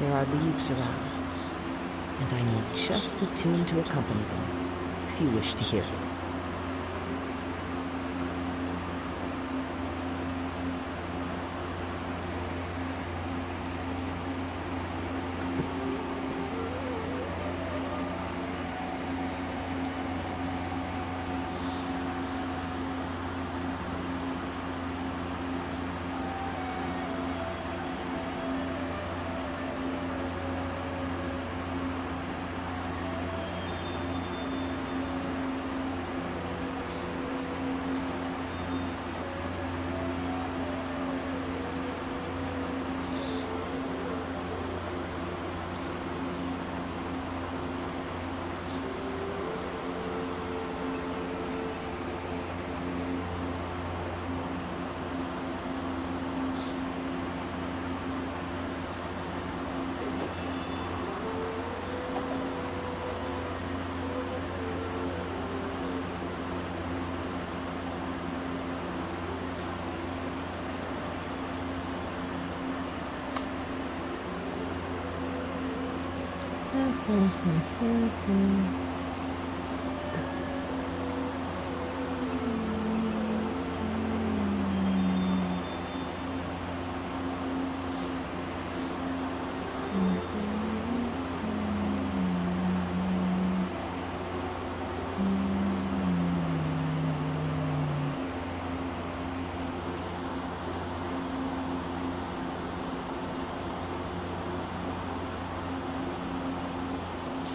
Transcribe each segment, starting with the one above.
There are leaves around, and I need just the tune to accompany them, if you wish to hear it.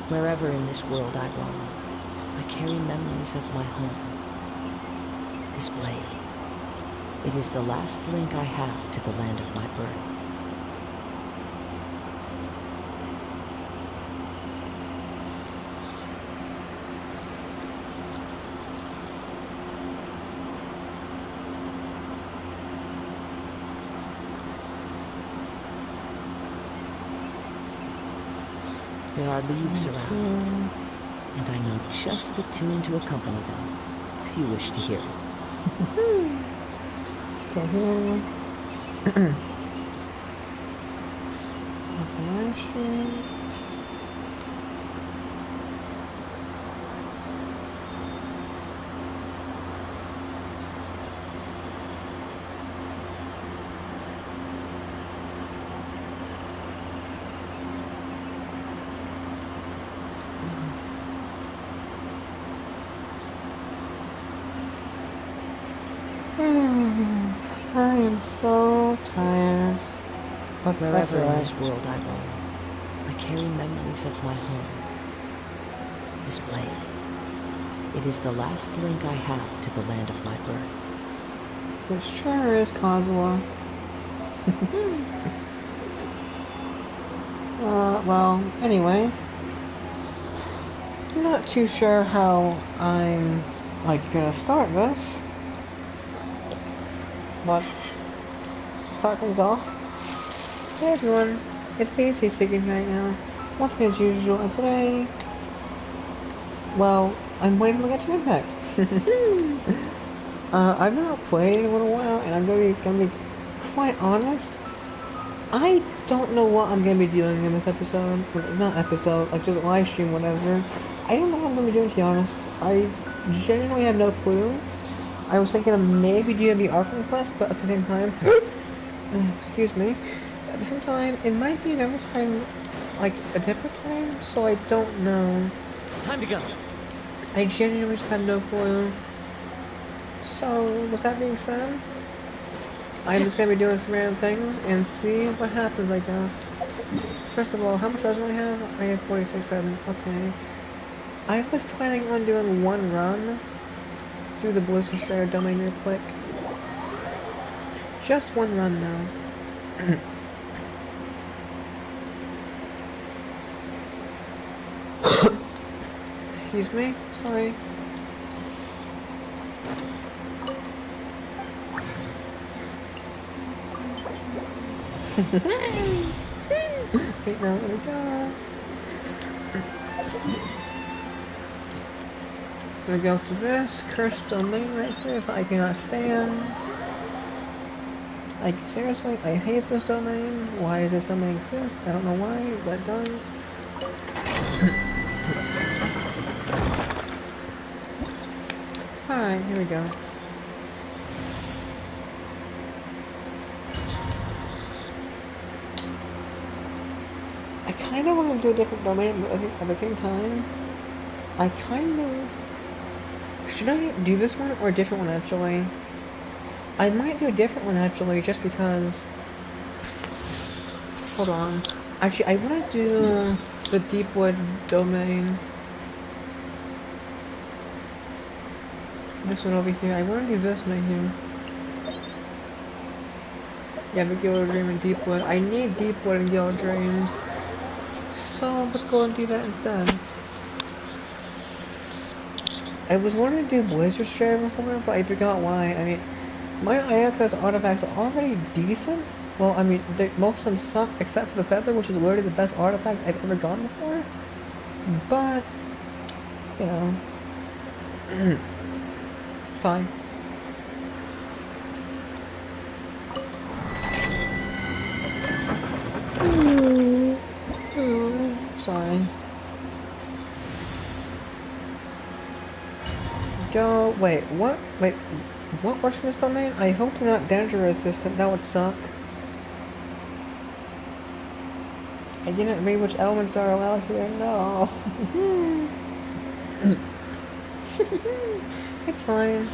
Wherever in this world I roam, I carry memories of my home. This blade, it is the last link I have to the land of my birth. There are leaves around, and I need just the tune to accompany them, if you wish to hear it. Okay, here. Operation. I am so tired. But wherever right. in this world I roam, I carry memories of my home. This blade, it is the last link I have to the land of my birth. It sure is, Kazuha. Well, anyway. I'm not too sure how I'm, gonna start this. But, start things off. Hey everyone, it's PC speaking right now. Once again as usual, and today, well, I'm waiting to get to Impact. I've not played in a little while, and I'm gonna be quite honest. I don't know what I'm gonna be doing in this episode. Not episode, like just live stream, whatever. I don't know what I'm gonna be doing, to be honest. I genuinely have no clue. I was thinking of maybe doing the Arkham quest, but at the same time, excuse me, at the same time, it might be another time, like a different time, so I don't know. Time to go. I genuinely just have no clue. So, with that being said, I'm just gonna be doing some random things and see what happens, I guess. First of all, how much does I have? I have 46,000. Okay. I was planning on doing one run through the Blizzard Share domain real quick. Just one run now. Excuse me, sorry. Wait, no, let me go. I'm gonna go to this cursed domain right here if I cannot stand. Like, seriously, I hate this domain. Why does this domain exist? I don't know why, but it does. Alright, here we go. I kind of want to do a different domain, but I think at the same time, I kind of... Should I do this one or a different one, actually? I might do a different one, actually, just because... Hold on. Actually, I want to do the Deepwood domain. This one over here. I want to do this right here. Yeah, the Gilded Dream and Deepwood. I need Deepwood and Gilded Dreams. So, let's go and do that instead. I was wanting to do Blizzard Share before, but I forgot why. I mean, my IXS artifacts are already decent. Well, I mean, most of them suck except for the Feather, which is literally the best artifact I've ever gotten before. But, you know, fine. Sorry. Go. Wait, what? Wait, what works in this domain? I hope they're not danger resistant. That would suck. I didn't read which elements are allowed here. No. It's fine.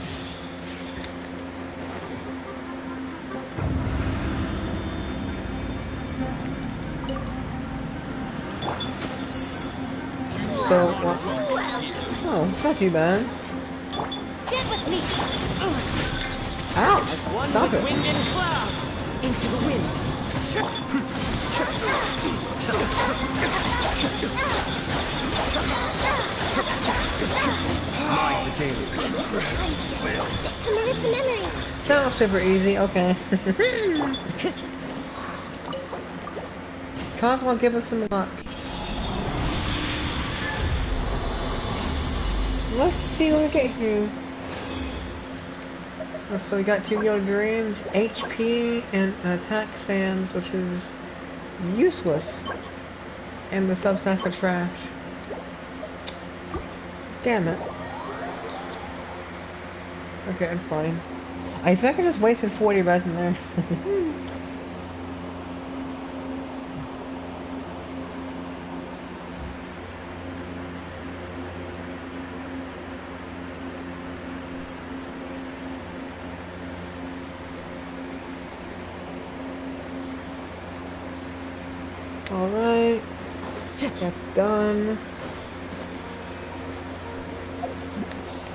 So, what? Oh, it's not too bad. Stand with me. Ouch! Stop it. Wind and cloud. Into the wind. Mind the daily. Committed to memory. That was super easy, okay. Cosmo, give us some luck. Let's see what we get here. So we got 2 Gilded Dreams, HP, and an attack sands, which is useless. And the substance are trash. Damn it. Okay, it's fine. I think I just wasted 40 resin there. Alright. That's done.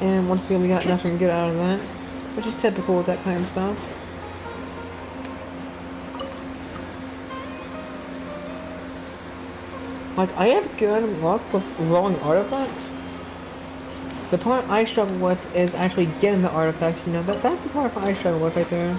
And once we got nothing good out of that, which is typical with that kind of stuff. Like, I have good luck with rolling artifacts. The part I struggle with is actually getting the artifacts, you know, that's the part I struggle with right there.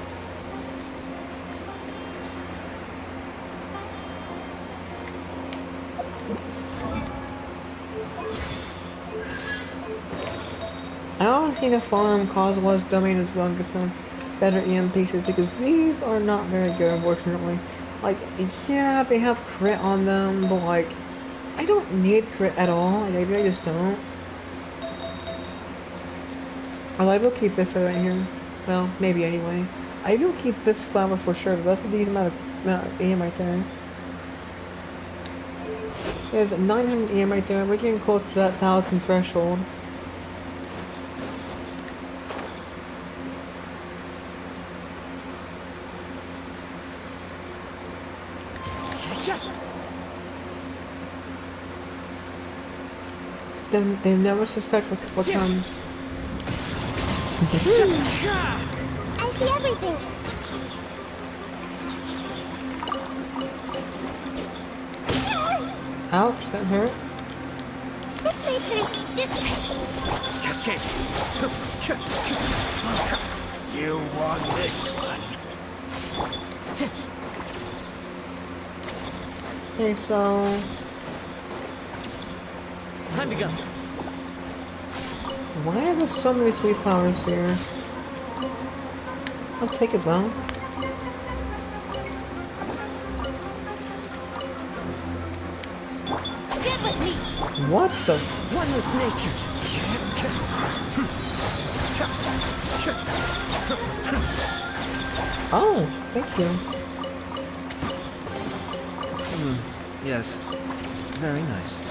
I also need to farm Cosmo's domain as well and get some better EM pieces because these are not very good, unfortunately. Like, yeah, they have crit on them, but like, I don't need crit at all. Like, I really just don't. I will keep this right here. Well, maybe anyway. I will keep this flower for sure. That's a decent amount of EM right there. There's 900 EM right there. We're getting close to that 1,000 threshold. They never suspect what comes. I see everything. Ouch, that hurt. This way through this way. Cascade. You won this one. Okay, so Time to go. why are there so many sweet flowers here? I'll take it though. What the? One with nature. Oh, thank you. Yes. Very nice.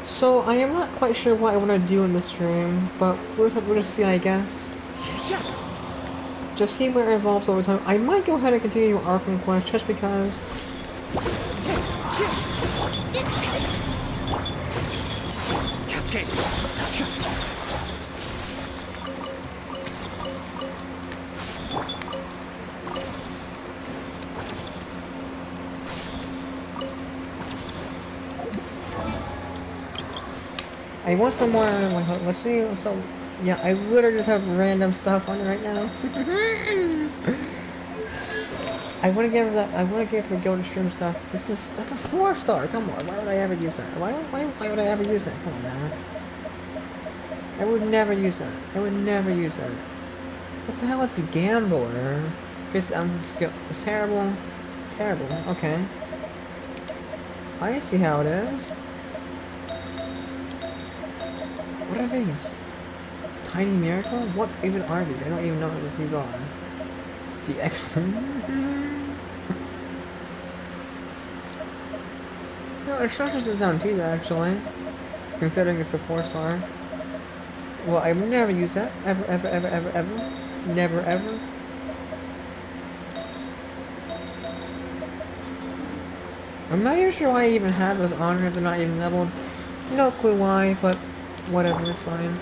So I am not quite sure what I want to do in the stream, but we'll just see, I guess. Just see where it evolves over time. I might go ahead and continue Arkham Quest just because. Cascade. I want some more. Let's see. So, yeah, I literally just have random stuff on it right now. I want to give her that. I want to give her the Golden Stream stuff. That's a 4-star. Come on. Why would I ever use that? Why would I ever use that? Come on, man. I would never use that. I would never use that. What the hell is the Gambler? It's terrible. Terrible. Okay. I see how it is. What are these? Tiny Miracle? What even are these? I don't even know what these are. The X-Men? No, it structures it down too, actually. Considering it's a 4-star. Well, I would never use that. Ever, ever, ever, ever, ever. Never, ever. I'm not even sure why I even have those on here if they're not even leveled. No clue why, but whatever, it's fine.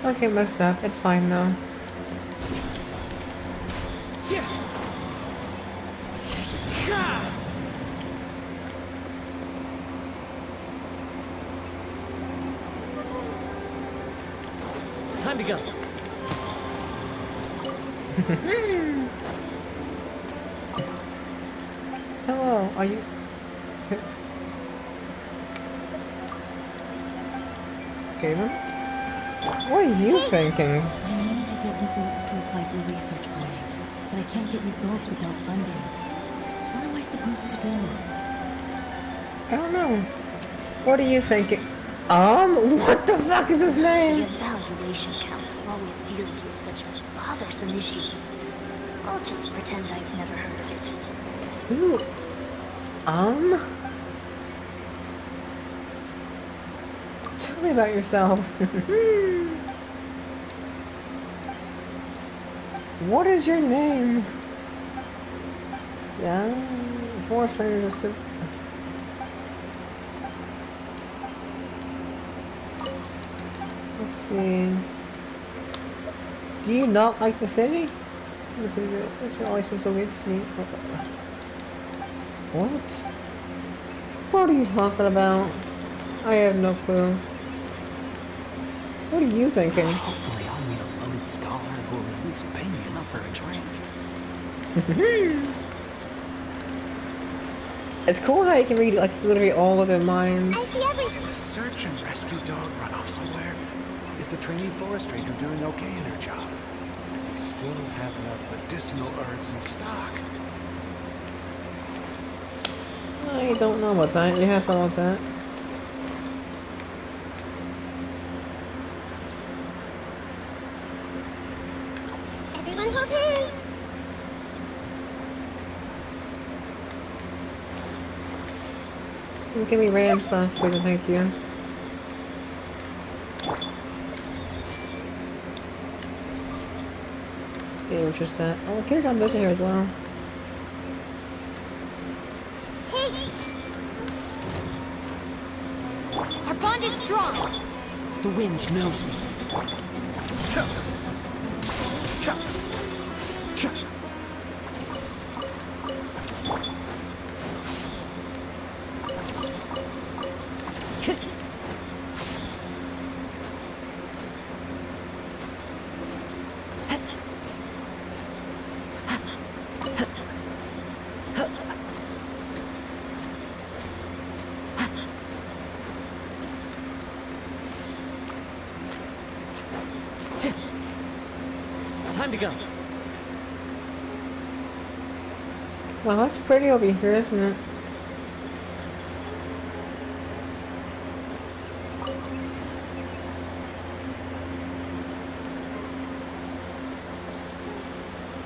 Okay, messed up. It's fine though. Time to go. Hello, are you... Gaben? What are you thinking? I need to get results to apply for research funding, but I can't get results without funding. What am I supposed to do? I don't know. What are you thinking? What the fuck is his The The name? Evaluation Council always deals with such bothersome issues. I'll just pretend I've never heard of it. Ooh. Tell me about yourself. What is your name? Yeah, Forest Rangers are Let's see. Do you not like the city? This will always be so weird to me. What? What are you talking about? I have no clue. What are you thinking? Hopefully I'll meet a loaded scholar who will at least pay me enough for a drink. It's cool how you can read like literally all of their minds. I see everything. Did the search and rescue dog run off somewhere? Is the trainee forest ranger doing okay in her job? We still have enough medicinal herbs in stock. I don't know about that. You have fun with that. Everyone hold hands. Give me random stuff, please and thank you. It was just that. Oh, Kitty got busy here as well. Our bond is strong. The wind knows me. Time to go. Wow, that's pretty over here, isn't it?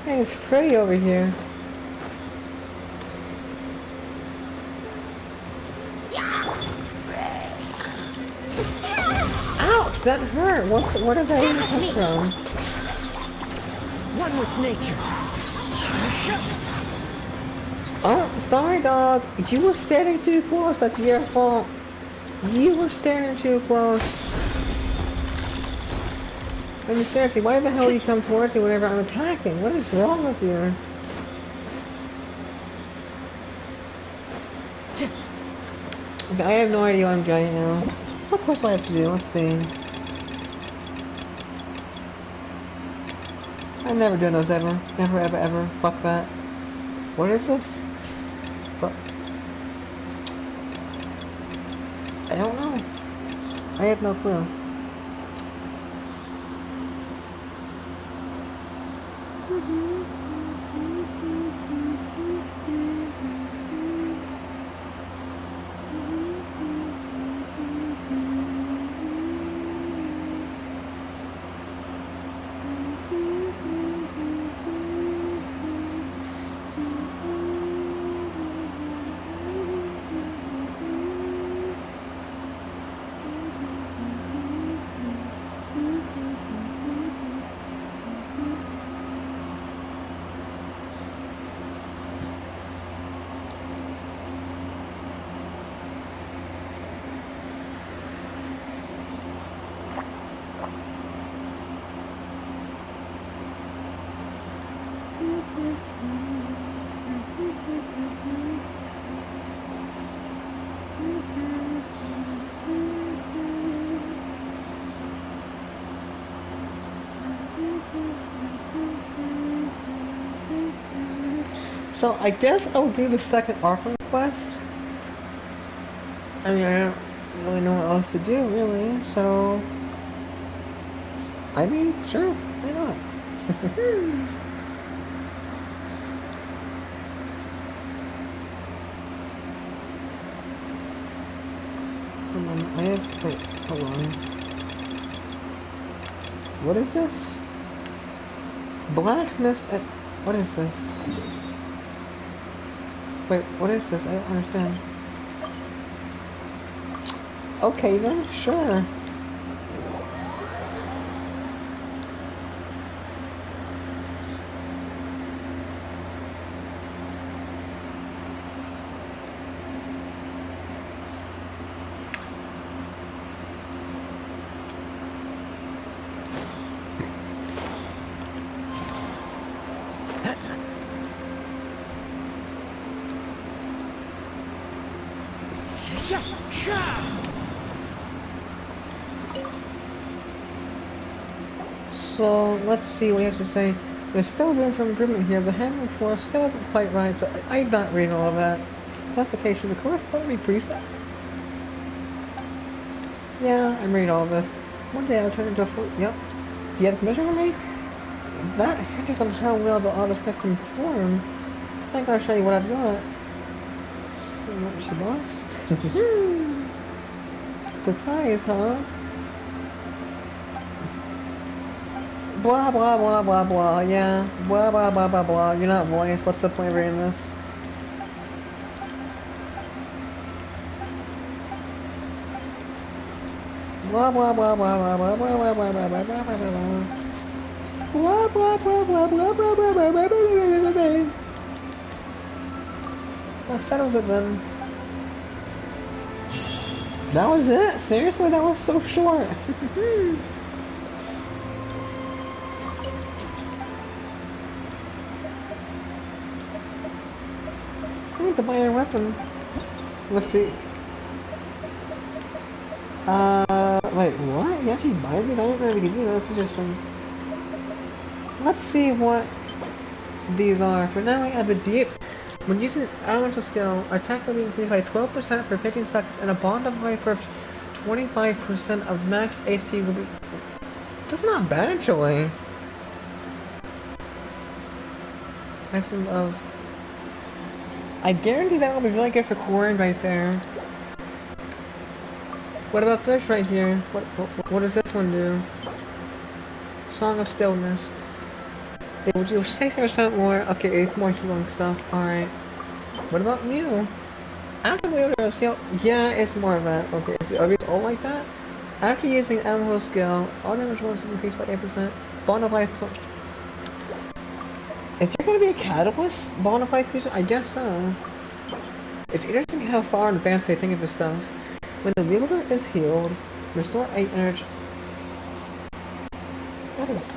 Hey, it's pretty over here. Ouch, that hurt. What did that even come from? One with nature. Oh, sorry, dog. You were standing too close. That's your fault. You were standing too close. I mean, seriously, why the hell do you come towards me whenever I'm attacking? What is wrong with you? Okay, I have no idea what I'm doing now. What quest do I have to do? Let's see. I'm never doing those ever. Never, ever, ever. Fuck that. What is this? Fuck. I don't know. I have no clue. So I guess I'll do the second Arkham quest. I mean, I don't really know what else to do, really, so... I mean, sure, why not? Hold on, I have... Wait, hold on. What is this? Blacksmiths at... What is this? Wait, what is this? I don't understand. Okay then, sure. So, let's see what he has to say. There's still room for improvement here. The handling force still isn't quite right, so I'm not reading all of that. If that's the case, should the course let me preset? Yeah, I'm reading all of this. One day I'll turn into a full... Yep. Do you have permission from me? That affects on how well the auto-spec can perform. I think I'll show you what I've got. What she lost? Surprise, huh? Blah blah blah blah blah, yeah. Blah blah blah blah blah. You're not voice, what's the point of reading this? Blah blah blah blah blah blah blah blah blah blah blah blah blah blah blah blah blah blah That settles it then. That was it? Seriously? That was so short. I need to buy a weapon. Let's see. Wait, what? You actually buy these? I didn't know we could do that. That's interesting. Let's see what these are. For now, we have a deep. When using elemental skill, attack will be increased by 12% for 15 seconds, and a bond of life for 25% of max HP will be. That's not bad, actually. Maximum of. I guarantee that will be really good for Corin right there. What about this right here? What does this one do? Song of Stillness. It will do 60% more. Okay, it's more healing stuff. Alright. What about you? After the other skill, yeah, it's more of that. Okay, are these all like that? After using elemental skill, all damage rolls increased by 8%. Bond of life. Is there going to be a catalyst bond of life fusion? I guess so. It's interesting how far in advance they think of this stuff. When the wielder is healed, restore 8 energy. That is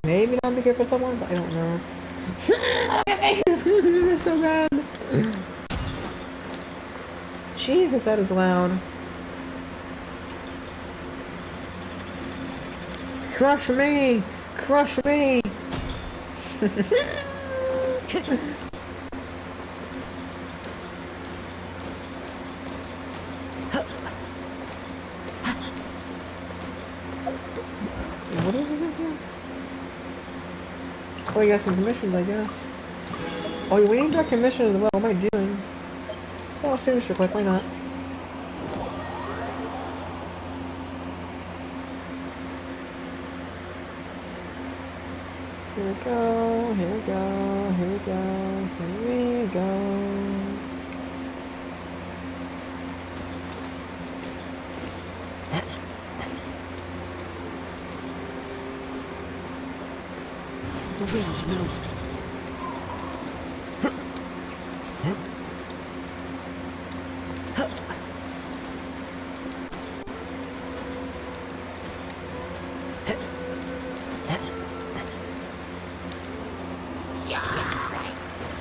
maybe not be good for someone, but I don't know. It's so bad. Jesus, that is loud. Crush me! Crush me! What is this right here? Oh, you got some commissions, I guess. Oh, we need that commission as well. What am I doing? Oh, signature click, why not? Here we go, here we go, here we go, here we go. The wind knows me.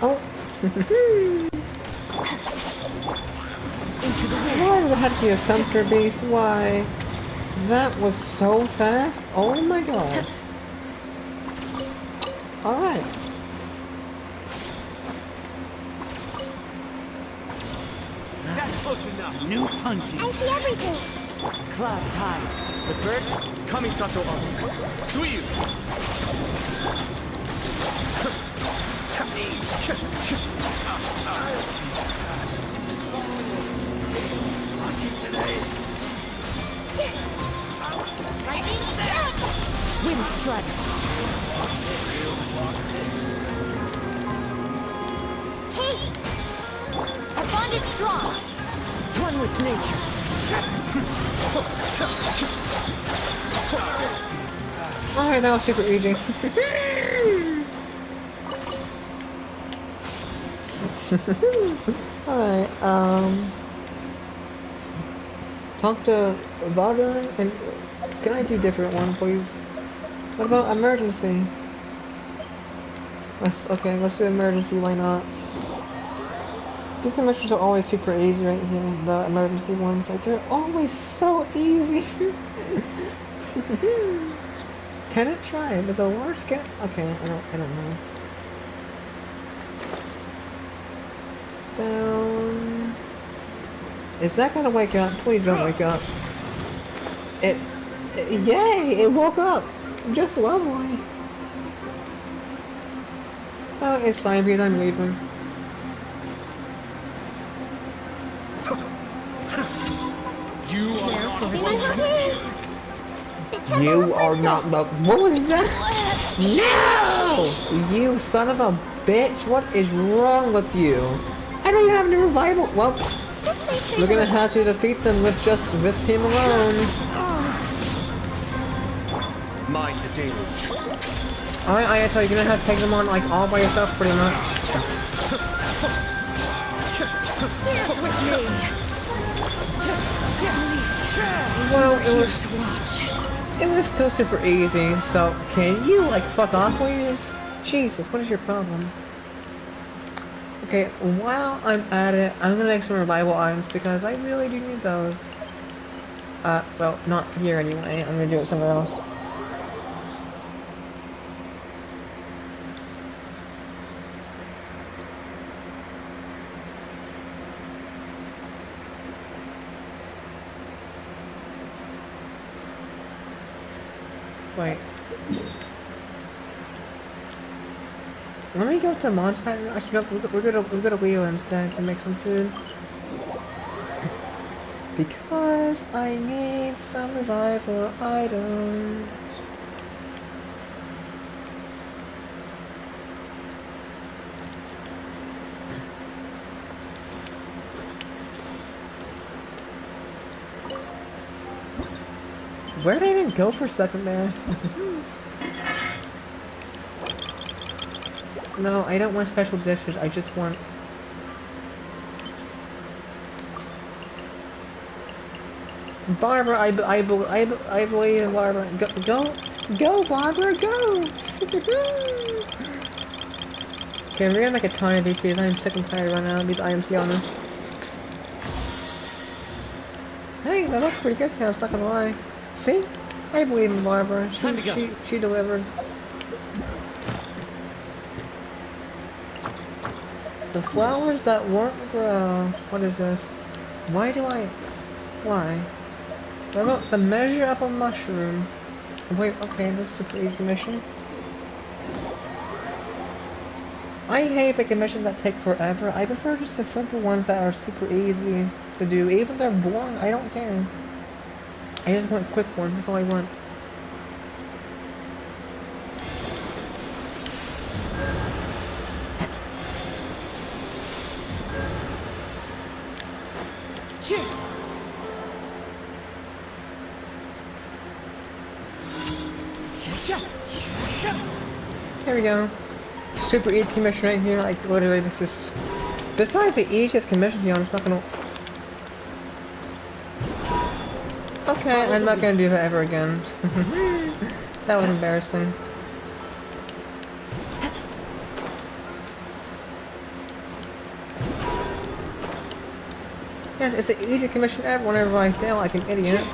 Oh. Why does it have to be a Sumter beast? Why? That was so fast. Oh my god. Alright. That's close enough. New punching. I see everything. Clouds high. The birds, Kamisato on. Suyu. Lucky today. Wind strike. Hey! Our bond is strong. One with nature. Alright, that was super easy. Alright, talk to Vada and can I do a different one, please? What about emergency? Let's do emergency, why not? These missions are always super easy right here, the emergency ones, like they're always so easy. Can it try? Is a worse get? Okay, I don't know. Down. Is that gonna wake up? Please don't wake up. Yay! It woke up! Just lovely. Oh, it's fine because I'm leaving. You are not You are not the. What was that? No! You son of a bitch! What is wrong with you? I don't even have any revival. Well, we're gonna have to defeat them with him alone. Mind the deluge. Alright, Ayato, you're gonna have to take them on like all by yourself pretty much. Dance with me! Well, it was still super easy, so can you like fuck off please? Jesus, what is your problem? Okay, while I'm at it, I'm gonna make some revival items because I really do need those. Well, not here anyway, I'm gonna do it somewhere else. Wait. Let me go to Monster. Actually, no, we'll go to Wheel instead to make some food. Because I need some revival items. Where did I even go for a second there? No, I don't want special dishes, I just want... Barbara, I believe in Barbara. Go, Barbara, go! Okay, we're gonna make a ton of these because I'm sick and tired right now of these IMC on us. Hey, that looks pretty good, I was not gonna lie. See? I believe in Barbara. She delivered. The flowers that won't grow. What is this? Why? What about the measure up a mushroom? Wait, okay, this is a pretty easy mission. I hate the missions that take forever. I prefer just the simple ones that are super easy to do. Even if they're boring, I don't care. I just want quick ones, that's all I want. Here we go. Super easy commission right here, like literally this is probably the easiest commission to be honest, not gonna... Okay, I'm not gonna do that ever again. That was embarrassing. Yes, it's the easiest commission ever. Whenever I fail like an idiot.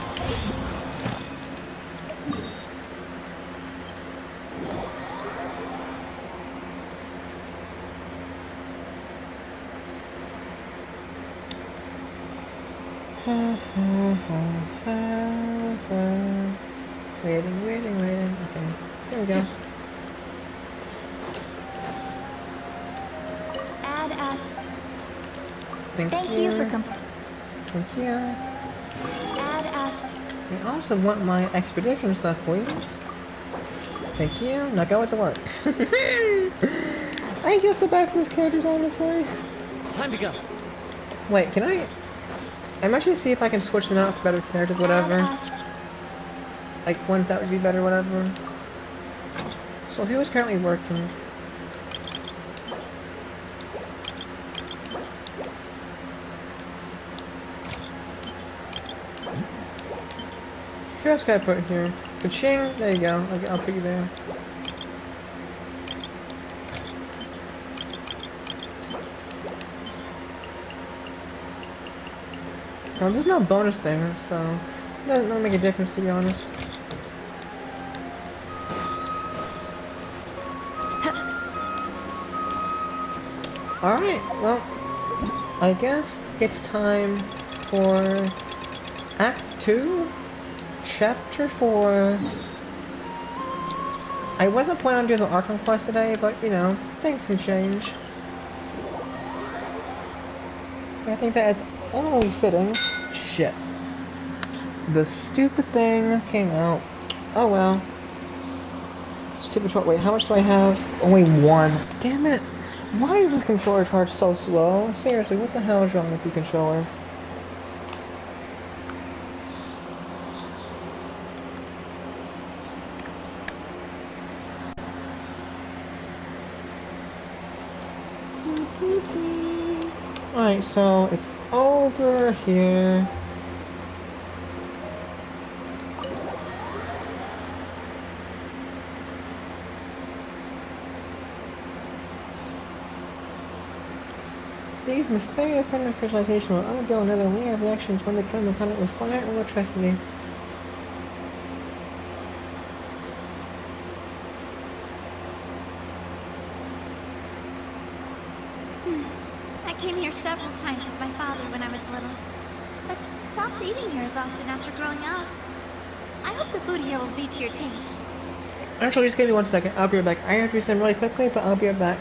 Waiting. Okay, there we go. Add ask. Thank you for Thank you. Add ask. I also want my expedition stuff, please. Thank you. Now go with the work. I feel so bad for this character, honestly. Time to go. Wait, can I? I'm actually see if I can switch them out for better characters, whatever. Like ones that would be better, whatever. So who is currently working? Who else can I put here? Ka-ching! There you go. I'll put you there. Well, there's no bonus there, so it doesn't make a difference to be honest. Alright, well, I guess it's time for Act 2, Chapter 4. I wasn't planning on doing the Arkham quest today, but, you know, things can change. I think that it's only fitting. Shit. The stupid thing came out. Oh well. Stupid short. Wait, how much do I have? Only one. Damn it. Why is this controller charge so slow? Seriously, what the hell is wrong with the controller? Alright, so it's over here. These mysterious tender crystallization will undergo another layer of reactions when they come in contact with fire or electricity. I came here several times with my father when I was little, but stopped eating here as often after growing up. I hope the food here will be to your taste. Actually, just give me 1 second. I'll be right back. I have to do something really quickly, but I'll be right back.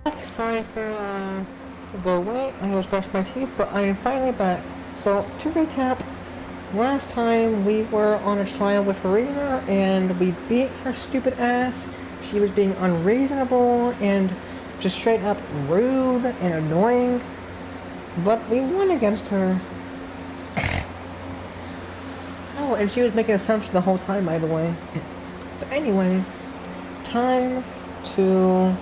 Sorry for the wait. I was brushing my teeth, but I am finally back. So to recap, last time we were on a trial with Farina and we beat her stupid ass. She was being unreasonable and just straight up rude and annoying. But we won against her. Oh, and she was making assumptions the whole time, by the way. But anyway, time to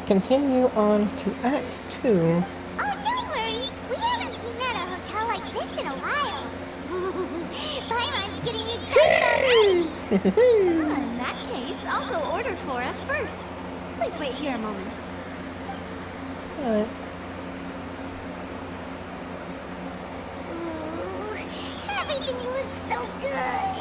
continue on to Act 2. Oh, don't worry. We haven't eaten at a hotel like this in a while. Paimon's getting excited already. Well, in that case, I'll go order for us first. Please wait here a moment. Alright. Everything looks so good.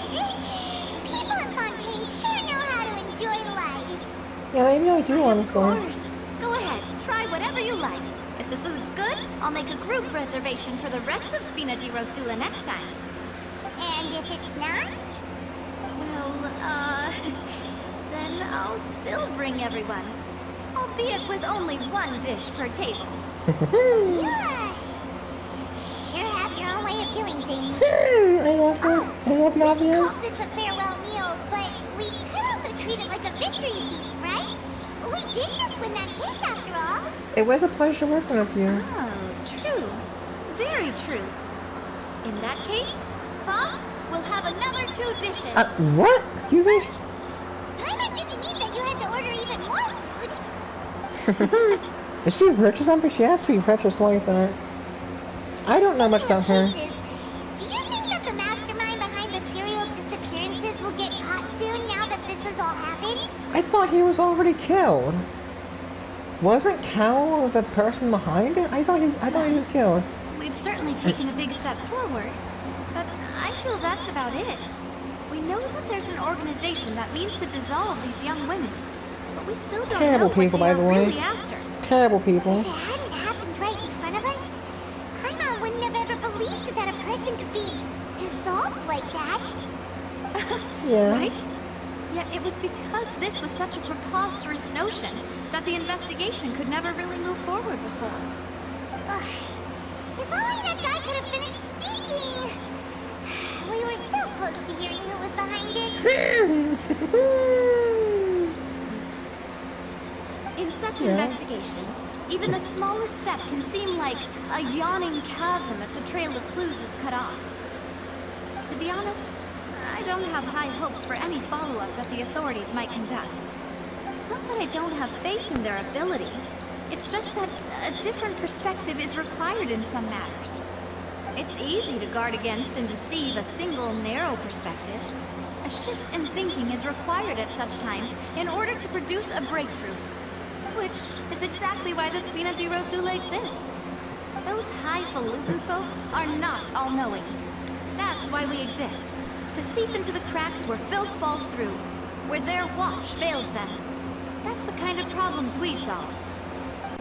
People in Fontaine sure know how to enjoy life. Yeah, they really do, honestly. Of course. Go ahead, try whatever you like. If the food's good, I'll make a group reservation for the rest of Spina di Rosula next time. And if it's not? Well, then I'll still bring everyone. Albeit with only one dish per table. Yeah. Sure have your own way of doing things. I love it. I love We Navia. called this a farewell meal, but we could also treat it like a victory feast, right? We did just win that case after all. It was a pleasure working with you. Oh, true. Very true. In that case, boss, we'll have another 2 dishes. What? Excuse me? Paimon didn't mean that you had to order even more food. Is she rich or something? She has to be rich or something like that. I don't know much about her. Cases, do you think that the mastermind behind the serial disappearances will get caught soon now that this has all happened? I thought he was already killed. Wasn't Cal the person behind it? I thought he was killed. We've certainly taken a big step forward, but I feel that's about it. We know that there's an organization that means to dissolve these young women, but we still don't Terrible know people, what they by the are way. really after. Terrible people. If it hadn't happened right in front of us, Paimon wouldn't have ever believed that a person could be dissolved like that. Yeah. Right? Yet it was because this was such a preposterous notion that the investigation could never really move forward before. Ugh. If only that guy could have finished speaking! We were so close to hearing who was behind it. In such investigations, even the smallest step can seem like a yawning chasm if the trail of clues is cut off. To be honest, I don't have high hopes for any follow-up that the authorities might conduct. It's not that I don't have faith in their ability. It's just that a different perspective is required in some matters. It's easy to guard against and deceive a single, narrow perspective. A shift in thinking is required at such times in order to produce a breakthrough. Which is exactly why the Spina di Rosula exists. Those highfalutin folk are not all-knowing. That's why we exist. To seep into the cracks where filth falls through, where their watch fails them. That's the kind of problems we solve.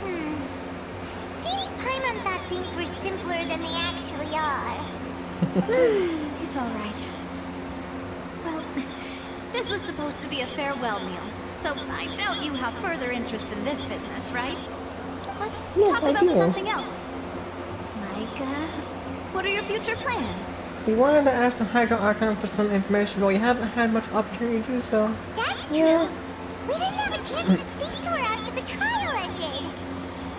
Seems Paimon thought things were simpler than they actually are. It's all right. Well, this was supposed to be a farewell meal, so I doubt you have further interest in this business, right? Let's talk about something else. Like, what are your future plans? We wanted to ask the Hydro Archon for some information, but we haven't had much opportunity to do so. That's true. We didn't have a chance to speak to her after the trial ended.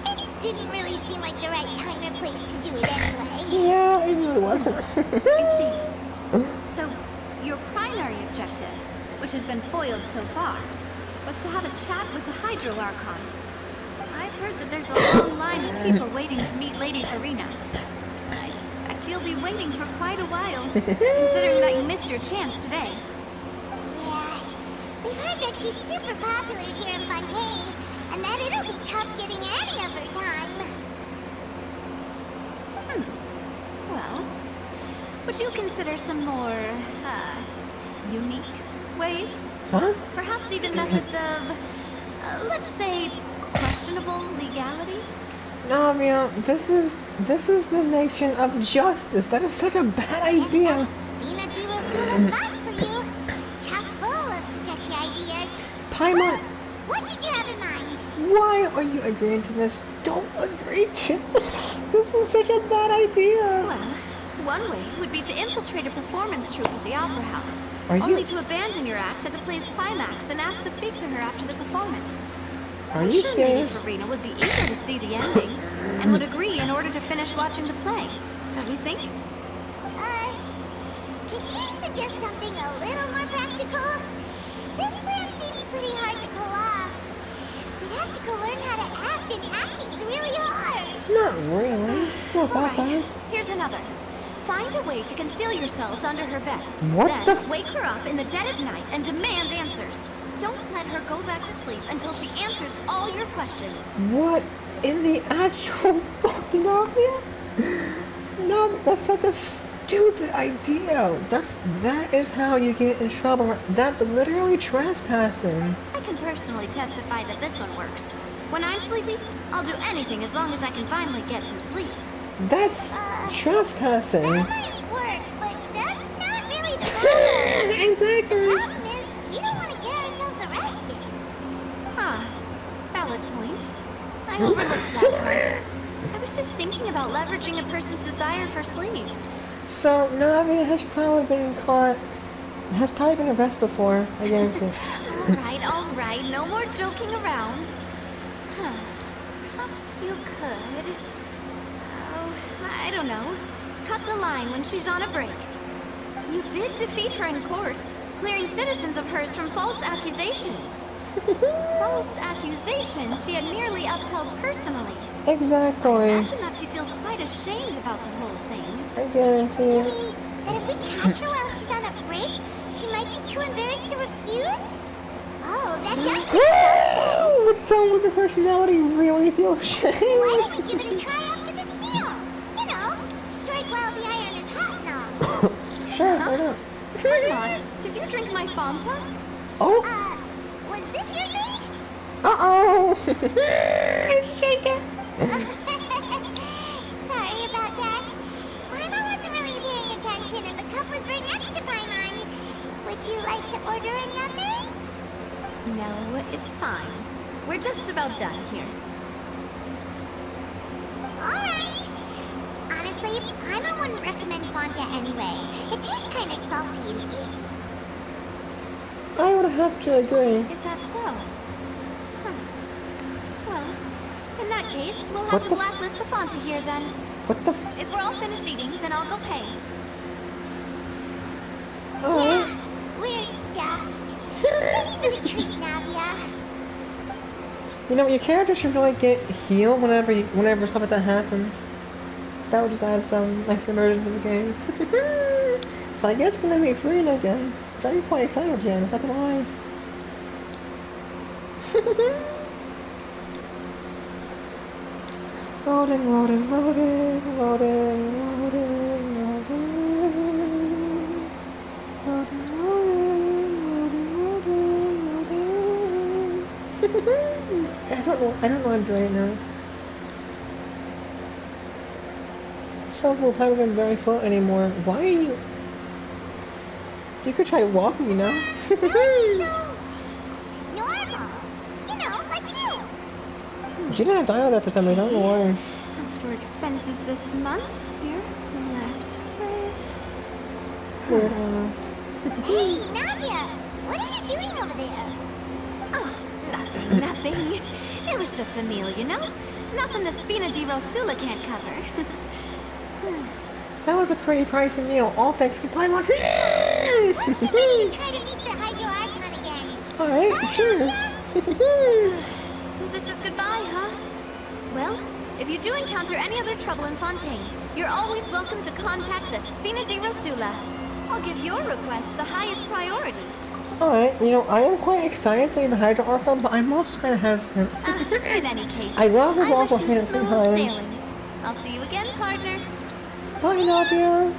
It didn't really seem like the right time or place to do it anyway. Yeah, it really wasn't. I see. So, your primary objective, which has been foiled so far, was to have a chat with the Hydro Archon. I've heard that there's a long line of people waiting to meet Lady Farina. I suspect you'll be waiting for quite a while, considering that you missed your chance today. Yeah, we've heard that she's super popular here in Fontaine, and that it'll be tough getting any of her time. Well, would you consider some more, unique ways? Huh? Perhaps even methods of, let's say, questionable legality? No, Mia, this is the nation of justice. That is such a bad idea. Spina di Rosula's boss for you. Chock full of sketchy ideas. Paimon, What did you have in mind? why are you agreeing to this? Don't agree to this. This is such a bad idea. Well, one way would be to infiltrate a performance troupe at the Opera House, Are only you- to abandon your act at the play's climax and ask to speak to her after the performance. Are I'm you sure Lady serious? Farina would be eager to see the ending, and would agree in order to finish watching the play. Don't you think? Could you suggest something a little more practical? This plan seems pretty hard to pull off. We'd have to go learn how to act, and acting's really hard. Not really. It's not that Alright, bad. here's another. Find a way to conceal yourselves under her bed. What then the f- wake her up in the dead of night and demand answers. Don't let her go back to sleep until she answers all your questions. What in the actual fucking Nadia? No, that's such a stupid idea. That is how you get in trouble. That's literally trespassing. I can personally testify that this one works. When I'm sleepy, I'll do anything as long as I can finally get some sleep. That's trespassing. That might work, but that's not really the problem. The Exactly. problem is, we don't want to get ourselves arrested. Ah, valid point. I overlooked that part. I was just thinking about leveraging a person's desire for sleep. So Nadia has probably been caught. Has probably been arrested before. I guarantee. Alright, no more joking around. Huh. Perhaps you could... Oh, I don't know. Cut the line when she's on a break. You did defeat her in court, clearing citizens of hers from false accusations. False accusations she had nearly upheld personally. Exactly. Imagine that she feels quite ashamed about the whole thing. I guarantee You it. mean that if we catch her while she's on a break, she might be too embarrassed to refuse? Oh, that does make sense. Would someone with a personality really feel shame? Why don't we give it a try after this meal? You know, strike while the iron is hot and all. Sure, why not? Hang on, did you drink my Fanta? Oh, Was this your drink? uh-oh. Shake it. Sorry about that. Paimon wasn't really paying attention and the cup was right next to Paimon. Would you like to order another? No, it's fine. We're just about done here. Alright. Honestly, Paimon wouldn't recommend Fanta anyway. It tastes kind of salty and icky. I would have to agree. Is that so? Huh. Well, in that case, we'll have What to the blacklist the Fanta here then. What the If we're all finished eating, then I'll go pay. Oh, Yeah, we're stuffed. Thanks for the treat, Navia. you know, your character should really get healed whenever stuff like that happens. That would just add some nice immersion to the game. So I guess it's gonna be free again. I'm quite excited, Jan. I'm not gonna lie. Loading, loading, loading, loading, loading, loading, loading. I don't know what I'm doing right now. So we're probably going barefoot anymore. Why are you? You could try walking, you know? So normal. You know, like you. She didn't have dial there for some reason. I don't know why. As for expenses this month, you're left with... Weird. Hey, Navia, what are you doing over there? Oh, nothing. It was just a meal, you know? Nothing the Spina di Rosula can't cover. That was a pretty pricey meal, all thanks to Paimon. Let's get ready to try to meet the Hydro Archon again. Alright, Bye, sure. Navia. So this is goodbye, huh? Well, if you do encounter any other trouble in Fontaine, you're always welcome to contact the Spina di Rosula. I'll give your request the highest priority. Alright, you know, I am quite excited to see the Hydro Archon, but I'm also kind of hesitant. In any case, I love the I walk wish of you Hannah smooth behind. sailing. I'll see you again, partner. Bye, Nadia.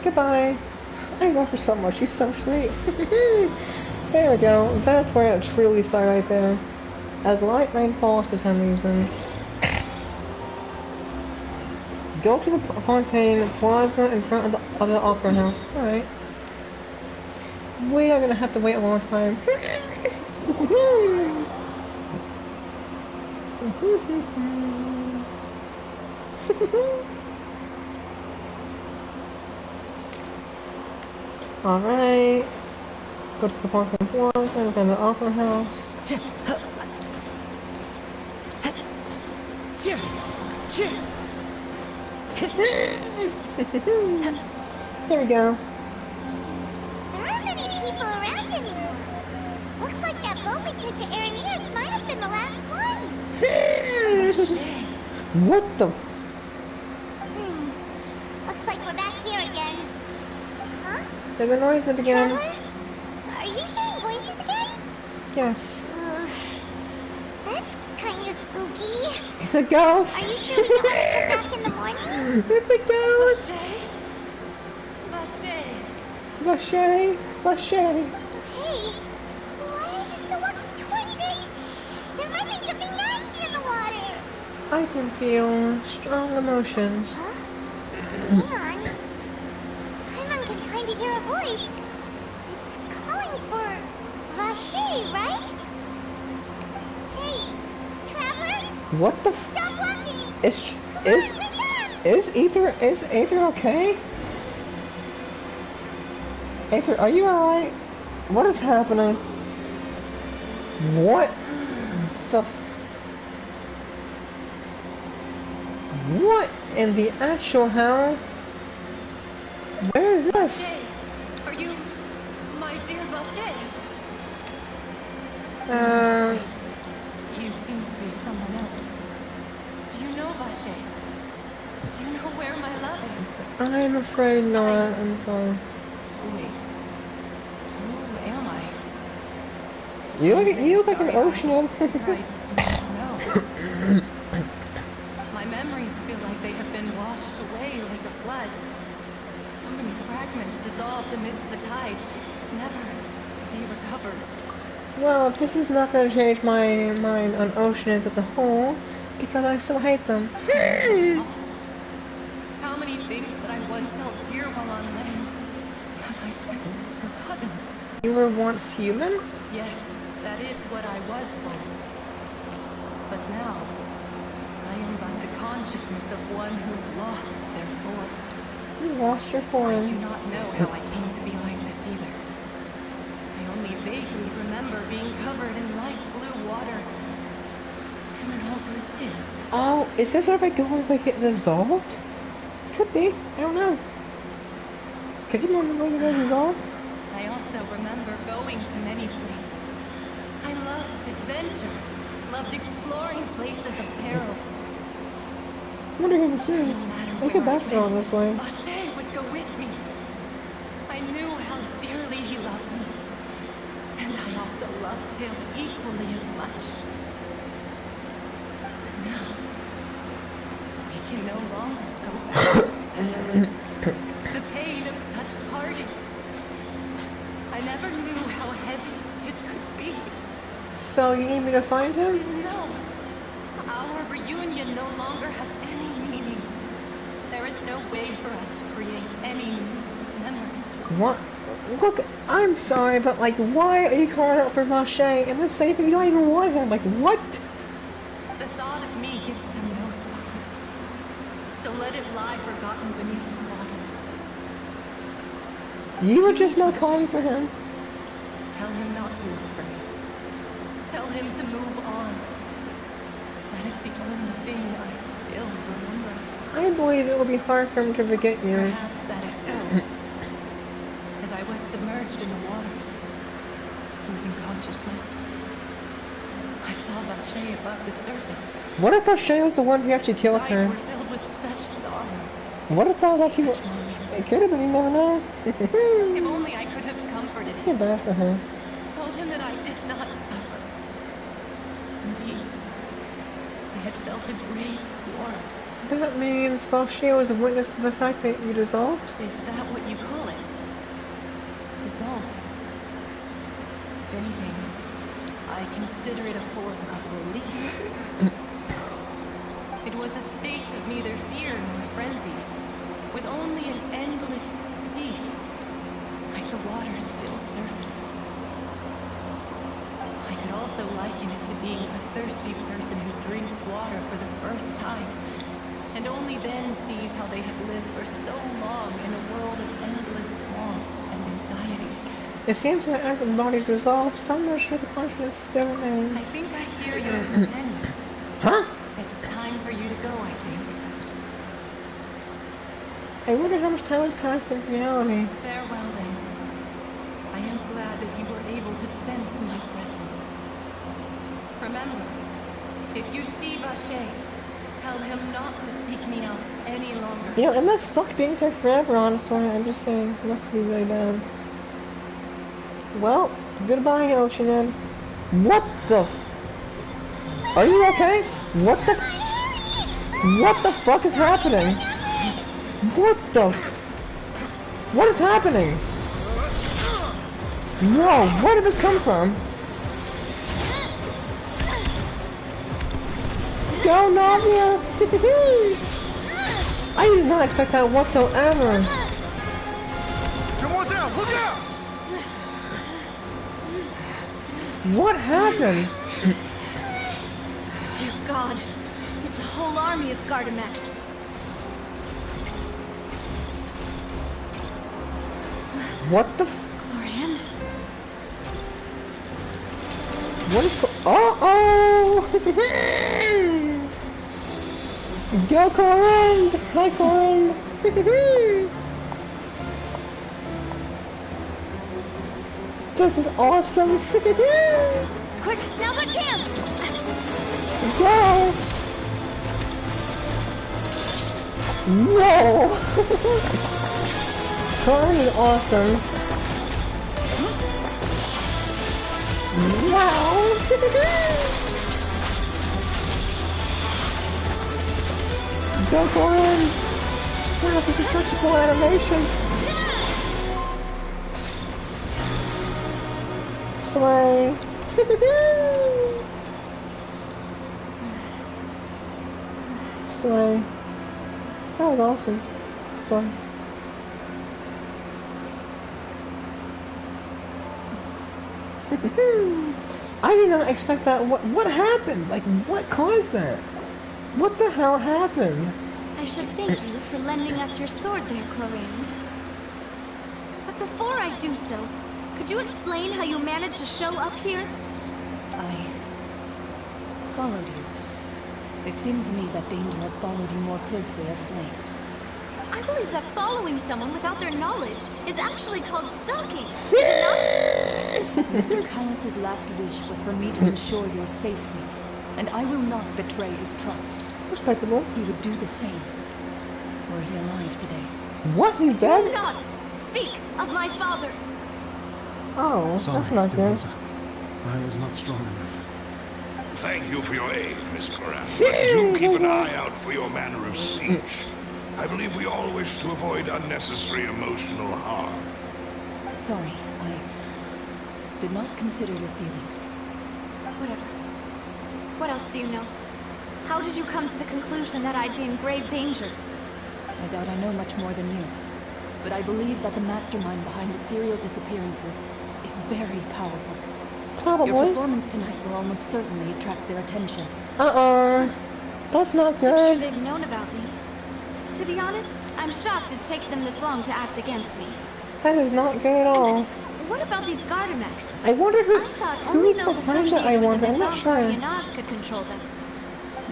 Goodbye. I love her so much. She's so sweet. There we go. That's where it truly started right there. As light rain falls for some reason. Go to the Fontaine Plaza in front of the Opera House. Alright. We are gonna have to wait a long time. Alright. Go to the parking plaza and find the opera house. There we go. There aren't many people around anymore. Looks like that boat we took to Araneas might have been the last one. What the? Looks like we're back here again. Huh? There's a noise again. Traveler? Are you hearing voices again? Yes. Ugh. That's kinda spooky. It's a ghost. Are you sure we don't want to come back in the morning? It's a ghost. Vache. Hey, why are you still walking towards it? There might be something nasty in the water. I can feel strong emotions. Huh? Hang on. Paimon can kind of hear a voice. It's calling for Vache, right? Hey, traveler? What the? Stop walking! Is Wake up! Is Aether okay? Aether, are you alright? What is happening? What the? What in the actual hell? Where is this? Are you my dear Vache? You seem to be someone else. Do you know Vache? Do you know where my love is? I'm afraid not. I'm sorry. Wait. Who am I? You look like an ocean. I don't know. My memories feel like they have been washed away like a flood. So many fragments dissolved amidst the tide, never to be recovered. Well, this is not going to change my mind on oceans as a whole, because I still hate them. Lost. How many things that I once held dear while on land have I since forgotten? You were once human? Yes, that is what I was once. But now, I am but the consciousness of one who has lost their form. You lost your I do form. not know how I came to be like this either. I only vaguely remember being covered in light blue water, and then all grew dim. Oh, is this where I go if I get dissolved? Could be. I don't know. Could you remember when you got dissolved? I also remember going to many places. I loved adventure, loved exploring places of peril. I wonder who this is. Look at that girl this way. Vache would go with me. I knew how dearly he loved me. And I also loved him equally as much. But now, we can no longer go back. The pain of such parting. I never knew how heavy it could be. So you need me to find him? No. Our reunion no longer has any meaning. There is no way for us to create any new memories. What? Look, I'm sorry, but like, why are you calling out for Vache and then saying you don't even want him? Like, what? The thought of me gives him no succor. So let it lie forgotten beneath the waters. You were just not calling for him. Tell him not to look for me. Tell him to move on. That is the only thing I still remember. I believe it will be hard for him to forget you. Perhaps that is so. As I was submerged in the waters, losing consciousness, I saw Vache above the surface. What if Vache was the one who actually killed His her? eyes were filled with such sorrow. What if that was actually... Such longing. It could have been, you never know. If only I could have comforted Feel him, bad for her. told him that I did not suffer. Indeed, I had felt a great warmth. That means Vache was a witness to the fact that you dissolved? Is that what you call it? Dissolving. If anything, I consider it a form of relief. It was a state of neither fear nor frenzy, with only an endless peace, like the water's still surface. I could also also liken it to being a thirsty person who drinks water for the first time, and only then sees how they have lived for so long in a world of endless want and anxiety. It seems that everybody's dissolved, so I'm not sure the consciousness still remains. I think I hear your companion. Huh? It's time for you to go, I think. I wonder how much time has passed in reality. Farewell, then. I am glad that you were able to sense my presence. Remember, if you see Vache, tell him not to seek me out any longer. You know, it must suck being here forever, honestly. I'm just saying, it must be really bad. Well, goodbye, Ocean. What the? Are you okay? What the? What the fuck is happening? What the? What is happening? Whoa, where did this come from? Go, Navia! I did not expect that whatsoever. Someone's out! Look out! What happened? Dear God, it's a whole army of Gardamex. What the? Chlorand? What is? Uh-oh! Go, Corin! Hi, Corin! This is awesome! Quick, now's our chance! Go! Whoa! Corin is awesome! Wow! Go, Corin! Wow, this is such a cool animation! Slay! Slay. That was awesome. So. I did not expect that. What happened? Like, what caused that? What the hell happened? I should thank you for lending us your sword there, Chlorand. But before I do so, could you explain how you managed to show up here? I followed you. It seemed to me that danger has followed you more closely as of late. I believe that following someone without their knowledge is actually called stalking, is it not? Mr. Callus's last wish was for me to ensure your safety, and I will not betray his trust. Respectable. He would do the same. Were he alive today? What? He's Do dead? not speak of my father! Oh, Sorry, that's not good. Derosa. I was not strong enough. Thank you for your aid, Miss Cloran. But do keep an eye out for your manner of speech. I believe we all wish to avoid unnecessary emotional harm. Sorry, I did not consider your feelings. Whatever. What else do you know? How did you come to the conclusion that I'd be in grave danger? I doubt I know much more than you, but I believe that the mastermind behind the serial disappearances is very powerful. Probably. Your performance tonight will almost certainly attract their attention. That's not I'm sure good. they've known about me. To be honest, I'm shocked it's taken them this long to act against me. That is not good at all. What about these Gardamex? I wonder I thought only who's those behind it. I associated with wonder. the I'm not sure. Maison could control them.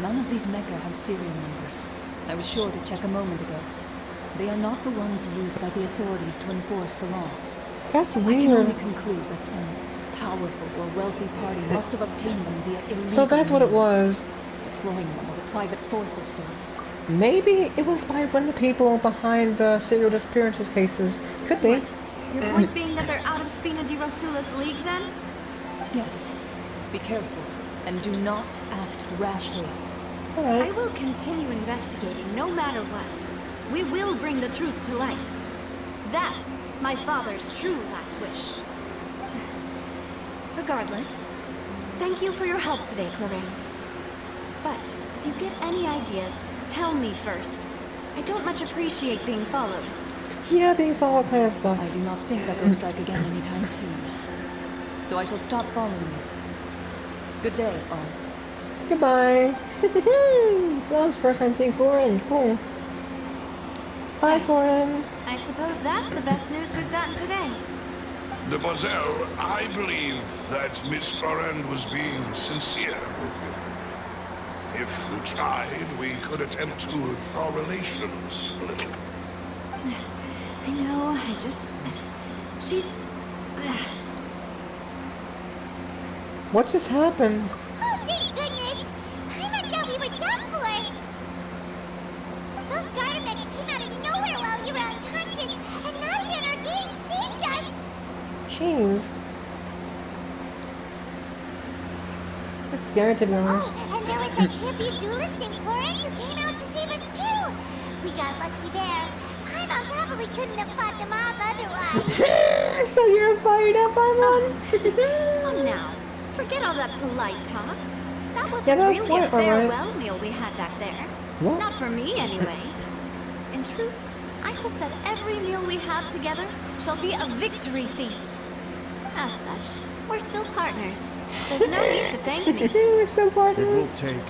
None of these mecha have serial numbers. I was sure to check a moment ago. They are not the ones used by the authorities to enforce the law. That's I can weird. only conclude that some powerful or wealthy party must have obtained them via illegal So that's what it means, was. deploying them as a private force of sorts. Maybe it was by one of the people behind the serial disappearances cases. Could be. Your point being that they're out of Spina di Rosula's league, then? Yes. Be careful, and do not act rashly. I Alright. will continue investigating no matter what. We will bring the truth to light. That's my father's true last wish. Regardless, thank you for your help today, Clorand. But if you get any ideas, tell me first. I don't much appreciate being followed. Yeah, being followed kind of I sucks. do not think that they'll strike again anytime soon. So I shall stop following you. Good day, all. Goodbye. That was the first time seeing Corin. Cool. Bye, Right. Corin. I suppose that's the best news we've gotten today. Demoiselle, I believe that Miss Florand was being sincere with you. If we tried, we could attempt to thaw relations a little. I know, she's... What just happened? Oh, thank goodness! I thought we were done for! Those Gardemex came out of nowhere while you were unconscious, and Nadia and our gang saved us! Jeez. That's scary to be honest. Oh, and there was that champion duelist named Corin who came out to save us too! We got lucky there. Paimon probably couldn't have fought them off otherwise. So you're fired up, Paimon? Come now. Forget all that polite talk. That Yeah, wasn't that was really quite a alright. farewell meal we had back there. What? Not for me, anyway. In truth, I hope that every meal we have together shall be a victory feast. As such, we're still partners. There's no need to thank me. We're so It partners. will take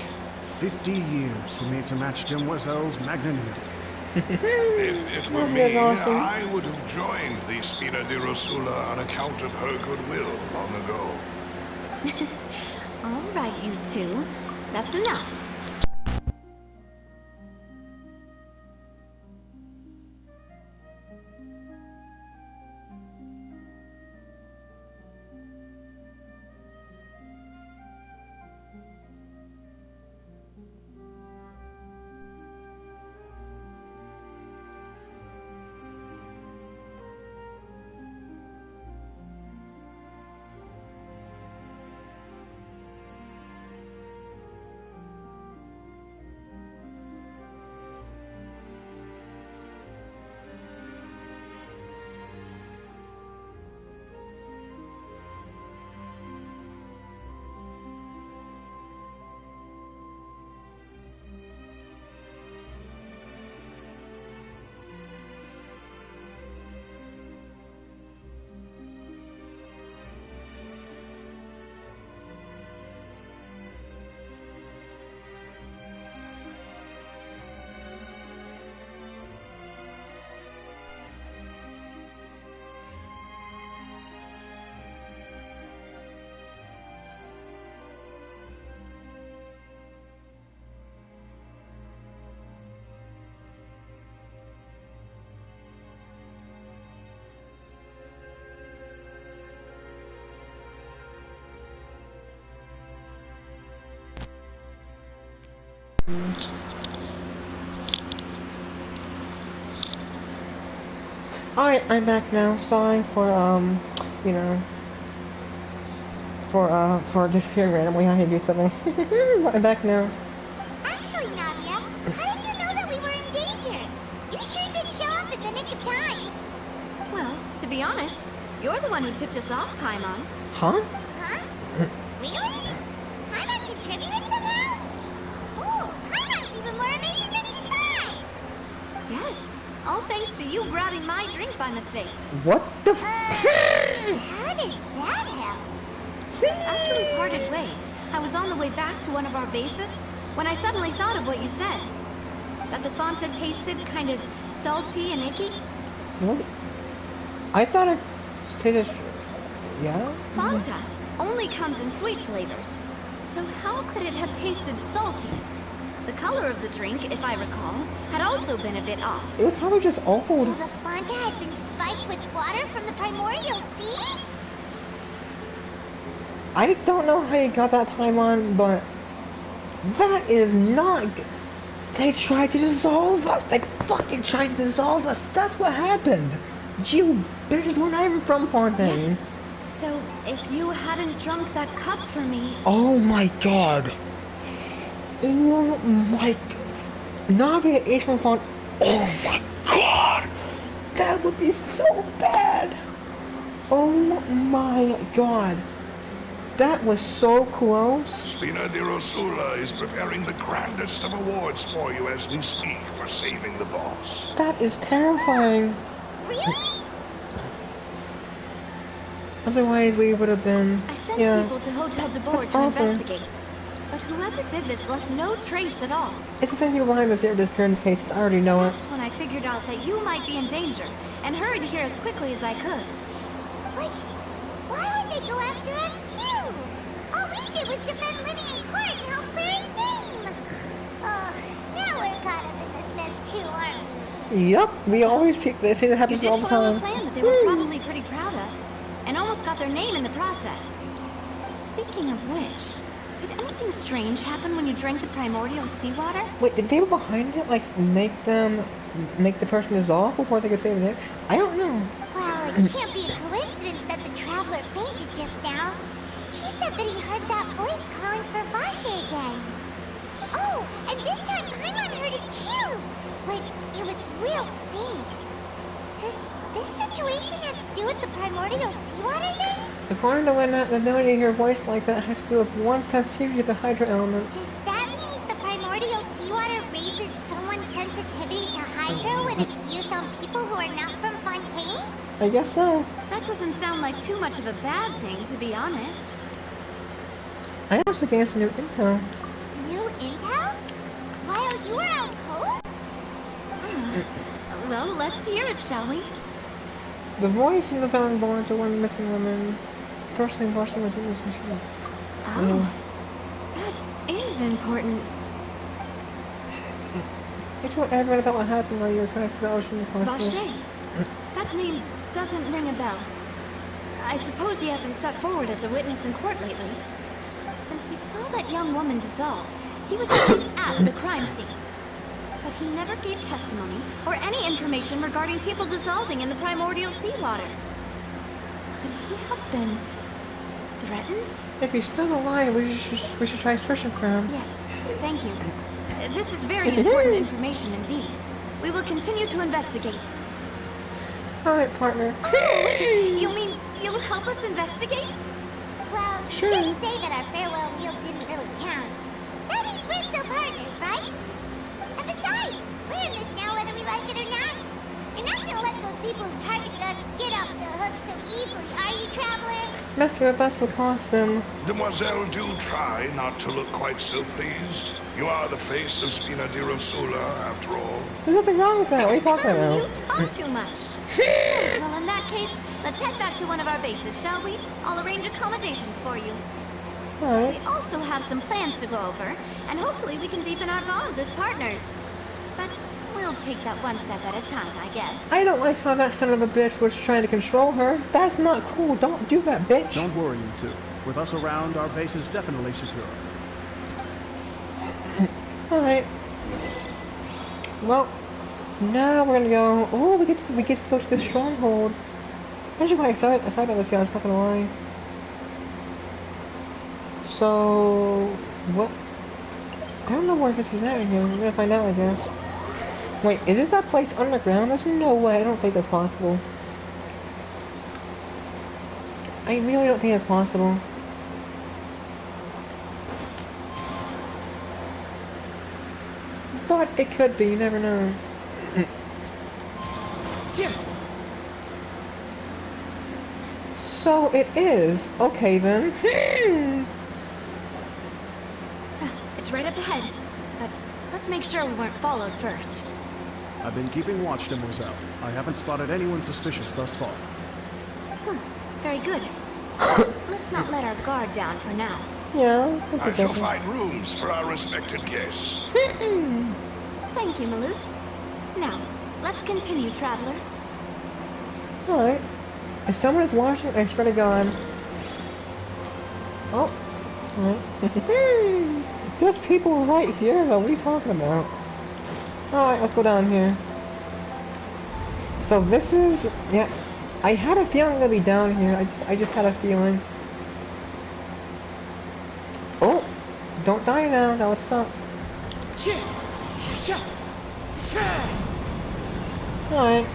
50 years for me to match Demoiselle's magnanimity. If it were That'd me, be awesome. I would have joined the Spina di Rosula on account of her goodwill long ago. All right, you two. That's enough. Alright, I'm back now. Sorry for, you know, for disappearing randomly. I had to do something. But I'm back now. Actually, Nadia, how did you know that we were in danger? You sure did show up in the nick of time. Well, to be honest, you're the one who tipped us off, Paimon. Huh? Huh? Really? Paimon contributed somehow? Ooh, Paimon's even more amazing than she thought! Yes, all thanks to you grabbing my drink by mistake. What the How did that help? After we parted ways, I was on the way back to one of our bases when I suddenly thought of what you said. That the Fanta tasted kind of salty and icky. What? I thought it tasted... Yeah? Fanta only comes in sweet flavors. So how could it have tasted salty? The color of the drink, if I recall, had also been a bit off. It was probably just So awful. the Fanta had been spiked with water from the primordial sea? I don't know how you got that Paimon, but that is not... They tried to dissolve us. They fucking tried to dissolve us. That's what happened. You bitches were not even from Fontaine. Yes. So if you hadn't drunk that cup for me... Oh my god. Oh my... Navia is from Fontaine. Oh my god. That would be so bad. Oh my god. That was so close. Spina di Rosula is preparing the grandest of awards for you as we speak for saving the boss. That is terrifying. Really? Otherwise, we would have been. I sent Yeah. people to Hotel de Boer That's to awful. investigate. But whoever did this left no trace at all. It's the same people behind the zero disappearance cases. I already know it. That's when I figured out that you might be in danger, and hurried here as quickly as I could. What? Why would they go after us too? All we did was defend Liddy in court and help clear his name. Ugh, now we're caught up in this mess too, aren't we? Yup, we always see this thing that You happens all did the follow a time. plan that they were probably pretty proud of, and almost got their name in the process. Speaking of which, did anything strange happen when you drank the primordial seawater? Wait, did people behind it like make the person dissolve before they could save it? I don't know. Well, it can't be a coincidence that the traveler fainted just now. He said that he heard that voice calling for Vache again. Oh, and this time Paimon heard it too, but it was real faint. Does this situation have to do with the primordial seawater then? According to Lynette, the ability to hear a voice like that has to do with one sensitivity to the hydro element. Does that mean the primordial seawater raises someone's sensitivity to hydro when it's used on people who are not from Fontaine? I guess so. That doesn't sound like too much of a bad thing, to be honest. I also gained some new intel. New intel? While you were out cold? Well, let's hear it, shall we? The voice in the found belonged to one missing woman. First thing washing was in this machine. Oh, that is important. It's what Ed read about what happened while you were connected to the ocean consciousness. Vache. That name doesn't ring a bell. I suppose he hasn't stepped forward as a witness in court lately. Since he saw that young woman dissolve, he was at least at the crime scene. But he never gave testimony or any information regarding people dissolving in the primordial seawater. Could he have been threatened? If he's still alive, we should try searching for him. Yes, thank you. This is very important information indeed. We will continue to investigate. Alright, partner. You mean you'll help us investigate? Well, you Sure. did say that our farewell meal didn't really count. That means we're still partners, right? And besides, we're in this now whether we like it or not. You're not gonna let those people who targeted us get off the hook so easily, are you, Traveler? Master our best will cost them. Demoiselle, do try not to look quite so pleased. You are the face of Spina di Rosula, after all. There's nothing wrong with that. What are you talking You about? talk too much. Well, in that case, let's head back to one of our bases, shall we? I'll arrange accommodations for you. Alright. We also have some plans to go over, and hopefully we can deepen our bonds as partners. But we'll take that one step at a time, I guess. I don't like how that son of a bitch was trying to control her. That's not cool. Don't do that, bitch. Don't worry, you two. With us around, our base is definitely secure. Alright. Well, now we're gonna go. Oh, we get to go to the stronghold. I'm actually quite excited about this guy, I'm not gonna lie. So, what? I don't know where this is at here. We're gonna find out, I guess. Wait, is it that place underground? There's no way. I don't think that's possible. I really don't think that's possible. But it could be, you never know. So it is. Okay then. It's right up ahead, but let's make sure we weren't followed first. I've been keeping watch, Demoiselle. I haven't spotted anyone suspicious thus far. Very good. Let's not let our guard down for now. Yeah, I that's shall okay. find rooms for our respected guests. Thank you, Malus. Now, let's continue, Traveler. Alright. If someone is watching, I swear to God. Oh. Alright. There's people right here though. What are you talking about? Alright, let's go down here. So this is, yeah. I had a feeling I'm gonna be down here. I just had a feeling. Oh, don't die now. That would suck. Alright,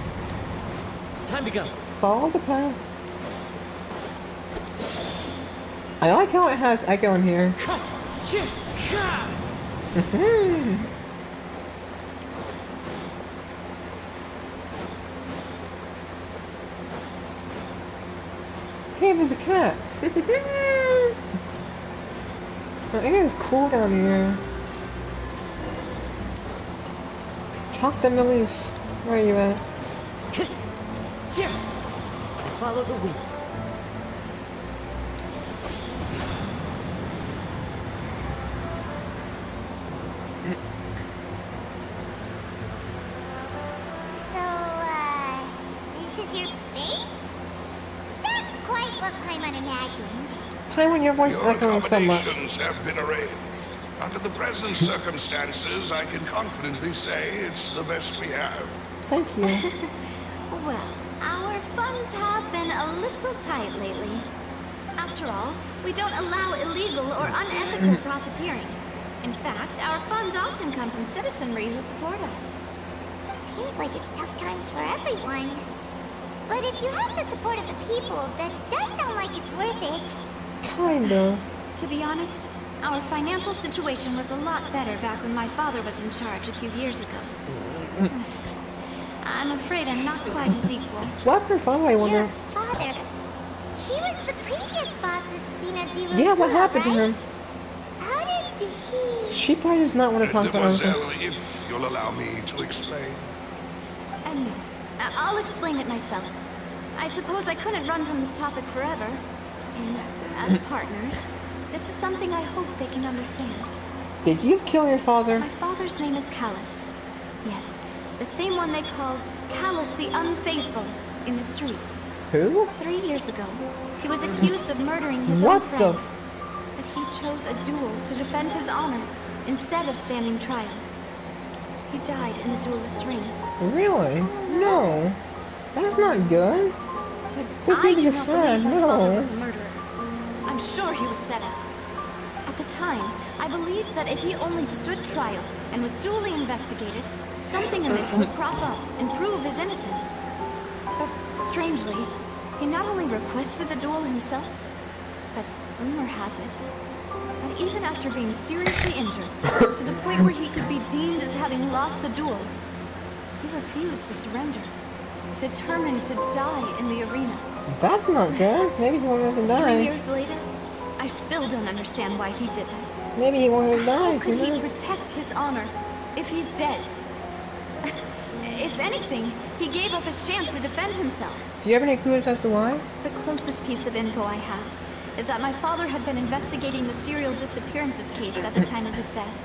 Time to go. follow the path. I like how it has echo in here. Hey, there's a cat. The air is cool down here. Chalk them release. Where are you at? I follow the wind. This is your base? It's not quite what Paimon imagined. Paimon, your voice is Your echoing so much. accommodations have been arranged. Under the present circumstances, I can confidently say it's the best we have. Thank you. Well, our funds have been a little tight lately. After all, we don't allow illegal or unethical profiteering. In fact, our funds often come from citizenry who support us. Seems like it's tough times for everyone. But if you have the support of the people, that does sound like it's worth it. Kind of. To be honest, our financial situation was a lot better back when my father was in charge a few years ago. I'm afraid I'm not quite his equal. What her father, I wonder? Your father. He was the previous boss of Spina di Rosula, Yeah, what happened to right? him? How did he... She probably does not want to talk about it. Mademoiselle, if you'll allow me to explain. No. I'll explain it myself. I suppose I couldn't run from this topic forever. And as partners, this is something I hope they can understand. Did you kill your father? My father's name is Callus. Yes, the same one they call Callus the Unfaithful in the streets. Who? 3 years ago, he was accused of murdering his What own friend. the? But he chose a duel to defend his honor instead of standing trial. He died in the duelist's ring. Really? No. That's not good. But I This do is not sad, believe my father no. was a murderer. I'm sure he was set up. At the time, I believed that if he only stood trial and was duly investigated, something amiss would crop up and prove his innocence. But strangely, he not only requested the duel himself, but rumor has it that even after being seriously injured, to the point where he could be deemed as having lost the duel, he refused to surrender, determined to die in the arena. That's not good. Maybe he wanted to 3 die. years later, I still don't understand why he did that. Maybe he wanted to die. How could Who he knows? protect his honor if he's dead? If anything, he gave up his chance to defend himself. Do you have any clues as to why? The closest piece of info I have is that my father had been investigating the serial disappearances case at the time of his death.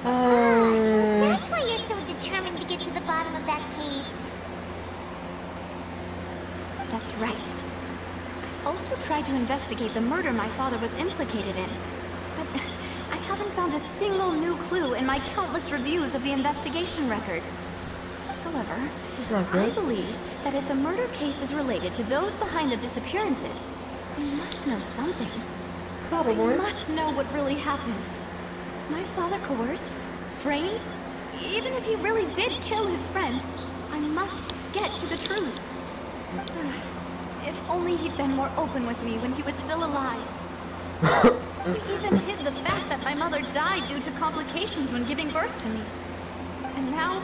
So that's why you're so determined to get to the bottom of that case. That's right. I've also tried to investigate the murder my father was implicated in, but I haven't found a single new clue in my countless reviews of the investigation records. However, It's not I good. believe that if the murder case is related to those behind the disappearances, we must know something. We Probably. must know what really happened. Was my father coerced? Framed? Even if he really did kill his friend, I must get to the truth. If only he'd been more open with me when he was still alive. He even hid the fact that my mother died due to complications when giving birth to me. And now,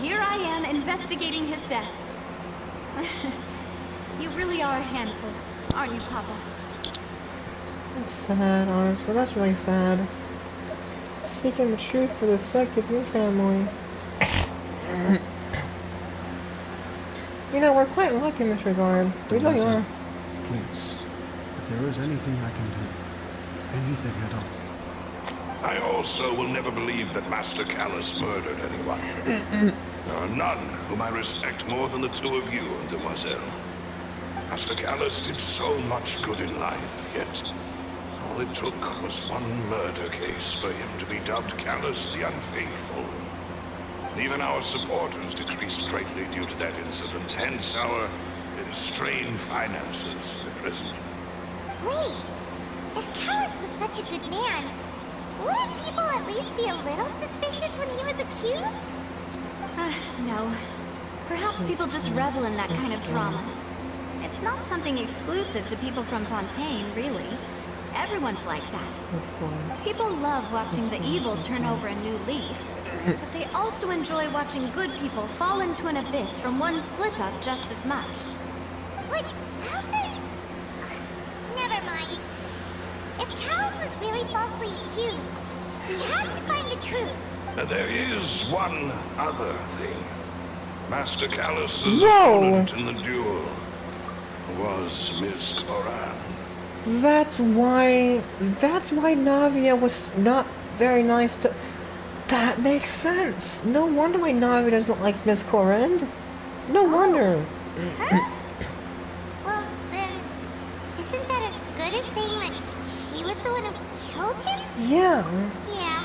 here I am investigating his death. You really are a handful, aren't you, Papa? That's sad, honestly. That's really sad. Seeking the truth for the sake of your family. You know, we're quite lucky in this regard. We really Mademoiselle, are. please, if there is anything I can do, anything at all. I also will never believe that Master Callus murdered anyone. There are none whom I respect more than the two of you, Mademoiselle. Master Callus did so much good in life, yet all it took was one murder case for him to be dubbed Callus the Unfaithful. Even our supporters decreased greatly due to that incident, hence our strained finances at present. Wait, if Callus was such a good man, wouldn't people at least be a little suspicious when he was accused? No. Perhaps people just revel in that kind of drama. It's not something exclusive to people from Fontaine, really. Everyone's like that. That's fine. People love watching the evil turn over a new leaf, but they also enjoy watching good people fall into an abyss from one slip-up just as much. But how We have to find the truth. There is one other thing. Master Callus's Whoa. opponent in the duel was Miss Coran. That's why Navia was not very nice to... That makes sense. No wonder why Navia doesn't like Miss Corrend. No wonder. Her? Well, then, isn't that as good as saying that she was the one who killed him? Yeah. Yeah.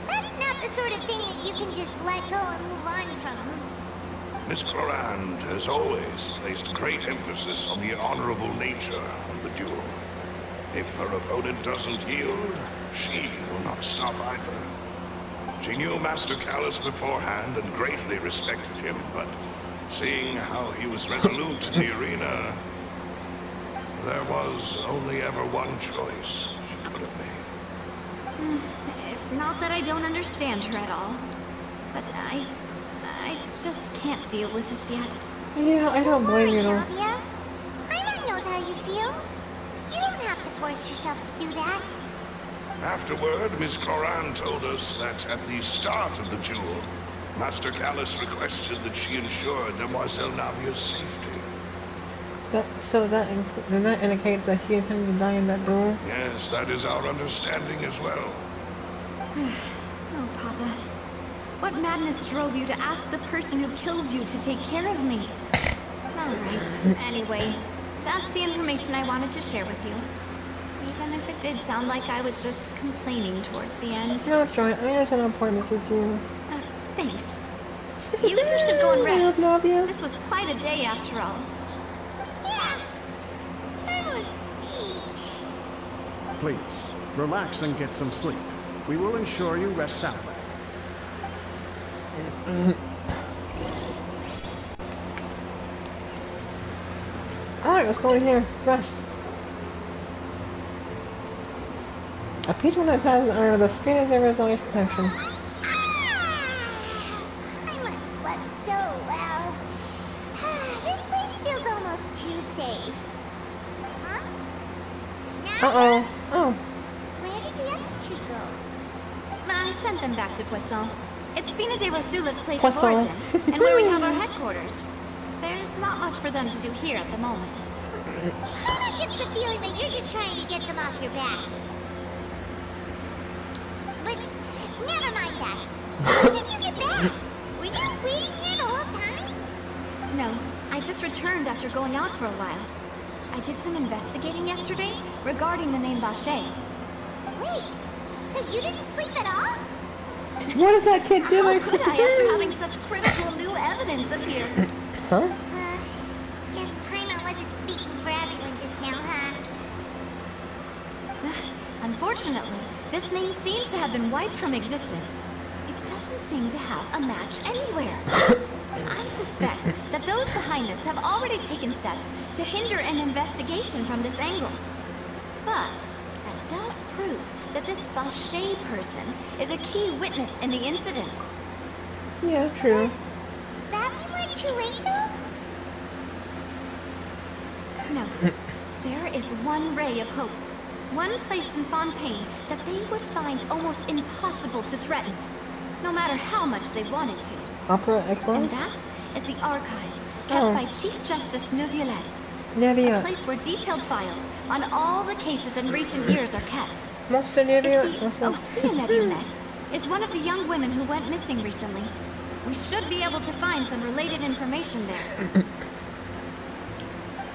That's not the sort of thing that you can just let go and move on from. Miss Clorand has always placed great emphasis on the honorable nature of the duel. If her opponent doesn't yield, she will not stop either. She knew Master Callus beforehand and greatly respected him, but seeing how he was resolute in the arena, there was only ever one choice she could have made. It's not that I don't understand her at all, but I just can't deal with this yet. Yeah, I don't blame you though. Navia. Paimon knows how you feel. You don't have to force yourself to do that. Afterward, Miss Clorand told us that at the start of the duel, Master Callus requested that she ensure Demoiselle Navia's safety. Then that indicates that he intended to die in that duel? Yes, that is our understanding as well. Oh, Papa. What madness drove you to ask the person who killed you to take care of me? Alright, anyway, that's the information I wanted to share with you. Even if it did sound like I was just complaining towards the end. No, it's right. I understand how important this is to you. Thanks. You two should go and rest. Navia. This was quite a day after all. Yeah. Everyone's neat. Please, relax and get some sleep. We will ensure you rest soundly. Alright, let's go in here. Rest. A peaceful night passes under the skin of there is always protection. Paimon slept so well. This place feels almost too safe. Huh? Navia? Uh-oh. Oh. Where did the other two go? I sent them back to Poisson. It's Spina de Rosula's place Poisson. of origin, and where we have our headquarters. There's not much for them to do here at the moment. Paimon gets the feeling that you're just trying to get them off your back. But never mind that. When did you get back? Were you waiting here the whole time? No, I just returned after going out for a while. I did some investigating yesterday regarding the name Vache. Wait, so you didn't sleep at all? What is that kid doing? How could I after having such critical new evidence appear? Huh? Guess Paimon wasn't speaking for everyone just now, huh? Unfortunately, this name seems to have been wiped from existence. It doesn't seem to have a match anywhere. I suspect that those behind this have already taken steps to hinder an investigation from this angle. But that does prove that this Vache person is a key witness in the incident. Yeah, true. Does that mean we're too late, though? No. There is one ray of hope. One place in Fontaine that they would find almost impossible to threaten, no matter how much they wanted to. Opera And Equans? that is the archives kept by Chief Justice Neuvillette. A Navia. place where detailed files on all the cases in recent years are kept. Monster If Navia. the Osea Neuvillette is one of the young women who went missing recently, we should be able to find some related information there.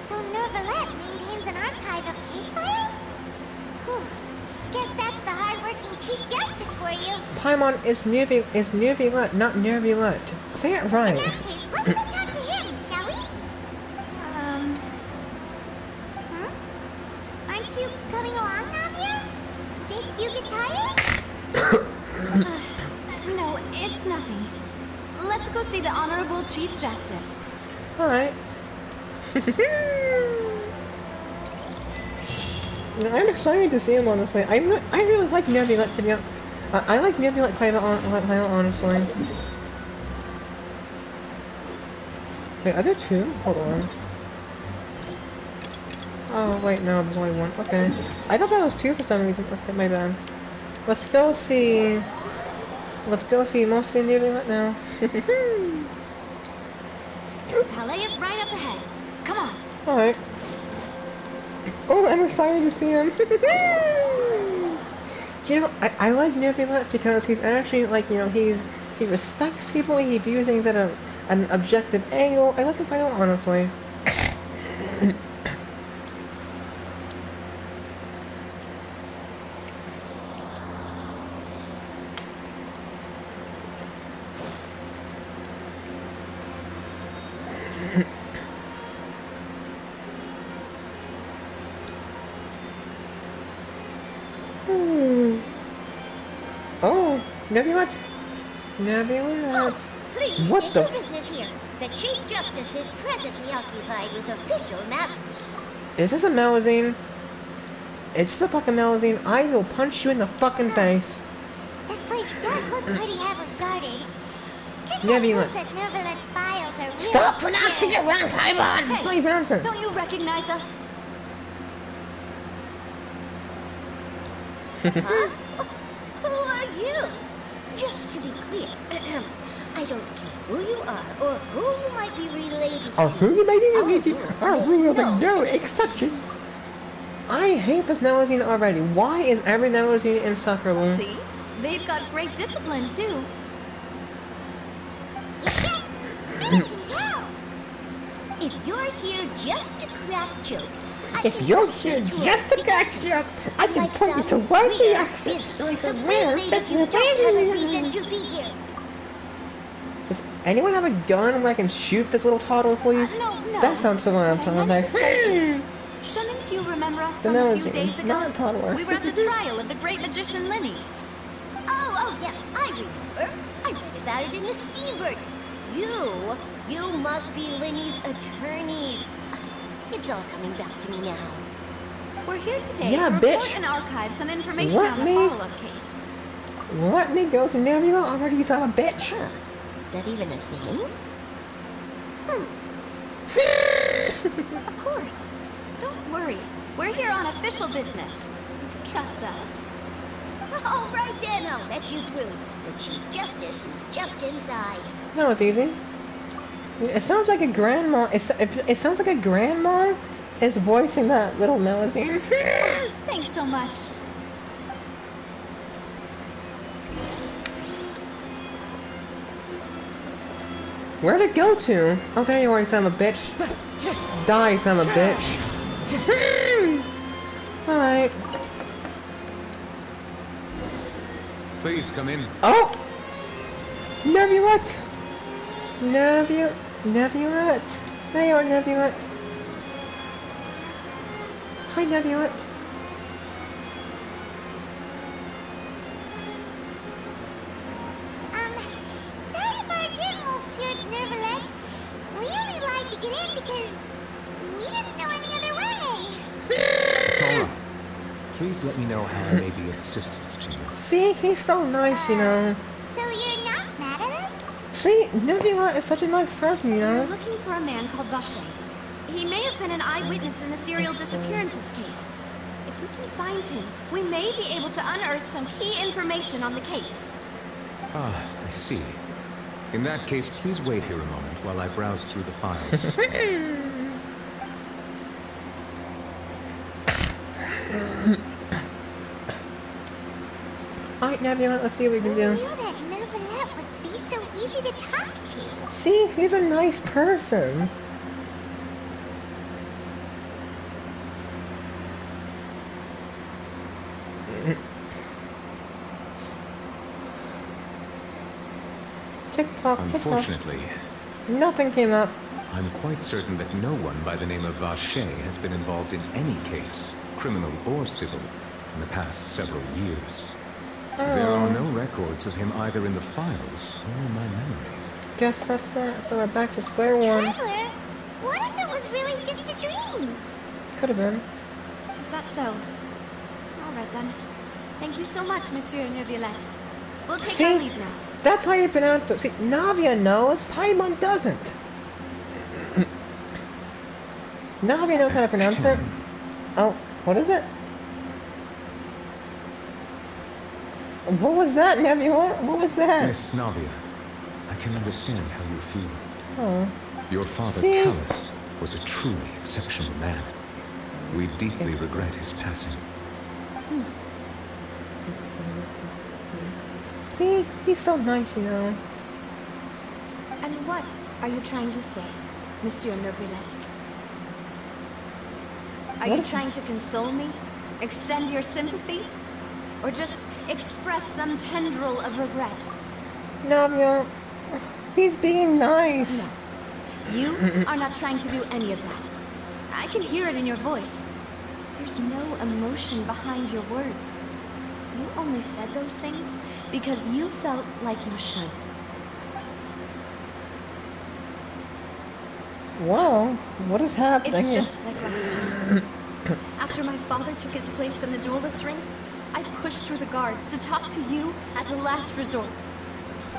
So Neuvillette maintains an archive of case files? Whew. Guess that's the hard-working Chief Justice for you. Paimon is Neuvillette, not Neuvillette. Say it In right. that case, let's go talk to him, shall we? Aren't you coming along, Navia? Did you get tired? No, it's nothing. Let's go see the Honorable Chief Justice. Alright. I'm excited to see him, honestly. I really like Neuvillette, to be honest. I like Neuvillette quite honestly. Wait, are there two? Hold on. Oh, wait, no, there's only one. Okay. I thought that was two for some reason. Okay, my bad. Let's go see. Let's go see mostly nearly right now. Palais is right up ahead. Come on. Alright. Oh, I'm excited to see him. You know, I like Nebula because he's actually like, you know, he respects people, he views things at an objective angle. I like him quite a lot, honestly. Oh, Nebula. Nebula. Please What state the? your business here. The Chief Justice is presently occupied with official matters. Is this a magazine? It's just a fucking magazine. I will punch you in the fucking face. This place does look pretty heavily guarded. Guess that Nebula. proves that Nervalet's files are really Stop secure. pronouncing it wrong, Paimon! It's not pronouncing. Don't you recognize us? Huh? Who are you? Just to be clear, I don't care who you are or who you might be related Oh, to. who you may be Our related to? rules Our make rule no of no exceptions. I hate this magazine already. Why is every magazine insufferable? See? They've got great discipline, too. I can tell. If you're here just to crack jokes, I If can you're point here you to just a to catch business. you, I can Like point you to some one of the weird accents. business. Like So a please rare leave if you don't have a reason to be here. Does anyone have a gun where I can shoot this little toddler, please? No. That sounds so what I'm What I talking meant about. to say is, shouldn't you remember us The from a few magazine, days ago? not a toddler. We were at the trial of the great magician Linny. Oh, yes, I remember. I read about it in the Steambird. You must be Linny's attorneys. It's all coming back to me now. We're here today Yeah, to report bitch. and archive some information Let on the me- follow-up case. Let me go to Nebula already, you son of a bitch. Huh. Is that even a thing? Of course. Don't worry. We're here on official business. You can trust us. All right then, I'll let you through. The Chief Justice is just inside. That was easy. It sounds like a grandma. It sounds like a grandma is voicing that little melody. Thanks so much. Where'd it go to? Oh, there you are, you son of a bitch. Die, son of a bitch. Alright. Please come in. Oh! Nebulette! Nebulette! There you are, Nebulette. Hi, Nebulette. Sorry to barge in, Monsieur Nervalet. We only lied to get in because we didn't know any other way. It's all right. Please let me know how I may be of assistance to you. See, he's so nice, you know. So you're not mad at us? See, Nebula is such a nice person, you We're know. looking for a man called Vache. He may have been an eyewitness in the serial disappearances case. If we can find him, we may be able to unearth some key information on the case. Ah, I see. In that case, please wait here a moment while I browse through the files. Alright, Nebula, let's see what we can Who do. knew that Nervalet would be so easy to talk to? See, he's a nice person. Tick-tock, tick-tock. Unfortunately, Nothing came up. I'm quite certain that no one by the name of Vache has been involved in any case, criminal or civil, in the past several years. There are no records of him either in the files or in my memory. Guess that's that. So we're back to square one. Traveler, what if it was really just a dream? Could have been. Is that so? All right then. Thank you so much, Monsieur Neuvillette. We'll take See? our leave now. That's how you pronounce it. See, Navia knows, Paimon doesn't. Navia knows how to pronounce it. Oh, what is it? What was that, Nebula? What was that? Miss Navia, I can understand how you feel. Oh. Your father, See? Callus, was a truly exceptional man. We deeply regret his passing. See? He's so nice, you know. And what are you trying to say, Monsieur Neuvillette? Are you trying to console me? Extend your sympathy? Or just express some tendril of regret? No, he's being nice. No. You are not trying to do any of that. I can hear it in your voice. There's no emotion behind your words. You only said those things because you felt like you should. Wow, what is happening? It's just like last time. After my father took his place in the duelist ring, I pushed through the guards to talk to you as a last resort.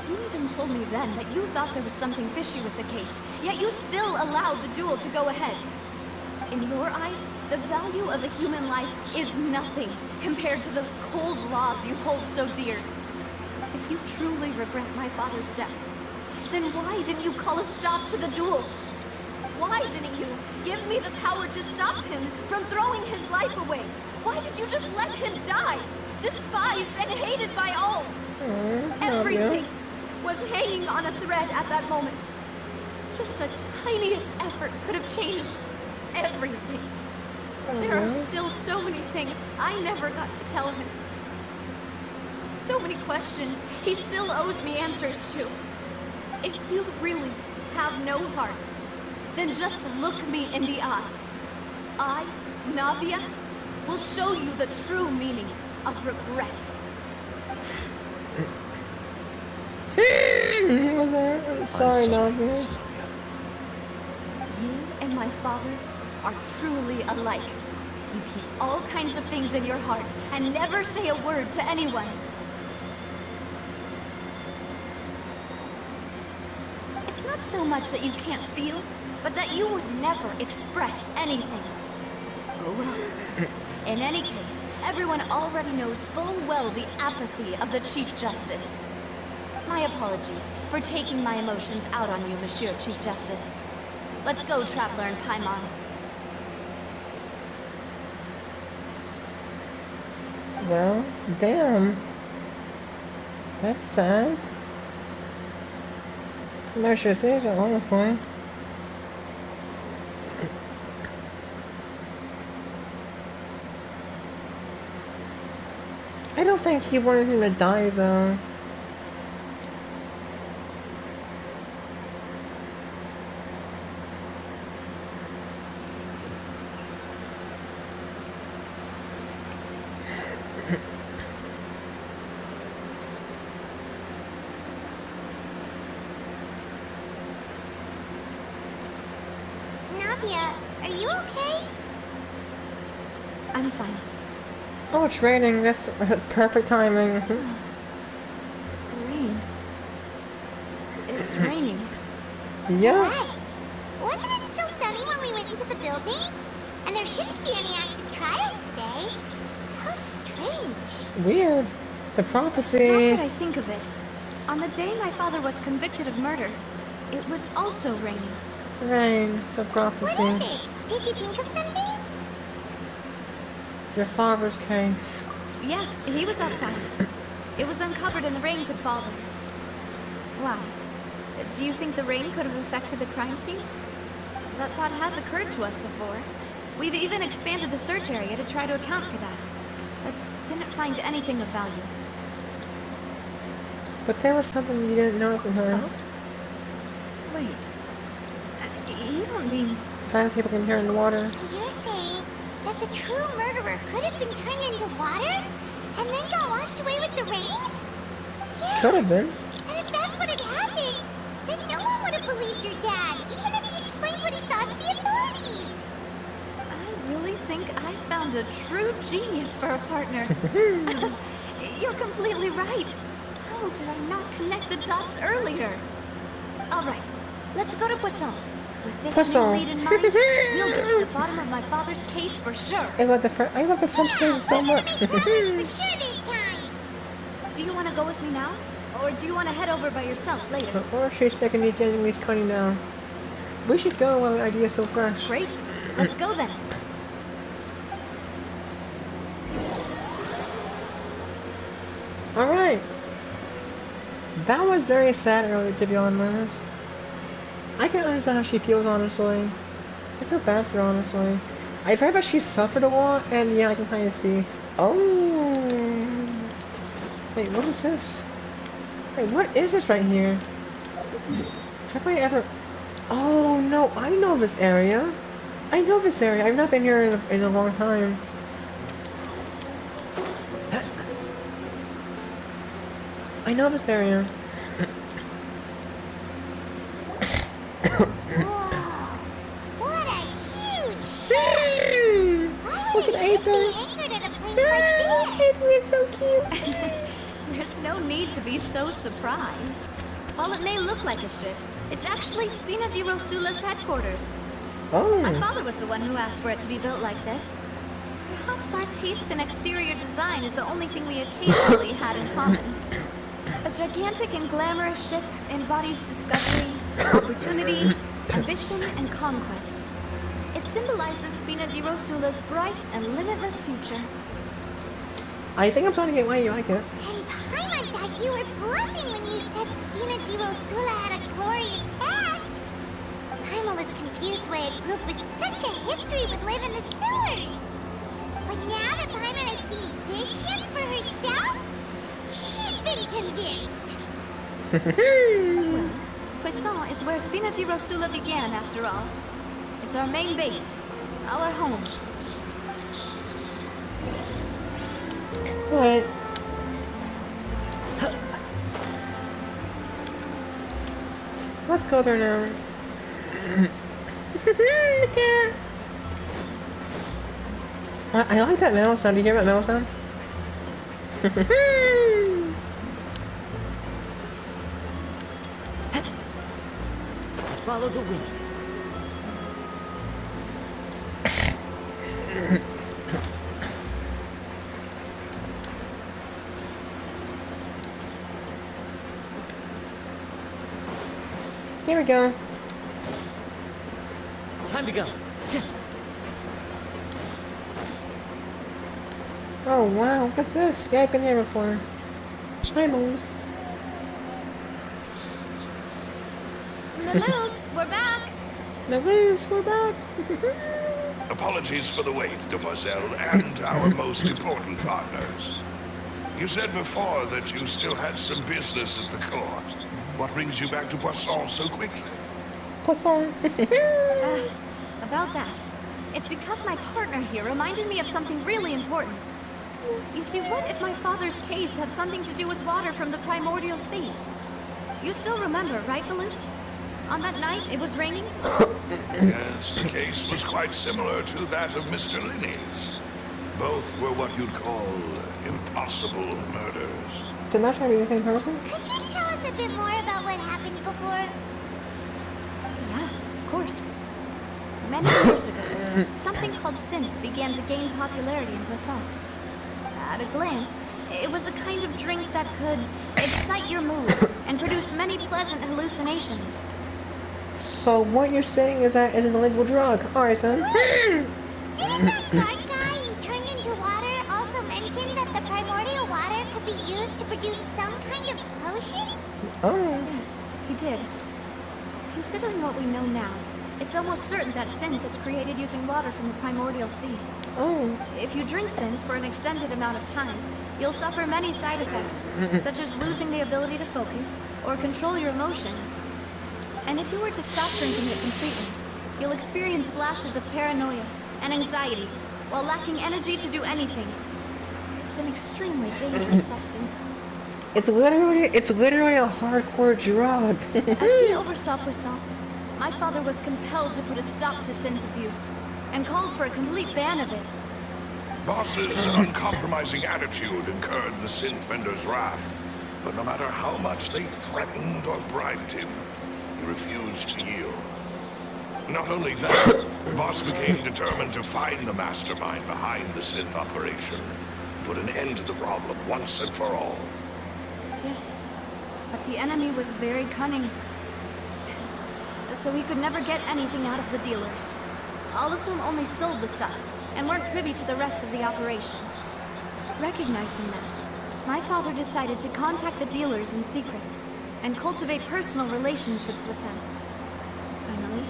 You even told me then that you thought there was something fishy with the case, yet you still allowed the duel to go ahead. In your eyes, the value of a human life is nothing compared to those cold laws you hold so dear. If you truly regret my father's death, then why didn't you call a stop to the duel? Why didn't you give me the power to stop him from throwing his life away? Why did you just let him die, despised and hated by all? Everything was hanging on a thread at that moment. Just the tiniest effort could have changed everything. There are still so many things I never got to tell him. So many questions he still owes me answers to. If you really have no heart, then just look me in the eyes. I, Navia, will show you the true meaning of regret. Sorry, Navia. You and my father are truly alike. You keep all kinds of things in your heart and never say a word to anyone. It's not so much that you can't feel, but that you would never express anything. Oh well. In any case, everyone already knows full well the apathy of the Chief Justice. My apologies for taking my emotions out on you, Monsieur Chief Justice. Let's go, Traveler and Paimon. Well, damn. That's sad. I'm not sure to say that, honestly. I don't think he wanted him to die, though. Navia, are you okay? I'm fine. Oh, it's raining. That's perfect timing. Rain. It's raining. Yeah. Right. Wasn't it still sunny when we went into the building? And there shouldn't be any active trials today. How strange. Weird. The How prophecy. could I think of it? On the day my father was convicted of murder, it was also raining. Rain. The What prophecy. is it? Did you think of something? Your father's case. Yeah, he was outside. It was uncovered and the rain could fall there. Wow. Do you think the rain could have affected the crime scene? That thought has occurred to us before. We've even expanded the search area to try to account for that, but didn't find anything of value. But there was something you didn't know from her. Oh? Wait. You don't mean... Five people can hear in the water. So you're saying that the true murderer could have been turned into water? And then got washed away with the rain? Yeah. Could have been. And if that's what had happened, then no one would have believed your dad, even if he explained what he saw to the authorities. I really think I found a true genius for a partner. You're completely right. How did I not connect the dots earlier? All right, let's go to Poisson. With this new Poisson. lead in mind, we'll get to the bottom of my father's case for sure. I love the French game so much. We're gonna make progress for sure this time. Do you want to go with me now? Or do you want to head over by yourself later? Or she's making these enemies cutting down. We should go while the idea is so fresh. Great. Let's go then. Alright. That was very sad earlier, to be honest. I can understand how she feels, honestly. I feel bad for her, honestly. I've heard that she suffered a lot, and yeah, I can kind of see. Oh. Wait, what is this? Wait, what is this right here? Have I ever... Oh, no, I know this area. I know this area. I've not been here in a long time. I know this area. Whoa! What a huge ship! Why would a ship be anchored at a place like this? It's so cute. There's no need to be so surprised. While it may look like a ship, it's actually Spina di Rosula's headquarters. Oh. My father was the one who asked for it to be built like this. Perhaps our taste in exterior design is the only thing we occasionally had in common. A gigantic and glamorous ship embodies discovery, opportunity, ambition, and conquest. It symbolizes Spina di Rosula's bright and limitless future. I think I'm starting to get why you like it. And Paimon thought you were bluffing when you said Spina di Rosula had a glorious past. Paimon was confused why a group with such a history would live in the sewers. But now that Paimon has seen this ship for herself, she's been convinced. Well, Poisson is where Spina di Rosula began, after all. It's our main base, our home. Alright. Let's go there now. I like that metal sound. Do you hear that metal sound? Follow the wind. Here we go. Time to go. Oh wow, look at this. Yeah, I've been here before. Hi, Moons. Lelouch, we're back! Lelouch, we're back. Apologies for the wait, demoiselle, and our most important partners. You said before that you still had some business at the court. What brings you back to Poisson so quickly? Poisson. About that. It's because my partner here reminded me of something really important. You see, what if my father's case had something to do with water from the primordial sea? You still remember, right, Lelouch? On that night, it was raining? Yes, the case was quite similar to that of Mr. Linney's. Both were what you'd call impossible murders. Did that try to be the same person? Could you tell us a bit more about what happened before? Yeah, of course. Many years ago, something called synth began to gain popularity in Poisson. At a glance, it was a kind of drink that could excite your mood and produce many pleasant hallucinations. So what you're saying is that it's an illegal drug. Alright then. Didn't that card guy who turned into water also mention that the primordial water could be used to produce some kind of potion? Oh. Yes, he did. Considering what we know now, it's almost certain that synth is created using water from the primordial sea. Oh. If you drink synth for an extended amount of time, you'll suffer many side effects, such as losing the ability to focus or control your emotions. And if you were to stop drinking it completely, you'll experience flashes of paranoia and anxiety while lacking energy to do anything. It's an extremely dangerous substance. It's literally a hardcore drug. As he oversaw Poisson, my father was compelled to put a stop to synth abuse and called for a complete ban of it. Boss's uncompromising attitude incurred the synth vendor's wrath, but no matter how much they threatened or bribed him, he refused to yield. Not only that, Boss became determined to find the mastermind behind the synth operation, put an end to the problem once and for all. Yes, but the enemy was very cunning. So he could never get anything out of the dealers, all of whom only sold the stuff and weren't privy to the rest of the operation. Recognizing that, my father decided to contact the dealers in secret and cultivate personal relationships with them. Finally,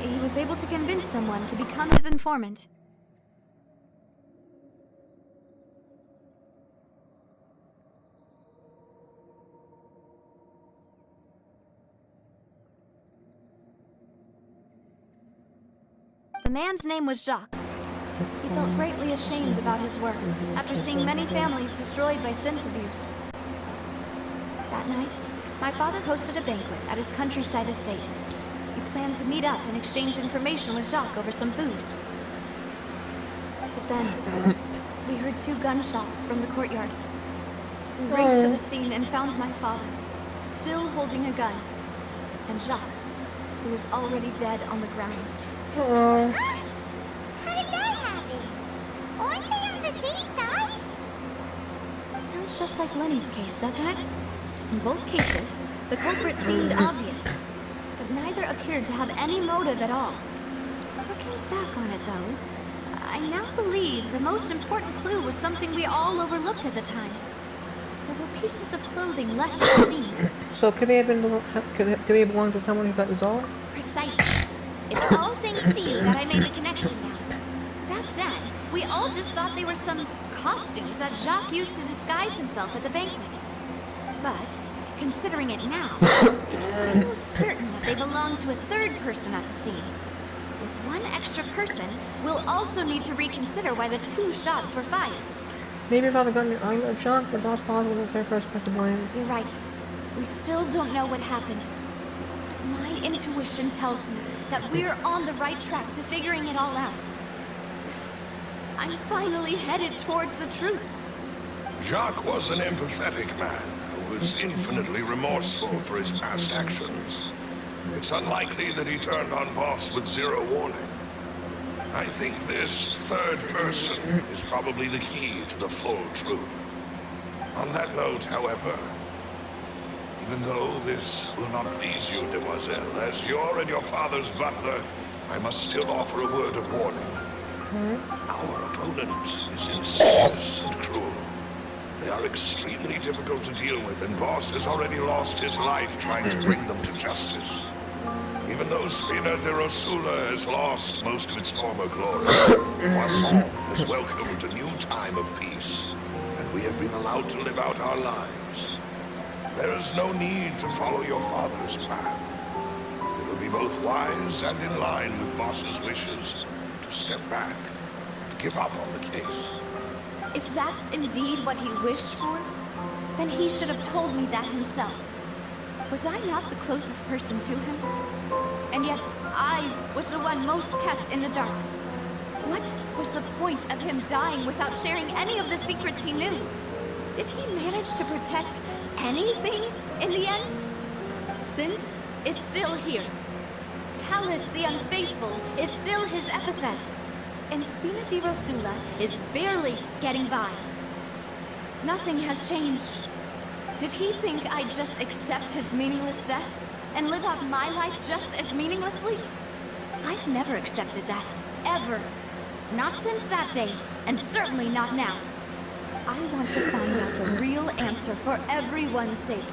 he was able to convince someone to become his informant. The man's name was Jacques. He felt greatly ashamed about his work after seeing many families destroyed by synth abuse. That night, my father hosted a banquet at his countryside estate. We planned to meet up and exchange information with Jacques over some food. But then, we heard 2 gunshots from the courtyard. We raced to the scene and found my father, still holding a gun, and Jacques, who was already dead on the ground. How did that happen? Aren't they on the same side? Sounds just like Lenny's case, doesn't it? In both cases, the culprit seemed obvious, but neither appeared to have any motive at all. Looking back on it, though, I now believe the most important clue was something we all overlooked at the time. There were pieces of clothing left at the scene. So could they have been? Could they belong to someone who got dissolved? Precisely. It's all things seen that I made the connection now. Back then, we all just thought they were some costumes that Jacques used to disguise himself at the banquet. But, considering it now, it's almost certain that they belong to a third person at the scene. With one extra person, we'll also need to reconsider why the 2 shots were fired. Maybe your father got in your eye or Jacques, but it's also possible that they're first person to blame. You're right. We still don't know what happened. My intuition tells me that we're on the right track to figuring it all out. I'm finally headed towards the truth. Jacques was an empathetic man who was infinitely remorseful for his past actions. It's unlikely that he turned on Boss with 0 warning. I think this third person is probably the key to the full truth. On that note, however, even though this will not please you, demoiselle, as you're and your father's butler, I must still offer a word of warning. Our opponent is insidious and cruel. They are extremely difficult to deal with, and Boss has already lost his life trying to bring them to justice. Even though Spina de Rosula has lost most of its former glory, Poisson has welcomed a new time of peace, and we have been allowed to live out our lives. There is no need to follow your father's path. It will be both wise and in line with Boss's wishes to step back and give up on the case. If that's indeed what he wished for, then he should have told me that himself. Was I not the closest person to him? And yet, I was the one most kept in the dark. What was the point of him dying without sharing any of the secrets he knew? Did he manage to protect anything in the end? Synth is still here. Callus the Unfaithful is still his epithet. And Spina di Rosula is barely getting by. Nothing has changed. Did he think I'd just accept his meaningless death and live out my life just as meaninglessly? I've never accepted that, ever. Not since that day, and certainly not now. I want to find out the real answer for everyone's sake.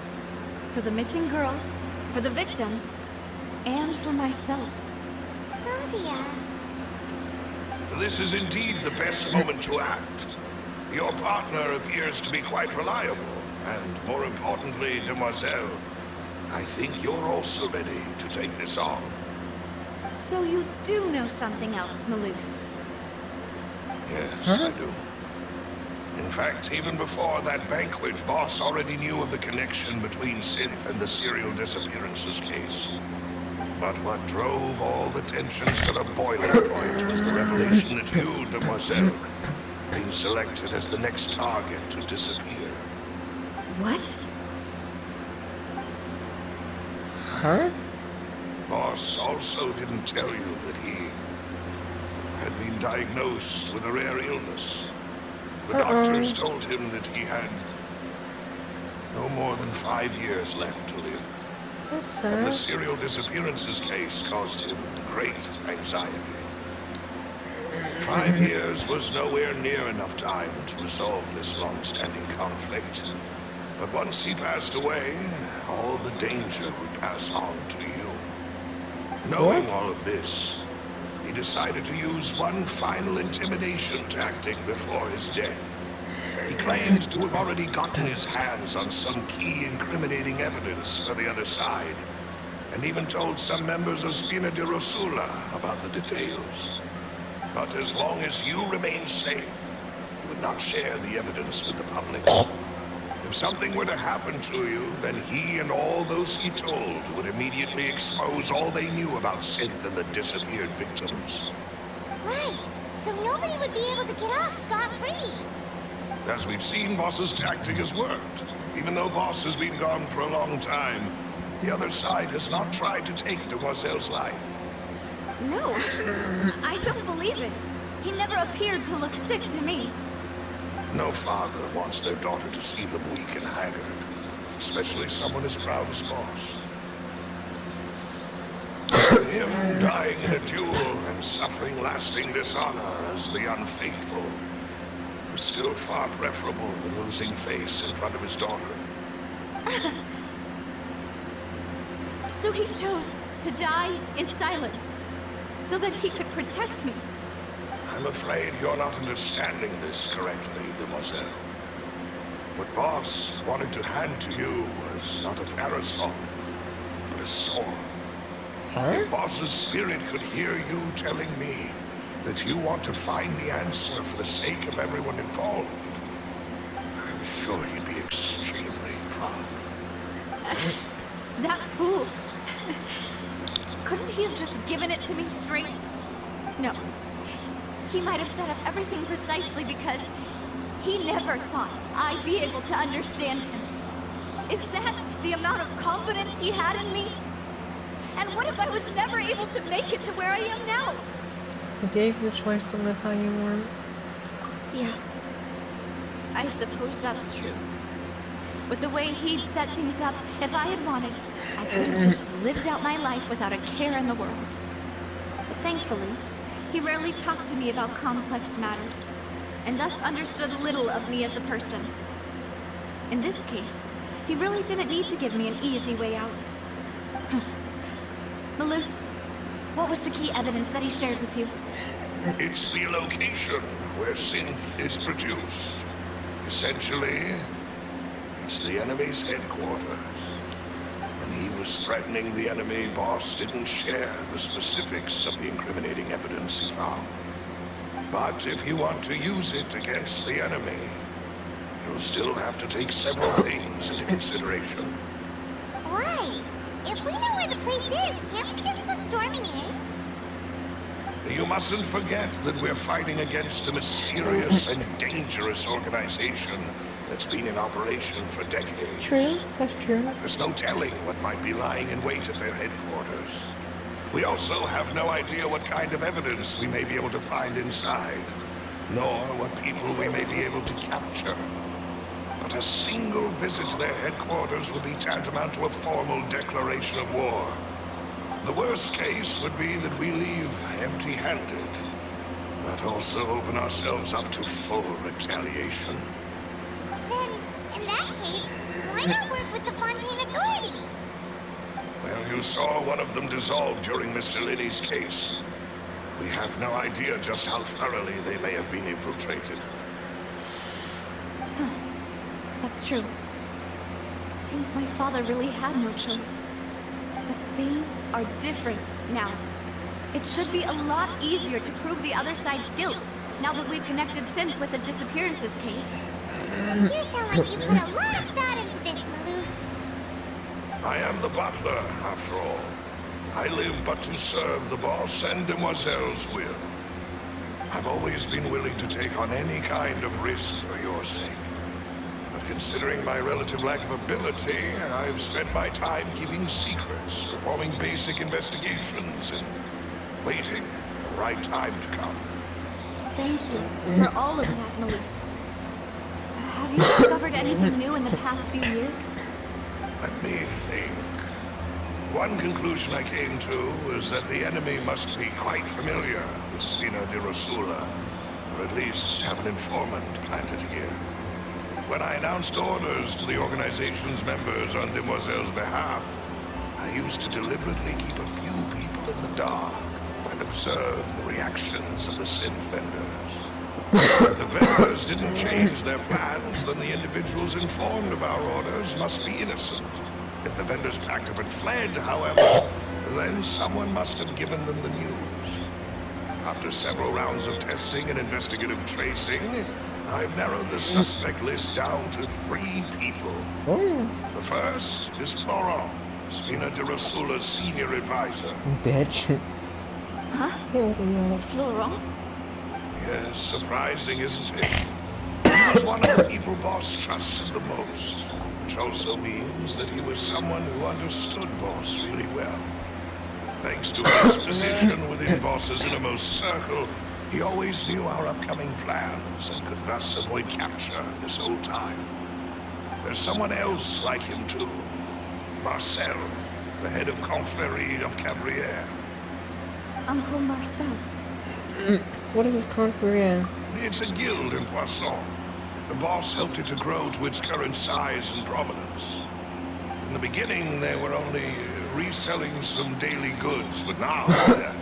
For the missing girls, for the victims, and for myself. Nadia. This is indeed the best moment to act. Your partner appears to be quite reliable, and more importantly, demoiselle, I think you're also ready to take this on. So you do know something else, Maloose? Yes, I do. In fact, even before that banquet, Boss already knew of the connection between Synth and the serial disappearances case. But what drove all the tensions to the boiling point was the revelation that you, demoiselle, been selected as the next target to disappear. What? Huh? Boss also didn't tell you that he had been diagnosed with a rare illness. The doctors told him that he had No more than 5 years left to live. That's And the sad. serial disappearances case caused him great anxiety. 5 years was nowhere near enough time to resolve this long-standing conflict. But once he passed away, all the danger would pass on to you. Knowing all of this, he decided to use one final intimidation tactic before his death. He claimed to have already gotten his hands on some key incriminating evidence for the other side, and even told some members of Spina di Rosula about the details. But as long as you remain safe, he would not share the evidence with the public. If something were to happen to you, then he and all those he told would immediately expose all they knew about Synth and the disappeared victims. Right. So nobody would be able to get off scot-free. As we've seen, Boss's tactic has worked. Even though Boss has been gone for a long time, the other side has not tried to take Demoiselle's life. No, I don't believe it. He never appeared to look sick to me. No father wants their daughter to see them weak and haggard, especially someone as proud as Boss. Him dying in a duel and suffering lasting dishonor as the unfaithful was still far preferable than losing face in front of his daughter. So he chose to die in silence, so that he could protect me. I'm afraid you're not understanding this correctly, Demoiselle. What Boss wanted to hand to you was not a parasol, but a sword. If Boss's spirit could hear you telling me that you want to find the answer for the sake of everyone involved, I'm sure he'd be extremely proud. That fool. Couldn't he have just given it to me straight? No. He might have set up everything precisely because he never thought I'd be able to understand him. Is that the amount of confidence he had in me? And what if I was never able to make it to where I am now? He gave you the choice to live how you want. Yeah. I suppose that's true. With the way he'd set things up, if I had wanted, I could have just lived out my life without a care in the world. But thankfully, he rarely talked to me about complex matters, and thus understood little of me as a person. In this case, he really didn't need to give me an easy way out. Malus, what was the key evidence that he shared with you? It's the location where Synth is produced. Essentially, it's the enemy's headquarters. When he was threatening the enemy, Boss didn't share the specifics of the incriminating evidence he found. But if you want to use it against the enemy, you'll still have to take several things into consideration. Why? If we know where the place is, can't we just go storming in? You mustn't forget that we're fighting against a mysterious and dangerous organization that's been in operation for decades. True, that's true. There's no telling what might be lying in wait at their headquarters. We also have no idea what kind of evidence we may be able to find inside, nor what people we may be able to capture. But a single visit to their headquarters would be tantamount to a formal declaration of war. The worst case would be that we leave empty-handed, but also open ourselves up to full retaliation. Then, in that case, why not work with the Fontaine authorities? Well, you saw one of them dissolve during Mr. Linney's case. We have no idea just how thoroughly they may have been infiltrated. That's true. Seems my father really had no choice. But things are different now. It should be a lot easier to prove the other side's guilt, now that we've connected Synth with the disappearances case. You sound like you put a lot of thought into this, Malus. I am the butler, after all. I live but to serve the boss and Demoiselle's will. I've always been willing to take on any kind of risk for your sake. But considering my relative lack of ability, I've spent my time keeping secrets, performing basic investigations, and waiting for the right time to come. Thank you for all of that, Malus. Have you discovered heard anything new in the past few years? Let me think. One conclusion I came to was that the enemy must be quite familiar with Spina di Rosula, or at least have an informant planted here. When I announced orders to the organization's members on Demoiselle's behalf, I used to deliberately keep a few people in the dark and observe the reactions of the synth vendors. If the vendors didn't change their plans, then the individuals informed of our orders must be innocent. If the vendors packed up and fled, however, then someone must have given them the news. After several rounds of testing and investigative tracing, I've narrowed the suspect list down to 3 people. Oh, The first is Florent, Spina di Rosula's senior advisor. bitch. Huh? Yeah. Florent? Yes, surprising, isn't it? He was one of the people Boss trusted the most, which also means that he was someone who understood Boss really well. Thanks to his position within Boss's innermost circle, he always knew our upcoming plans and could thus avoid capture this whole time. There's someone else like him too. Marcel, the head of Confrérie of Cabrières. Uncle Marcel. What is this Confrérie? It's a guild in Poisson. The Boss helped it to grow to its current size and prominence. In the beginning, they were only reselling some daily goods, but now they're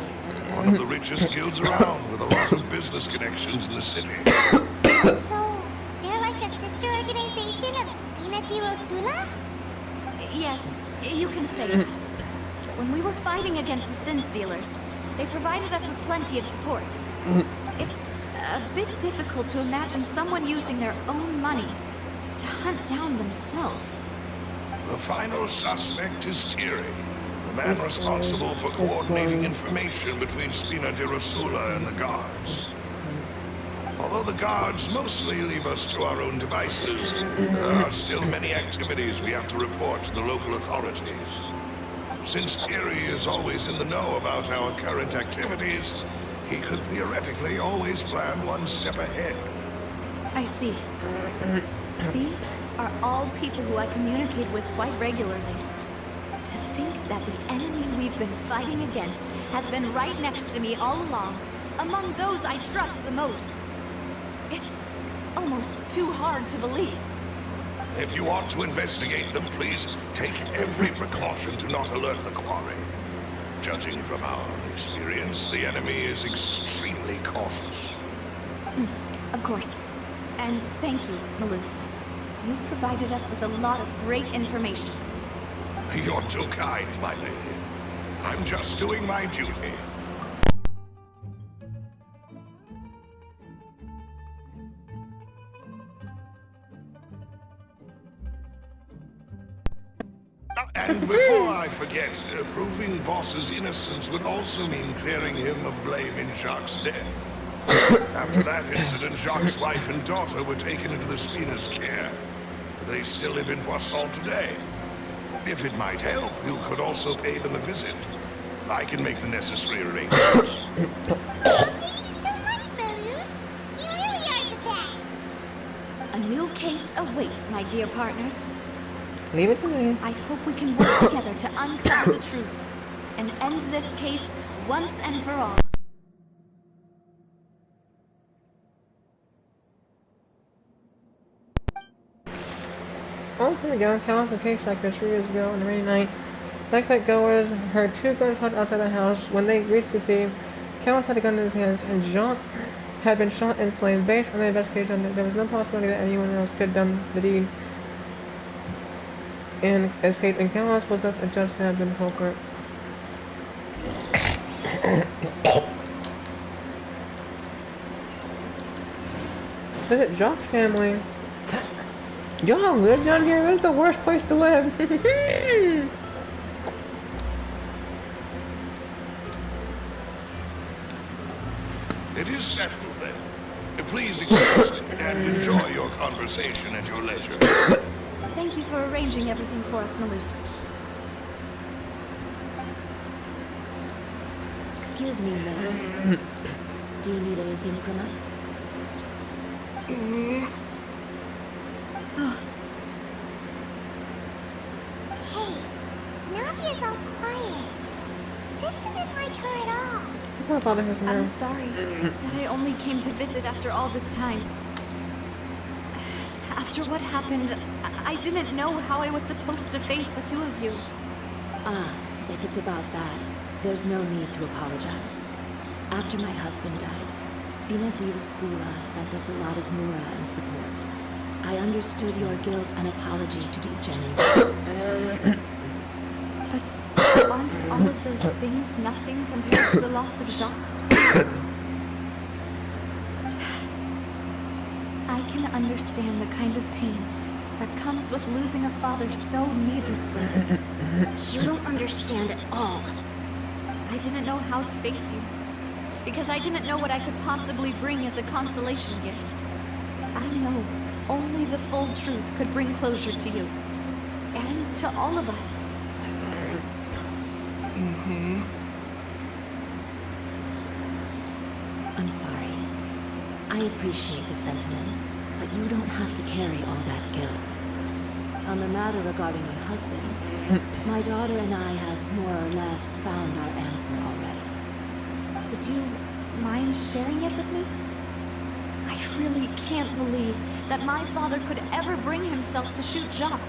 one of the richest guilds around with a lot of business connections in the city. So, they're like a sister organization of Spina di Rosula? Yes, you can say that. When we were fighting against the synth dealers, they provided us with plenty of support. It's a bit difficult to imagine someone using their own money to hunt down themselves. The final suspect is Thierry, the man responsible for coordinating information between Spina di Rosula and the guards. Although the guards mostly leave us to our own devices, there are still many activities we have to report to the local authorities. Since Thierry is always in the know about our current activities, he could theoretically always plan one step ahead. I see. These are all people who I communicate with quite regularly. To think that the enemy we've been fighting against has been right next to me all along, among those I trust the most. It's almost too hard to believe. If you want to investigate them, please take every precaution to not alert the quarry. Judging from our experience, the enemy is extremely cautious. Of course. And thank you, Malus. You've provided us with a lot of great information. You're too kind, my lady. I'm just doing my duty. And before I forget, proving Boss's innocence would also mean clearing him of blame in Jacques' death. After that incident, Jacques' wife and daughter were taken into the Spina's care. They still live in Poisson today. If it might help, you could also pay them a visit. I can make the necessary arrangements. Thank you so much, Malus. You really are the best. A new case awaits, my dear partner. Leave it to me. I hope we can work together to uncover the truth and end this case once and for all. Oh, here we go. Callous case like this 3 years ago on the rainy night. Backpack goers heard 2 gunshots outside the house. When they reached the scene, Callous had a gun in his hands, and Jacques had been shot and slain. Based on the investigation, there was no possibility that anyone else could have done the deed and escaped, and Callous was thus adjudged to have been the culprit. Visit Jacques' family. Y'all live down here? This is the worst place to live. It is settled then. Please excuse me and enjoy your conversation at your leisure. Thank you for arranging everything for us, Malus. Excuse me, miss. Do you need anything from us? Oh, My father has I'm sorry that I only came to visit after all this time. After what happened, I didn't know how I was supposed to face the two of you. Ah, if it's about that, there's no need to apologize. After my husband died, Sdjjhdssxdnmjh sent us a lot of mura and support. I understood your guilt and apology to be genuine. But aren't all of those things nothing compared to the loss of Jacques? I can understand the kind of pain that comes with losing a father so needlessly. You don't understand at all. I didn't know how to face you, because I didn't know what I could possibly bring as a consolation gift. I know only the full truth could bring closure to you, and to all of us. I'm sorry. I appreciate the sentiment, but you don't have to carry all that guilt. On the matter regarding my husband, my daughter and I have more or less found our answer already. Would you mind sharing it with me? I really can't believe that my father could ever bring himself to shoot Jacques.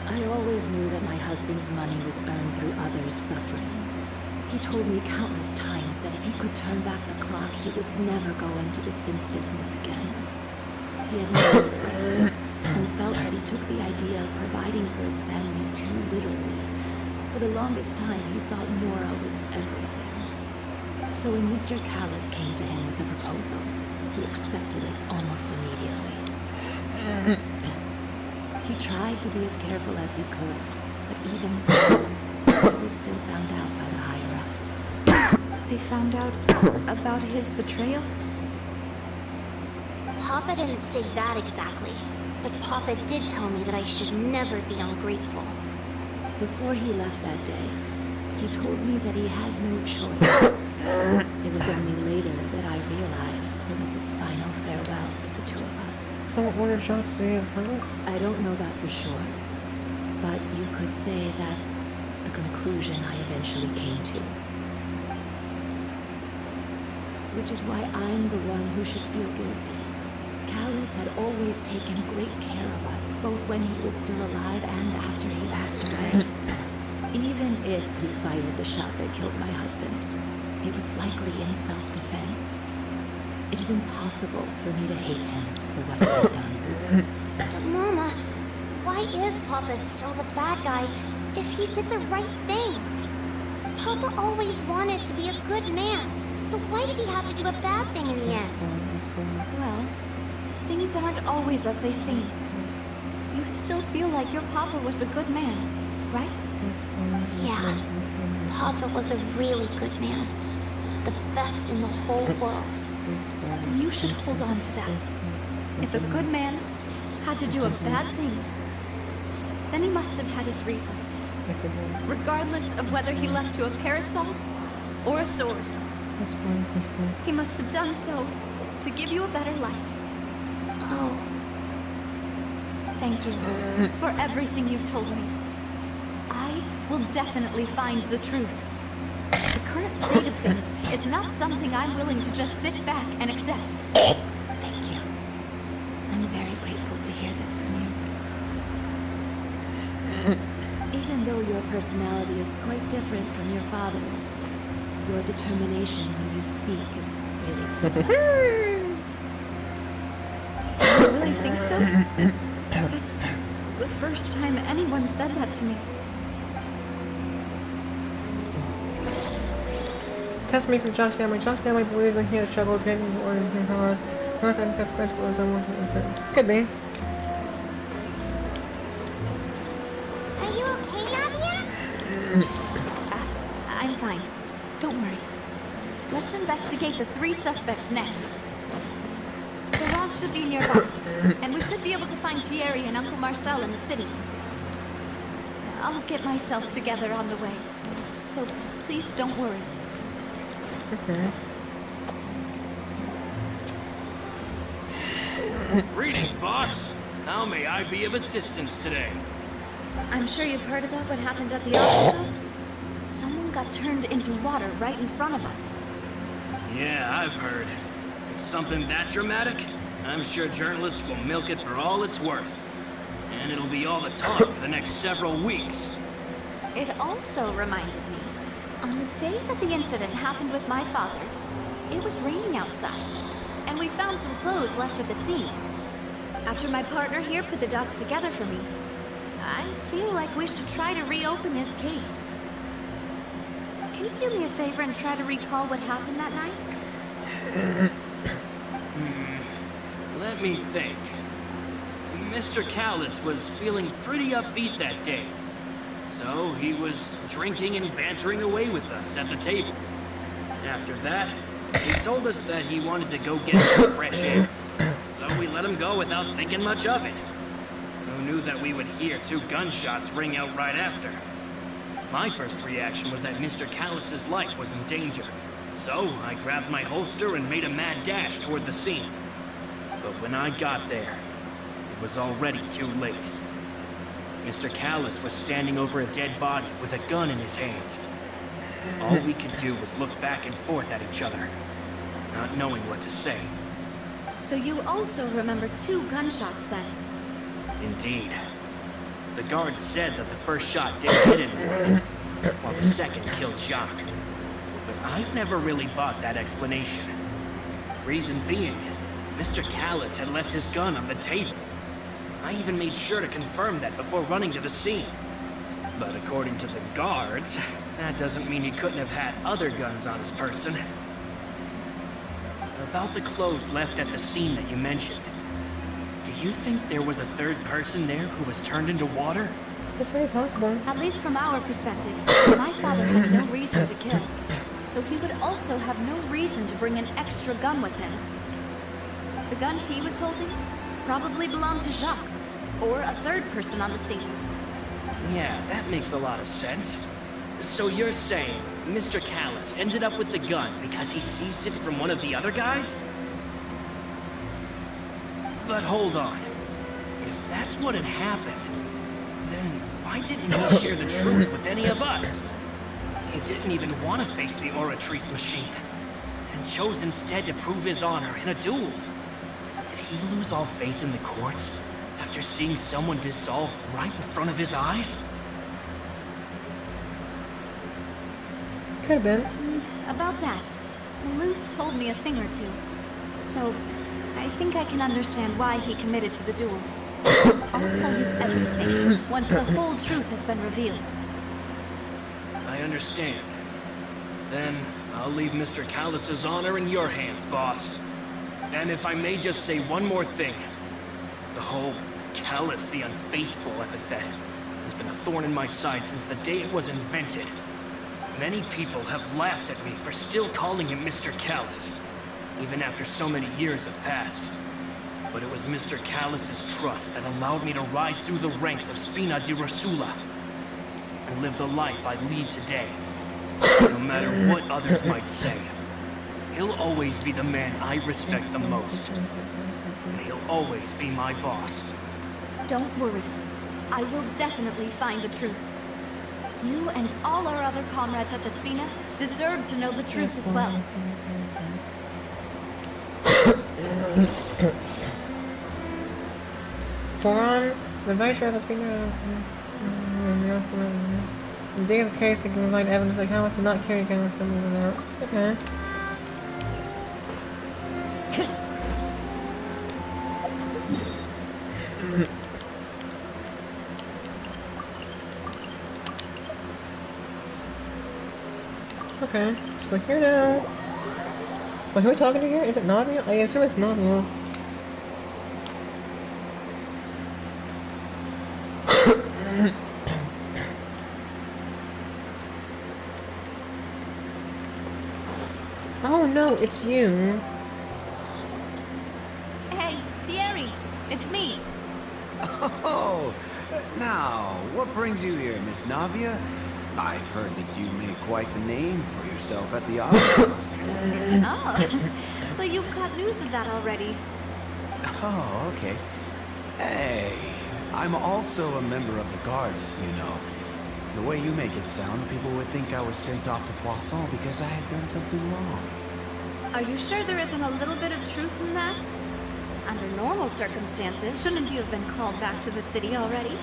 I always knew that my husband's money was earned through others' suffering. He told me countless times that if he could turn back the clock, he would never go into the synth business again. He admitted this and felt that he took the idea of providing for his family too literally. For the longest time, he thought Mora was everything. So when Mr. Callis came to him with a proposal, he accepted it almost immediately. He tried to be as careful as he could, but even so, he was still found out by the higher-ups. They found out about his betrayal? Papa didn't say that exactly, but Papa did tell me that I should never be ungrateful. Before he left that day, he told me that he had no choice. It was only later that I realized it was his final farewell to the two of us. So what order shots do you have first? I don't know that for sure, but you could say that's the conclusion I eventually came to. Which is why I'm the one who should feel guilty. Callis had always taken great care of us, both when he was still alive and after he passed away. Even if he fired the shot that killed my husband, it was likely in self-defense. It is impossible for me to hate him for what he had done. But Mama, why is Papa still the bad guy if he did the right thing? Papa always wanted to be a good man, so why did he have to do a bad thing in the end? Well, things aren't always as they seem. You still feel like your papa was a good man, right? Yeah, Papa was a really good man. The best in the whole world. Then you should hold on to that. If a good man had to do a bad thing, then he must have had his reasons. Regardless of whether he left you a parasol or a sword. He must have done so to give you a better life. Oh. Thank you for everything you've told me. I will definitely find the truth. The current state of things is not something I'm willing to just sit back and accept. Thank you. I'm very grateful to hear this from you. Even though your personality is quite different from your father's, your determination when you speak is really similar. You really think so? It's the first time anyone said that to me. Test me for Josh Gamma. Josh Gamma believes that he has struggled getting more in his powers. Most I accept Christ was could be. Are you okay, Nadia? I'm fine. Don't worry. Let's investigate the 3 suspects next. The launch should be nearby, and we should be able to find Thierry and Uncle Marcel in the city. I'll get myself together on the way, so please don't worry. Okay. Greetings, boss. How may I be of assistance today? I'm sure you've heard about what happened at the Opera House. Someone got turned into water right in front of us. Yeah, I've heard. It's something that dramatic? I'm sure journalists will milk it for all it's worth. And it'll be all the talk for the next several weeks. It also reminded me, on the day that the incident happened with my father, it was raining outside, and we found some clothes left at the scene. After my partner here put the dots together for me, I feel like we should try to reopen his case. Can you do me a favor and try to recall what happened that night? Let me think. Mr. Callus was feeling pretty upbeat that day. So he was drinking and bantering away with us at the table. After that, he told us that he wanted to go get some fresh air. So we let him go without thinking much of it. Who knew that we would hear 2 gunshots ring out right after? My first reaction was that Mr. Callus's life was in danger. So I grabbed my holster and made a mad dash toward the scene. But when I got there, it was already too late. Mr. Callus was standing over a dead body with a gun in his hands. All we could do was look back and forth at each other, not knowing what to say. So you also remember 2 gunshots then? Indeed. The guard said that the first shot didn't hit anyone, while the second killed Jacques. But I've never really bought that explanation. Reason being, Mr. Callus had left his gun on the table. I even made sure to confirm that before running to the scene. But according to the guards, that doesn't mean he couldn't have had other guns on his person. About the clothes left at the scene that you mentioned, do you think there was a third person there who was turned into water? It's very possible. At least from our perspective, my father had no reason to kill. So he would also have no reason to bring an extra gun with him. The gun he was holding probably belonged to Jacques, or a third person on the scene. Yeah, that makes a lot of sense. So you're saying Mr. Callus ended up with the gun because he seized it from one of the other guys? But hold on. If that's what had happened, then why didn't he share the truth with any of us? He didn't even want to face the Oratrice machine, and chose instead to prove his honor in a duel. Did he lose all faith in the courts after seeing someone dissolve right in front of his eyes? Could have been. About that, Malus told me a thing or two. So, I think I can understand why he committed to the duel. I'll tell you everything once the whole truth has been revealed. I understand. Then, I'll leave Mr. Callus's honor in your hands, boss. And if I may just say one more thing. The whole Callus the Unfaithful epithet has been a thorn in my side since the day it was invented. Many people have laughed at me for still calling him Mr. Callus, even after so many years have passed. But it was Mr. Callus's trust that allowed me to rise through the ranks of Spina di Rosula and live the life I lead today. No matter what others might say, he'll always be the man I respect the most. And he'll always be my boss. Don't worry. I will definitely find the truth. You and all our other comrades at the Spina deserve to know the truth as well. Foron, the vice of the Spina. In the day of the case, they can provide evidence that Callus did not carry a gun with them without. Okay. Okay, so we're here now. Wait, who are we talking to here? Is it Navia? I assume it's Navia. Oh no, it's you. Hey, Thierry, it's me. Oh, now, what brings you here, Miss Navia? I've heard that you made quite the name for yourself at the office. Oh, so you've got news of that already. Oh, okay. Hey, I'm also a member of the guards, you know. The way you make it sound, people would think I was sent off to Poisson because I had done something wrong. Are you sure there isn't a little bit of truth in that? Under normal circumstances, shouldn't you have been called back to the city already?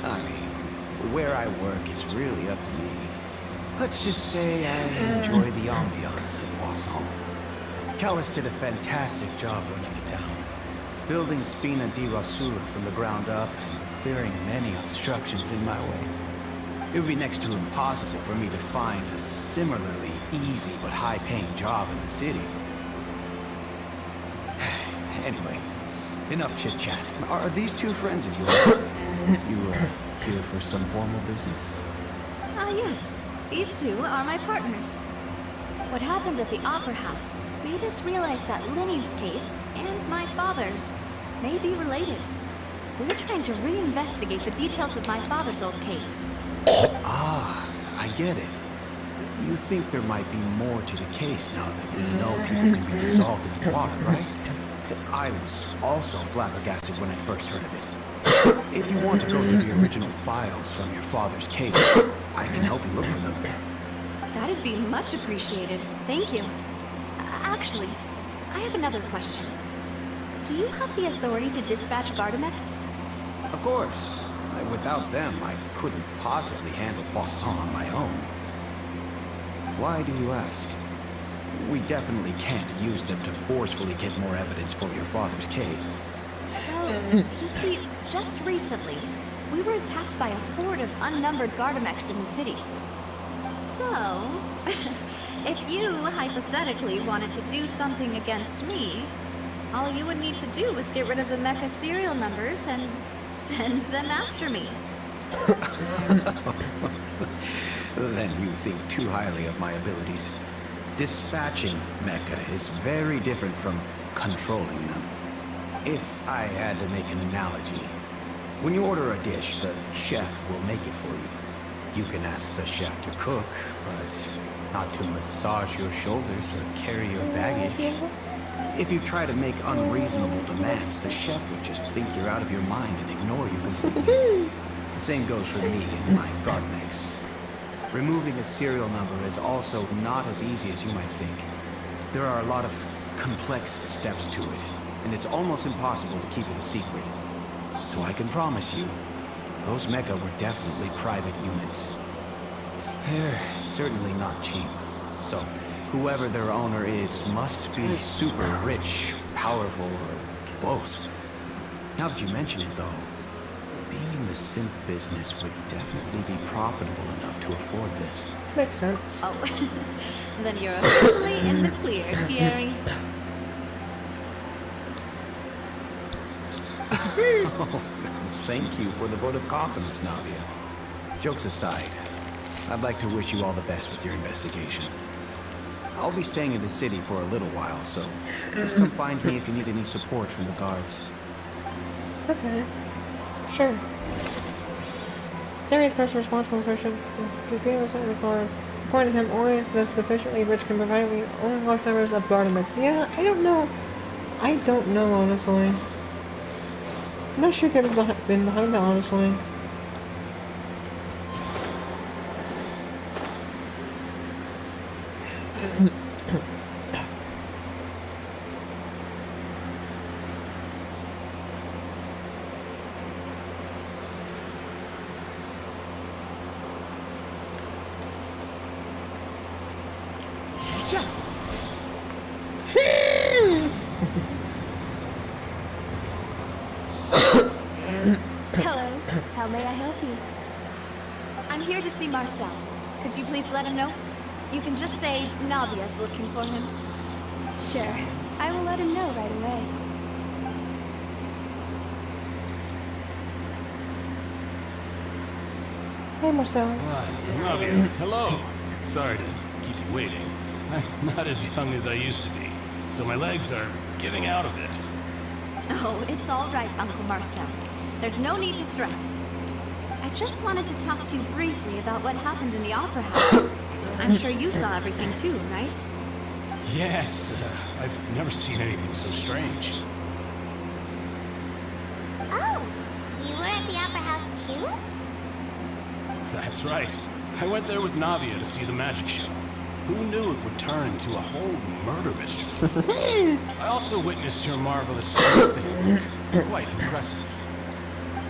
I mean, where I work is really up to me. Let's just say I enjoy the ambiance at Poisson. Callis did a fantastic job running the town, building Spina di Rosula from the ground up and clearing many obstructions in my way. It would be next to impossible for me to find a similarly easy but high-paying job in the city. Anyway, enough chit-chat. Are these two friends of yours? You here for some formal business? Ah, yes. These two are my partners. What happened at the Opera House made us realize that Linny's case and my father's may be related. We're trying to reinvestigate the details of my father's old case. Ah, I get it. You think there might be more to the case now that we know people can be dissolved in water, right? I was also flabbergasted when I first heard of it. If you want to go through the original files from your father's case, I can help you look for them. That'd be much appreciated. Thank you. Actually, I have another question. Do you have the authority to dispatch Gardamex? Of course. Without them, I couldn't possibly handle Poisson on my own. Why do you ask? We definitely can't use them to forcefully get more evidence for your father's case. Well, you see, just recently, we were attacked by a horde of unnumbered Gardamex in the city. So, if you hypothetically wanted to do something against me, all you would need to do was get rid of the mecha serial numbers and send them after me. Then you think too highly of my abilities. Dispatching mecha is very different from controlling them. If I had to make an analogy, when you order a dish, the chef will make it for you. You can ask the chef to cook, but not to massage your shoulders or carry your baggage. If you try to make unreasonable demands, the chef would just think you're out of your mind and ignore you completely. The same goes for me and my Gardamex. Removing a serial number is also not as easy as you might think. There are a lot of complex steps to it, and it's almost impossible to keep it a secret. So I can promise you, those mecha were definitely private units. They're certainly not cheap. So, whoever their owner is must be super rich, powerful, or both. Now that you mention it, though, being in the synth business would definitely be profitable enough to afford this. Makes sense. Oh, then you're officially in the clear, Thierry. Oh, thank you for the vote of confidence, Navia. Jokes aside, I'd like to wish you all the best with your investigation. I'll be staying in the city for a little while, so just come find me if you need any support from the guards. Okay. Sure. Terry's person responsible for the vehicles and the cars. According to him, only the sufficiently rich can provide me only large numbers of Gardamex. Yeah, I don't know. I don't know, honestly. I'm not sure if I've been behind that, honestly. Hello. How may I help you? I'm here to see Marcel. Could you please let him know? You can just say Navia's looking for him. Sure. I will let him know right away. Hey, Marcel. Navia, hello. Sorry to keep you waiting. I'm not as young as I used to be, so my legs are giving out a bit. Oh, it's all right, Uncle Marcel. There's no need to stress. I just wanted to talk to you briefly about what happened in the Opera House. I'm sure you saw everything too, right? Yes, I've never seen anything so strange. Oh, you were at the Opera House too? That's right. I went there with Navia to see the magic show. Who knew it would turn into a whole murder mystery? I also witnessed your marvelous smithing work. Quite impressive.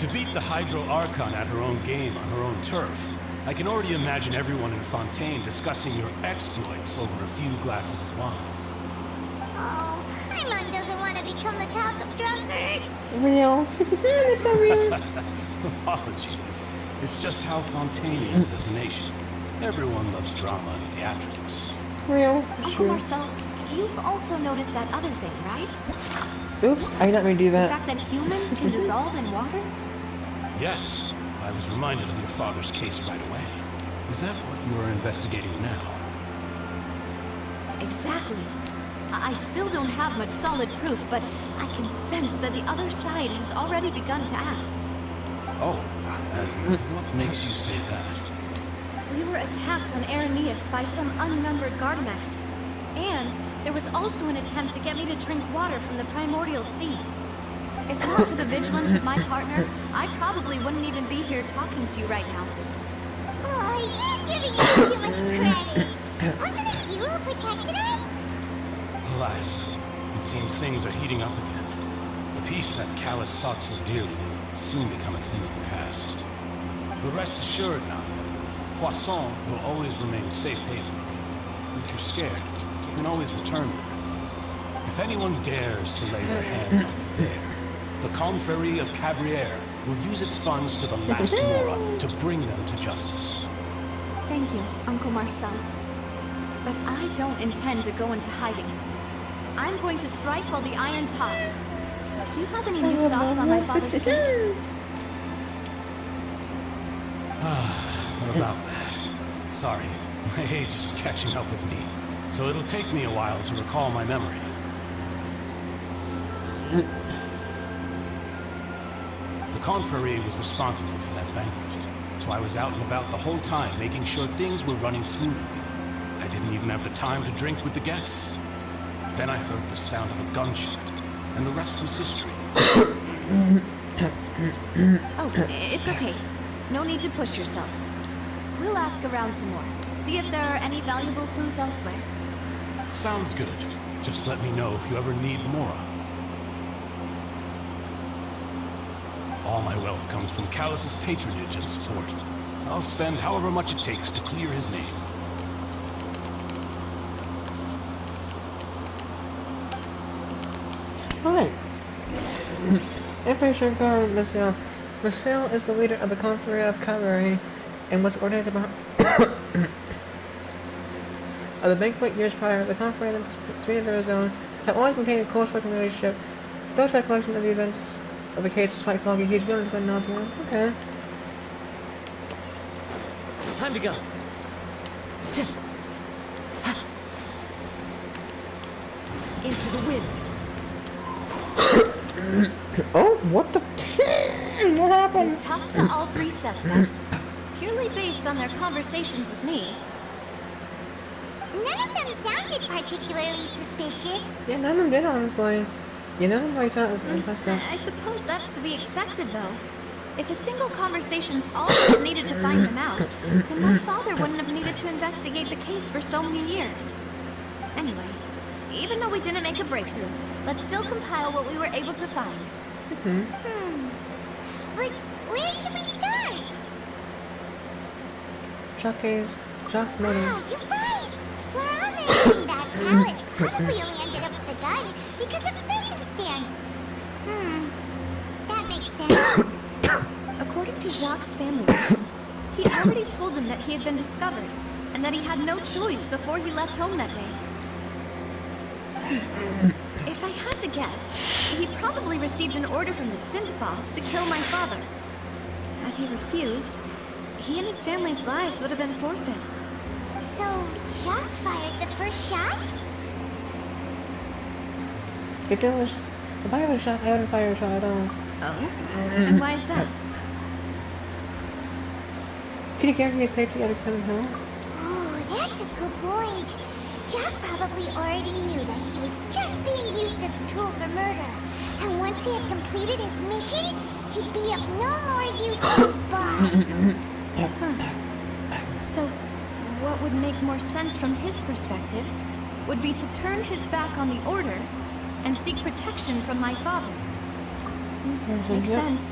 To beat the Hydro Archon at her own game on her own turf, I can already imagine everyone in Fontaine discussing your exploits over a few glasses of wine. Oh, Paimon doesn't want to become the talk of drunkards. Real. That's so real. Apologies. It's just how Fontaine is as a nation. Everyone loves drama and theatrics. Real. Uncle True. Marcel, you've also noticed that other thing, right? Oops, I did not mean to do The that. fact that humans can dissolve in water? Yes, I was reminded of your father's case right away. Is that what you're investigating now? Exactly. I still don't have much solid proof, but I can sense that the other side has already begun to act. Oh, and what makes you say that? We were attacked on Araneus by some unnumbered Gardamex. And there was also an attempt to get me to drink water from the primordial sea. If not for the vigilance of my partner, I probably wouldn't even be here talking to you right now. Oh, you're giving us too much credit. Wasn't it you who protected us? Alas, it seems things are heating up again. The peace that Callus sought so dearly will soon become a thing of the past. But rest assured now, Poisson will always remain safe haven for you. If you're scared, you can always return there. If anyone dares to lay their hands on you there, the Confrérie of Cabrières will use its funds to the last Mora to bring them to justice. Thank you, Uncle Marcel. But I don't intend to go into hiding. I'm going to strike while the iron's hot. Do you have any new thoughts on my father's case? What about that? Sorry, my age is catching up with me, so it'll take me a while to recall my memory. The Confrérie was responsible for that banquet, so I was out and about the whole time making sure things were running smoothly. I didn't even have the time to drink with the guests. Then I heard the sound of a gunshot, and the rest was history. Oh, it's okay. No need to push yourself. We'll ask around some more. See if there are any valuable clues elsewhere. Sounds good. Just let me know if you ever need Mora. All my wealth comes from Callus's patronage and support. I'll spend however much it takes to clear his name. Alright. Information guard Marcel. Marcel is the leader of the Confrérie of Cavalry and was ordained about of the banquet years prior. The Confrérie and the Sweden Zone have always maintained a close working relationship. Those recollection of the events of the case is quite foggy. He's willing to not to. Okay. Time to go. Into the wind. Oh, what the? What happened? We've talked to all three suspects, purely based on their conversations with me. None of them sounded particularly suspicious. Yeah, none of them did, honestly. You know, like that. I suppose that's to be expected, though. If a single conversation's all that's needed to find them out, then my father wouldn't have needed to investigate the case for so many years. Anyway, even though we didn't make a breakthrough, let's still compile what we were able to find. But where should we start? Jacques Motor. Oh, you're right. Flora mentioned that Callus probably only ended up with the gun because of circumstance. That makes sense. According to Jacques' family members, he already told them that he had been discovered, and that he had no choice before he left home that day. If I had to guess, he probably received an order from the synth boss to kill my father. Had he refused, he and his family's lives would have been forfeit. So, Jacques fired the first shot? If I was shot, I would fire a shot at all. Oh? And why is that? Can you guarantee his safety out of coming home? Oh, that's a good point. Jacques probably already knew that he was just being used as a tool for murder. And once he had completed his mission, he'd be of no more use to his boss. So, what would make more sense from his perspective would be to turn his back on the Order and seek protection from my father. Makes sense.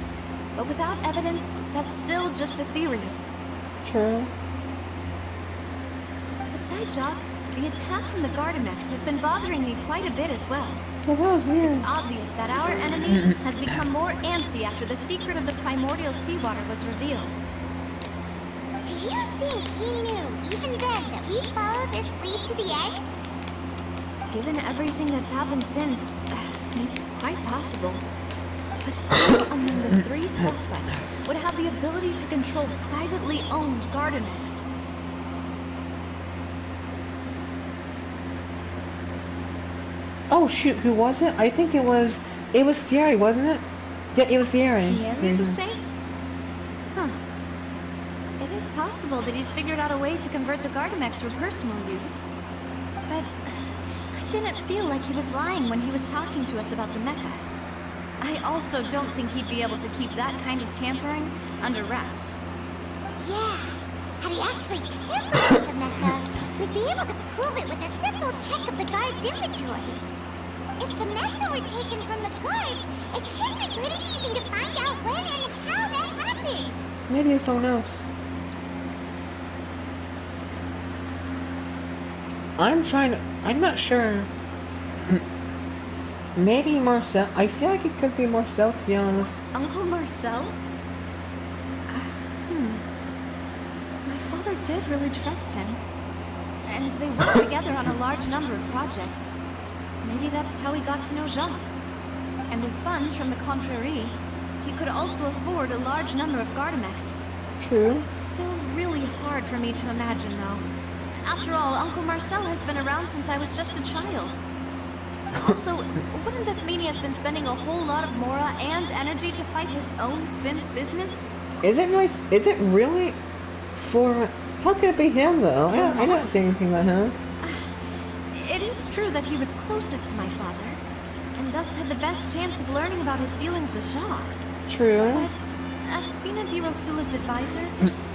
But without evidence, that's still just a theory. True. Besides, Jock, the attack from the Gardamex has been bothering me quite a bit as well. Yeah, that was weird. It's obvious that our enemy has become more antsy after the secret of the primordial seawater was revealed. Do you think he knew, even then, that we'd follow this lead to the end? Given everything that's happened since, it's quite possible. But who among the three suspects would have the ability to control privately owned Gardamex? Oh shoot, who was it? I think it was Thierry, wasn't it? Yeah, it was Thierry. Thierry, you say? Huh. It is possible that he's figured out a way to convert the Gardamex for personal use. But I didn't feel like he was lying when he was talking to us about the mecha. I also don't think he'd be able to keep that kind of tampering under wraps. Yeah. Had he actually tampered with the mecha, we'd be able to prove it with a simple check of the guard's inventory. If the mecha were taken from the guards, it should be pretty easy to find out when and how that happened. Maybe it's someone else. I'm not sure. Maybe Marcel. I feel like it could be Marcel, to be honest. Uncle Marcel? My father did really trust him. And they worked together on a large number of projects. Maybe that's how he got to know Jacques. And with funds from the Confrérie, he could also afford a large number of Gardamex. True. Still really hard for me to imagine, though. After all, Uncle Marcel has been around since I was just a child. Also, wouldn't this mean he has been spending a whole lot of mora and energy to fight his own synth business? Is it really for... How could it be him, though? I don't see anything about him. It is true that he was closest to my father, and thus had the best chance of learning about his dealings with Jacques. True. But as Spina di Rosula's advisor,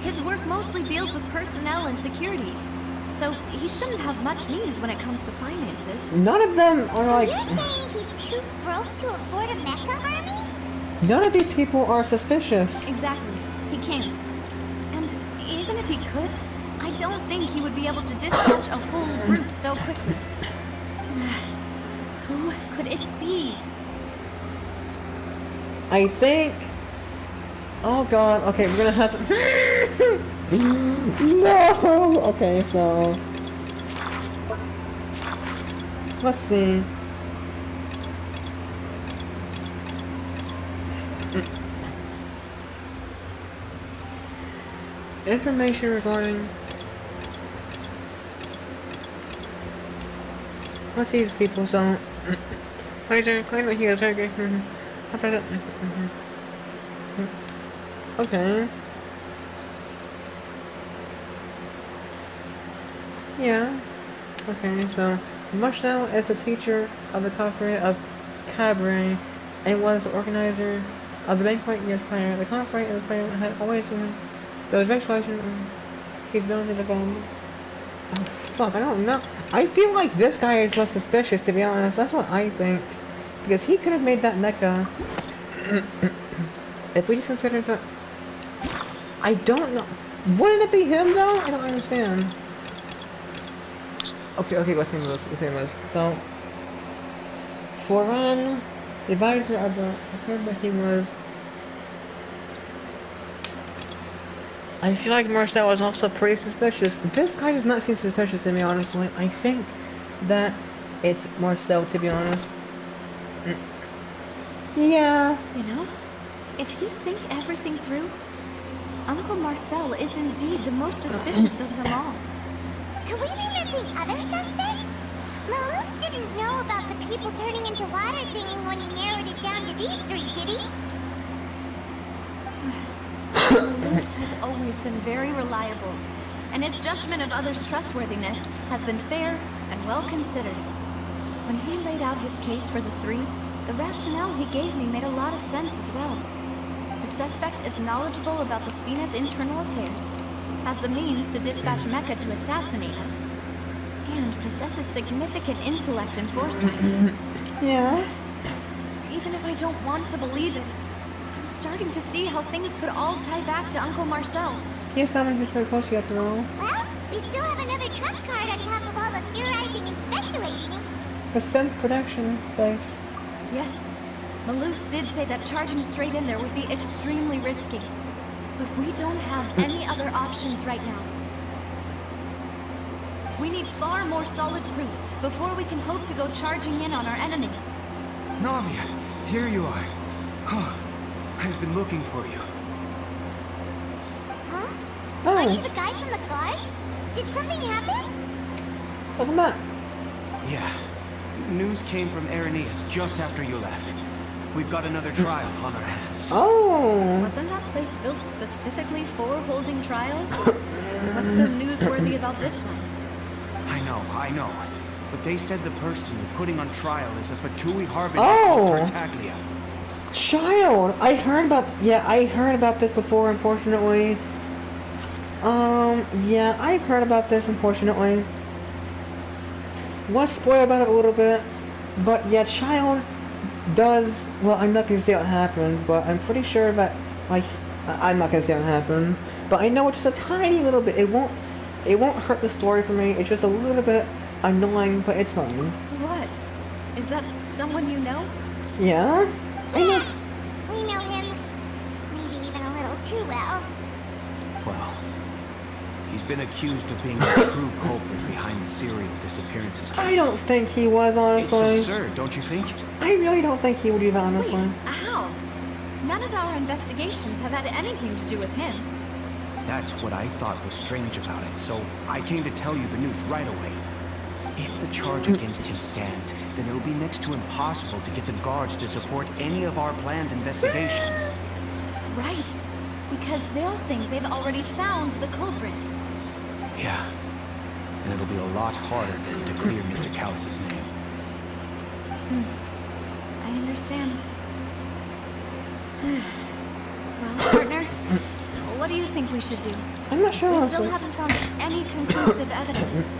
his work mostly deals with personnel and security, so he shouldn't have much means when it comes to finances. None of them are like... So you're saying he's too broke to afford a mecha army? None of these people are suspicious. Exactly. He can't. And even if he could, I don't think he would be able to dispatch a whole group so quickly. Who could it be? I think... Oh god, okay, we're gonna have to... No! Okay, so... Let's see. Information regarding... What's these people, so... Laser, claim that he is okay. Okay. Yeah. Okay, so Marcel is a teacher of the Confrérie of Cabaret and was the organizer of the banquet years prior. The Confrérie and the Spider had always been those regulations he's known to develop. Oh fuck, I don't know. I feel like this guy is most suspicious, to be honest. That's what I think. Because he could have made that mecha. If we just consider that... I don't know. Wouldn't it be him, though? I don't understand. Okay, what's his name was? So... Foran, the advisor of the... I remember he was... I feel like Marcel was also pretty suspicious. This guy does not seem suspicious to me, honestly. I think that it's Marcel, to be honest. Yeah. You know, if you think everything through, Uncle Marcel is indeed the most suspicious of them all. Could we be missing other suspects? Malus didn't know about the people turning into water thing when he narrowed it down to these three, did he? Malus has always been very reliable, and his judgment of others' trustworthiness has been fair and well considered. When he laid out his case for the three, the rationale he gave me made a lot of sense as well. The suspect is knowledgeable about the Spina's internal affairs, has the means to dispatch Mecha to assassinate us, and possesses significant intellect and foresight. Yeah. Even if I don't want to believe it, I'm starting to see how things could all tie back to Uncle Marcel. Yes, someone just very close to you after all. Well, we still have another trump card on top of all the theorizing and speculating. The synth production base. Yes, Malus did say that charging straight in there would be extremely risky. But we don't have any other options right now. We need far more solid proof before we can hope to go charging in on our enemy. Navia, here you are. I've been looking for you. Huh? Oh. Aren't you the guy from the guards? Did something happen? Look at that. Yeah. News came from Irenaeus just after you left. We've got another trial on our hands. Oh. Wasn't that place built specifically for holding trials? What's so newsworthy about this one? I know. But they said the person they're putting on trial is a Fatui Harbinger Oh. called Tartaglia. Child! I heard about this before, unfortunately. Yeah, I've heard about this, unfortunately. Was spoiled about it a little bit, but yeah, Child does, well, I'm not gonna say what happens, but I'm pretty sure that, like, I'm not gonna say what happens, but I know it's just a tiny little bit. It won't hurt the story for me. It's just a little bit annoying, but it's fine. What? Is that someone you know? Yeah? I know. We know him. Maybe even a little too well. Well, he's been accused of being the true culprit behind the serial disappearances case. I don't think he was, honestly. It's absurd, don't you think? I really don't think he would either, honestly. Wait, how? None of our investigations have had anything to do with him. That's what I thought was strange about it, so I came to tell you the news right away. If the charge against him stands, then it'll be next to impossible to get the guards to support any of our planned investigations. Right, because they'll think they've already found the culprit. Yeah, and it'll be a lot harder than to clear Mr. Callus's name. I understand. Well, partner, what do you think we should do? I'm not sure, We honestly. still haven't found any conclusive evidence.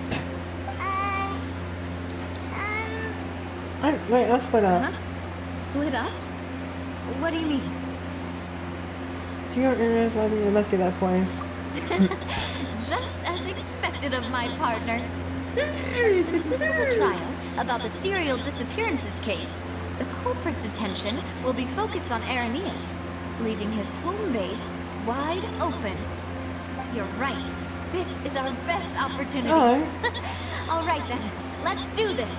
Wait, let's split up. Huh? Split up? What do you mean? Do you realize why we investigate that place? Just as expected of my partner. Since this is a trial about the serial disappearances case, the culprit's attention will be focused on Irenaeus, leaving his home base wide open. You're right. This is our best opportunity. All right then, let's do this.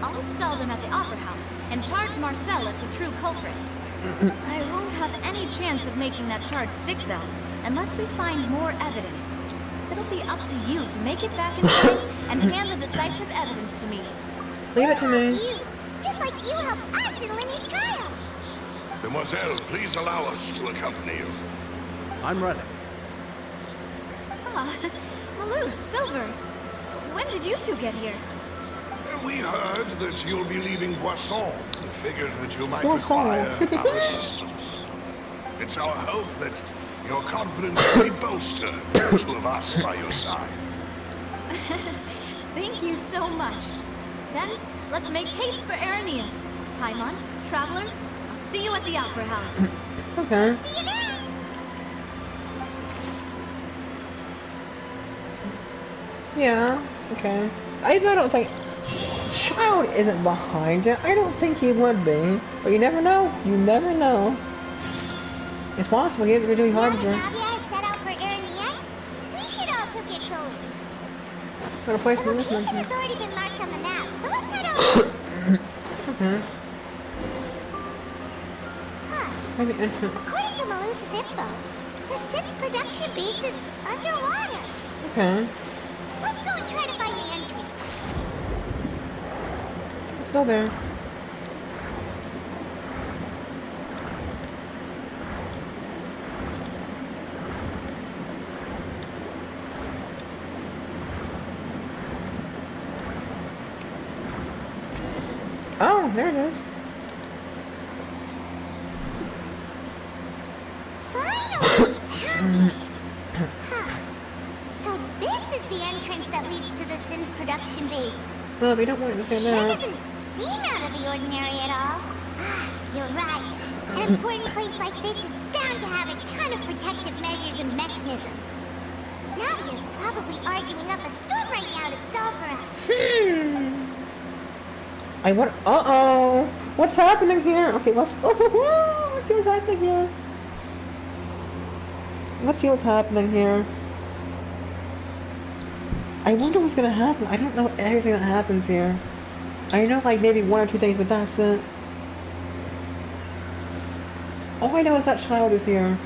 I'll stall them at the Opera House and charge Marcel as the true culprit. I won't have any chance of making that charge stick, though, unless we find more evidence. It'll be up to you to make it back in time and hand the decisive evidence to me. Leave it to me. You, just like you helped us in Lenny's trial. Mademoiselle, please allow us to accompany you. I'm ready. Ah, Malus, Silver. When did you two get here? We heard that you'll be leaving Poisson and figured that you might Poisson. require our assistance. It's our hope that your confidence may bolster the two of us by your side. Thank you so much. Then, let's make haste for Irenaeus. Paimon, Traveler, I'll see you at the Opera House. Okay. See you then. Yeah, okay. I don't think... Child isn't behind it. I don't think he would be. But you never know. You never know. It's possible he is really hard Now to that Navia has set out for Irenaeus, we should also get going. Got a place The for this location one. has already been marked on the map, so let's head over. Okay. Huh. Maybe entrance. According to Malus's info, the SIP production base is underwater. Okay. Let's go and try to find the entrance. Let's go there. Oh, there it is. Finally found it. Huh. No, they don't want to say Sure that. doesn't seem out of the ordinary at all. You're right. An important place like this is bound to have a ton of protective measures and mechanisms. Nadia's probably arguing up a storm right now to stall for us. I want. Uh-oh! What's happening here? Okay, let's. Let's see what's happening here. Let's see what's happening here. I wonder what's gonna happen. I don't know everything that happens here. I know like maybe one or two things, but that's it. All I know is that child is here.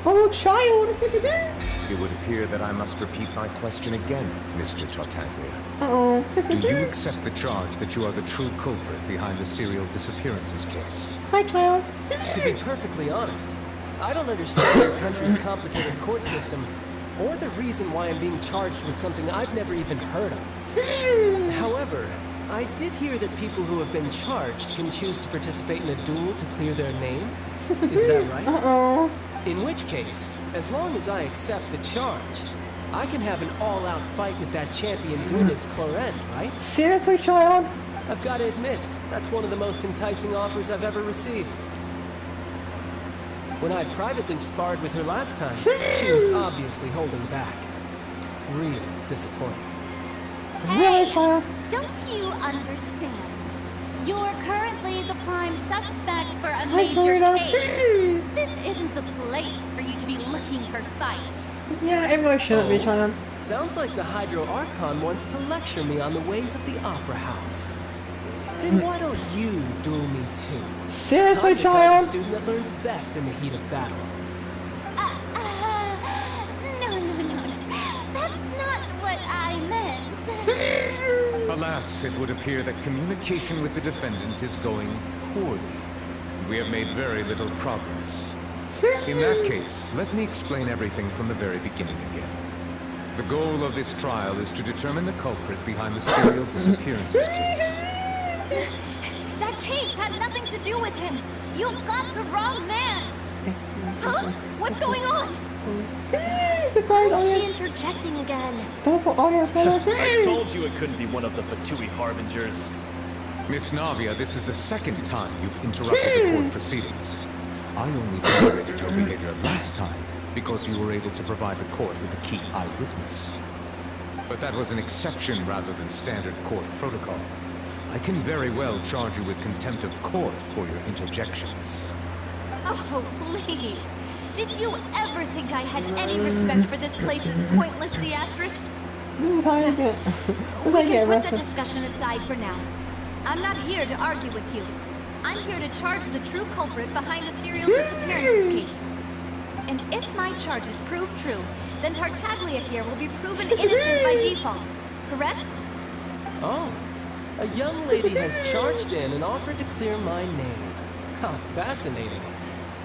Oh, child! It would appear that I must repeat my question again, Mr. Tartaglia. Uh-oh. Do you accept the charge that you are the true culprit behind the serial disappearances case? Hi, child. To be perfectly honest, I don't understand your country's complicated court system, or the reason why I'm being charged with something I've never even heard of. However, I did hear that people who have been charged can choose to participate in a duel to clear their name. Is that right? Uh-oh. In which case, as long as I accept the charge, I can have an all-out fight with that champion duelist Clorend, right? Seriously, child? I've got to admit, that's one of the most enticing offers I've ever received. When I privately sparred with her last time, she was obviously holding back. Real disappointing. Really, child? Don't you understand? You're currently the prime suspect for a major case. This isn't the place for you to be looking for fights. Yeah, it really shouldn't be, child. Sounds like the Hydro Archon wants to lecture me on the ways of the Opera House. Then why don't you duel me too? Seriously, I'm the kind child? of student that learns best in the heat of battle. No. That's not what I meant. Alas, it would appear that communication with the defendant is going poorly. We have made very little progress. In that case, let me explain everything from the very beginning again. The goal of this trial is to determine the culprit behind the serial disappearances case. That case had nothing to do with him. You've got the wrong man. Huh? What's going on? Why is she interjecting again? I told you it couldn't be one of the Fatui Harbingers. Miss Navia, this is the second time you've interrupted the court proceedings. I only tolerated your behavior last time because you were able to provide the court with a key eyewitness. But that was an exception rather than standard court protocol. I can very well charge you with contempt of court for your interjections. Oh, please. Did you ever think I had any respect for this place's pointless theatrics? We can put the discussion aside for now. I'm not here to argue with you. I'm here to charge the true culprit behind the serial disappearances case. And if my charges prove true, then Tartaglia here will be proven innocent by default. Correct? Oh. A young lady has charged in and offered to clear my name. How fascinating.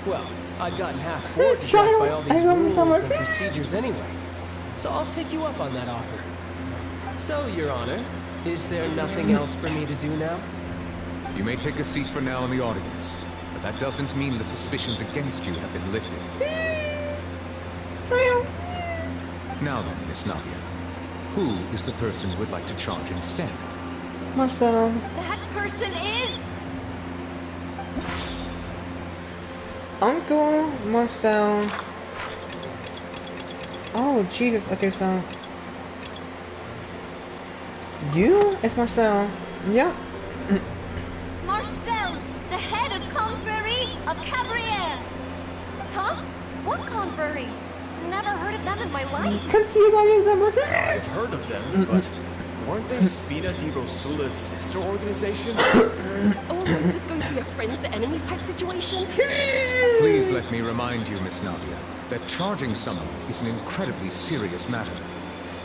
Well, I'd gotten half bored to death by all these rules and procedures anyway. So I'll take you up on that offer. So, Your Honor, is there nothing else for me to do now? You may take a seat for now in the audience, but that doesn't mean the suspicions against you have been lifted. Now then, Miss Navia, who is the person who would like to charge instead? Marcel. That person is... Uncle Marcel. Oh, Jesus. Okay, so... You? It's Marcel. Yeah. Marcel, the head of Confrérie of Cabrières. Huh? What Confrérie? Never heard of them in my life. Confused on his number. I've heard of them, but weren't they Spina di Rosula's sister organization? Oh, is this going to be a friends to enemies type situation? Please let me remind you, Miss Navia, that charging someone is an incredibly serious matter.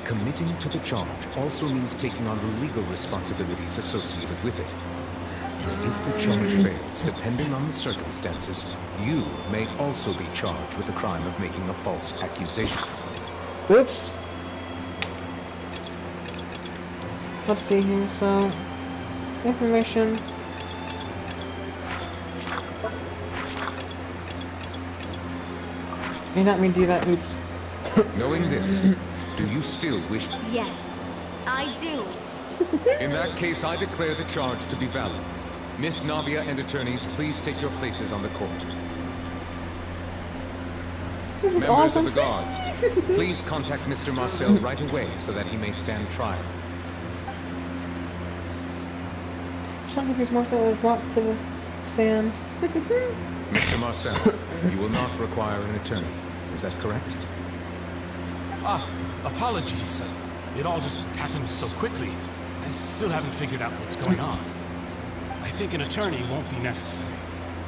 Committing to the charge also means taking on the legal responsibilities associated with it. And if the charge fails, depending on the circumstances, you may also be charged with the crime of making a false accusation. Oops. Let's see here, so... Information... You're not going to do that, oops. Knowing this, Do you still wish... Yes, I do. In that case, I declare the charge to be valid. Miss Navia and attorneys, please take your places on the court. Members of the guards, please contact Mr. Marcel right away so that he may stand trial. Shocking Marcel was brought to the stand. Mr. Marcel, you will not require an attorney. Is that correct? Apologies. It all just happened so quickly. I still haven't figured out what's going on. I think an attorney won't be necessary.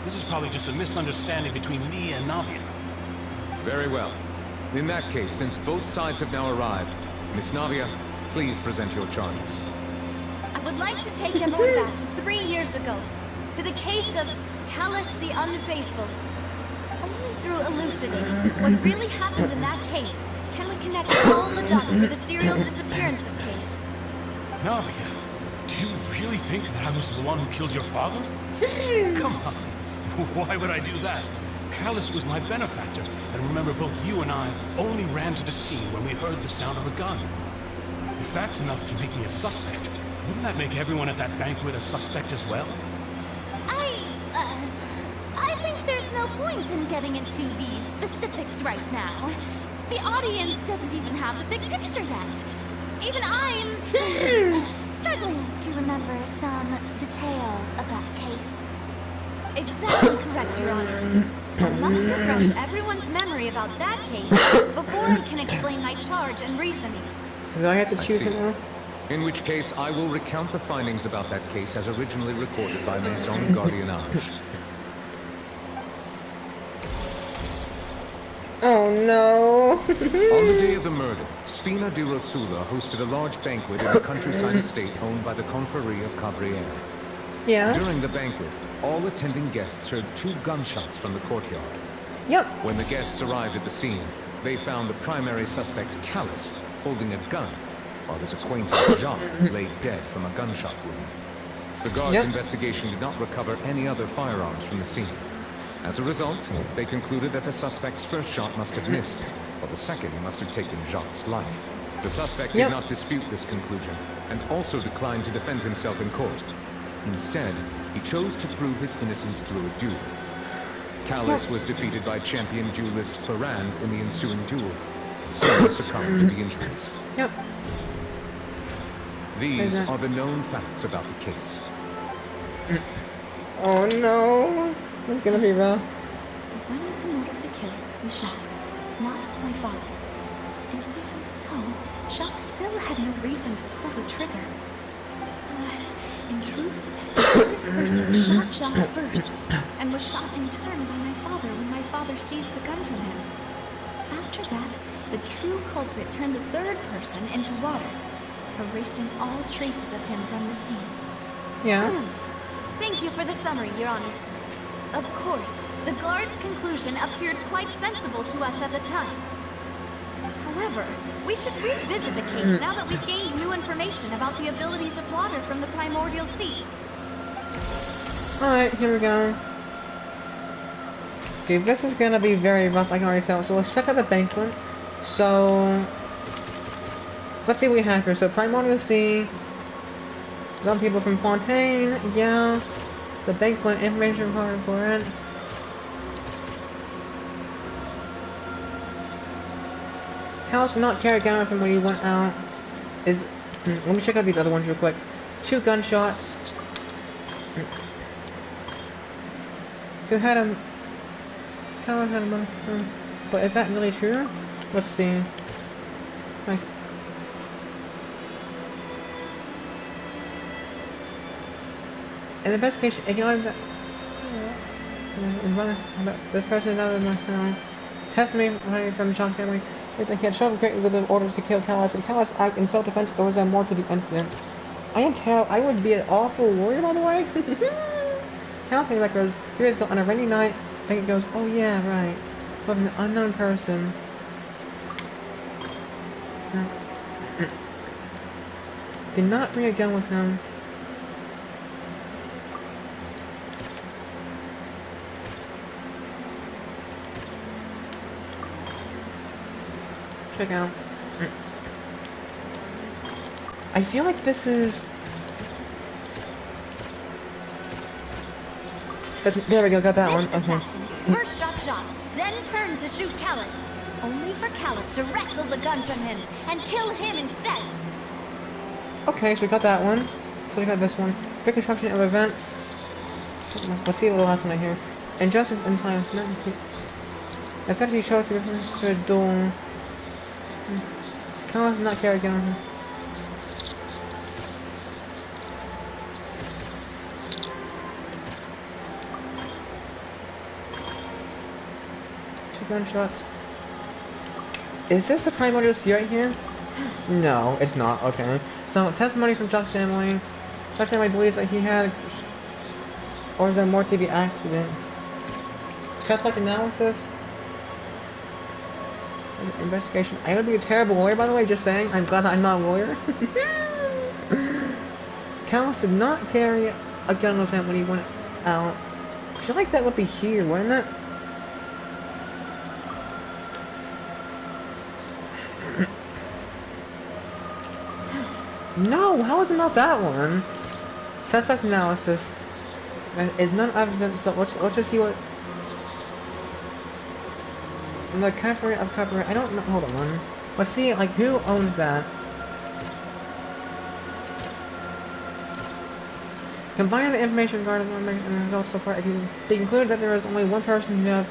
This is probably just a misunderstanding between me and Navia. Very well. In that case, since both sides have now arrived, Miss Navia, please present your charges. I would like to take everyone back to 3 years ago, to the case of Callus the Unfaithful. Only through elucidating what really happened in that case can we connect all the dots for the serial disappearances case. Navia, do you really think that I was the one who killed your father? Come on. Why would I do that? Callus was my benefactor, and remember both you and I only ran to the scene when we heard the sound of a gun. If that's enough to make me a suspect, wouldn't that make everyone at that banquet a suspect as well? I think there's no point in getting into the specifics right now. The audience doesn't even have the big picture yet. Even I'm struggling to remember some details of that case. Exactly correct, Your Honor. I must refresh everyone's memory about that case before I can explain my charge and reasoning. Do I have to choose it now? In which case, I will recount the findings about that case as originally recorded by Maison Gardiennage. Oh no! On the day of the murder, Spina di Rosula hosted a large banquet in a countryside estate owned by the Confrérie of Cabriere. Yeah? During the banquet, all attending guests heard 2 gunshots from the courtyard. Yep. When the guests arrived at the scene, they found the primary suspect, Callus, holding a gun, while his acquaintance, Jacques, lay dead from a gunshot wound. The guards' investigation did not recover any other firearms from the scene. As a result, they concluded that the suspect's first shot must have missed, while the second must have taken Jacques' life. The suspect did not dispute this conclusion, and also declined to defend himself in court. Instead, he chose to prove his innocence through a duel. Callus was defeated by champion duelist Clorand in the ensuing duel, and soon succumbed to the injuries. Yep. These are the known facts about the case. Oh no! It's gonna be rough. The one with the motive to kill was Jacques, not my father. And even so, Jacques still had no reason to pull the trigger. In truth, the third person shot Jacques first, and was shot in turn by my father when my father seized the gun from him. After that, the true culprit turned the third person into water, erasing all traces of him from the scene. Yeah. Thank you for the summary, Your Honor. Of course, the guard's conclusion appeared quite sensible to us at the time. However, we should revisit the case now that we've gained new information about the abilities of water from the primordial sea. Alright, here we go. Okay, this is gonna be very rough, I can already tell. So let's check out the banquet. So, let's see what we have here. So, primordial sea. Some people from Fontaine, yeah. The banquet information part for it. Callus did not carry a gun from where he went out. Let me check out these other ones real quick. 2 gunshots. Who had a... Callus had a... But is that really true? Let's see. In the investigation, acknowledge that this person is out of my family. Testimony from the Sean family is that he had shown great with the orders to kill Callus, and Callus acted in self-defense. Or was there more to the incident? I would be an awful warrior, by the way. Callus came back goes, 3 years ago on a rainy night. And it goes, oh yeah, right. With an unknown person. Did not bring a gun with him. Check out. I feel like this is... There we go, got that one. Okay. Assassin first shot Jacques, then turned to shoot Callus, only for Callus to wrestle the gun from him and kill him instead. Okay, so we got that one. So we got this one. Reconstruction of events. Let's see the last one I hear. Injustice and science. Essentially shows the difference to a duel. Callus does not carry gun. Gunshots. Is this the primordial sea right here? No, it's not. Okay. So, testimony from Jock's family. Jock's family believes that he had... Or is there more to the accident? Suspect analysis. Investigation. I would be a terrible lawyer, by the way, just saying. I'm glad that I'm not a lawyer. Callus did not carry a gun with him when he went out. I feel like that would be here, wouldn't it? No, how is it not that one? Suspect analysis is none evidence. So let's just see what. In the category of copyright, I don't know. Hold on. Let's see, like, who owns that? Combining the information regarding the numbers and the results so far, they conclude that there is only one person who have.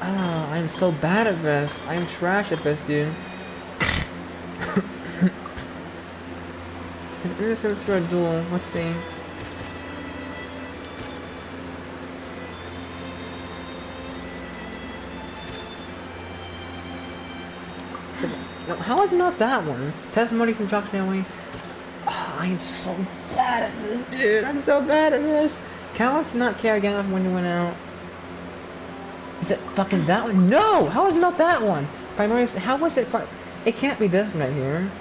Ah, I'm so bad at this. I am trash at this, dude. His innocence for a duel. Let's see. No, how is it not that one? Testimony from Jock's family. Oh, I am so bad at this, dude. I'm so bad at this. Callus did not carry a gun when he went out. Is it fucking that one? No! How is it not that one? Primary. How was it? It can't be this one right here.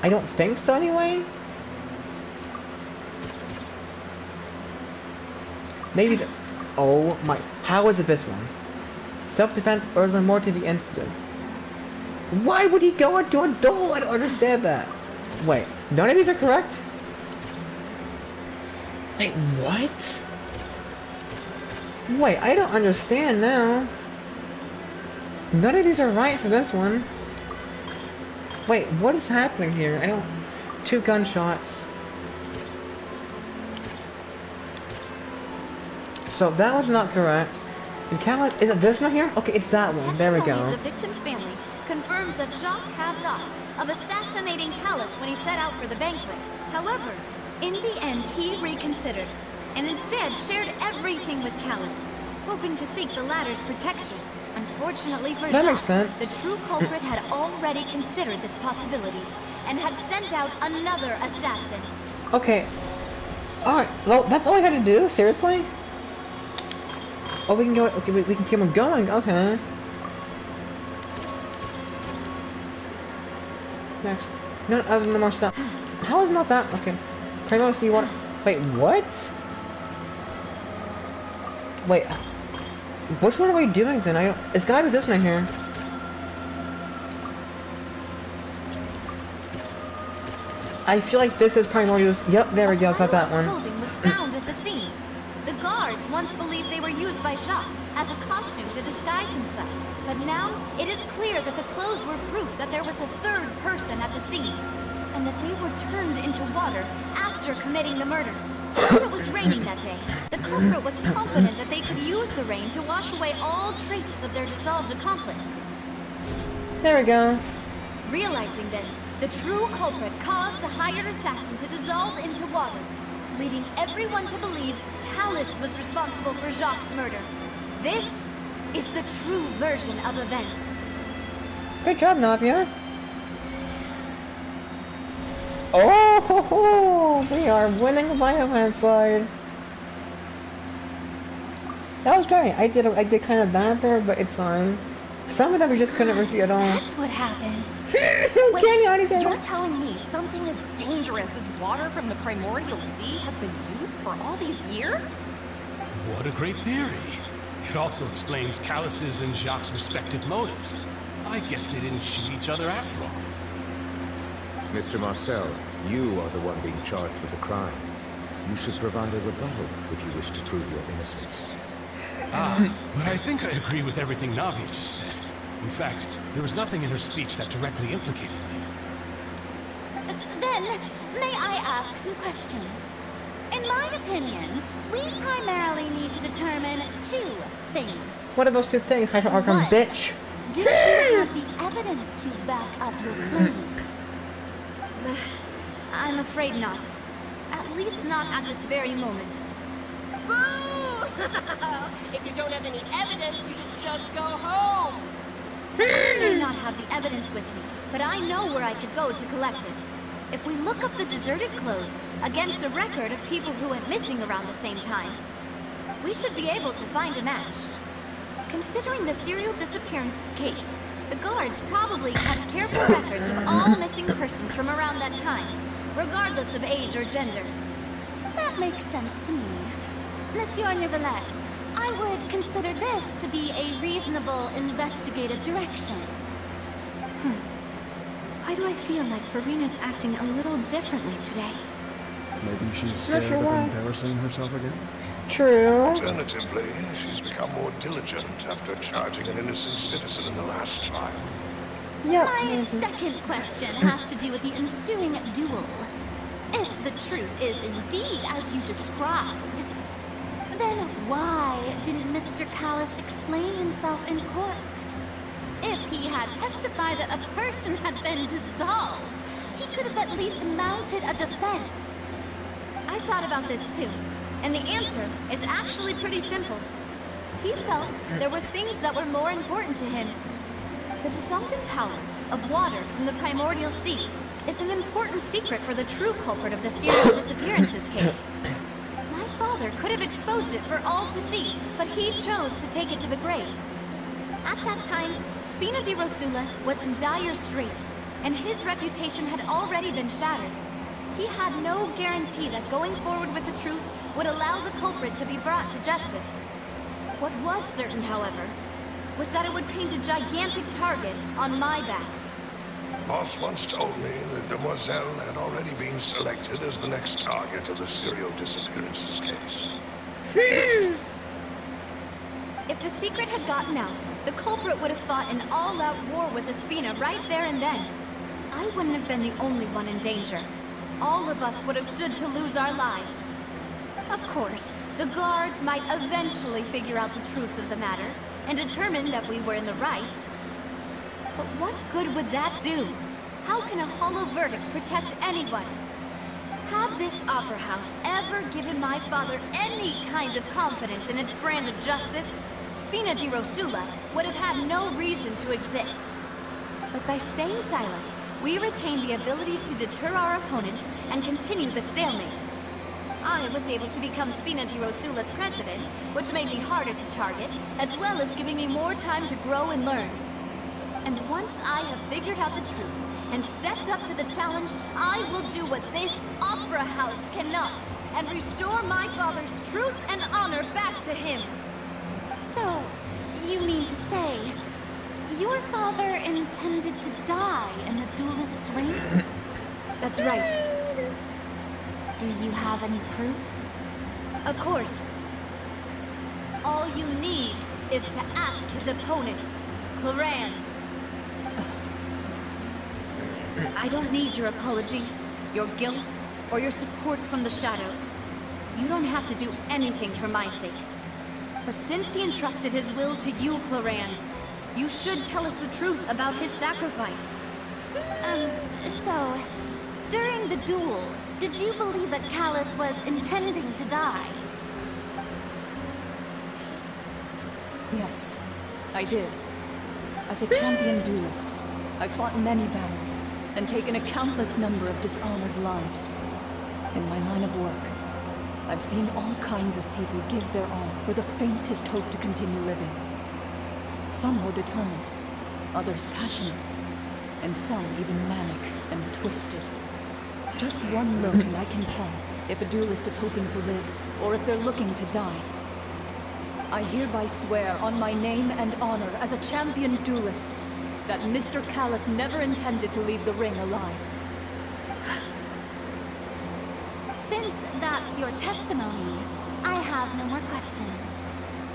I don't think so anyway. Maybe the... Oh my... How is it this one? Self-defense or is there more to the incident? Why would he go into a duel? I don't understand that. Wait, none of these are correct? Wait, what? Wait, I don't understand now. None of these are right for this one. Wait, what is happening here? I don't... 2 gunshots. So that was not correct. And Callus... Is it this one here? Okay, it's that one. There we go. The victim's family confirms that Jacques had thoughts of assassinating Callus when he set out for the banquet. However, in the end, he reconsidered, and instead shared everything with Callus, hoping to seek the latter's protection. Unfortunately for Jacques, the true culprit had already considered this possibility, and had sent out another assassin. Okay. Alright, well, that's all I had to do? Seriously? Oh, we can go... Okay, we can keep on going, okay. Next. None other than more stuff. How is not that? Okay. Primo, see what? Wait, what? Wait. Which one are we doing then? I don't... It's gotta be this one here. I feel like this is Primordial's... Yep, there we go, got that one. Clothing was found at the scene. The guards once believed they were used by Jacques as a costume to disguise himself. But now, it is clear that the clothes were proof that there was a third person at the scene, and that they were turned into water after committing the murder. Since it was raining that day, the culprit was confident that they could use the rain to wash away all traces of their dissolved accomplice. There we go. Realizing this, the true culprit caused the hired assassin to dissolve into water, leading everyone to believe Callus was responsible for Jacques' murder. This is the true version of events. Good job, Navia. Oh, ho, ho, we are winning by a landslide. That was great. I did kind of bad there, but it's fine. Some of them we just couldn't repeat at all. That's what happened. Wait, you're telling me something as dangerous as water from the primordial sea has been used for all these years? What a great theory. It also explains Callus's and Jacques' respective motives. I guess they didn't shoot each other after all. Mr. Marcel, you are the one being charged with the crime. You should provide a rebuttal if you wish to prove your innocence. But I think I agree with everything Navia just said. In fact, there was nothing in her speech that directly implicated me. Then, may I ask some questions? In my opinion, we primarily need to determine two things. What are those two things, Hyper Arkham, bitch? Do you have the evidence to back up your claims? I'm afraid not. At least not at this very moment. Boo! If you don't have any evidence, you should just go home. I may not have the evidence with me, but I know where I could go to collect it. If we look up the deserted clothes against a record of people who went missing around the same time, we should be able to find a match. Considering the serial disappearances case, the guards probably kept careful records of all missing persons from around that time, regardless of age or gender. That makes sense to me. Monsieur Neuvillette, I would consider this to be a reasonable investigative direction. Why do I feel like Farina's acting a little differently today? Maybe she's scared of embarrassing herself again? True. Alternatively, she's become more diligent after charging an innocent citizen in the last trial. My second question has to do with the ensuing duel. If the truth is indeed as you described, then why didn't Mr. Callis explain himself in court? If he had testified that a person had been dissolved, he could have at least mounted a defense. I thought about this too, and the answer is actually pretty simple. He felt there were things that were more important to him. The dissolving power of water from the primordial sea is an important secret for the true culprit of the serial disappearances case. My father could have exposed it for all to see, but he chose to take it to the grave. At that time, Spina di Rosula was in dire straits, and his reputation had already been shattered. He had no guarantee that going forward with the truth would allow the culprit to be brought to justice. What was certain, however, was that it would paint a gigantic target on my back. Boss once told me that Demoiselle had already been selected as the next target of the serial disappearances case. If the secret had gotten out, the culprit would have fought an all-out war with Espina right there and then. I wouldn't have been the only one in danger. All of us would have stood to lose our lives. Of course, the guards might eventually figure out the truth of the matter and determine that we were in the right. But what good would that do? How can a hollow verdict protect anyone? Had this opera house ever given my father any kind of confidence in its brand of justice, Spina di Rosula would have had no reason to exist. But by staying silent, we retain the ability to deter our opponents and continue the stalemate. I was able to become Spina di Rosula's president, which made me harder to target, as well as giving me more time to grow and learn. And once I have figured out the truth and stepped up to the challenge, I will do what this opera house cannot, and restore my father's truth and honor back to him. So, you mean to say, your father intended to die in the duelist's ring? That's right. Do you have any proof? Of course. All you need is to ask his opponent, Clorand. I don't need your apology, your guilt, or your support from the shadows. You don't have to do anything for my sake. But since he entrusted his will to you, Clorand, you should tell us the truth about his sacrifice. So, during the duel, did you believe that Callis was intending to die? Yes, I did. As a champion duelist, I fought many battles and taken a countless number of dishonored lives. In my line of work, I've seen all kinds of people give their all for the faintest hope to continue living. Some were determined, others passionate, and some even manic and twisted. Just one look and I can tell if a duelist is hoping to live or if they're looking to die. I hereby swear on my name and honor as a champion duelist that Mr. Callus never intended to leave the ring alive. Since that's your testimony, I have no more questions.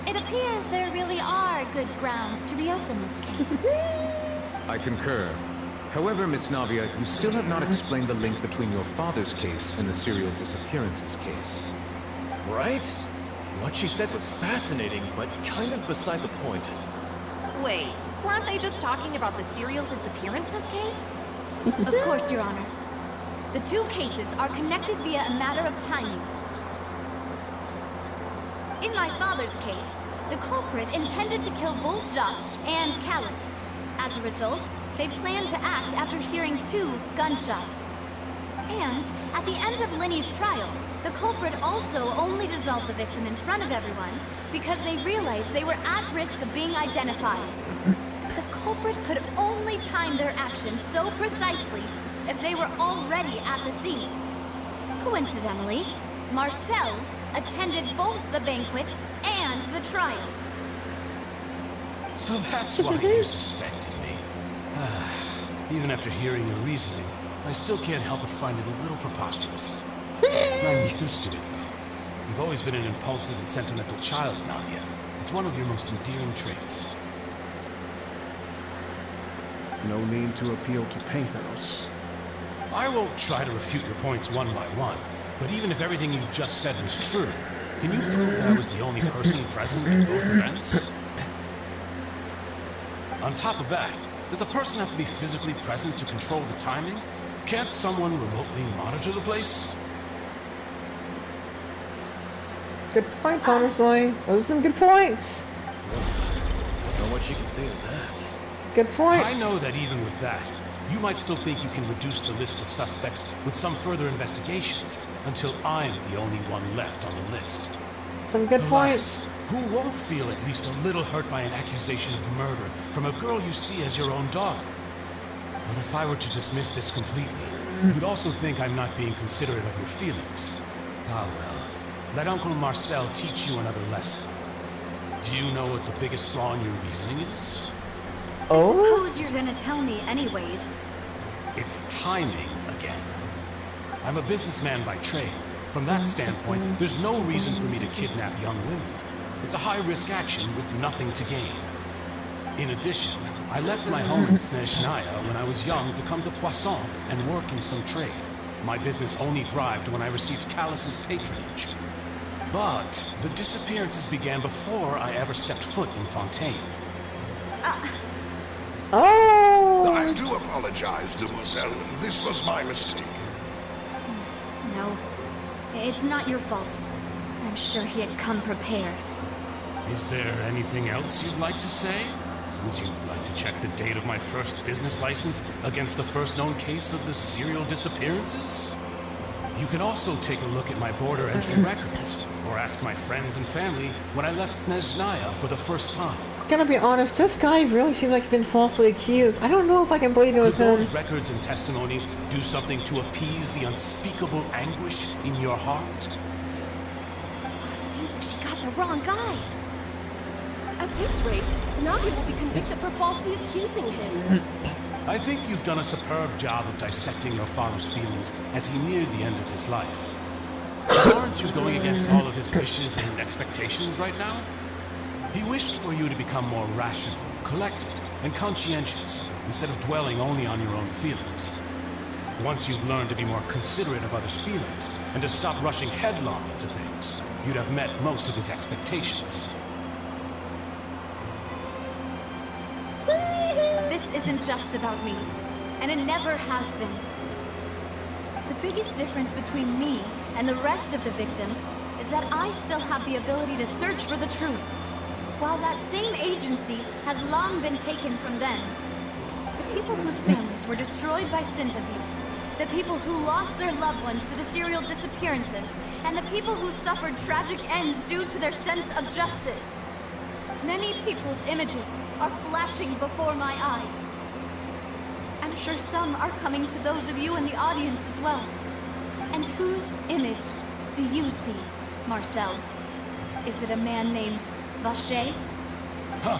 It appears there really are good grounds to reopen this case. I concur. However, Miss Navia, you still have not explained the link between your father's case and the serial disappearances case. Right? What she said was fascinating, but kind of beside the point. Wait, weren't they just talking about the serial disappearances case? Of course, Your Honor. The two cases are connected via a matter of timing. In my father's case, the culprit intended to kill both Sdjjjd and Callus. As a result, they planned to act after hearing 2 gunshots. And at the end of Linny's trial, the culprit also only dissolved the victim in front of everyone because they realized they were at risk of being identified. The culprit could only time their actions so precisely if they were already at the scene. Coincidentally, Marcel attended both the banquet and the trial. So that's why you suspected me. Even after hearing your reasoning, I still can't help but find it a little preposterous. I'm used to it, though. You've always been an impulsive and sentimental child, Navia. It's one of your most endearing traits. No need to appeal to pathos. I won't try to refute your points one by one, but even if everything you just said was true, can you prove that I was the only person present in both events? On top of that, does a person have to be physically present to control the timing? Can't someone remotely monitor the place? Good points, honestly. Those are some good points. Don't know what you can say to that. Good points. I know that even with that, you might still think you can reduce the list of suspects with some further investigations until I'm the only one left on the list. Some good points. Who won't feel at least a little hurt by an accusation of murder from a girl you see as your own daughter? But if I were to dismiss this completely, you'd also think I'm not being considerate of your feelings. Ah well, let Uncle Marcel teach you another lesson. Do you know what the biggest flaw in your reasoning is? I suppose you're gonna tell me anyways. It's timing again. I'm a businessman by trade. From that standpoint, there's no reason for me to kidnap young women. It's a high-risk action with nothing to gain. In addition, I left my home in Sdjjhdssxdnmjh when I was young to come to Poisson and work in some trade. My business only thrived when I received Callus's patronage. But the disappearances began before I ever stepped foot in Fontaine. I do apologize, Demoiselle. This was my mistake. No, it's not your fault. I'm sure he had come prepared. Is there anything else you'd like to say? Would you like to check the date of my first business license against the first known case of the serial disappearances? You can also take a look at my border entry records, or ask my friends and family when I left Sdjjhdssxdnmjh for the first time. Gonna be honest, this guy really seems like he's been falsely accused. I don't know if I can believe it was him. Could those records and testimonies do something to appease the unspeakable anguish in your heart? Seems like she got the wrong guy. At this rate, Navia will be convicted for falsely accusing him. I think you've done a superb job of dissecting your father's feelings as he neared the end of his life. Aren't you going against all of his wishes and expectations right now? He wished for you to become more rational, collected, and conscientious, instead of dwelling only on your own feelings. Once you've learned to be more considerate of others' feelings, and to stop rushing headlong into things, you'd have met most of his expectations. This isn't just about me, and it never has been. The biggest difference between me and the rest of the victims is that I still have the ability to search for the truth, while that same agency has long been taken from them. The people whose families were destroyed by synth abuse, the people who lost their loved ones to the serial disappearances, and the people who suffered tragic ends due to their sense of justice. Many people's images are flashing before my eyes. I'm sure some are coming to those of you in the audience as well. And whose image do you see, Marcel? Is it a man named Vacher? Huh.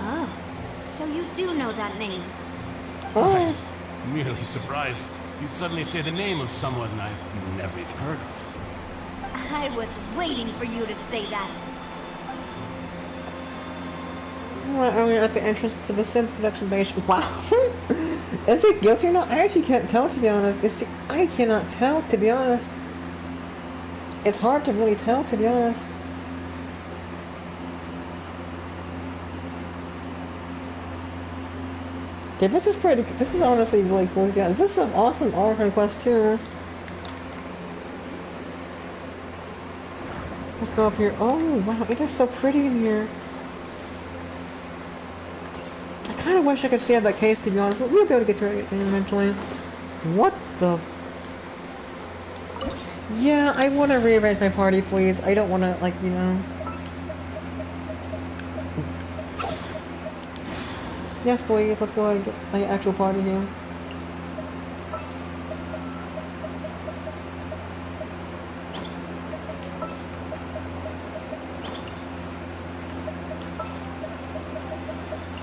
Oh. So you do know that name? I'm merely surprised you'd suddenly say the name of someone I've never even heard of. I was waiting for you to say that. Right earlier at the entrance to the synth production base. Wow. Is it guilty or not? I actually can't tell, to be honest. I cannot tell, to be honest. It's hard to really tell, to be honest. Okay, this is honestly really cool, guys. This is an awesome Orphan Quest too. Let's go up here. Oh, wow, it is so pretty in here. I kind of wish I could stay at that case, to be honest, but we'll be able to get to it eventually. What the? Yeah, I want to rearrange my party, please. I don't want to, like, you know. Yes, please. Let's go and get my actual party here.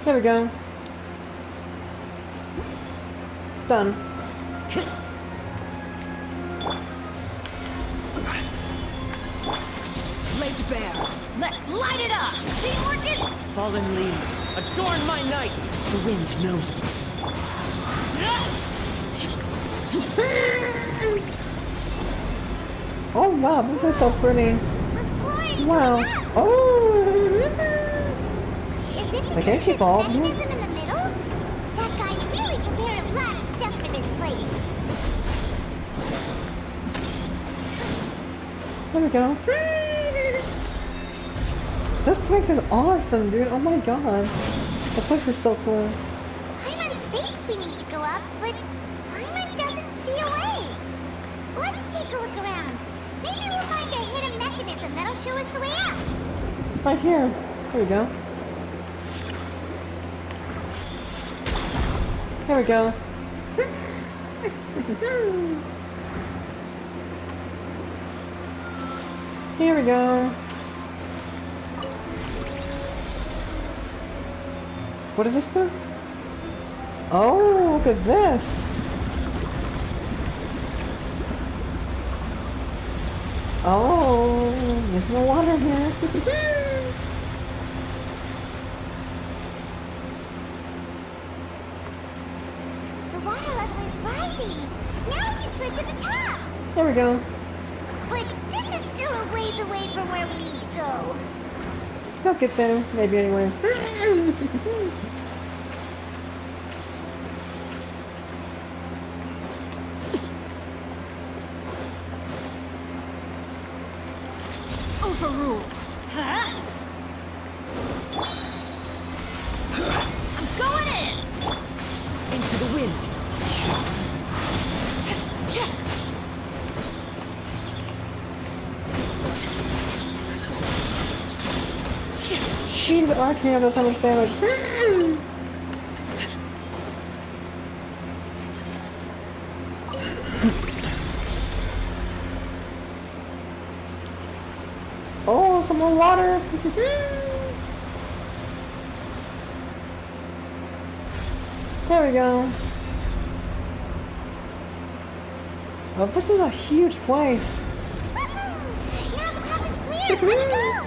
Here we go. Done. Laid bare. Let's light it up! Teamwork is... Fallen leaves, adorn my night. The wind knows me. Oh wow, this is so pretty. Wow. Oh. Like, can't she fall? In the middle? That guy really prepared a lot of stuff for this place. There we go. This place is awesome, dude. Oh my god. The place is so cool. Paimon thinks we need to go up, but Paimon doesn't see a way. Let's take a look around. Maybe we'll find a hidden mechanism that'll show us the way up. Right here. There we go. Here we go. Here we go. What does this do? Oh, look at this. Oh, there's no water here. The water level is rising. Now we can swim to the top. There we go. But this is still a ways away from where we need to go. They'll get there, maybe anyway. Overruled. Huh? I'm going in! Into the wind. She's arcane, doesn't understand. Oh, some more water. There we go. Oh, this is a huge place. Now the path is clear. Let's go.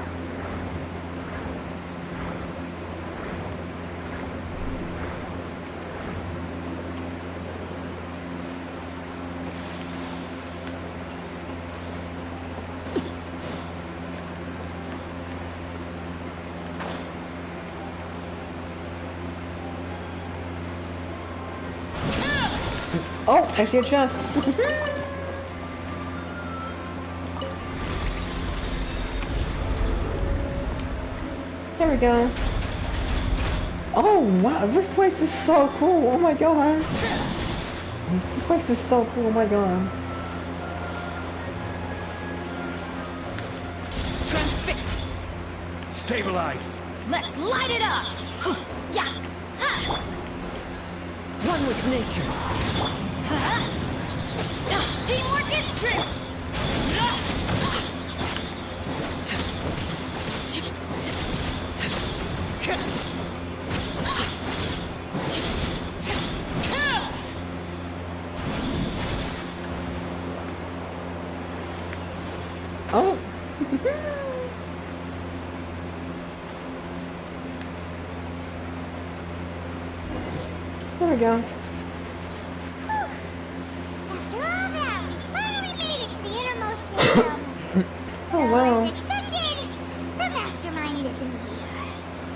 Oh, I see a chest. There we go. Oh wow, this place is so cool. Oh my god. This place is so cool. Oh my god. Transfixed! Stabilized. Let's light it up! Yeah! Ha! One with nature. Ha! Teamwork is tripped! Oh! There we go. After all that, we finally made it to the innermost system. Oh, wow. As expected, the mastermind isn't here.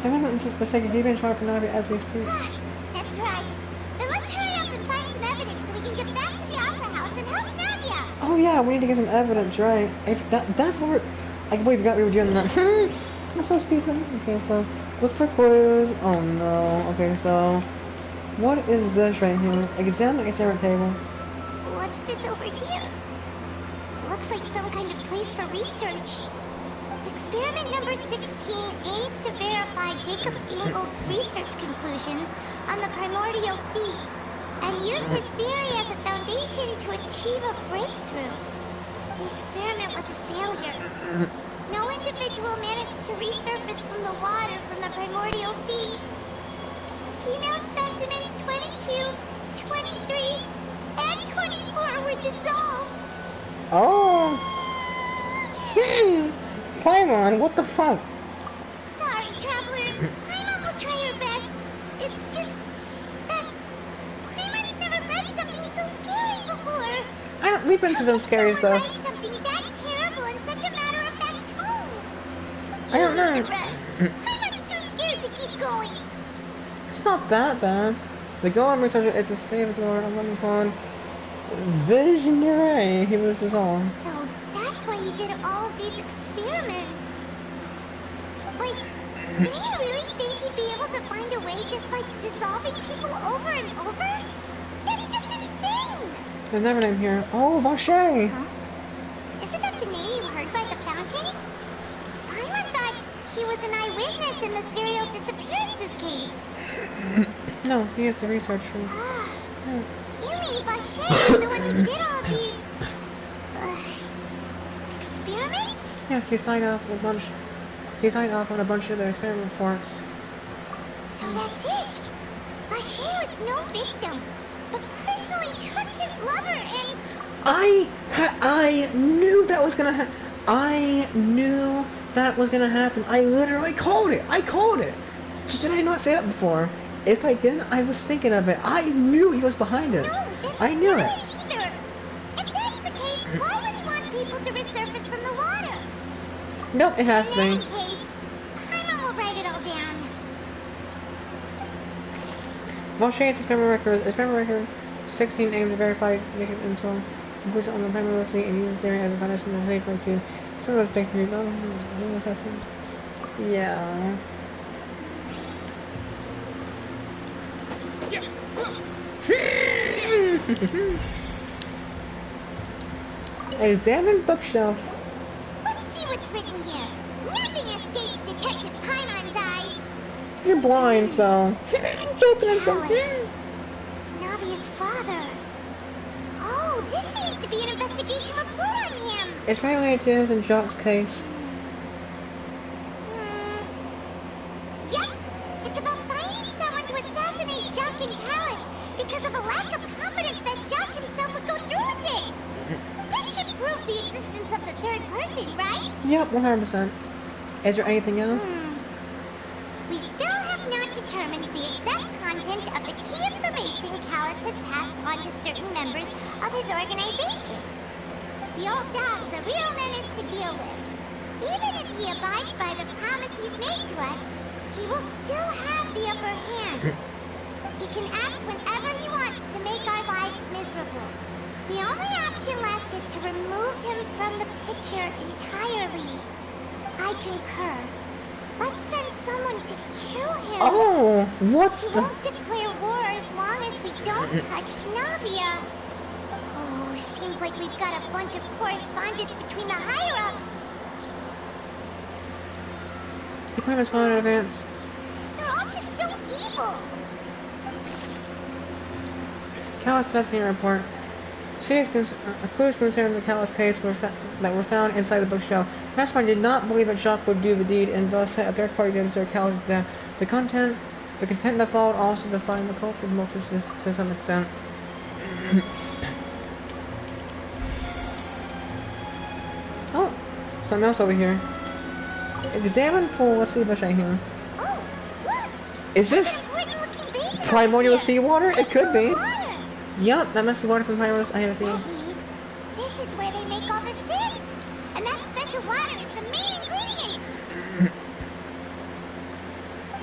I haven't just mistaken deep in for Navi as we speak. That's right. Then let's hurry up and find some evidence so we can get back to the Opera House and help Navia. Oh yeah, we need to get some evidence, right? If that's what I completely forgot we were doing that. I'm so stupid. Okay, so look for clues. Oh no. Okay, so what is this right here? Examine the experiment table. What's this over here? Looks like some kind of place for research. Experiment number 16 aims to verify Jacob Ingold's research conclusions on the primordial sea and use his theory as a foundation to achieve a breakthrough. The experiment was a failure. No individual managed to resurface from the water from the primordial sea. Female specimens 22, 23, and 24 were dissolved. Oh. Paimon, what the fuck? Sorry, Traveler. Paimon will try her best. It's just that Paimon's never read something so scary before. We've been through some scary stuff. Write something that terrible in such a matter-of-fact tone. I don't know. The rest. Paimon's too scared to keep going. It's not that bad. The golem researcher is the safest lord of what we call visionary. He was his own. So that's why he did all of these experiments. Like, did he really think he'd be able to find a way just by dissolving people over and over? That's just insane! There's never a name here. Oh, Vache! Huh? Isn't that the name you heard by the fountain? Paimon thought he was an eyewitness in the serial disappearances case. No, he is the researcher. Yeah. You mean Vache is the one who did all of these... experiments? Yes, he signed off a bunch. He signed off on a bunch of their experiment reports. So that's it. Vache was no victim, but personally took his lover and... I knew that was gonna happen. I knew that was gonna happen. I literally called it. I called it. So did I not say that before? If I didn't, I was thinking of it. I knew he was behind it. No, I knew it. Either. If that's the case, why would he want people to resurface from the water? Nope, it has to In be. any case, Paimon will write it all down. Vache's experiment record 16 aimed to verify Jacob Intel conclusion on the primary sea and uses theory as a foundation of the paper to sort of take three. Yeah. Examine bookshelf. Let's see what's written here. Nothing escapes Detective Paimon's eyes. You're blind, so. Alice. Navia's father. Oh, this seems to be an investigation report on him. It's related to his and Jacques' case. Yep. It's about finding someone to assassinate Jacques and Callus because of a lack of confidence that Jacques himself would go through with it. This should prove the existence of the third person, right? Yep, 100%. Is there anything else? We still have not determined the exact content of the key information Callus has passed on to certain members of his organization. The old dog's a real menace to deal with. Even if he abides by the promise he's made to us, he will still have the upper hand. He can act whenever he wants to make our lives miserable. The only option left is to remove him from the picture entirely. I concur. Let's send someone to kill him. Oh, what's He won't declare war as long as we don't touch Navia. Oh, seems like we've got a bunch of correspondence between the higher-ups. The plan is fine in advance. They're all just so evil. Callus investigating report. Clues concerning the Callus case that were found inside the bookshelf. Mastermind did not believe that Jacques would do the deed and thus set a third party to insert Callus' death. The consent that followed also defined the culprit motives to some extent. Oh, Something else over here. Examine pool. Let's see what's right here. Oh, look! Is this primordial seawater? It could be. Yup, that must be water from primordial. I have a feeling. That means this is where they make all the sin. And that special water is the main ingredient.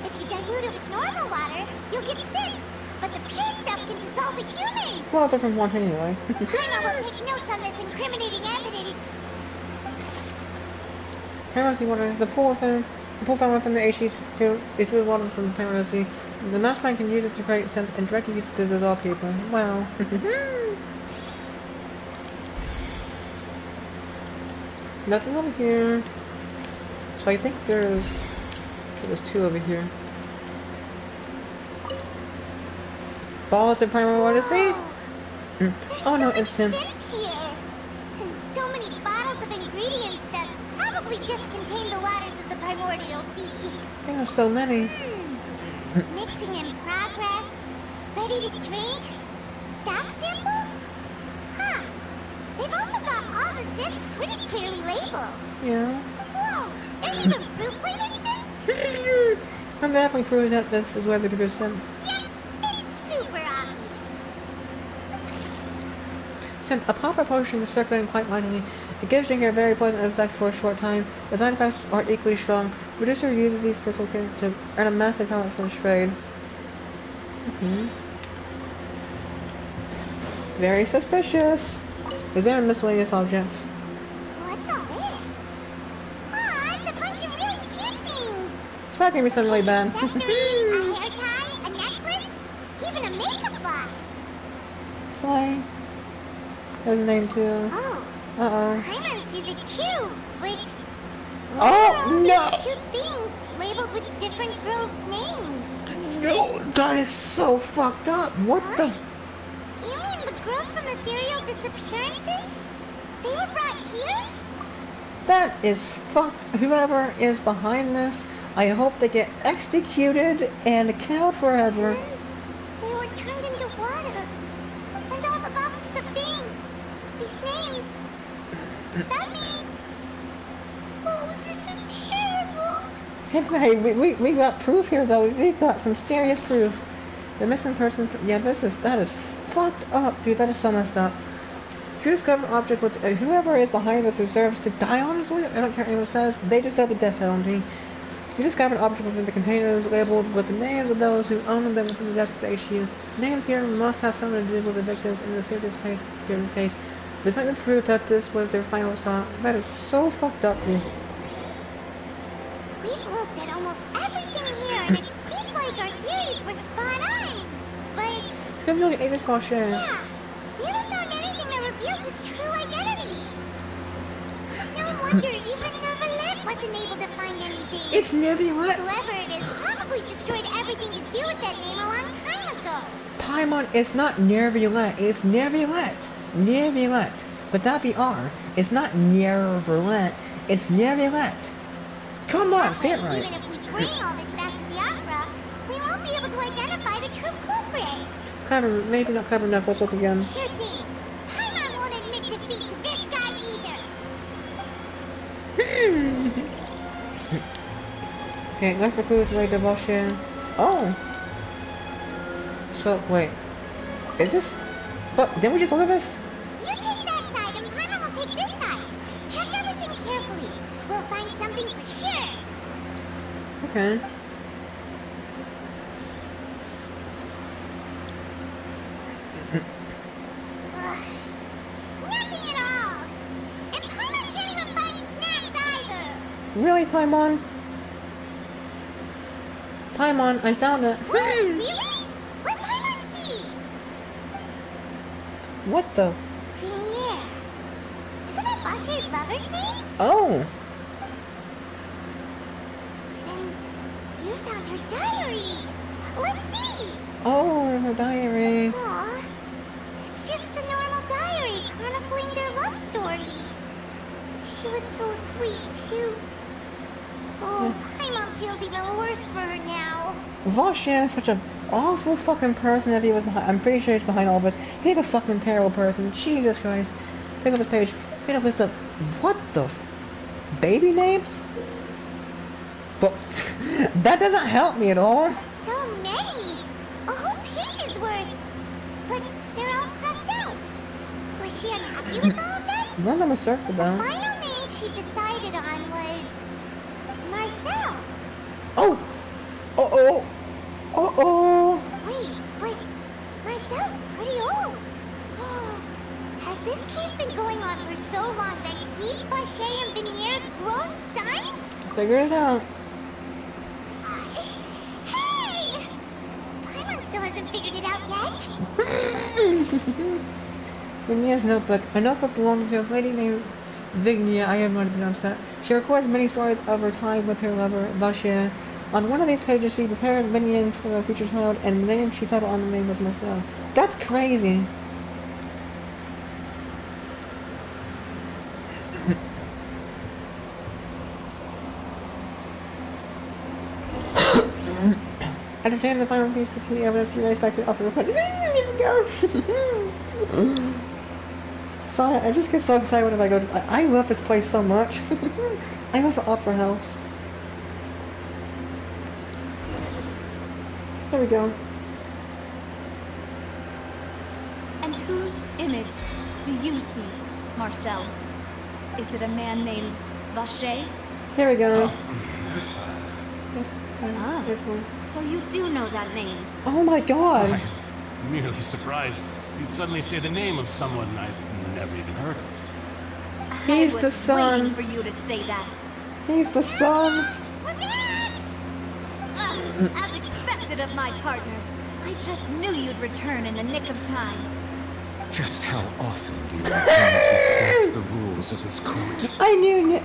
If you dilute it with normal water, you'll get sick. But the pure stuff can dissolve a human. Well, they're from water anyway. Paimon will take notes on this incriminating evidence. Primordial seawater. The pool found within the HE field is with water from primordial sea. The mastermind can use it to create scent and directly use it to dissolve people. Wow. Nothing over here. So I think there's two over here. Balls of primary water sea? Oh no, it's scent. Here. And so many bottles of ingredients that probably just contain the waters of the primordial sea. There are so many. Mixing in progress. Ready to drink? Stock sample? Huh. They've also got all the scents pretty clearly labeled. Yeah. Whoa, there's even fruit flavored scent? That definitely proves that this is where they produce scent. Yep, it's super obvious. Scent, a pop-up potion is circulating quite widely. It gives drinker a very pleasant effect for a short time. The side effects are equally strong. Producer uses these crystal kits to earn a massive profit from this trade. Very suspicious. Is there miscellaneous objects? What's all this? Ah, it's a bunch of really cute things. It's not gonna be something really bad. Accessories, a hair tie, a necklace, even a makeup box. Slay. There's a name too. Oh. Uh-oh. Paimon sees it too. Wait. Oh, no! These cute things labeled with different girls' names. No, that is so fucked up. What the? You mean the girls from the serial disappearances? They were brought here? That is fucked. Whoever is behind this, I hope they get executed and killed forever. And they were turned into water. And all the boxes of things. These names. That means... Oh, this is terrible. Hey, we got proof here though. We got some serious proof. The missing person. Yeah, that is fucked up, dude. That is so messed up. If you discover an object with whoever is behind this deserves to die. Honestly, I don't care what anyone says. They deserve the death penalty. If you discover an object within the containers labeled with the names of those who own them within the depths of the HU. Names here must have something to do with the victims in the serious case. This might be proof that this was their final stop. That is so fucked up, dude. We've looked at almost everything here, and it seems like our theories were spot on. But... Give me like Agent Skull share. Yeah, we haven't found anything that reveals his true identity. No wonder even Nervalette wasn't able to find anything. It's Nervalette. Whoever it is probably destroyed everything to do with that name a long time ago. Paimon, it's not Nervalette. It's Nervalette. Nervalette. Without the R. It's not Nervalette. It's Nervalette. Come on, say it right. Even if we bring all this back to the opera, we won't be able to identify the true culprit. Clever, maybe not clever enough. Let's look again. Sure thing. Paimon won't admit defeat to this guy either. Okay, look for clues to devotion. Oh. So wait, is this? But didn't we just look at this? You take that side, and Paimon will take this side. Check everything carefully. We'll find something for sure. Okay. Nothing at all. And Paimon can't even find snacks either. Really, Paimon? Paimon, I found it. Really? What Paimon see? What the? Premier. Isn't that Vache's lover's name? Oh. Then you found her diary. Let's see. Oh, her diary. Aw. It's just a normal diary chronicling their love story. She was so sweet, too. Oh, Paimon feels even worse for her now. Vache is such an awful fucking person that he was behind. I'm pretty sure he's behind all this. He's a fucking terrible person. Jesus Christ. Take up the page. Pick up this up. What the Baby names? But that doesn't help me at all. So many! A whole page's worth! But they're all crossed out. Was she unhappy with all of them? None of them are circled The down. final name she decided on was... Marcel. Oh! Uh-oh! Uh-oh! Wait, but Marcel's pretty old. Has this case been going on for so long that he's Vache and Venier's grown son? Figured it out. Hey! Paimon still hasn't figured it out yet. Vignier's notebook. A notebook belonging to a lady named Vignia. I have not pronounced that. She records many stories of her time with her lover, Vache. On one of these pages, she prepared many names for her future child, and the name she settled on the name was Marcel. That's crazy. I understand the final piece of key evidence you raised back to the upper request. Sorry, I just get so excited whenever I go to... I love this place so much. I love the Opera House. There we go. And whose image do you see, Marcel? Is it a man named Vache? Here we go. Oh, so you do know that name. Oh my god! I'm merely surprised you'd suddenly say the name of someone I've never even heard of. He's I was the son. waiting for you to say that. He's the son. As expected of my partner. I just knew you'd return in the nick of time. Just how often do you return to thwart the rules of this court? I knew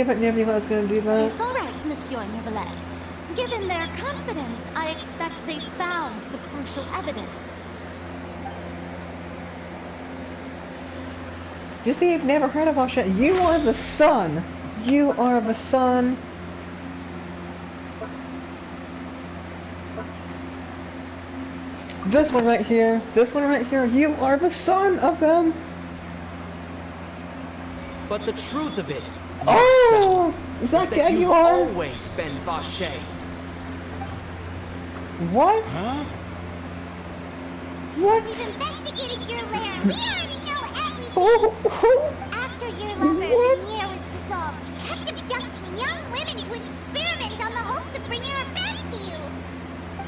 but never knew I was going to do that. It's all right, Monsieur Neuvillette. Given their confidence, I expect they found the crucial evidence. You see, you've never heard of Vache. You are the son. You are the son. This one right here. This one right here. You are the son of them. But the truth of it, Oh! Is that that you you've are? always been Vache. What? Huh? What? We've investigated your lair. We already know everything. Oh. After your lover, What? Venier, was dissolved, you kept abducting young women to experiment on the hopes of bringing her back to you.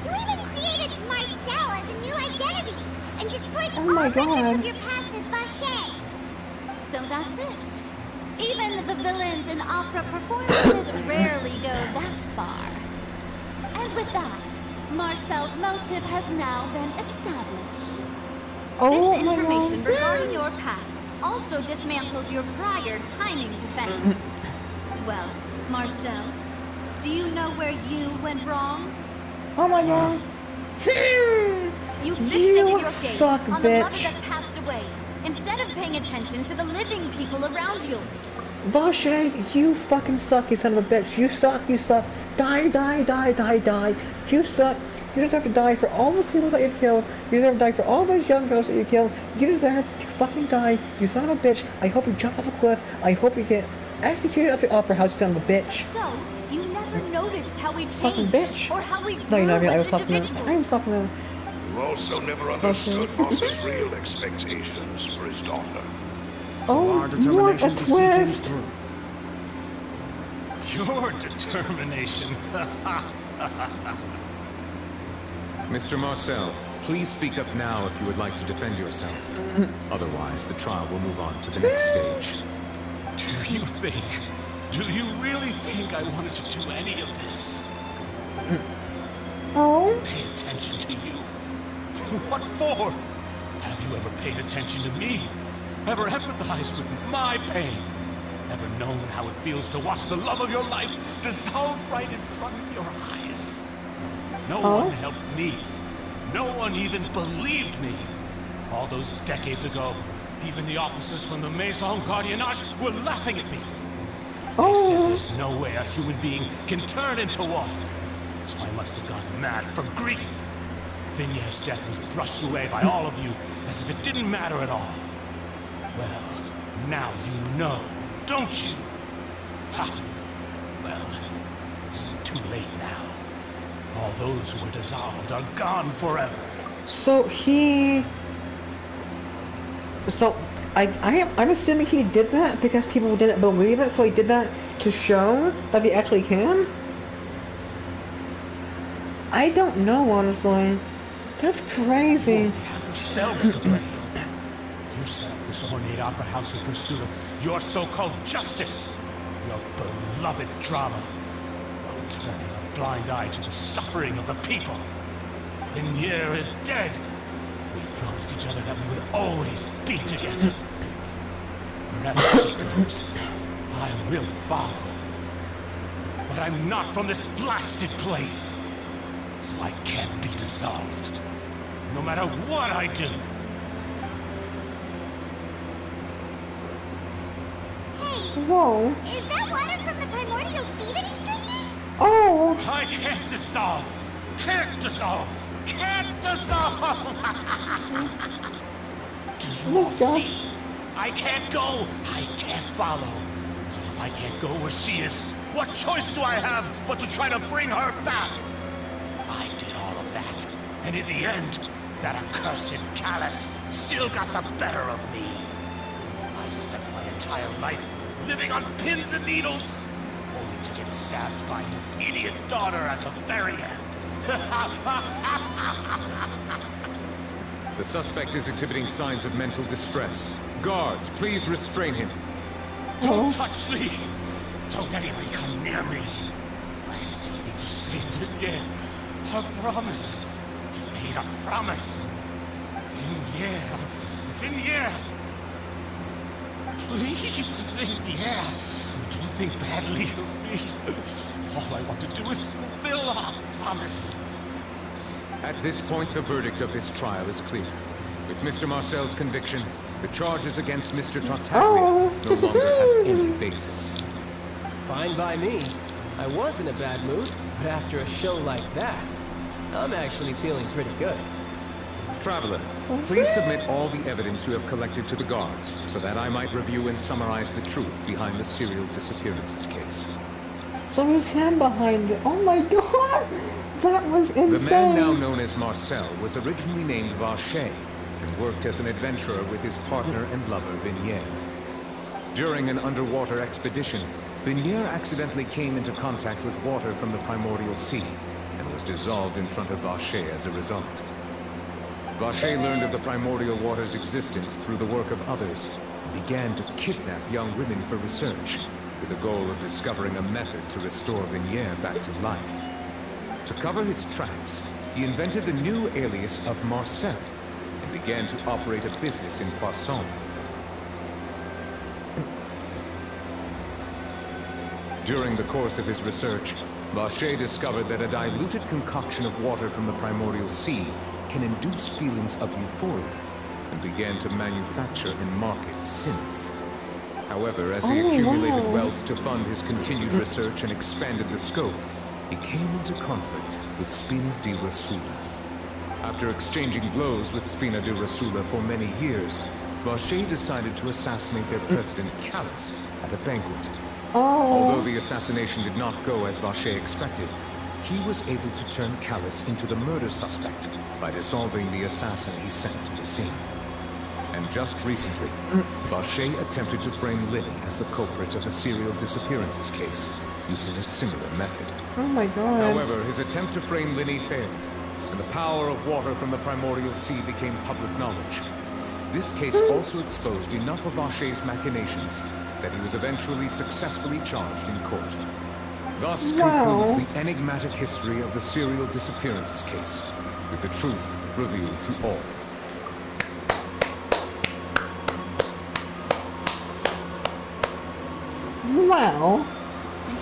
You even created Marcel as a new identity and destroyed all records of your past as Vache. So that's it. Even the villains in opera performances rarely go that far. And with that, Marcel's motive has now been established. Oh This my information God. regarding your past also dismantles your prior timing defense. Well, Marcel, do you know where you went wrong? Oh my god. You fixated your gaze suck, on the lover bitch. that passed away, instead of paying attention to the living people around you. Vache, you fucking suck, you son of a bitch. You suck, you suck. Die, die, die, die, die. You suck. You deserve to die for all the people that you killed. You deserve to die for all those young girls that you killed. You deserve to fucking die, you son of a bitch. I hope you jump off a cliff. I hope you get executed at the opera house, you son of a bitch. So, you never noticed how we Fucking changed, bitch. or how we No, grew you're not. I as was talking to individuals. I was talking to You also never understood Boss's real expectations for his daughter. Oh, Our what a determination to see things twist. through. Your determination. Mr. Marcel, please speak up now if you would like to defend yourself. Otherwise, the trial will move on to the next stage. Do you really think I wanted to do any of this? Oh? Pay attention to you. What for? Have you ever paid attention to me? Ever empathized with my pain? Ever known how it feels to watch the love of your life dissolve right in front of your eyes? No one helped me. No one even believed me. All those decades ago, even the officers from the Maison Gardiennage were laughing at me. They said there's no way a human being can turn into water. So I must have gone mad from grief. Vinier's death was brushed away by all of you as if it didn't matter at all. Well, now you know, don't you? Ha! Well, it's too late now. All those who were dissolved are gone forever. So I'm assuming he did that because people didn't believe it, so he did that to show that he actually can? I don't know, honestly. That's crazy. You have yourselves to blame. You set up this ornate opera house in pursuit of your so-called justice. Your beloved drama. While turning a blind eye to the suffering of the people. Vignere is dead. We promised each other that we would always be together. Wherever she goes, I will follow. But I'm not from this blasted place. So I can't be dissolved. No matter what I do. Hey! Whoa. Is that water from the primordial sea that he's drinking? Oh! I can't dissolve! Can't dissolve! Can't dissolve! Do you all see? I can't go! I can't follow! So if I can't go where she is, what choice do I have but to try to bring her back? I did all of that, and in the end, that accursed Callus still got the better of me. I spent my entire life living on pins and needles, only to get stabbed by his idiot daughter at the very end. The suspect is exhibiting signs of mental distress. Guards, please restrain him. Don't touch me! Don't anybody come near me! I still need to save Vignere. Her promise. We made a promise. Vignere. Vignere. Please, Vignere. Don't think badly of me. All I want to do is fulfill our promise. At this point, the verdict of this trial is clear. With Mr. Marcel's conviction, the charges against Mr. Tartaglia no longer have any basis. Fine by me. I was in a bad mood, but after a show like that, I'm actually feeling pretty good. Traveler, please submit all the evidence you have collected to the guards, so that I might review and summarize the truth behind the serial disappearances case. So there's him behind it. Oh my god! That was insane! The man now known as Marcel was originally named Vacher, and worked as an adventurer with his partner and lover, Vignere. During an underwater expedition, Vignere accidentally came into contact with water from the primordial sea, and was dissolved in front of Vacher as a result. Vacher learned of the primordial water's existence through the work of others, and began to kidnap young women for research, with the goal of discovering a method to restore Vignere back to life. To cover his tracks, he invented the new alias of Marcel, and began to operate a business in Poisson. During the course of his research, Vacher discovered that a diluted concoction of water from the primordial sea can induce feelings of euphoria, and began to manufacture and market synth. However, as he accumulated wealth to fund his continued research and expanded the scope, he came into conflict with Spina di Rosula. After exchanging blows with Spina di Rosula for many years, Vacher decided to assassinate their president, Callus, at a banquet. Although the assassination did not go as Vacher expected, he was able to turn Callus into the murder suspect by dissolving the assassin he sent to the scene. And just recently, Vacher attempted to frame Linny as the culprit of the serial disappearances case, using a similar method. Oh my god. However, his attempt to frame Linny failed, and the power of water from the primordial sea became public knowledge. This case also exposed enough of Vacher's machinations that he was eventually successfully charged in court. Thus concludes the enigmatic history of the serial disappearances case, with the truth revealed to all. Wow,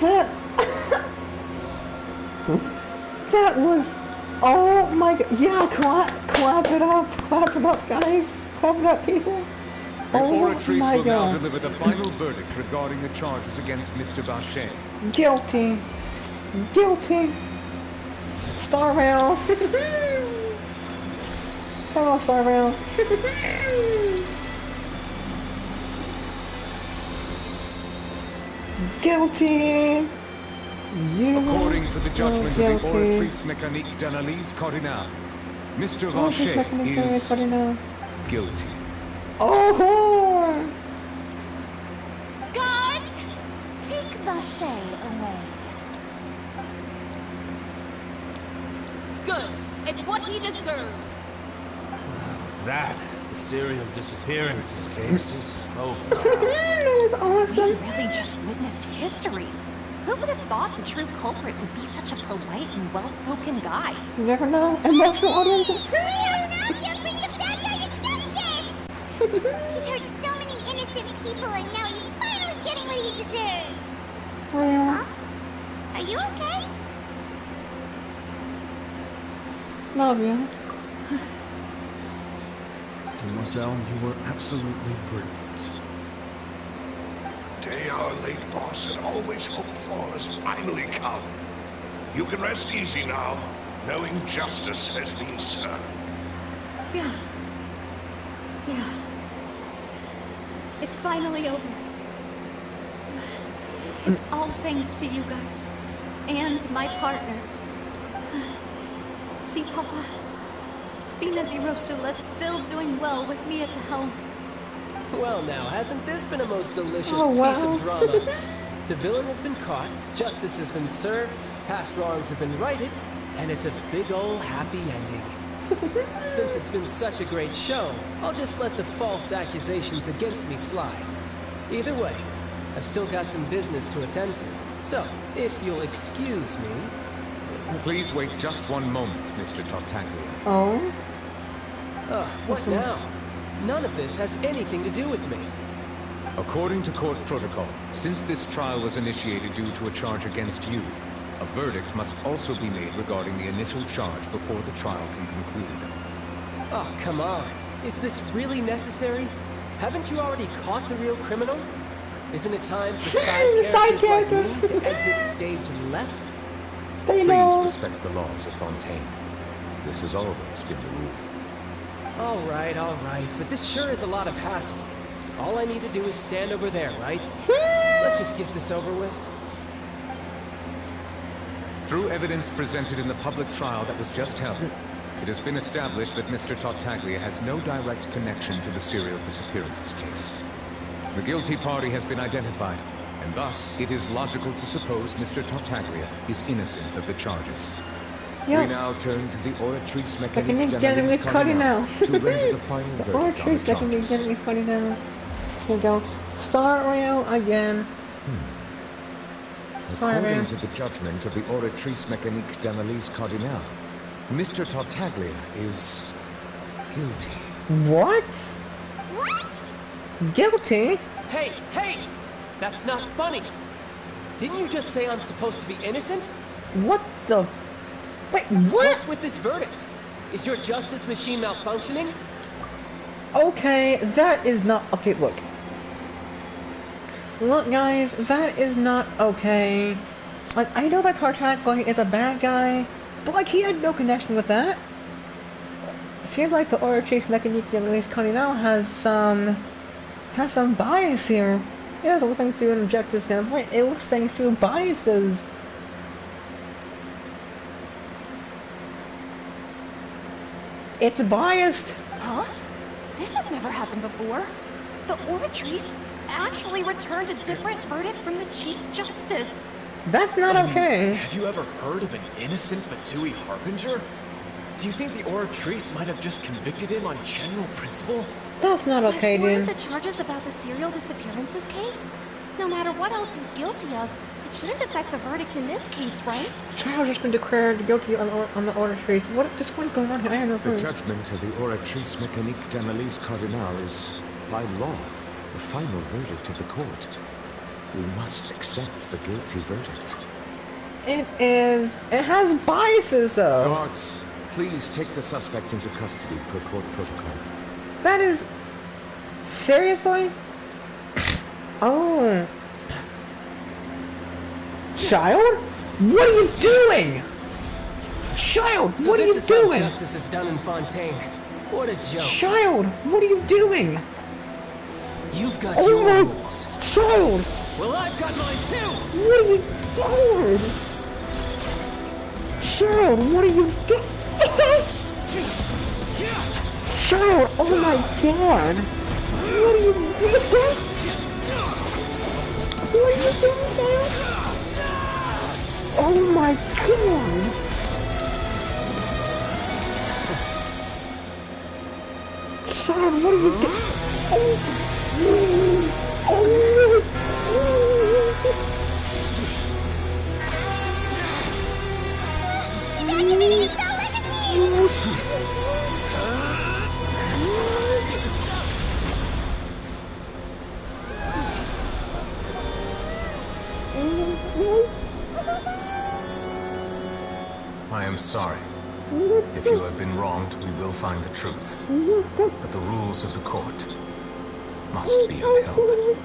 that was, oh my god, yeah, clap it up, guys, clap it up, people. The Oratrice will now deliver the final verdict regarding the charges against Mr. Vacher. Guilty. Star round. Come on, star round. Guilty! According to the judgment of the Oratrice Mécanique d'Analyse Cardinal, Mr. Vacher is guilty. Oh! Guards! Take Vacher away. Good. It's what he deserves. That, the serial disappearances case is over. That was awesome. We really just witnessed history. Who would have thought the true culprit would be such a polite and well-spoken guy? You never know. Emotional audience. Hurry up now, you bring the bad guy to justice! He's hurt so many innocent people and now he's finally getting what he deserves. Huh? Are you okay? Love you. Mademoiselle, you were absolutely brilliant. The day our late boss had always hoped for has finally come. You can rest easy now, knowing justice has been served. Yeah. It's finally over. It's all thanks to you guys. And my partner. See, Papa? Sdjjhdssxdnmjh still doing well with me at the helm. Well now, hasn't this been a most delicious wow. piece of drama? The villain has been caught, justice has been served, past wrongs have been righted, and it's a big ol' happy ending. Since it's been such a great show, I'll just let the false accusations against me slide. Either way, I've still got some business to attend to. So, if you'll excuse me... Please wait just one moment, Mr. Tartaglia. Oh? What now? None of this has anything to do with me. According to court protocol, since this trial was initiated due to a charge against you, a verdict must also be made regarding the initial charge before the trial can conclude. Oh, come on. Is this really necessary? Haven't you already caught the real criminal? Isn't it time for side characters like me to exit stage left? Please respect the laws of Fontaine. This has always been the rule. All right, but this sure is a lot of hassle. All I need to do is stand over there, right? Let's just get this over with. Through evidence presented in the public trial that was just held, it has been established that Mr. Tartaglia has no direct connection to the serial disappearances case. The guilty party has been identified, and thus it is logical to suppose Mr. Tartaglia is innocent of the charges. Yep. We now turn to the Oratrice Mécanique d'Analyse Cardinal to render the final verdict on the charges. Here we go. Star Rail again. According to the judgment of the Oratrice Mécanique d'Analyse Cardinal, Mr. Tartaglia is guilty. What? What? Guilty? Hey! That's not funny! Didn't you just say I'm supposed to be innocent? What the... Wait, what? What's with this verdict? Is your justice machine malfunctioning? Okay, that is not... Okay, look. Look, guys, that is not okay. Like, I know that Tartaglia is a bad guy, but, like, he had no connection with that. Seems like the Oratrice Mécanique d'Analyse Cardinal has some bias here. It doesn't look things through an objective standpoint, it looks things through biases. It's biased! Huh? This has never happened before. The Oratrice actually returned a different verdict from the Chief Justice. That's not okay. Have you ever heard of an innocent Fatui Harbinger? Do you think the Oratrice might have just convicted him on general principle? That's not okay, dude. Weren't the charges about the serial disappearances case? No matter what else he's guilty of, it shouldn't affect the verdict in this case, right? Child has been declared guilty on the Oratrice. What is going on here? I have no clue. The judgment of the Oratrice Mécanique d'Analyse Cardinal is, by law, the final verdict of the court. We must accept the guilty verdict. It has biases, though. Guards, please take the suspect into custody per court protocol. That is... Seriously? Oh. Child? What are you doing? Child, so what are you this is doing? How justice is done in Fontaine. What a joke. Child, what are you doing? You've got your rules. Child! Well, I've got mine too! What are you doing? Child, what are you doing? Child, oh my god! What are you doing? What are you doing now? Oh my god! Child, what are you doing? I am sorry. If you have been wronged, we will find the truth. But the rules of the court must be upheld.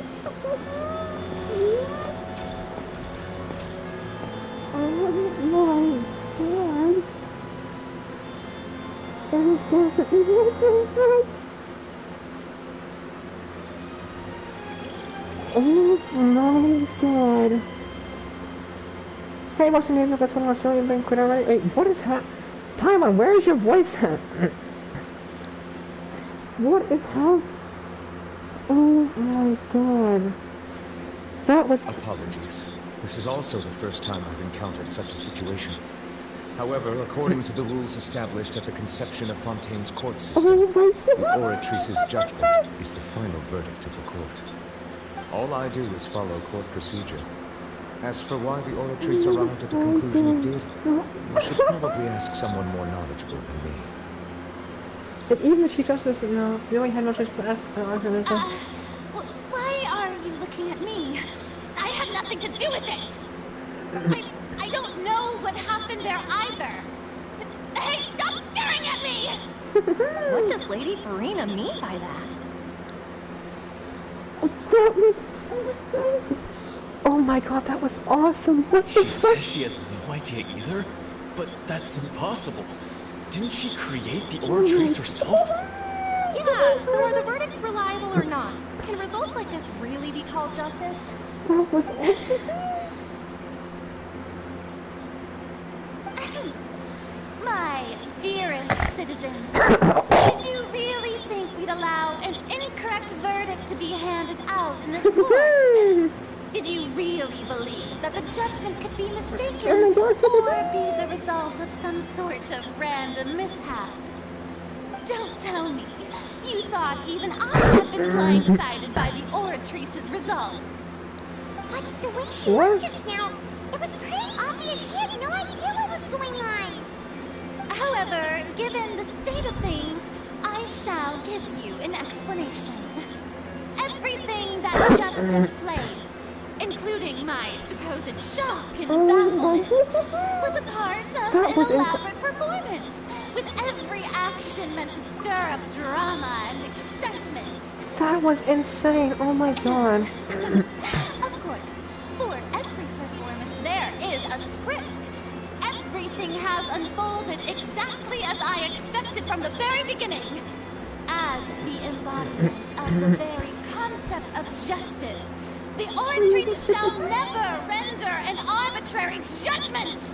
Oh my god. Hey, what's the name of that's going to show you been quit already? Wait, what is happening? Paimon, where is your voice at? What is happening? Oh my god. That was... Apologies. This is also the first time I've encountered such a situation. However, according to the rules established at the conception of Fontaine's court system, the Oratrice's judgment is the final verdict of the court. All I do is follow court procedure. As for why the Oratrice arrived at the conclusion it did, you should probably ask someone more knowledgeable than me. If even the Chief Justice doesn't know, you only had no choice but ask this. Why are you looking at me? I had nothing to do with it! I don't know what happened there either! Hey, stop staring at me! What does Lady Farina mean by that? Oh my god, that was awesome! What the She fuck? says she has no idea either, but that's impossible. Didn't she create the Oratrice herself? Yeah, so are the verdicts reliable or not? Can results like this really be called justice? That was awesome. My dearest citizens, did you really think we'd allow an incorrect verdict to be handed out in this court? Did you really believe that the judgment could be mistaken or be the result of some sort of random mishap? Don't tell me you thought even I had been blindsided by the Oratrice's result. But the way she looked just now, it was pretty obvious she had no idea what was going on. However, given the state of things, I shall give you an explanation. Everything that just took place, including my supposed shock and bafflement, was a part of an elaborate performance, with every action meant to stir up drama and excitement. That was insane, oh my god. Of course, for every performance there is a script. Everything has unfolded exactly as I expected from the very beginning. As the embodiment of the very concept of justice, the Oratrice shall never render an arbitrary judgment!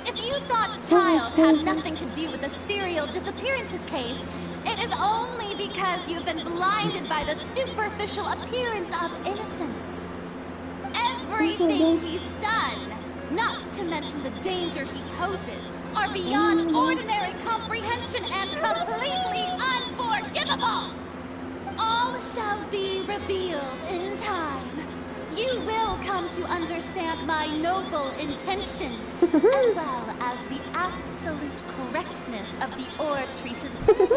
If you thought Child had nothing to do with the serial disappearances case, it is only because you've been blinded by the superficial appearance of innocence. Everything he's done, not to mention the danger he poses, are beyond ordinary comprehension and completely unforgivable! All shall be revealed in time. You will come to understand my noble intentions, as well as the absolute correctness of the Oratrice's verdict.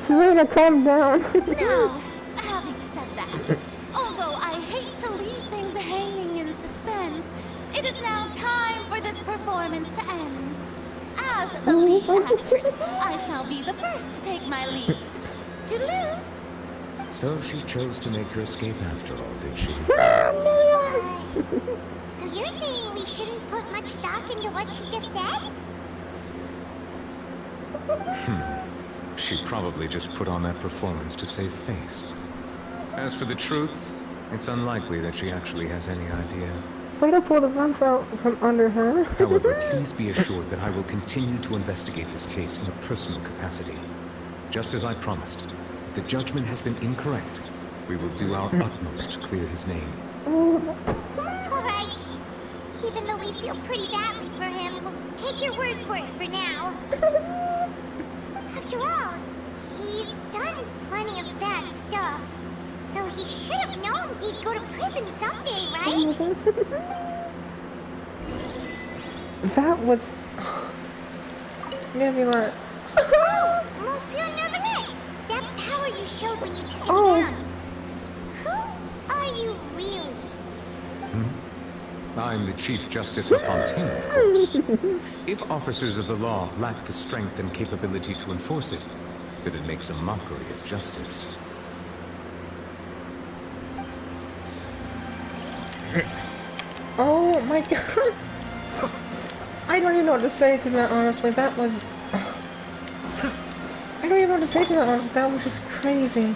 Serena, calm down. Now, having said that, although I hate to leave things hanging in suspense, it is now time for this performance to end. As the lead actress, I shall be the first to take my leave. Toodaloo! So she chose to make her escape after all, did she? So you're saying we shouldn't put much stock into what she just said? She probably just put on that performance to save face. As for the truth, it's unlikely that she actually has any idea. Way to pull the rug from under her. However, please be assured that I will continue to investigate this case in a personal capacity. Just as I promised, if the judgment has been incorrect, we will do our utmost to clear his name. Alright. Even though we feel pretty badly for him, we'll take your word for it for now. After all, he's done plenty of bad stuff. So he should have known he'd go to prison someday, right? That was... Maybe like... Oh, Monsieur Neverlet! That power you showed when you took him down. Who are you really? I'm the Chief Justice of Fontaine, of course. If officers of the law lack the strength and capability to enforce it, then it makes a mockery of justice. Oh my god! I don't even know what to say to that, honestly. That was... I don't even know what to say to that, honestly. That was just crazy.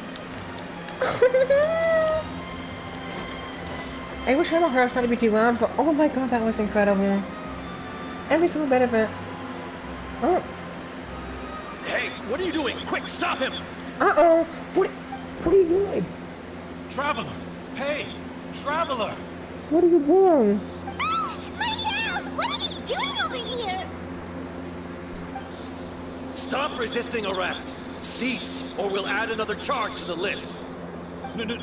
I wish I don't have trying to be too loud, but oh my god, that was incredible. Every single bit of it. Oh. Hey, what are you doing? Quick, stop him! Uh-oh! What are you doing? Traveler! Hey! Traveler! What are you doing? Ah! Marcel! What are you doing over here? Stop resisting arrest! Cease, or we'll add another charge to the list.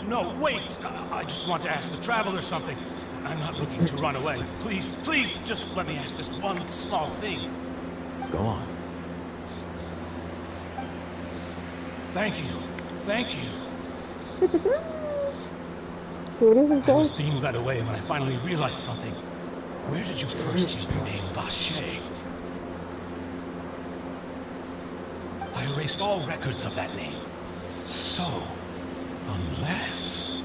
No, wait! I just want to ask the Traveler something. I'm not looking to run away. Please, just let me ask this one small thing. Go on. Thank you. What is it? I was being led away when I finally realized something. Where did you first hear the name Vacher? I erased all records of that name. So, unless...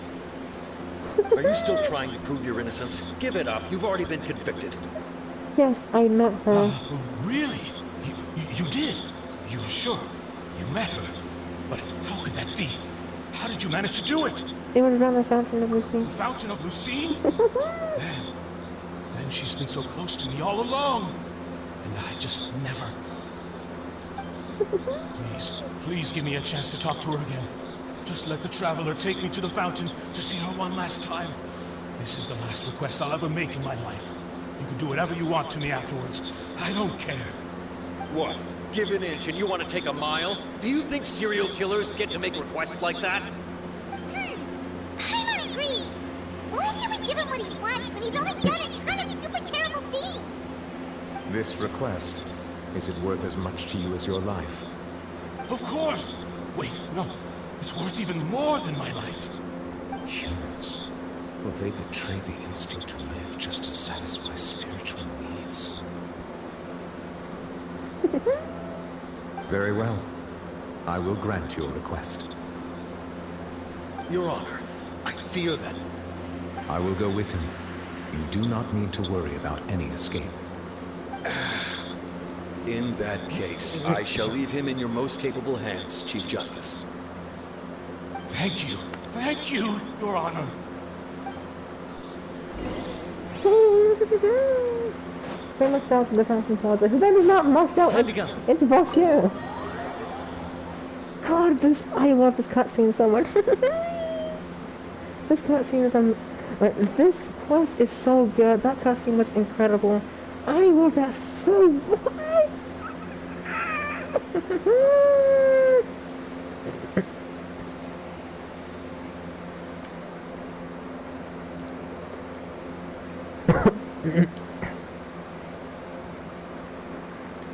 Are you still trying to prove your innocence? Give it up. You've already been convicted. Yes, I met her. Really? You did? You sure? You met her? But how could that be? How did you manage to do it? It was around the Fountain of Lucine. The Fountain of Lucine? Then she's been so close to me all along. And I just never... Please give me a chance to talk to her again. Just let the Traveler take me to the fountain to see her one last time. This is the last request I'll ever make in my life. You can do whatever you want to me afterwards. I don't care. What? Give an inch and you want to take a mile? Do you think serial killers get to make requests like that? Paimon agrees. Why should we give him what he wants when he's only done a ton of super terrible things? This request, is it worth as much to you as your life? Of course! Wait, no. It's worth even more than my life. Humans. Will they betray the instinct to live just to satisfy spiritual needs? Very well. I will grant your request. Your Honor, I fear that... I will go with him. You do not need to worry about any escape. In that case, I shall leave him in your most capable hands, Chief Justice. Thank you, Your Honor. Famous out to the Fountain Plaza. His name is not Marcel. Time to go. It's Vacher. God, I love this cutscene so much. This cutscene is this quest is so good. That cutscene was incredible. I love that so much.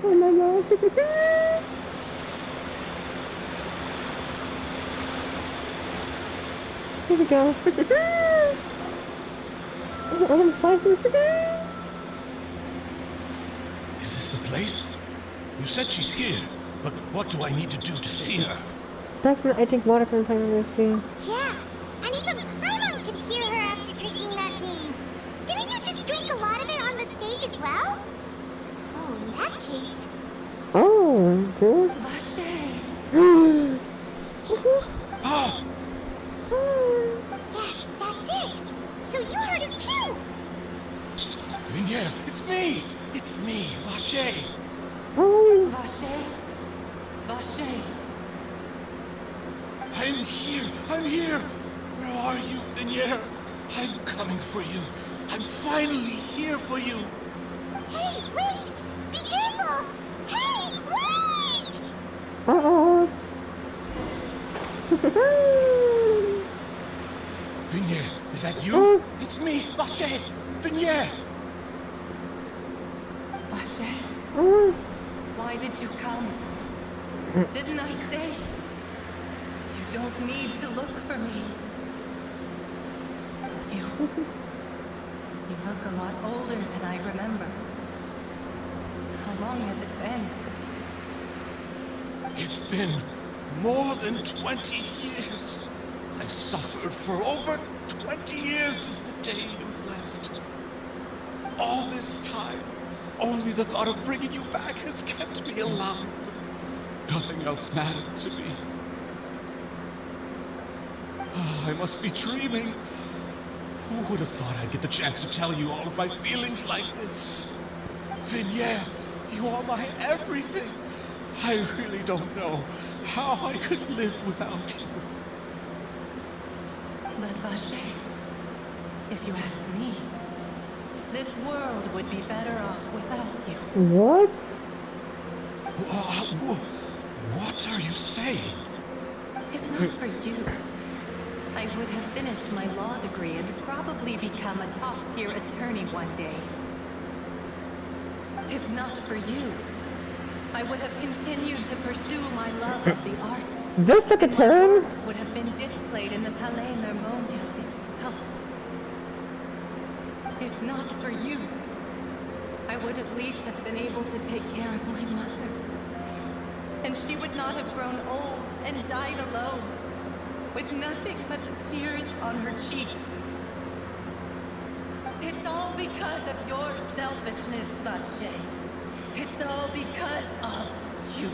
Oh my god. Here we go. I'm excited. Is this the place? You said she's here, but what do I need to do to see her? That's when I drink water from the time I'm see. Yeah, and even Paimon could hear her after drinking that thing. Didn't you just drink a lot of it on the stage as well? Oh, in that case... Oh, good. Vacher. Ah! Yes, that's it. So you heard it too. Vignere, it's me! It's me, Vache! Vache? Vache? I'm here! I'm here! Where are you, Vignere? I'm coming for you. I'm finally here for you. Hey, wait! Be careful! Hey, wait! Vignere, is that you? It's me, Vache! Vignere! Vache? Why did you come? Didn't I say? You don't need to look for me. You look a lot older than I remember. How long has it been? It's been more than 20 years. I've suffered for over 20 years since the day you left. All this time, only the thought of bringing you back has kept me alive. Nothing else mattered to me. Oh, I must be dreaming. Who would have thought I'd get the chance to tell you all of my feelings like this? Vignere, you are my everything. I really don't know how I could live without you. But Vache, if you ask me, this world would be better off without you. What? What are you saying? If not for you, I would have finished my law degree and probably become a top-tier attorney one day. If not for you, I would have continued to pursue my love of the arts. This took a and turn? my works would have been displayed in the Palais Mermondia itself. If not for you, I would at least have been able to take care of my mother. And she would not have grown old and died alone, with nothing but the tears on her cheeks. It's all because of your selfishness, Vache. It's all because of you.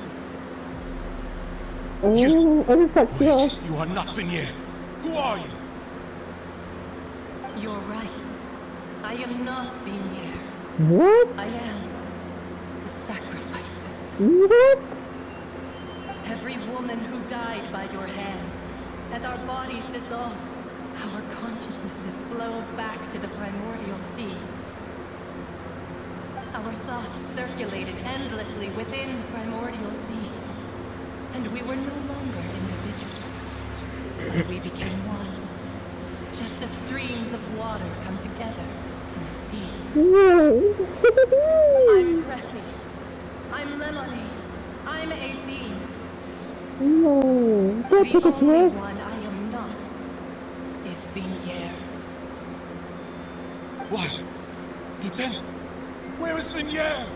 Wait, you are not Vignere. Who are you? You're right. I am not Vignere. What? I am the sacrifices. What? Every woman who died by your hand, as our bodies dissolved, our consciousnesses flowed back to the primordial sea. Our thoughts circulated endlessly within the primordial sea, and we were no longer individuals, but we became one, just as streams of water come together in the sea. I'm Cressy. I'm Lemony. I'm Azine. No, the only one I am not is Vignere. What? But then, where is Vignere?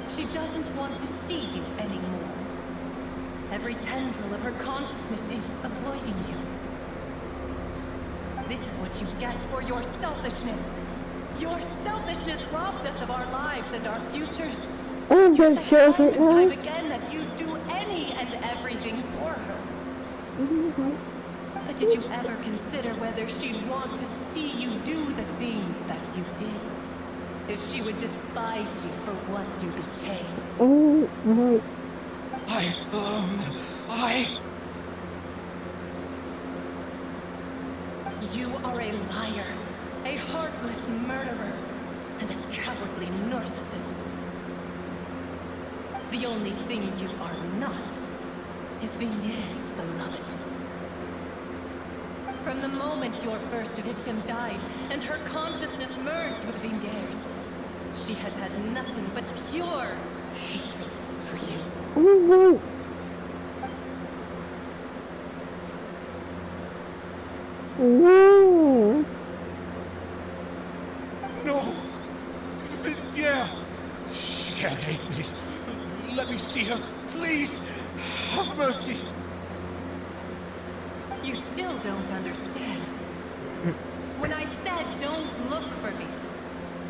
She doesn't want to see you anymore. Every tendril of her consciousness is avoiding you. This is what you get for your selfishness. Your selfishness robbed us of our lives and our futures. You said time and time again that you'd do any and everything for her. But did you ever consider whether she'd want to see you do the things that you did? If she would despise you for what you became? You are a liar, a heartless murderer, and a cowardly narcissist. The only thing you are not is Vignere's beloved. From the moment your first victim died and her consciousness merged with Vignere's, she has had nothing but pure hatred for you. No! Vignere! She can't hate me. Let me see her, please! Have mercy! You still don't understand. When I said don't look for me,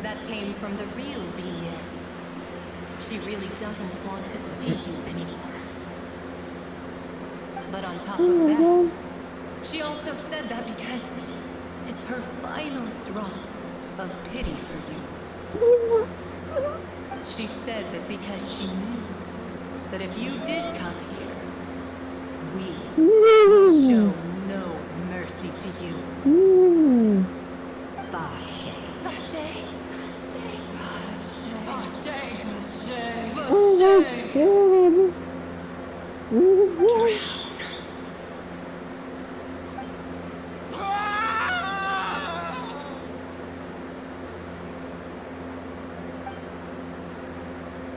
that came from the real Vignere. She really doesn't want to see you anymore. But on top of that, she also said that because it's her final drop of pity for you. She said that because she knew that if you did come here, we will show no mercy to you. Vache. Vache.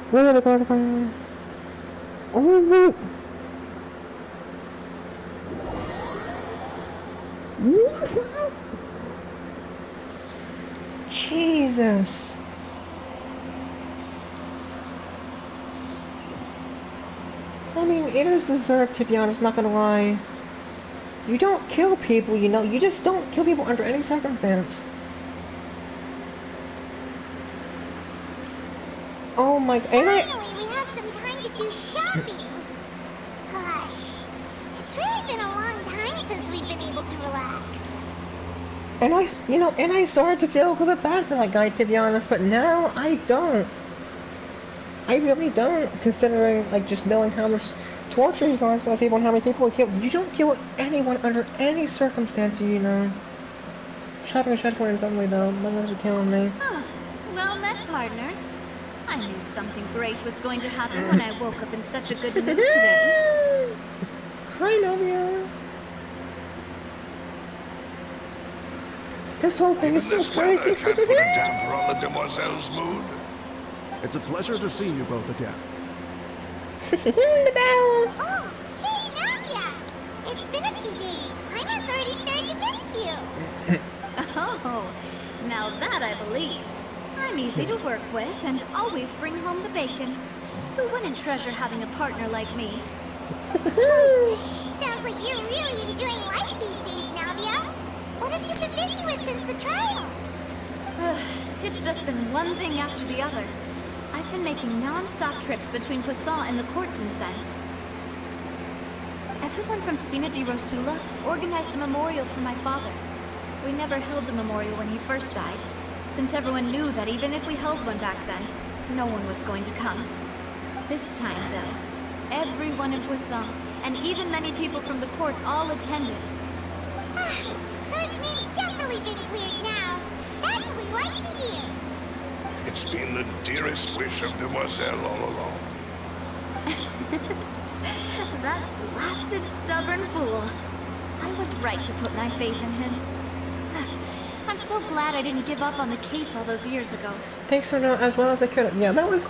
Where are the butterflies? Oh, look! Jesus! I mean, it is deserved, to be honest, not gonna lie. You don't kill people, you know, you just don't kill people under any circumstance. Oh my god. Finally, we have some time to do shopping. Gosh, it's really been a long time since we've been able to relax. And I started to feel a little bit bad for that guy, to be honest, but now I don't. I really don't, considering, like, just knowing how much torture he caused other people and how many people he killed. You don't kill anyone under any circumstance, you know. Shopping a checkpoint is ugly, though. My guys are killing me. Oh, well met, partner. I knew something great was going to happen when I woke up in such a good mood today. Hi, Novia. This whole thing is so crazy. Can't put a damper on the demoiselle's mood. It's a pleasure to see you both again. The bell. Oh, hey, Navia! It's been a few days. Paimon's already started to miss you. Oh, now that I believe. I'm easy to work with and always bring home the bacon. Who wouldn't treasure having a partner like me? Sounds like you're really enjoying life these days, Navia. What have you been busy with since the trial? It's just been one thing after the other. I've been making non-stop trips between Poisson and the courts in Sen. Everyone from Spina di Rosula organized a memorial for my father. We never held a memorial when he first died, since everyone knew that even if we held one back then, no one was going to come. This time, though, everyone in Poisson, and even many people from the court, all attended. So his name's definitely been cleared now. That's what we like to hear. It's been the dearest wish of Demoiselle all along. That blasted stubborn fool. I was right to put my faith in him. I'm so glad I didn't give up on the case all those years ago. Thanks for knowing as well as I could. Yeah, that was... Oh,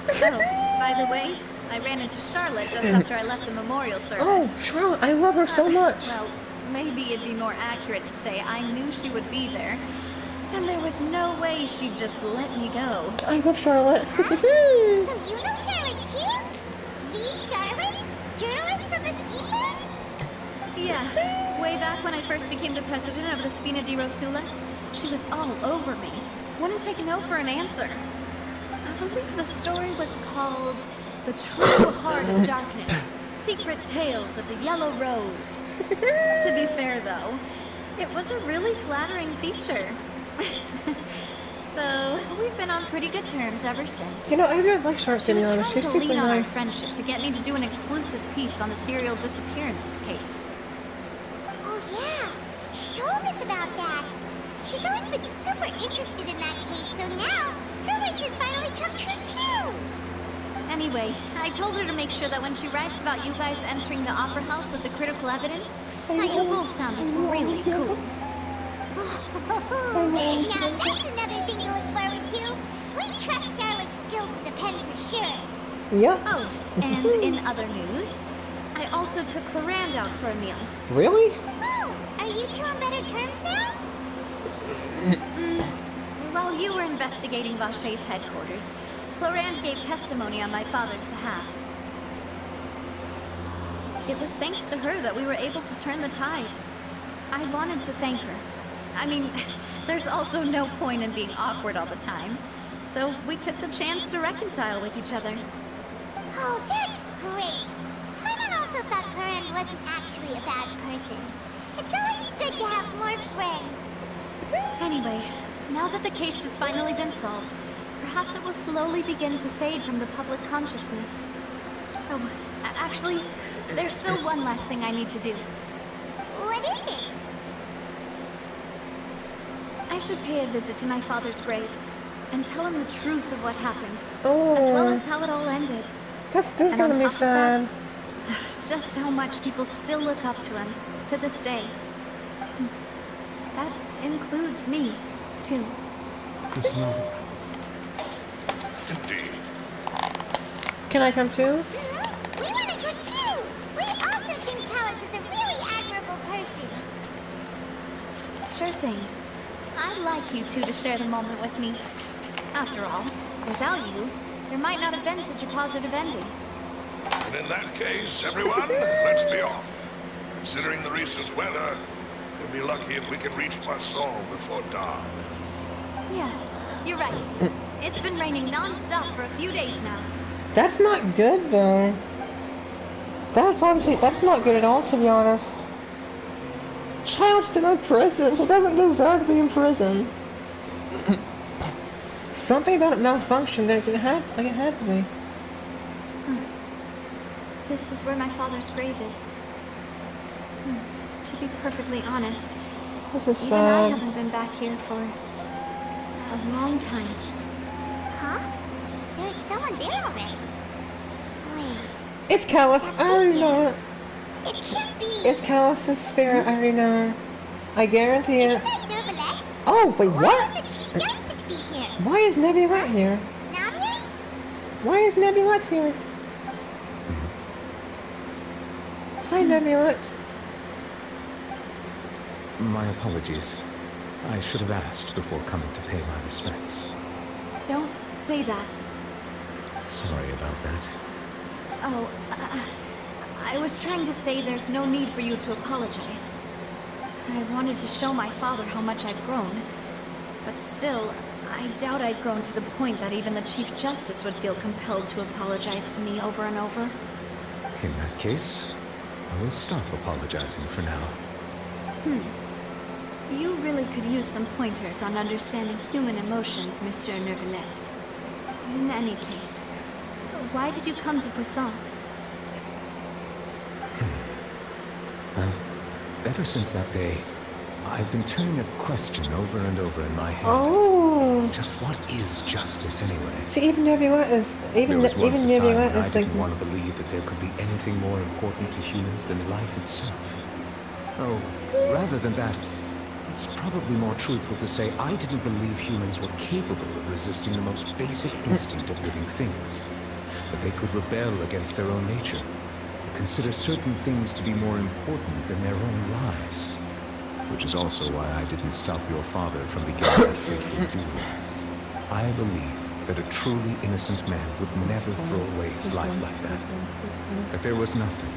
by the way, I ran into Charlotte just after I left the memorial service. Oh, Charlotte, I love her so much. Well, maybe it'd be more accurate to say I knew she would be there. And there was no way she'd just let me go. I love Charlotte. So you know Charlotte too? The Charlotte? Journalist from the steamer? Yeah, way back when I first became the president of the Spina di Rosula, she was all over me. Wouldn't take no for an answer. I believe the story was called The True Heart of Darkness, Secret Tales of the Yellow Rose. To be fair, though, it was a really flattering feature. So, we've been on pretty good terms ever since. You know, I really like Charlotte, to be honest. She's She was trying to super lean on our nice. friendship to get me to do an exclusive piece on the serial disappearances case. Oh yeah, she told us about that. She's always been super interested in that case, so now her wish has finally come true too. Anyway, I told her to make sure that when she writes about you guys entering the opera house with the critical evidence, that you both sounded really cool. Now that's another thing to look forward to. We trust Charlotte's skills with a pen for sure. Yep. Oh, and in other news, I also took Clarand out for a meal. Really? Oh, are you two on better terms now? While you were investigating Vache's headquarters, Clarand gave testimony on my father's behalf. It was thanks to her that we were able to turn the tide. I wanted to thank her. I mean, there's also no point in being awkward all the time. So we took the chance to reconcile with each other. Oh, that's great. Paimon also thought Clarand wasn't actually a Anyway, now that the case has finally been solved, perhaps it will slowly begin to fade from the public consciousness. Oh, actually, there's still one last thing I need to do. What is it? I should pay a visit to my father's grave and tell him the truth of what happened, Oh. as well as how it all ended. That's And on gonna be top of sad. that, just how much people still look up to him to this day. That includes me, too. It's not. Indeed. Can I come too? We want to go too! We also think Callus is a really admirable person. Sure thing. I'd like you two to share the moment with me. After all, without you, there might not have been such a positive ending. And in that case, everyone, let's be off. Considering the recent weather, we'll be lucky if we can reach Poisson before dawn. Yeah, you're right. It's been raining non-stop for a few days now. That's not good though. That's not good at all, to be honest. Child's still in prison. He doesn't deserve to be in prison. Something about it malfunctioned. It had to be. This is where my father's grave is. To be perfectly honest, This is even I sad. haven't been back here for a long time. Huh? There's someone there already. Wait, It's Callus. I already know it. it can't be. It's Callus's spirit. I already know. I guarantee it. Isn't that Nervalette? Oh, wait, Why what? would the Chief Justice be here? Why is Nebulette here? Navia? Why is Nebulette here? Hi, Nebulette. My apologies. I should have asked before coming to pay my respects. Don't say that. Sorry about that. Oh, I was trying to say there's no need for you to apologize. I wanted to show my father how much I've grown. But still, I doubt I've grown to the point that even the Chief Justice would feel compelled to apologize to me over and over. In that case, I will stop apologizing for now. You really could use some pointers on understanding human emotions, Monsieur Nervalette. In any case, why did you come to Poisson? Well, ever since that day, I've been turning a question over and over in my head. Oh. Just what is justice anyway? See, even Nebulette is There was once a time Nebulette when I is like. didn't want to believe that there could be anything more important to humans than life itself. Oh, rather than that, it's probably more truthful to say I didn't believe humans were capable of resisting the most basic instinct of living things. That they could rebel against their own nature, consider certain things to be more important than their own lives. Which is also why I didn't stop your father from beginning that fateful duel. I believe that a truly innocent man would never throw away his life like that. That there was nothing,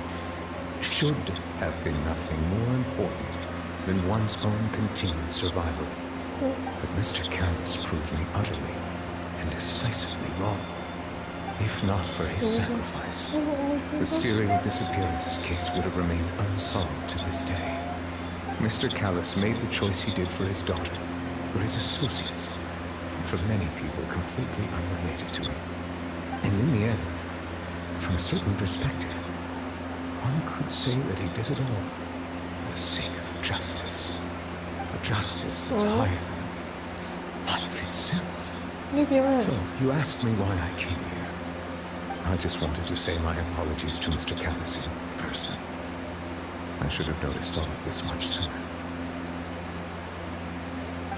should have been nothing more important than one's own continued survival. But Mr. Callus proved me utterly and decisively wrong. If not for his sacrifice, the serial disappearances case would have remained unsolved to this day. Mr. Callus made the choice he did for his daughter, for his associates, and for many people completely unrelated to him. And in the end, from a certain perspective, one could say that he did it all for the sake of justice. A justice that's higher than life itself. Nebulette. So, you asked me why I came here. I just wanted to say my apologies to Mr. Callus in person. I should have noticed all of this much sooner.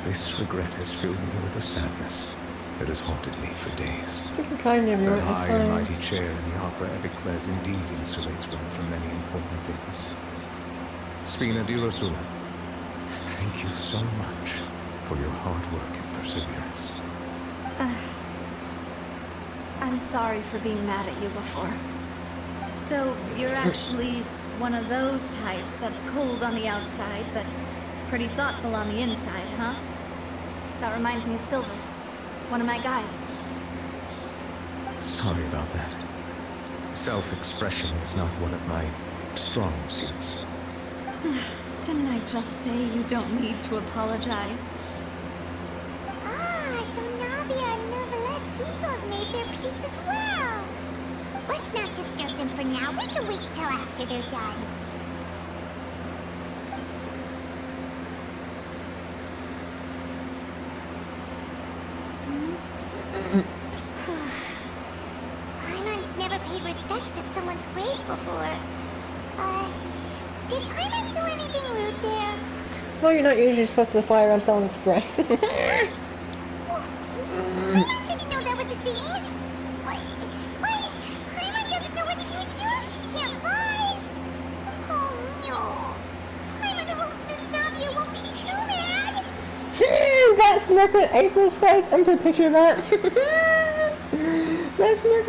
This regret has filled me with a sadness that has haunted me for days. You can kind of That it's high and fine. mighty chair in the Opera Epiclese indeed insulates one from many important things. Spina di Rosula, thank you so much for your hard work and perseverance. I'm sorry for being mad at you before. So, you're actually one of those types that's cold on the outside, but pretty thoughtful on the inside, huh? That reminds me of Silver, one of my guys. Sorry about that. Self-expression is not one of my strong suits. Didn't I just say you don't need to apologize? as well. Let's not disturb them for now. We can wait till after they're done. Paimon's never paid respects at someone's grave before. Did Paimon do anything rude there? No, you're not usually supposed to fly around someone's grave. Paimon didn't know that was a thing. Why? Paimon doesn't know what she would do if she can't fly. Oh no. Paimon hopes Miss Navia won't be too mad. That smirk on April's face. I'm gonna picture that. That smirk.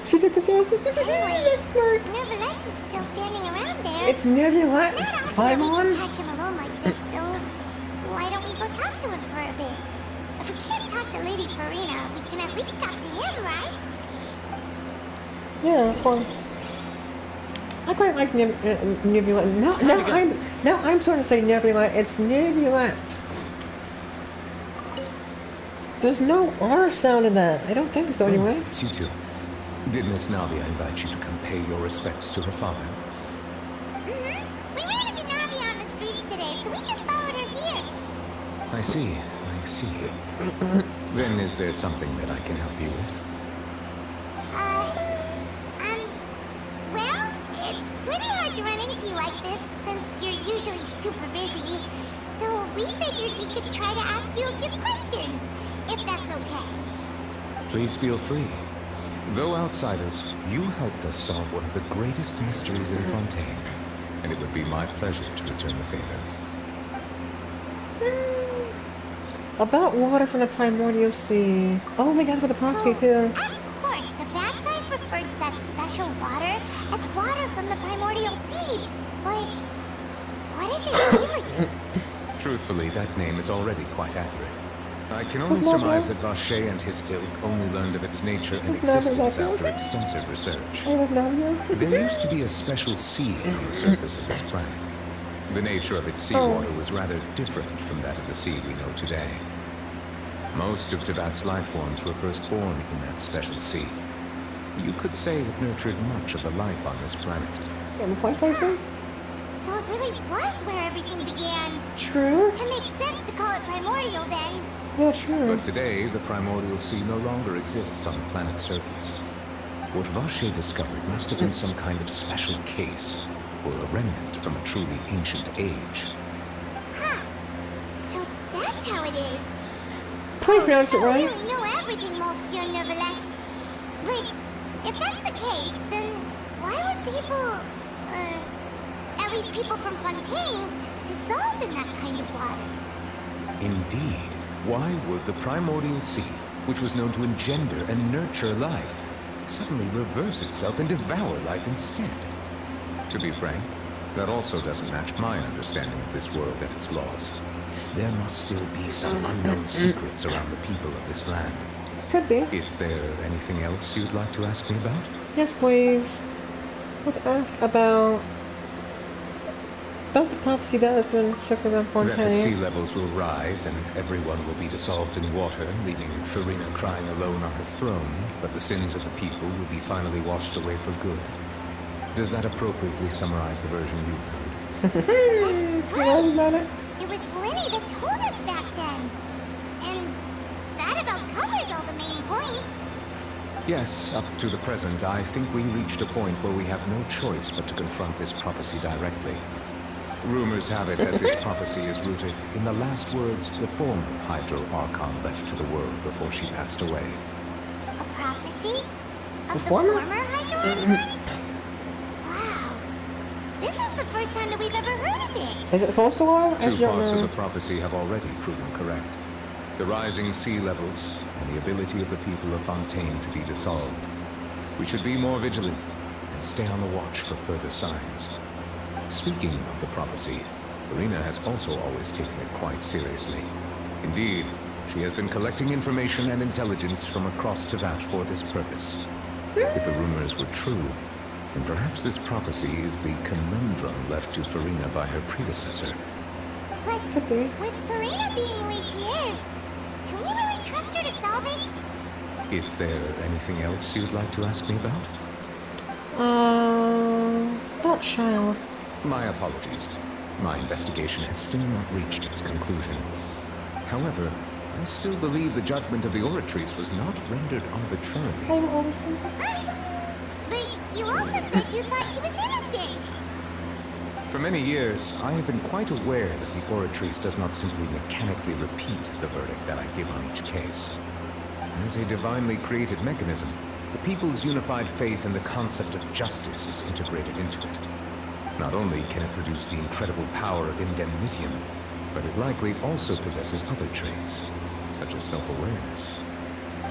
She took the face. That smirk. Neverland is still standing around there. It's nearly what? Paimon? Catch him alone like this, so why don't we go talk to him for a bit? If we can't talk to Lady Farina, we can at least talk to him, right? Yeah, of course. I quite like Nebula. Now I'm starting to say Nebula. It's Nebula. There's no R sound in that. I don't think so, anyway. It's you two. Did Miss Navia invite you to come pay your respects to her father? Mm-hmm. We ran into Navia on the streets today, so we just followed her here. I see. Then is there something that I can help you with? Well, it's pretty hard to run into you like this, since you're usually super busy. So we figured we could try to ask you a few questions, if that's okay. Please feel free. Though outsiders, you helped us solve one of the greatest mysteries in Fontaine, and it would be my pleasure to return the favor. About water from the primordial sea. Oh my god, for the proxy too. At court, the bad guys referred to that special water as water from the primordial sea. But what is it really? Truthfully, that name is already quite accurate. I can only surmise that Vache and his ilk only learned of its nature and existence after extensive research. There used to be a special sea on the surface of this planet. The nature of its seawater was rather different from that of the sea we know today. Most of Teyvat's life forms were first born in that special sea. You could say it nurtured much of the life on this planet. So it really was where everything began. True. It makes sense to call it primordial then. Yeah, true. But today, the primordial sea no longer exists on the planet's surface. What Vache discovered must have been some kind of special case, or a remnant from a truly ancient age. Huh. So that's how it is. Please pronounce it right. I don't really know everything, Monsieur Neuvillette. But if that's the case, then why would people, at least people from Fontaine, dissolve in that kind of water? Indeed. Why would the primordial sea, which was known to engender and nurture life, suddenly reverse itself and devour life instead? To be frank, that also doesn't match my understanding of this world and its laws. There must still be some unknown secrets around the people of this land. Could be. Is there anything else you'd like to ask me about? Yes, please. Let's ask about the prophecy that has been circling around That the sea Fontaine. levels will rise and everyone will be dissolved in water, leaving Farina crying alone on her throne, but the sins of the people will be finally washed away for good. Does that appropriately summarize the version you've heard? That's right. It was Lenny that told us back then. And that about covers all the main points. Yes, up to the present, I think we reached a point where we have no choice but to confront this prophecy directly. Rumors have it that this prophecy is rooted in the last words the former Hydro Archon left to the world before she passed away. A prophecy? Of the former Hydro Archon? Wow. This is the first time that we've ever heard of it. Is it supposed to lie? Two parts of the prophecy have already proven correct. The rising sea levels and the ability of the people of Fontaine to be dissolved. We should be more vigilant and stay on the watch for further signs. Speaking of the prophecy, Farina has also always taken it quite seriously. Indeed, she has been collecting information and intelligence from across Teyvat for this purpose. If the rumors were true, then perhaps this prophecy is the conundrum left to Farina by her predecessor. But with Farina being the way she is, can we really trust her to solve it? Is there anything else you'd like to ask me about? About child. My apologies. My investigation has still not reached its conclusion. However, I still believe the judgment of the Oratrice was not rendered arbitrarily. But you also said you thought he was innocent. For many years, I have been quite aware that the Oratrice does not simply mechanically repeat the verdict that I give on each case. As a divinely created mechanism, the people's unified faith in the concept of justice is integrated into it. Not only can it produce the incredible power of indemnitium, but it likely also possesses other traits, such as self-awareness.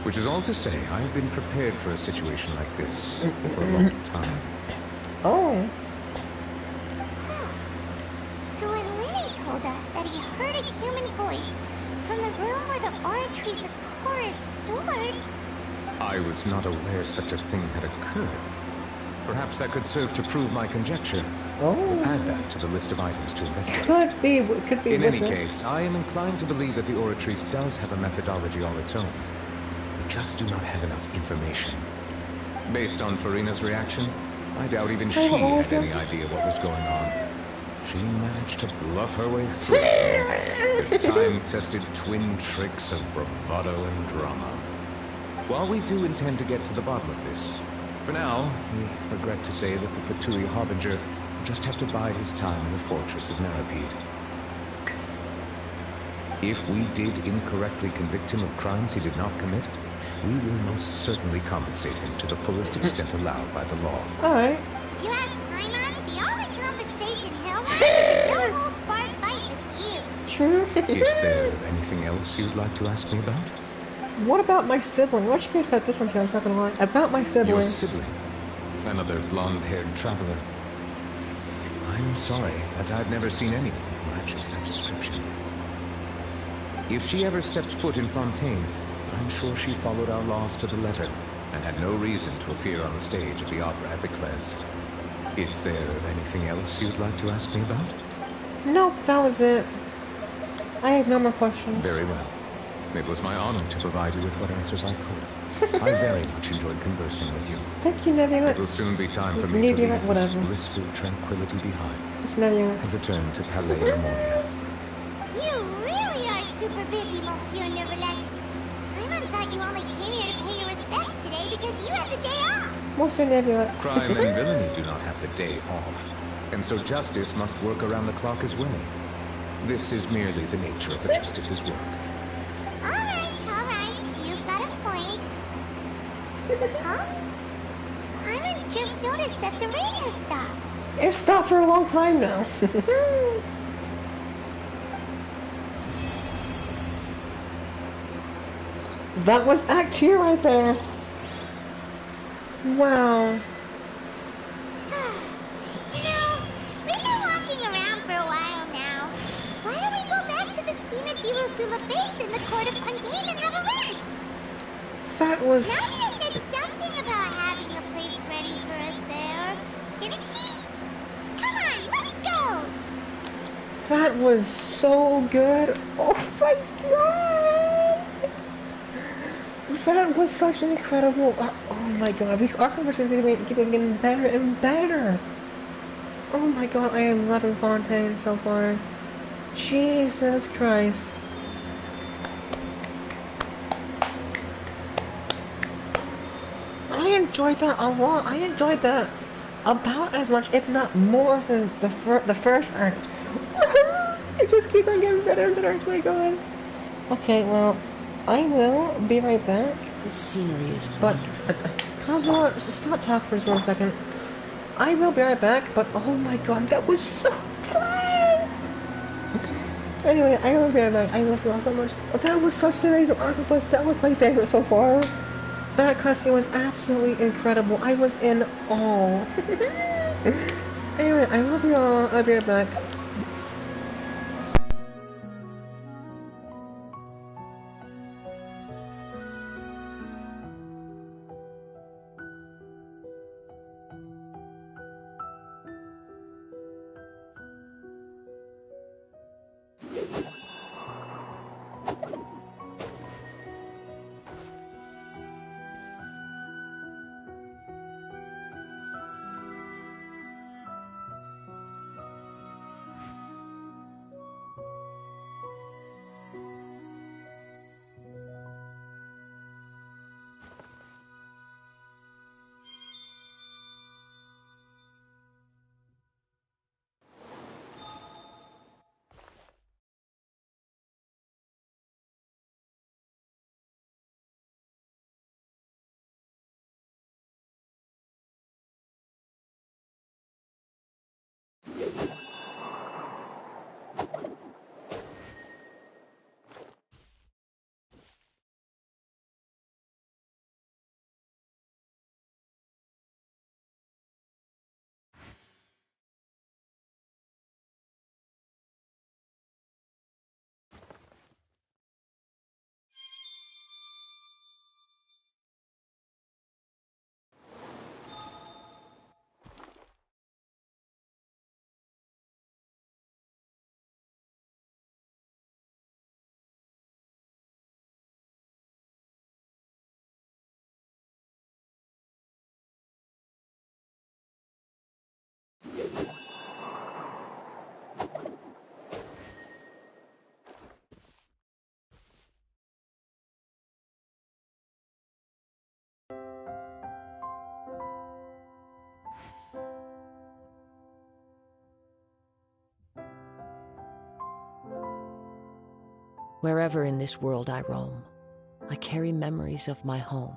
Which is all to say, I have been prepared for a situation like this for a long time. Oh. So when Lenny told us that he heard a human voice from the room where the Oratrice's core is stored... I was not aware such a thing had occurred. Perhaps that could serve to prove my conjecture. Oh. Add that to the list of items to investigate. Could be. In any case, I am inclined to believe that the Oratrice does have a methodology all its own. We just do not have enough information. Based on Farina's reaction, I doubt even she had any idea what was going on. She managed to bluff her way through the time-tested twin tricks of bravado and drama. While we do intend to get to the bottom of this, for now, we regret to say that the Fatui Harbinger will just have to bide his time in the fortress of Narapede. If we did incorrectly convict him of crimes he did not commit, we will most certainly compensate him to the fullest extent allowed by the law. Alright. If you ask Paimon, the only compensation he'll want is a no-holds-barred fight with you. True. Is there anything else you'd like to ask me about? What about my sibling? Why don't you guys about this one, I was not gonna lie. About my sibling. Your sibling? Another blonde-haired traveler. I'm sorry, but I've never seen anyone who matches that description. If she ever stepped foot in Fontaine, I'm sure she followed our laws to the letter, and had no reason to appear on the stage of the Opera Epiclese. Is there anything else you'd like to ask me about? Nope, that was it. I have no more questions. Very well. It was my honor to provide you with what answers I could. I very much enjoyed conversing with you. Thank you, Nebula. It will soon be time for me to leave this blissful tranquility behind. It's Nebula. And return to Palais Harmonia. You really are super busy, Monsieur Neuvillette. Paimon thought you only came here to pay your respects today because you had the day off. Monsieur Nebula. Crime and villainy do not have the day off, and so justice must work around the clock as well. This is merely the nature of the justice's work. Alright, you've got a point. Huh? Paimon just noticed that the rain has stopped. It's stopped for a long time now. That was Act 2 right there. Wow. You know, we've been walking around for a while now. Why don't we go back to the Spina di Rosula base in the court of Fontaine and have a rest? That was... Nadia said something about having a place ready for us there. Didn't she? Come on, let's go! That was so good. Oh my god! That was such an incredible... Oh my god, these archivists are getting better and better. Oh my god, I am loving Fontaine so far. Jesus Christ. I enjoyed that a lot. I enjoyed that about as much, if not more, than the first act. It just keeps on getting better and better. It's my god. Okay, well, I will be right back. This scenery is wonderful. Kazuha, stop talking for just 1 second. I will be right back, but oh my god, that was so good! Anyway, I will be right back. I love you all so much. That was such an amazing archivist. That was my favorite so far. That cutscene was absolutely incredible. I was in awe. Anyway, I love you all. I'll be right back. Wherever in this world I roam, I carry memories of my home.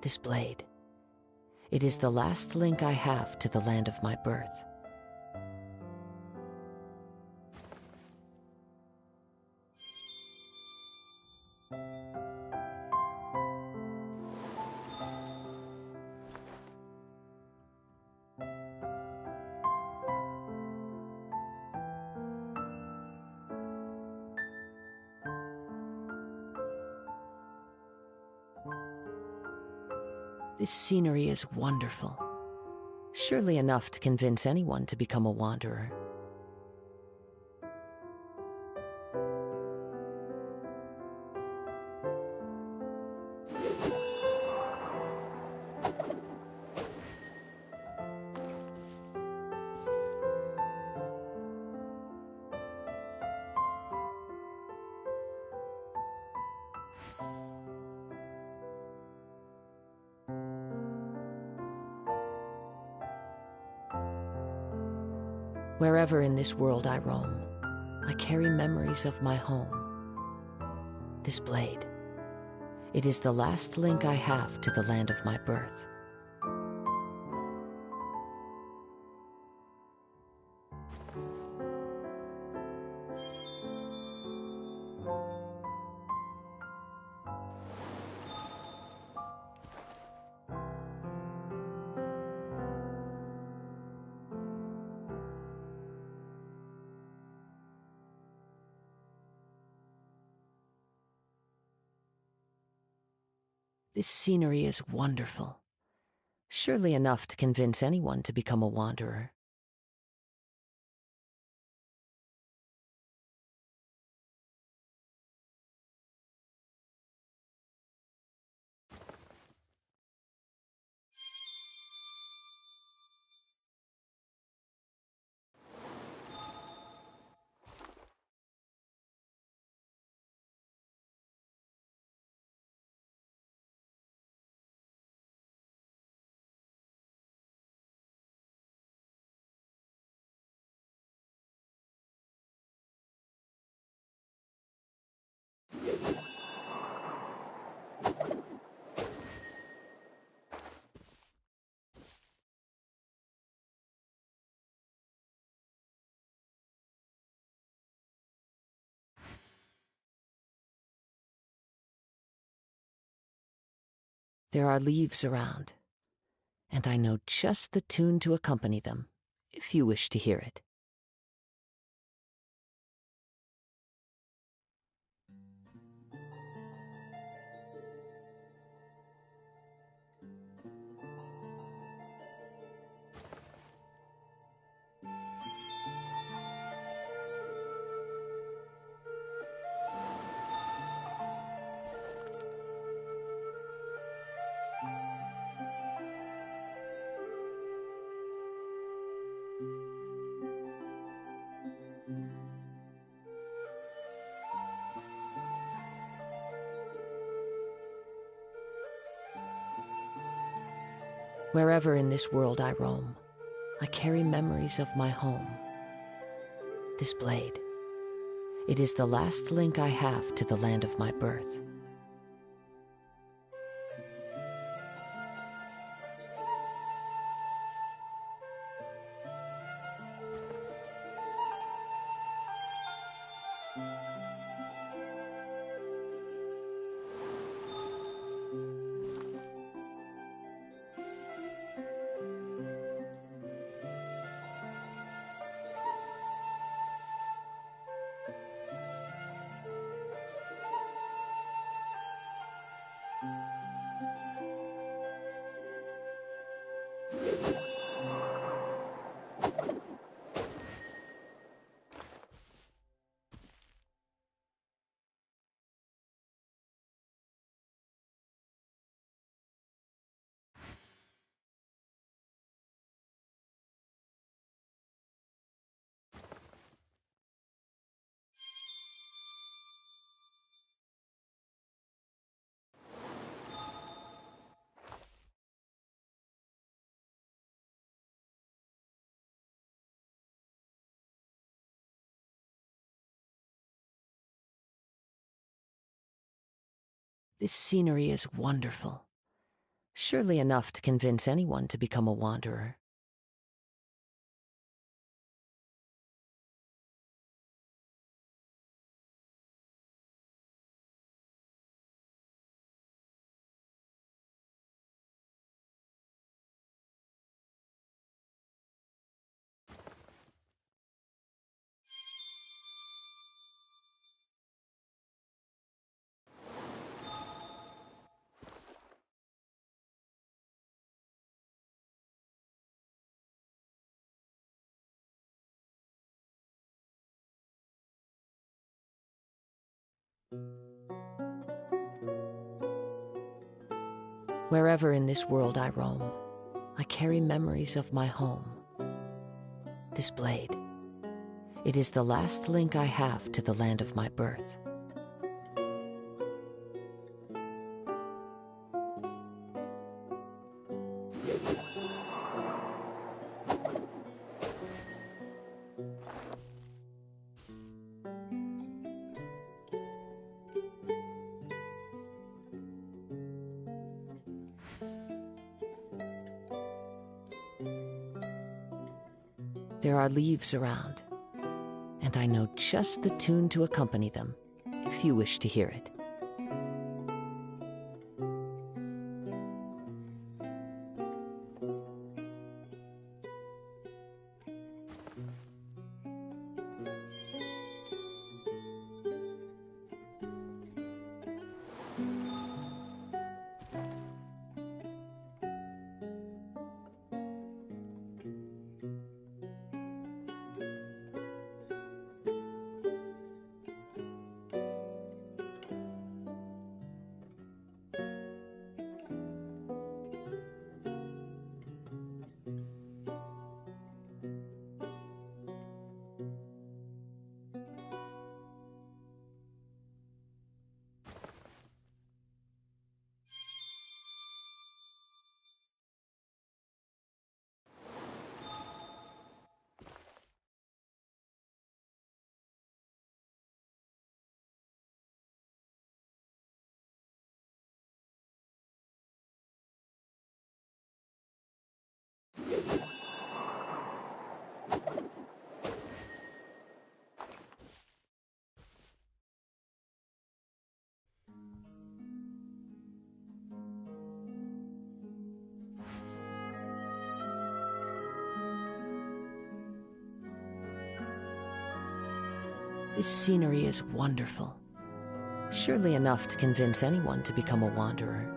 This blade, it is the last link I have to the land of my birth. This scenery is wonderful. Surely enough to convince anyone to become a wanderer. Wherever in this world I roam, I carry memories of my home. This blade, it is the last link I have to the land of my birth. This scenery is wonderful. Surely enough to convince anyone to become a wanderer. There are leaves around, and I know just the tune to accompany them, if you wish to hear it. Wherever in this world I roam, I carry memories of my home. This blade, it is the last link I have to the land of my birth. This scenery is wonderful. Surely enough to convince anyone to become a wanderer. Wherever in this world I roam, I carry memories of my home. This blade, it is the last link I have to the land of my birth. There are leaves around, and I know just the tune to accompany them, if you wish to hear it. This scenery is wonderful. Surely enough to convince anyone to become a wanderer.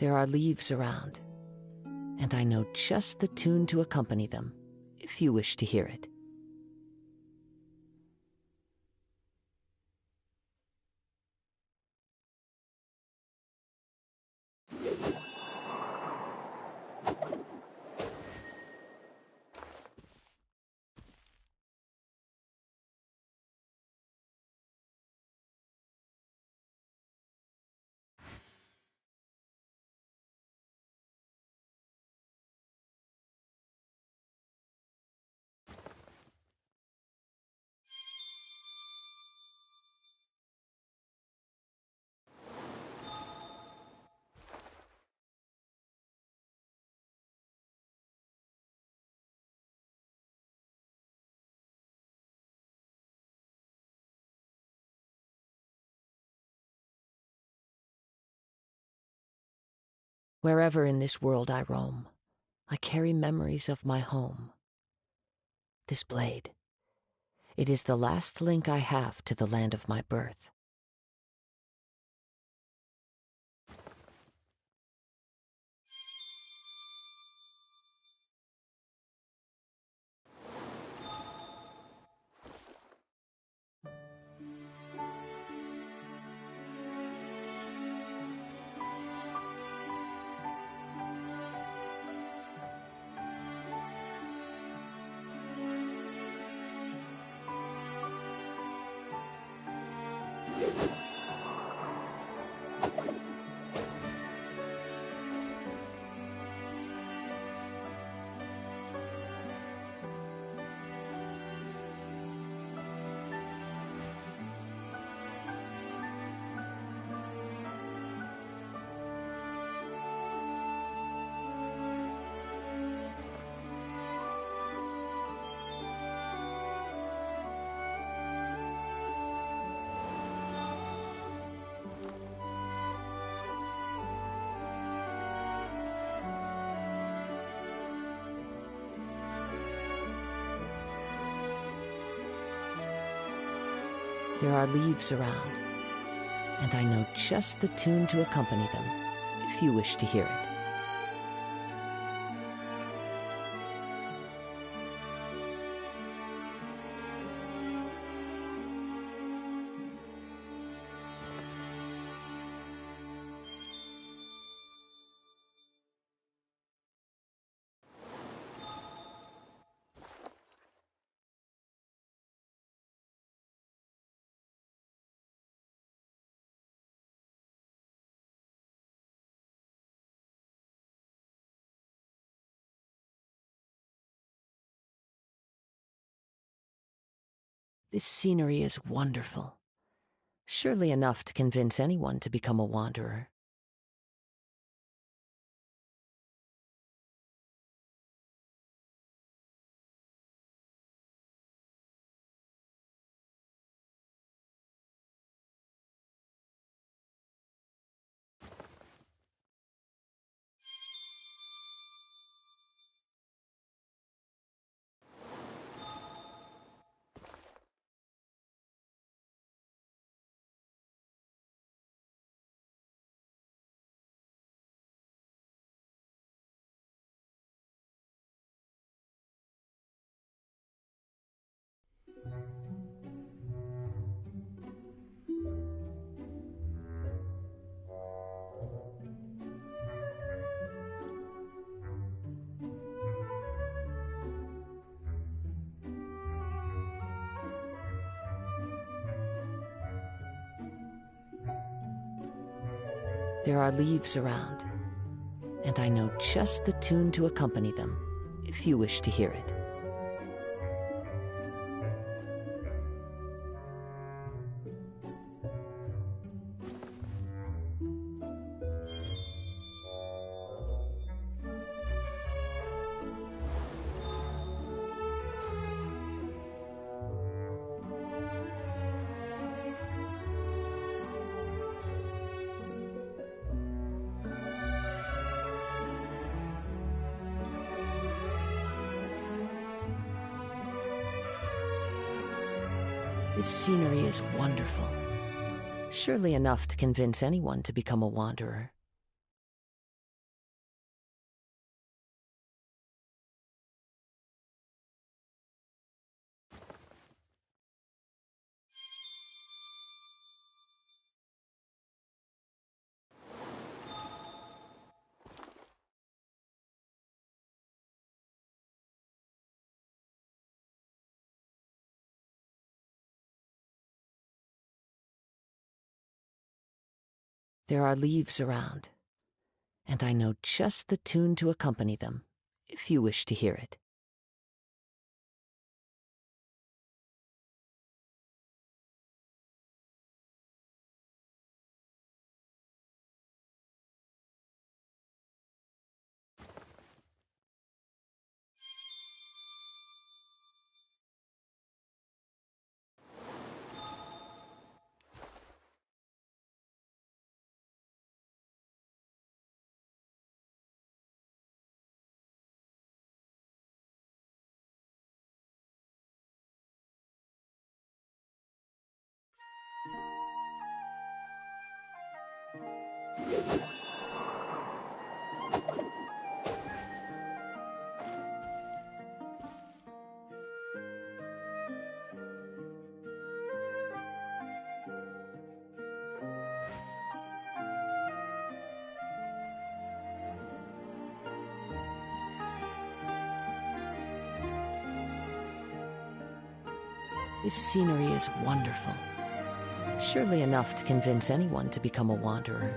There are leaves around, and I know just the tune to accompany them, if you wish to hear it. Wherever in this world I roam, I carry memories of my home. This blade, it is the last link I have to the land of my birth. There are leaves around, and I know just the tune to accompany them, if you wish to hear it. This scenery is wonderful, surely enough to convince anyone to become a wanderer. There are leaves around, and I know just the tune to accompany them, if you wish to hear it. This scenery is wonderful, surely enough to convince anyone to become a wanderer. There are leaves around, and I know just the tune to accompany them, if you wish to hear it. This scenery is wonderful. Surely enough to convince anyone to become a wanderer.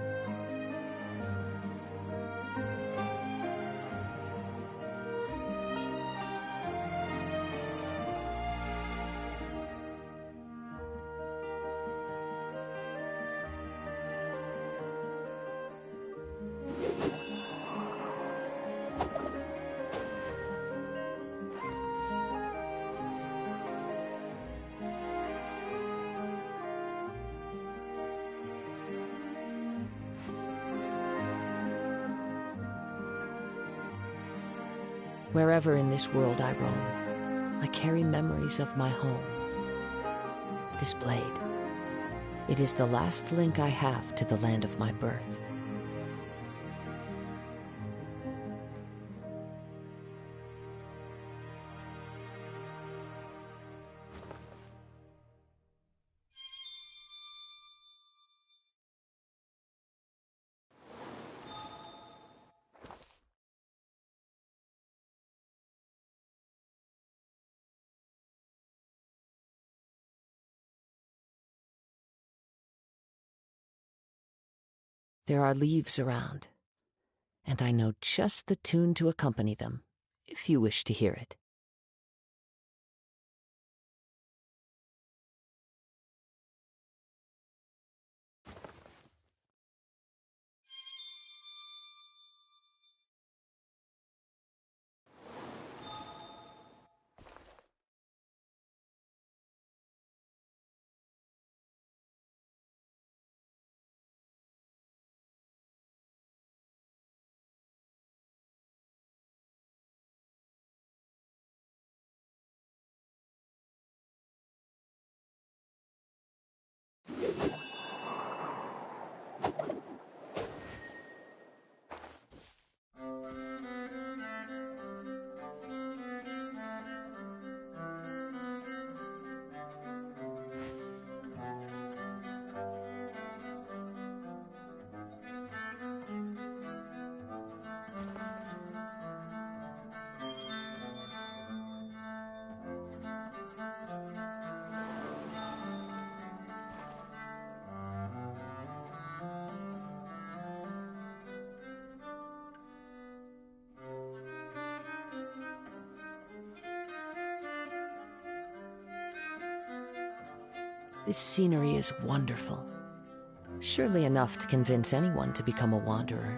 Wherever in this world I roam, I carry memories of my home. This blade, it is the last link I have to the land of my birth. There are leaves around, and I know just the tune to accompany them, if you wish to hear it. This scenery is wonderful. Surely enough to convince anyone to become a wanderer.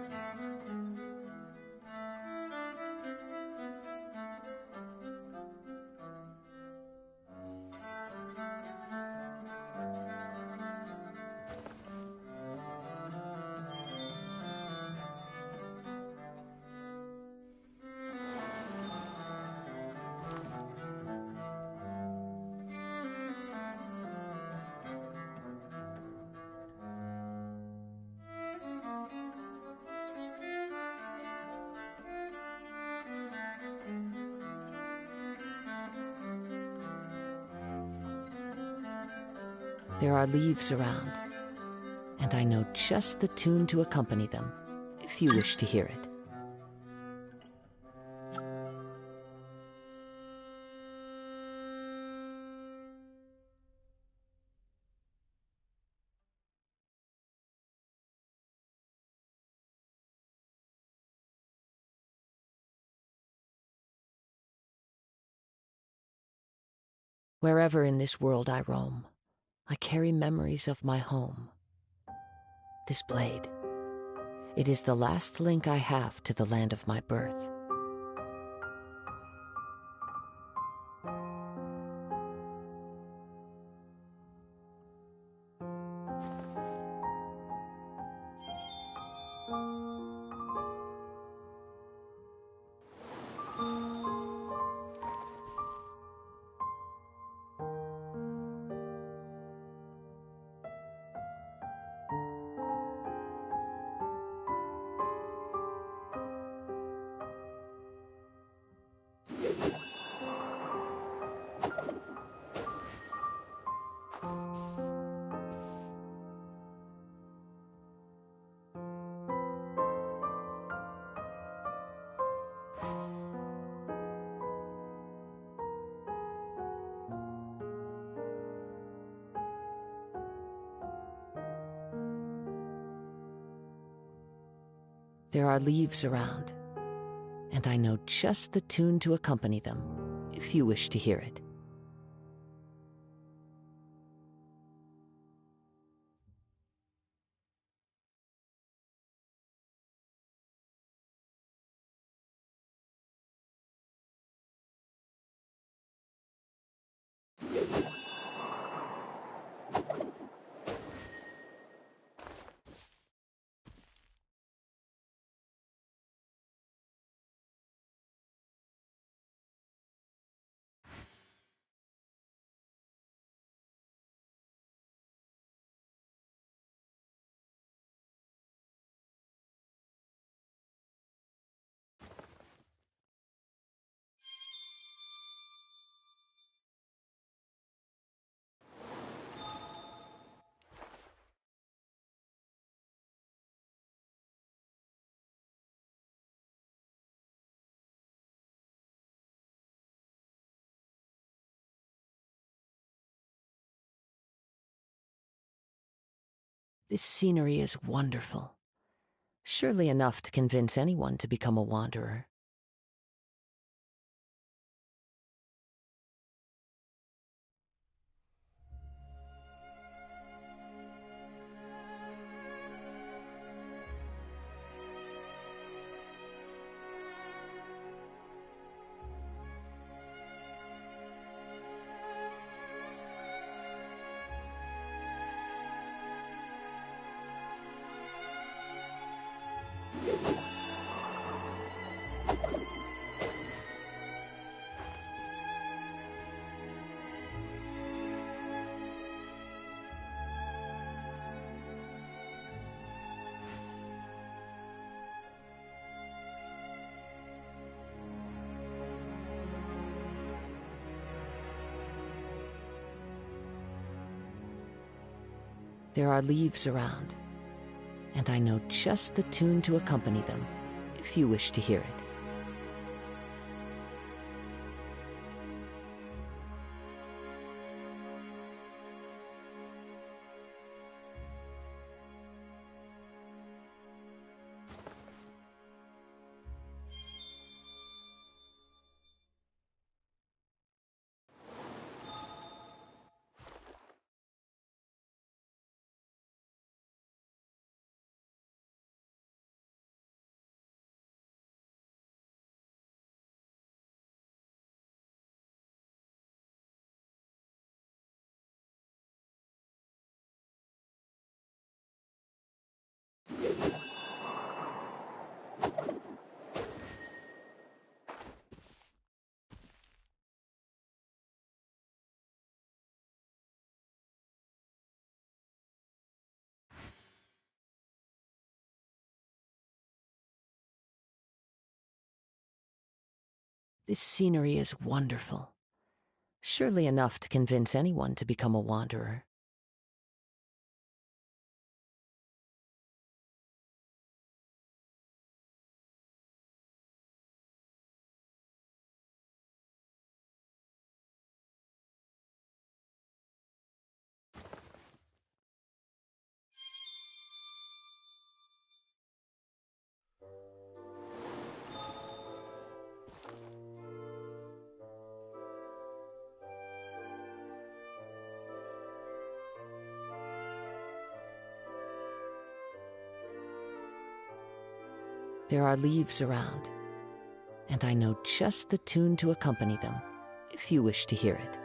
There are leaves around, and I know just the tune to accompany them, if you wish to hear it. Wherever in this world I roam, I carry memories of my home. This blade, it is the last link I have to the land of my birth. There are leaves around, and I know just the tune to accompany them, if you wish to hear it. This scenery is wonderful. Surely enough to convince anyone to become a wanderer. There are leaves around, and I know just the tune to accompany them, if you wish to hear it. This scenery is wonderful. Surely enough to convince anyone to become a wanderer. There are leaves around, and I know just the tune to accompany them, if you wish to hear it.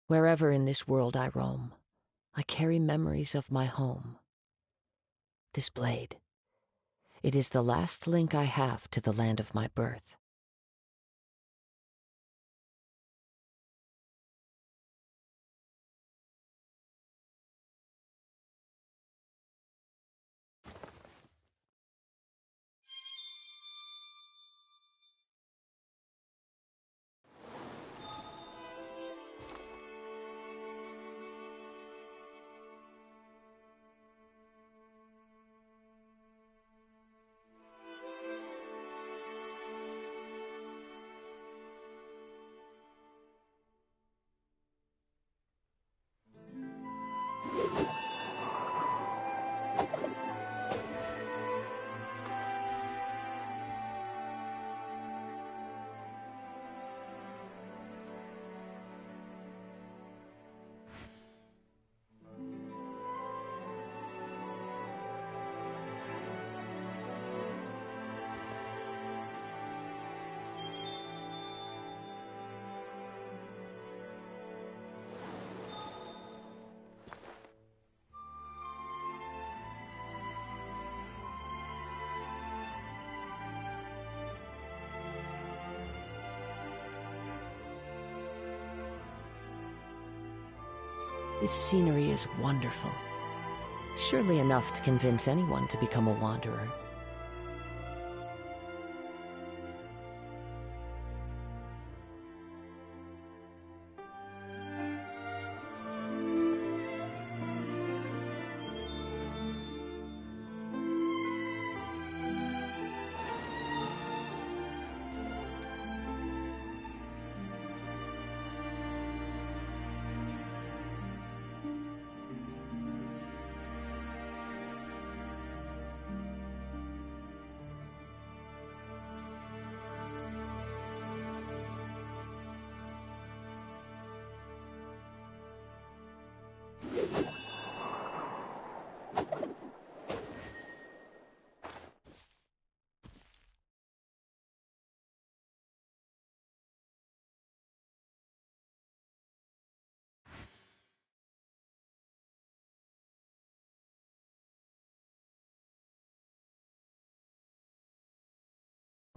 Wherever in this world I roam, I carry memories of my home. This blade, it is the last link I have to the land of my birth. This scenery is wonderful. Surely enough to convince anyone to become a wanderer.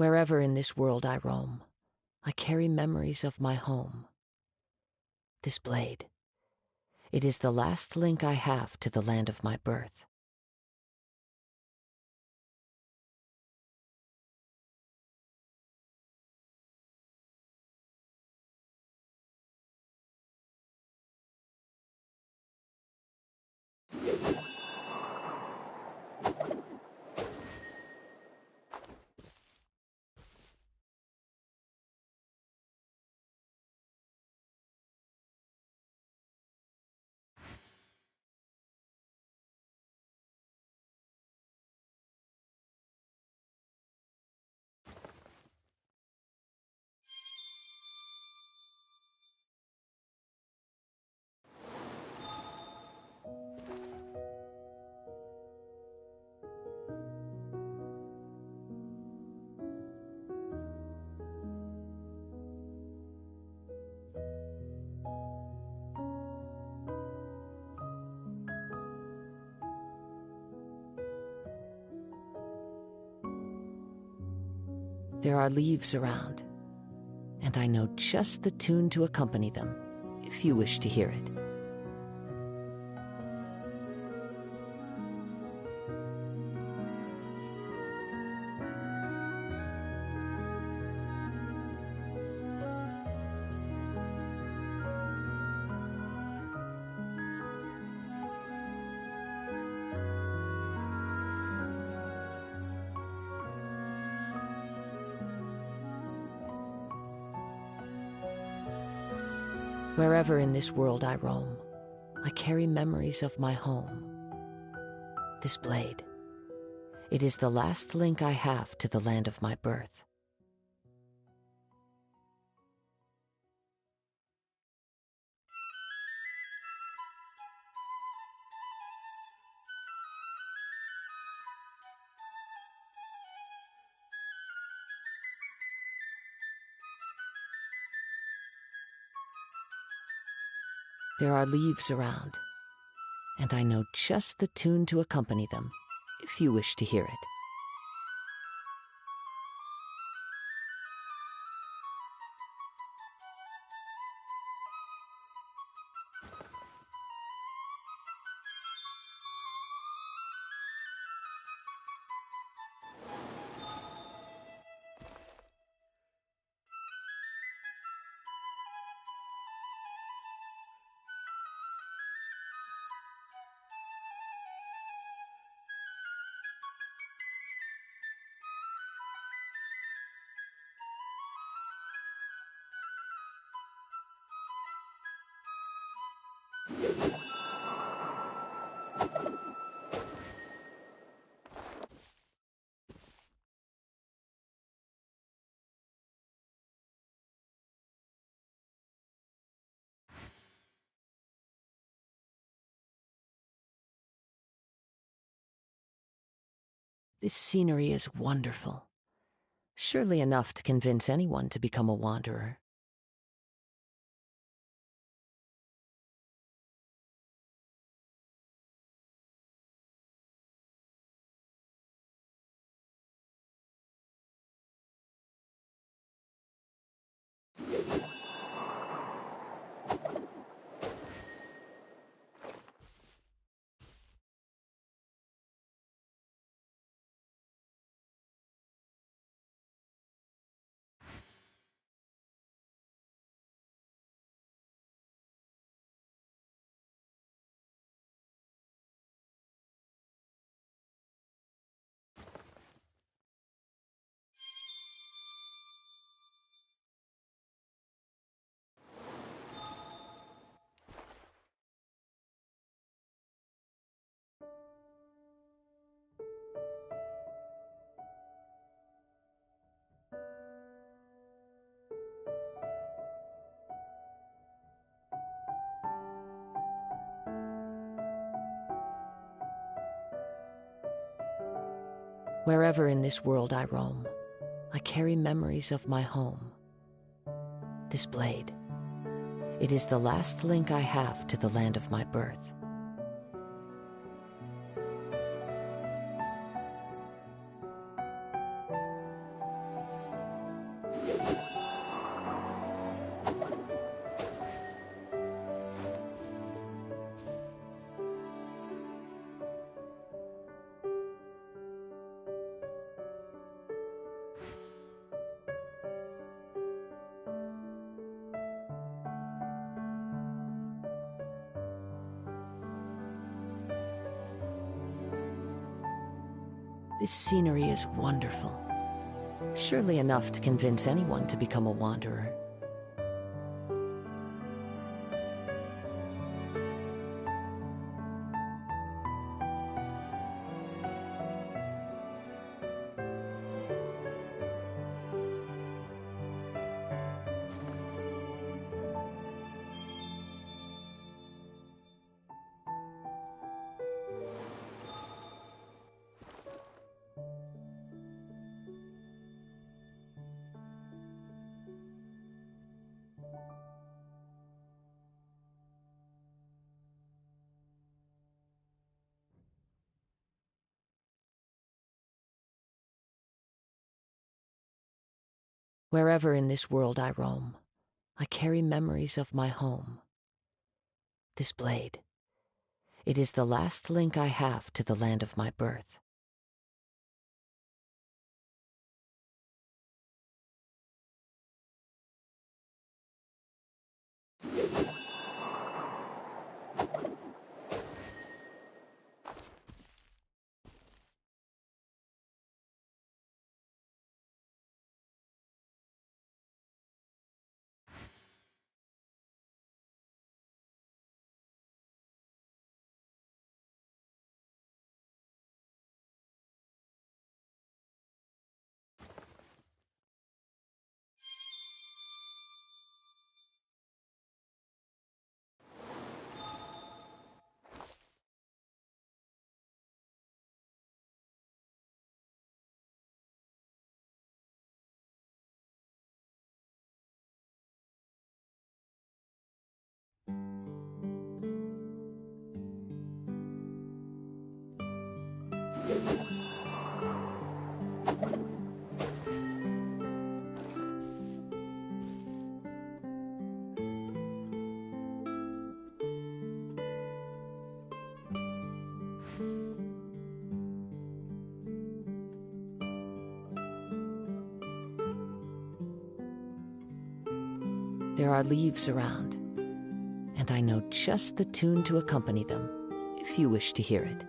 Wherever in this world I roam, I carry memories of my home. This blade, it is the last link I have to the land of my birth. There are leaves around, and I know just the tune to accompany them, if you wish to hear it. Wherever in this world I roam, I carry memories of my home. This blade, it is the last link I have to the land of my birth. There are leaves around, and I know just the tune to accompany them, if you wish to hear it. This scenery is wonderful. Surely enough to convince anyone to become a wanderer. Wherever in this world I roam, I carry memories of my home. This blade, it is the last link I have to the land of my birth. This scenery is wonderful. Surely enough to convince anyone to become a wanderer. Wherever in this world I roam, I carry memories of my home. This blade, it is the last link I have to the land of my birth. There are leaves around, and I know just the tune to accompany them, if you wish to hear it.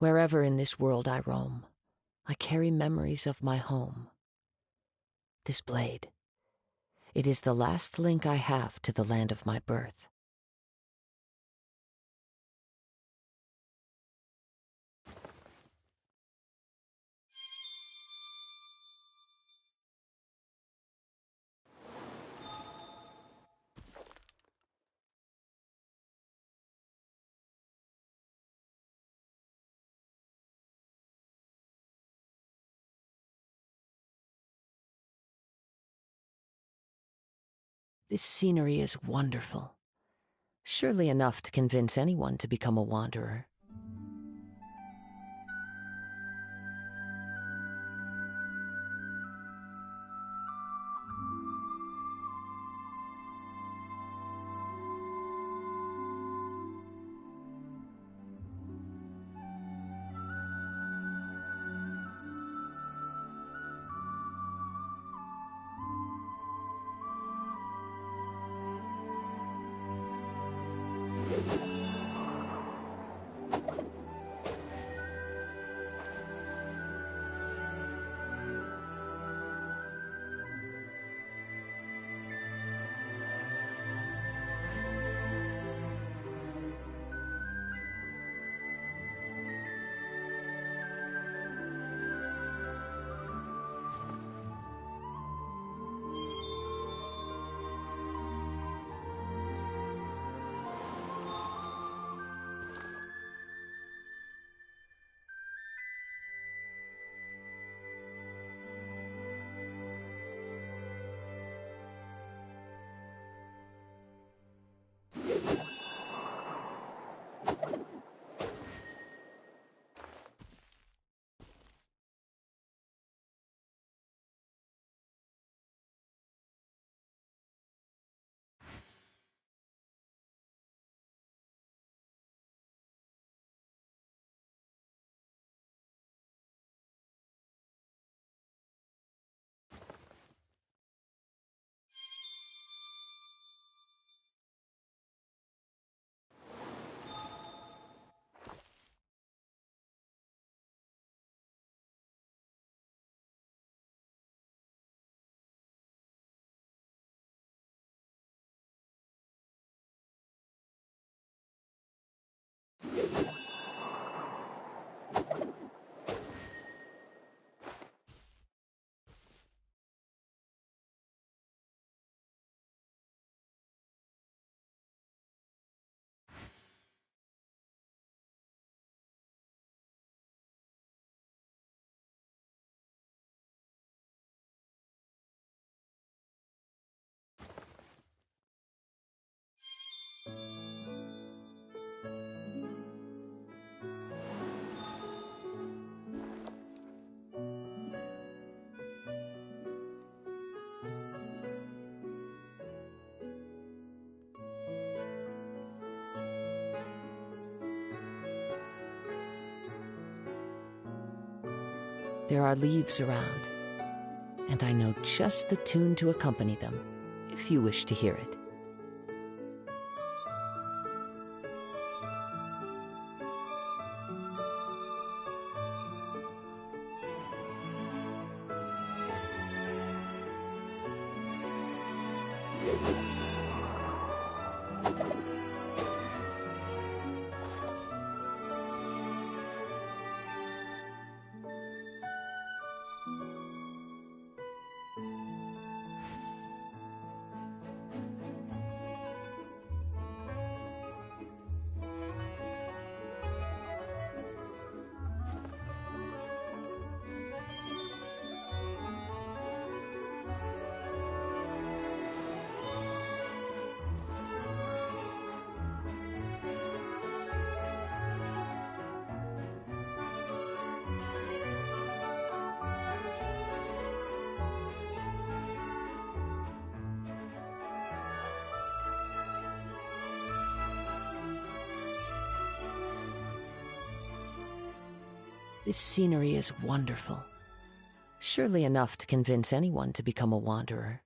Wherever in this world I roam, I carry memories of my home. This blade, it is the last link I have to the land of my birth. This scenery is wonderful, surely enough to convince anyone to become a wanderer. There are leaves around, and I know just the tune to accompany them, if you wish to hear it. This scenery is wonderful. Surely enough to convince anyone to become a wanderer.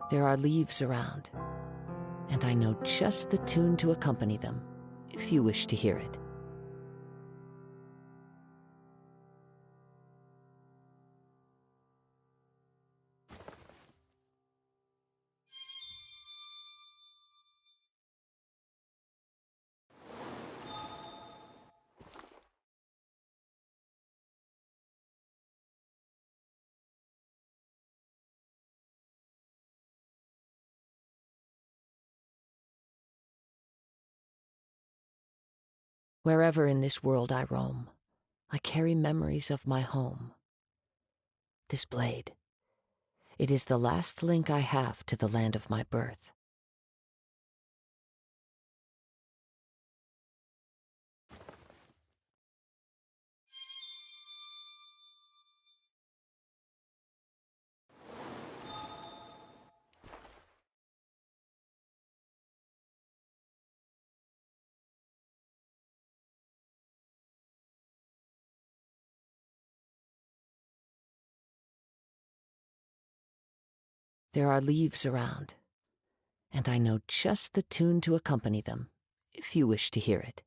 There are leaves around, and I know just the tune to accompany them, if you wish to hear it. Wherever in this world I roam, I carry memories of my home. This blade, it is the last link I have to the land of my birth. There are leaves around, and I know just the tune to accompany them, if you wish to hear it.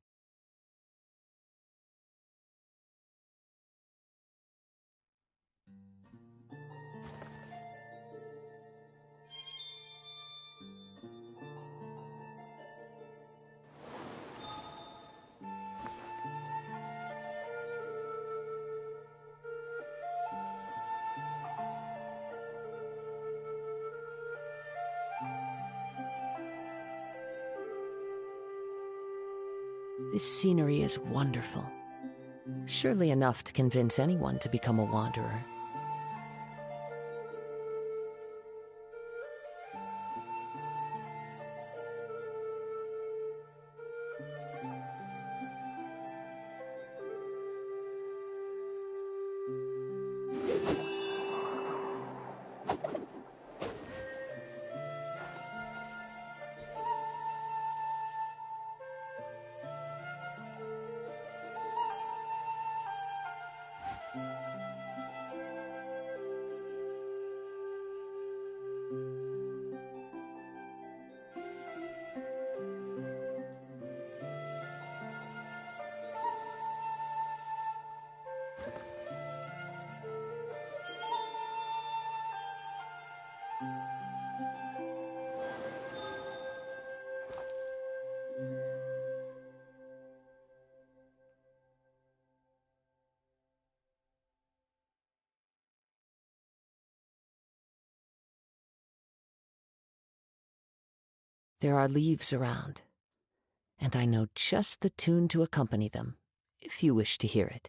This scenery is wonderful. Surely enough to convince anyone to become a wanderer. There are leaves around, and I know just the tune to accompany them, if you wish to hear it.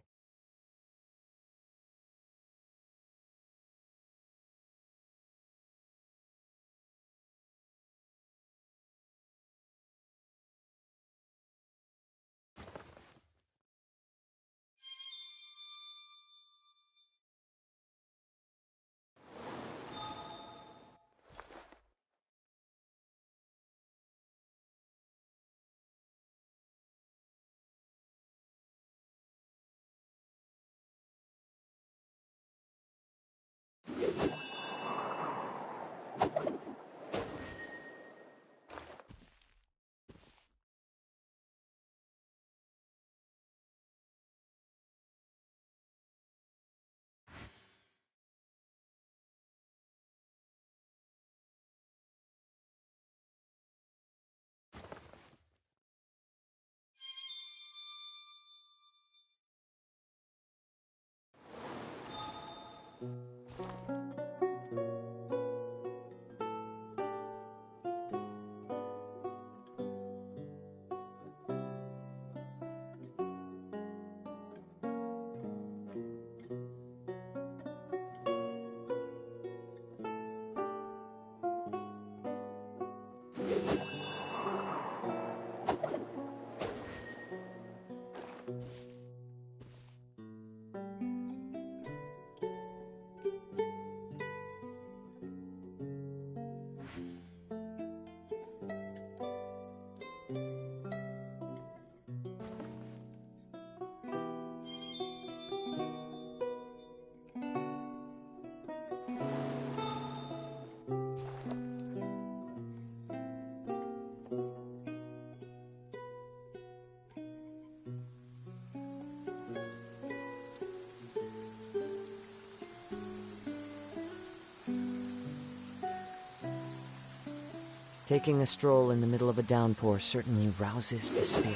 Taking a stroll in the middle of a downpour certainly rouses the spirit.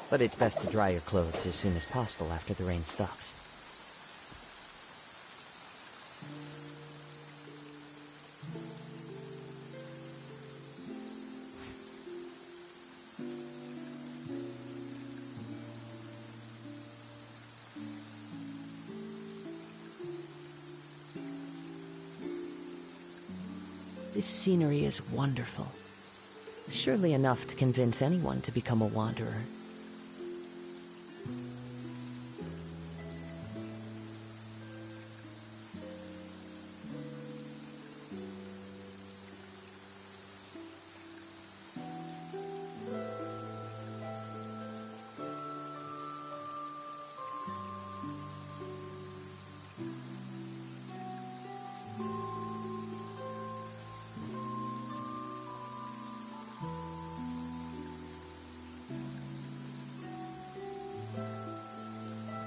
But it's best to dry your clothes as soon as possible after the rain stops. This scenery is wonderful. Surely enough to convince anyone to become a wanderer.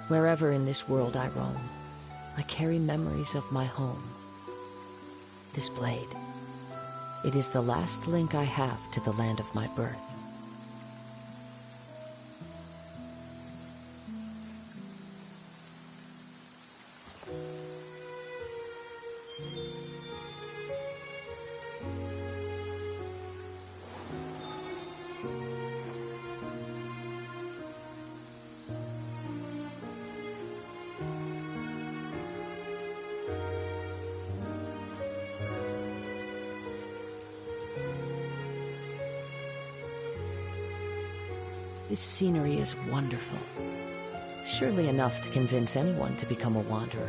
Wherever in this world I roam, I carry memories of my home. This blade, it is the last link I have to the land of my birth. This scenery is wonderful. Surely enough to convince anyone to become a wanderer.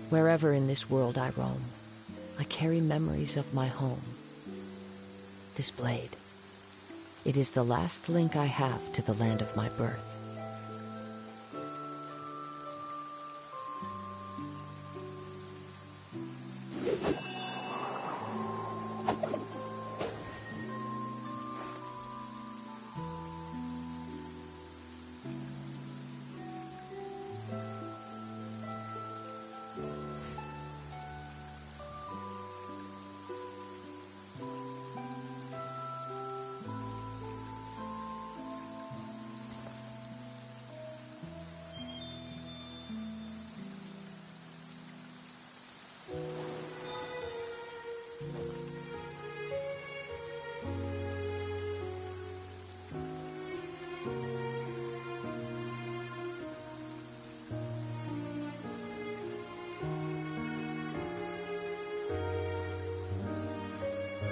Wherever in this world I roam, I carry memories of my home. This blade, it is the last link I have to the land of my birth.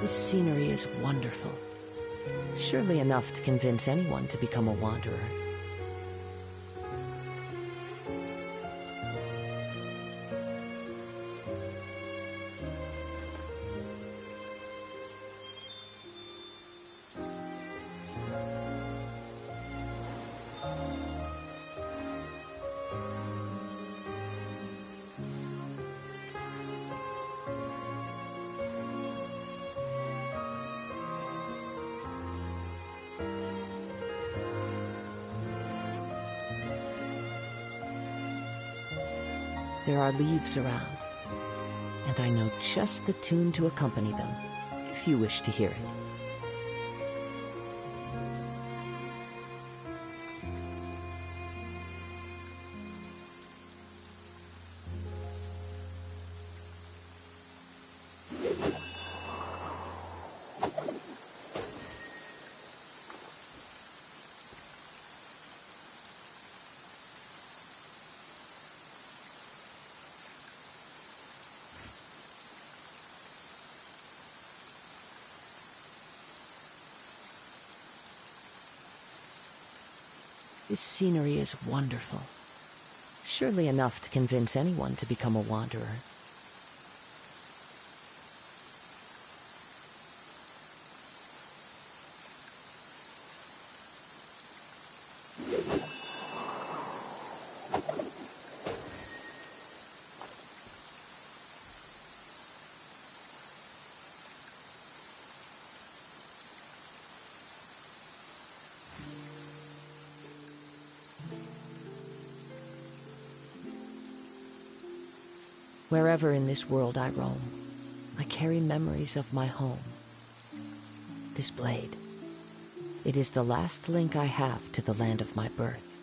This scenery is wonderful. Surely enough to convince anyone to become a wanderer. There are leaves around, and I know just the tune to accompany them, if you wish to hear it. This scenery is wonderful. Surely enough to convince anyone to become a wanderer. Wherever in this world I roam, I carry memories of my home. This blade, it is the last link I have to the land of my birth.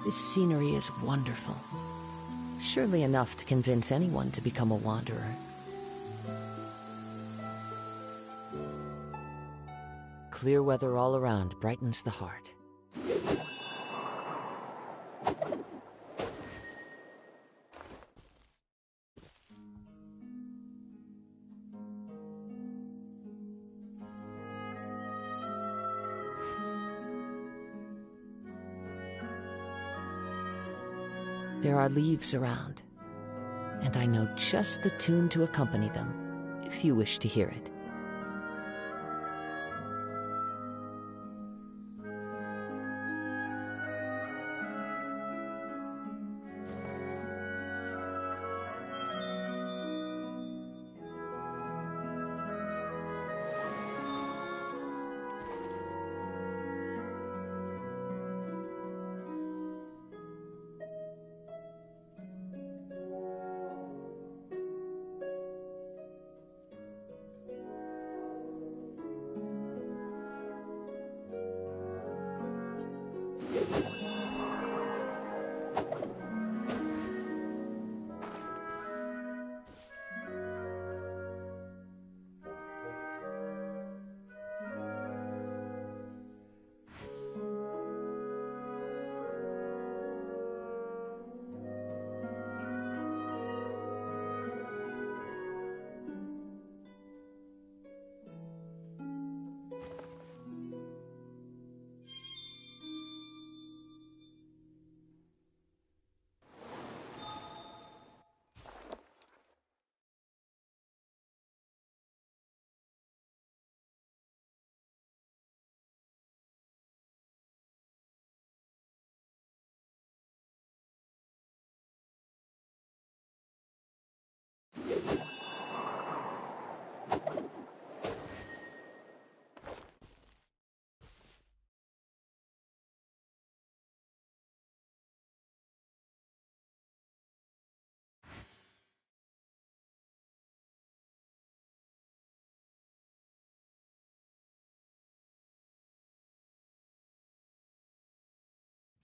This scenery is wonderful. Surely enough to convince anyone to become a wanderer. Clear weather all around brightens the heart. There are leaves around, and I know just the tune to accompany them, if you wish to hear it.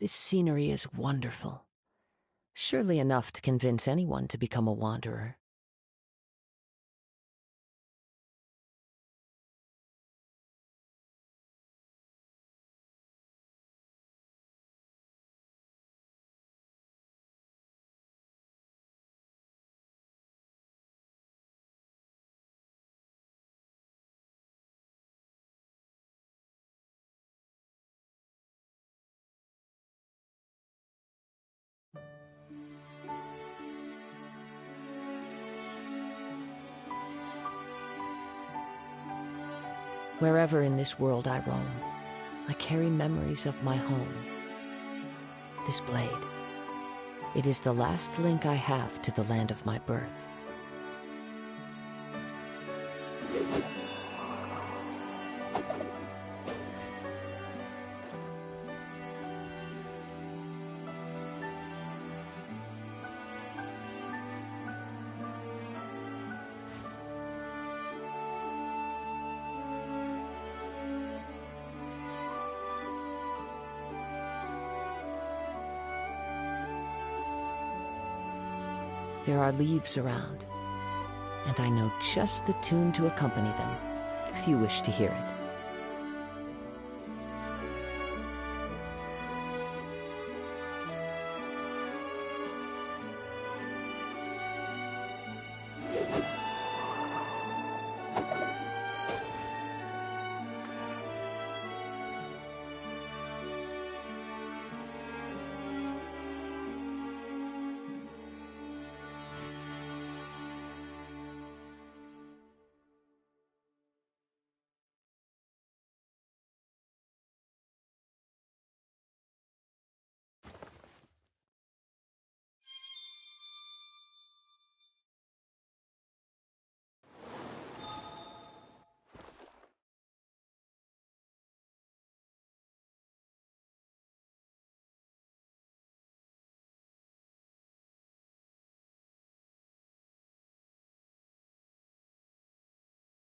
This scenery is wonderful. Surely enough to convince anyone to become a wanderer. Wherever in this world I roam, I carry memories of my home. This blade, it is the last link I have to the land of my birth. There are leaves around, and I know just the tune to accompany them, if you wish to hear it.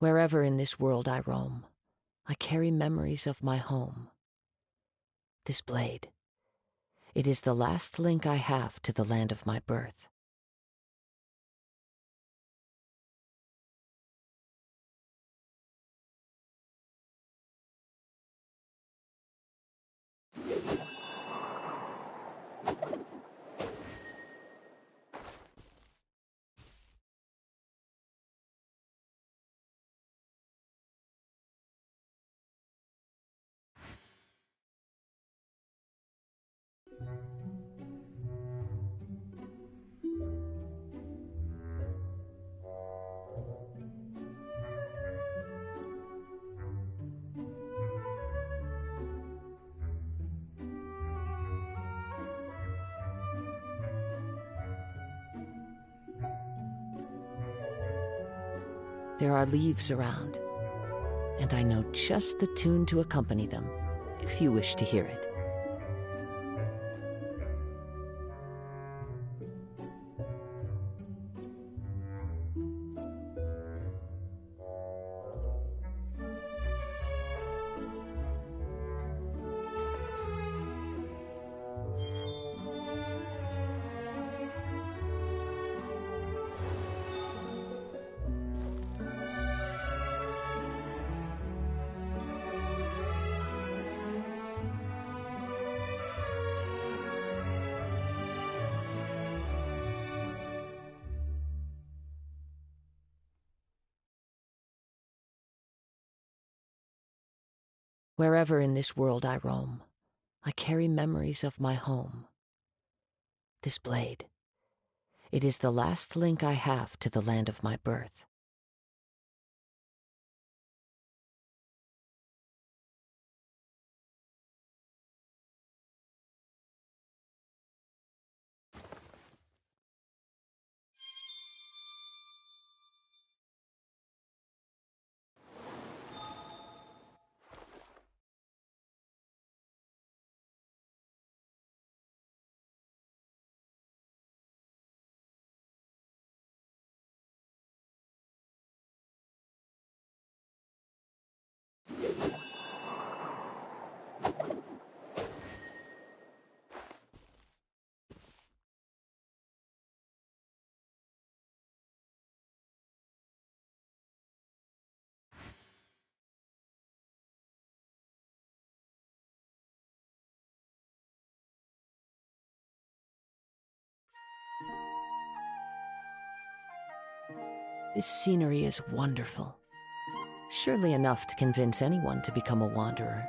Wherever in this world I roam, I carry memories of my home. This blade, it is the last link I have to the land of my birth. There are leaves around, and I know just the tune to accompany them, if you wish to hear it. Wherever in this world I roam, I carry memories of my home. This blade, it is the last link I have to the land of my birth. This scenery is wonderful. Surely enough to convince anyone to become a wanderer.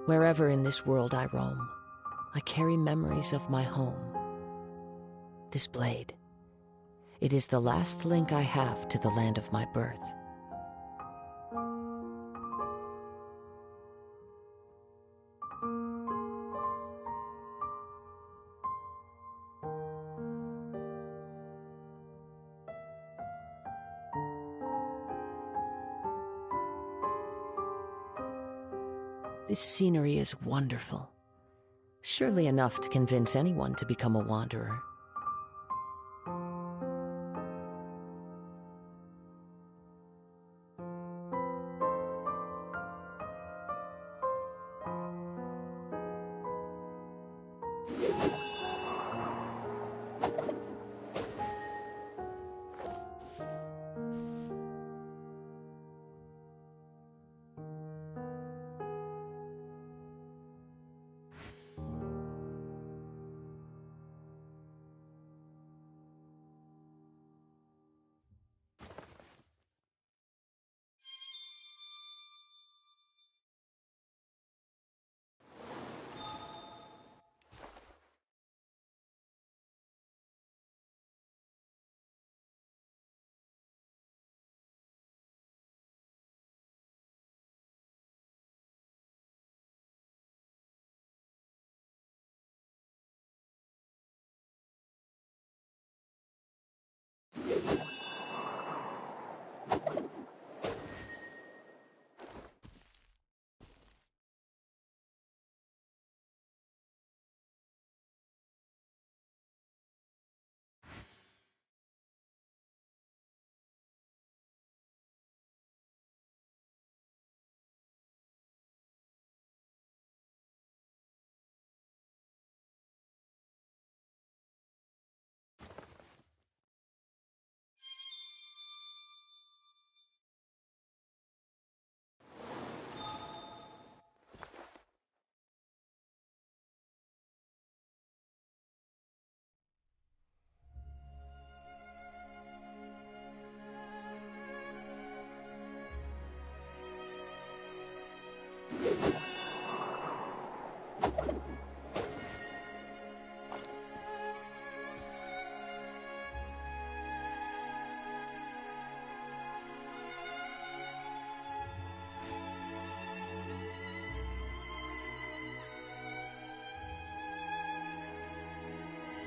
Wherever in this world I roam, I carry memories of my home. This blade, it is the last link I have to the land of my birth. This scenery is wonderful. Surely enough to convince anyone to become a wanderer.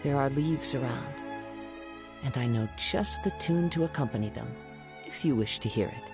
There are leaves around, and I know just the tune to accompany them, if you wish to hear it.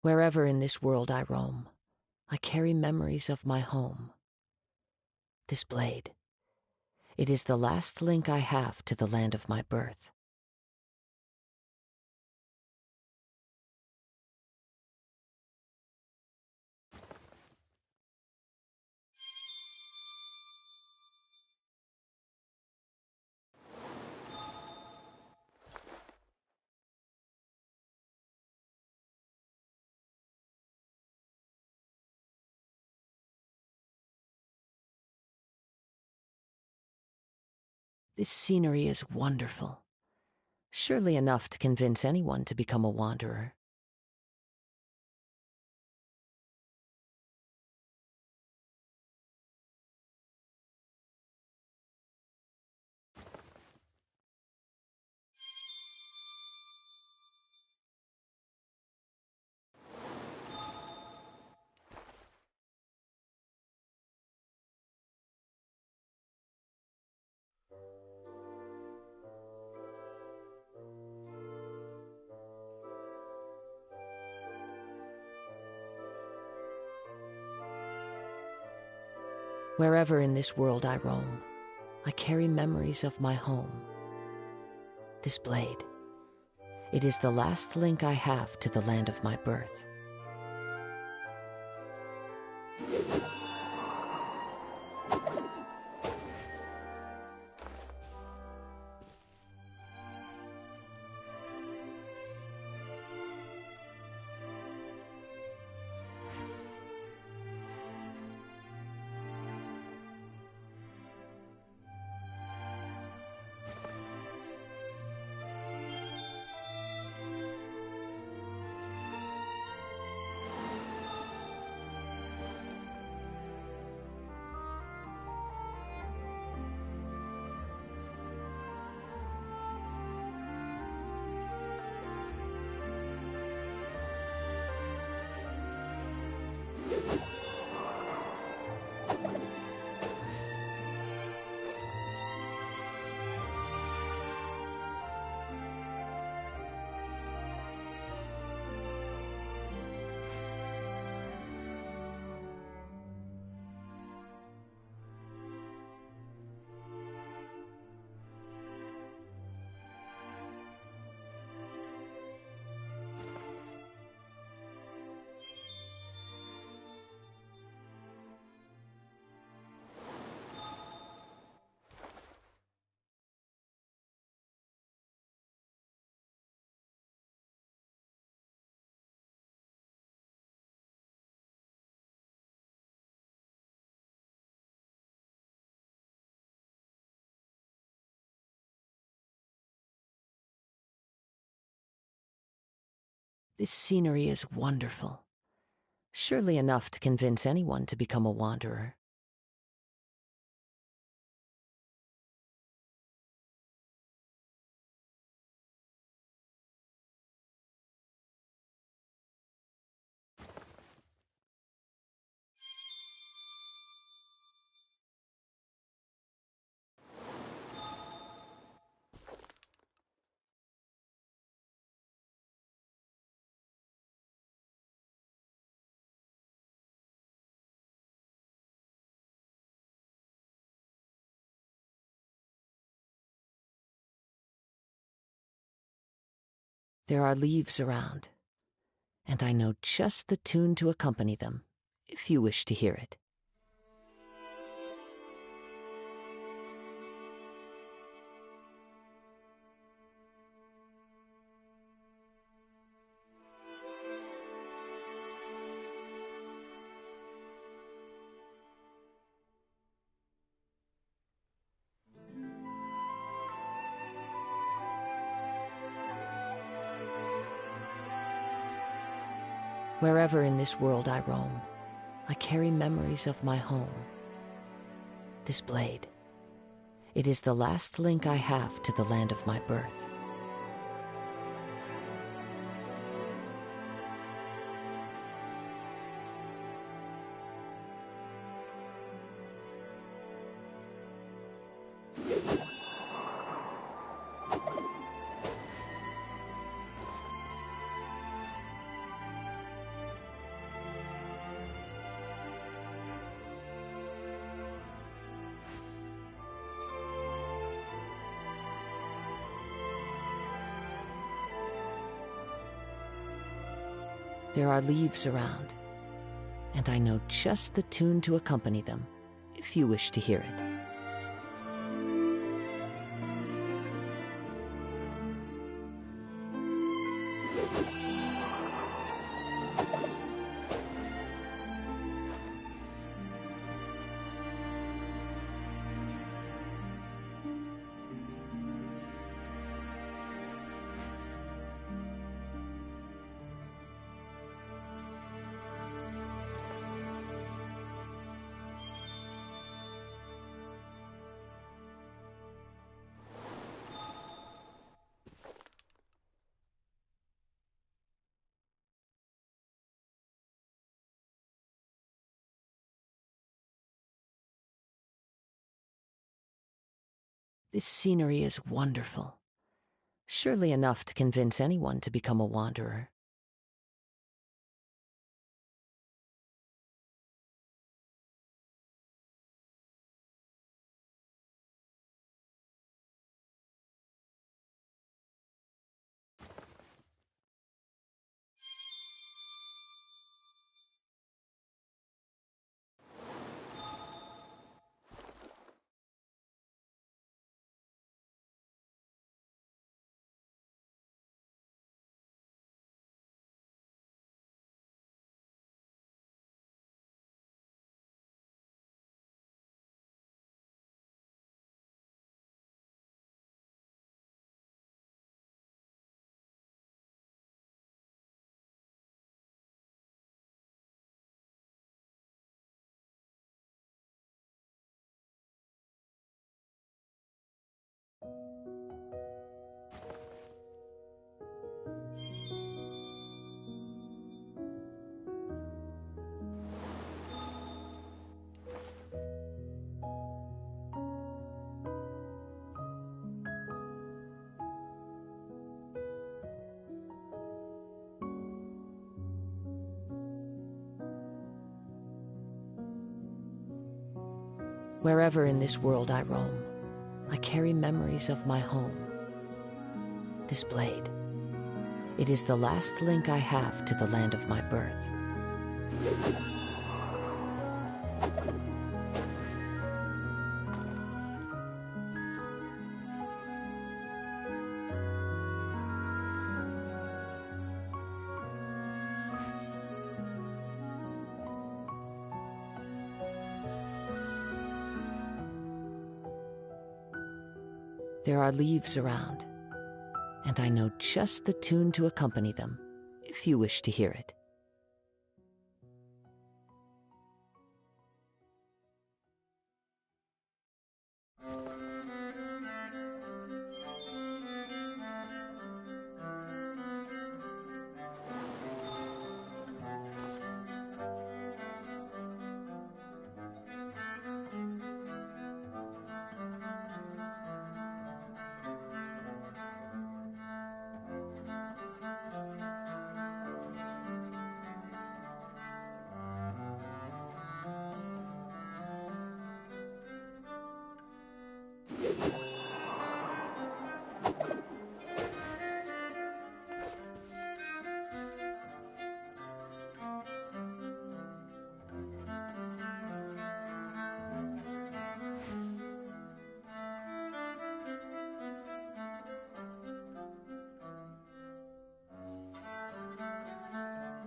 Wherever in this world I roam, I carry memories of my home. This blade, it is the last link I have to the land of my birth. This scenery is wonderful. Surely enough to convince anyone to become a wanderer. Wherever in this world I roam, I carry memories of my home. This blade, it is the last link I have to the land of my birth. This scenery is wonderful. Surely enough to convince anyone to become a wanderer. There are leaves around, and I know just the tune to accompany them, if you wish to hear it. Wherever in this world I roam, I carry memories of my home. This blade, it is the last link I have to the land of my birth. There are leaves around, and I know just the tune to accompany them, if you wish to hear it. This scenery is wonderful. Surely enough to convince anyone to become a wanderer. Wherever in this world I roam, I carry memories of my home. This blade, it is the last link I have to the land of my birth. There are leaves around, and I know just the tune to accompany them, if you wish to hear it.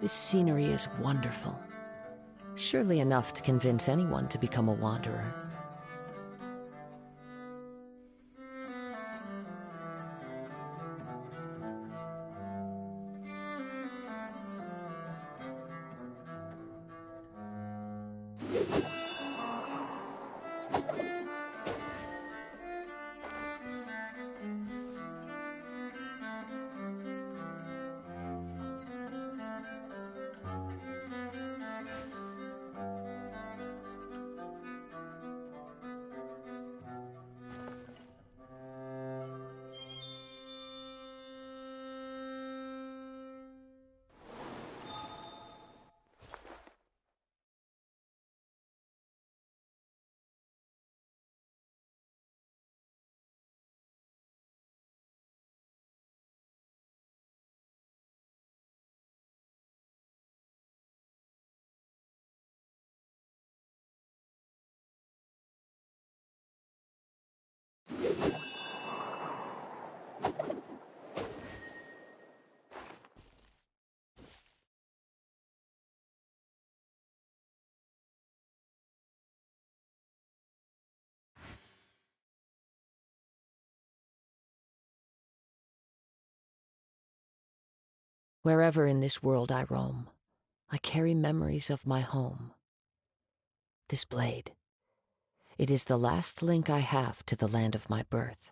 This scenery is wonderful. Surely enough to convince anyone to become a wanderer. Wherever in this world I roam, I carry memories of my home. This blade, it is the last link I have to the land of my birth.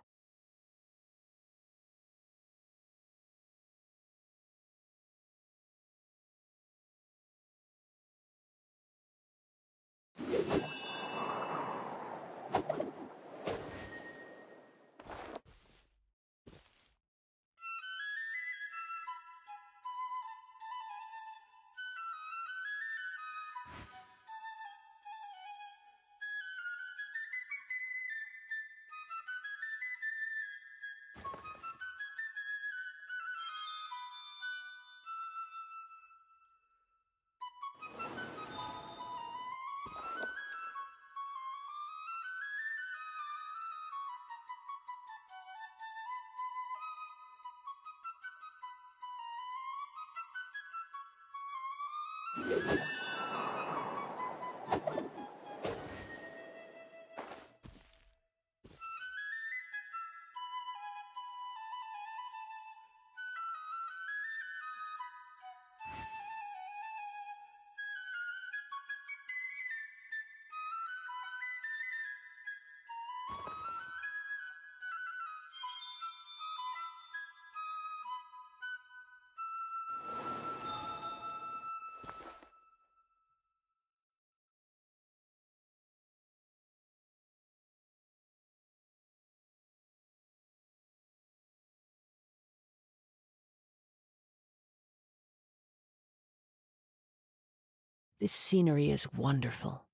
This scenery is wonderful.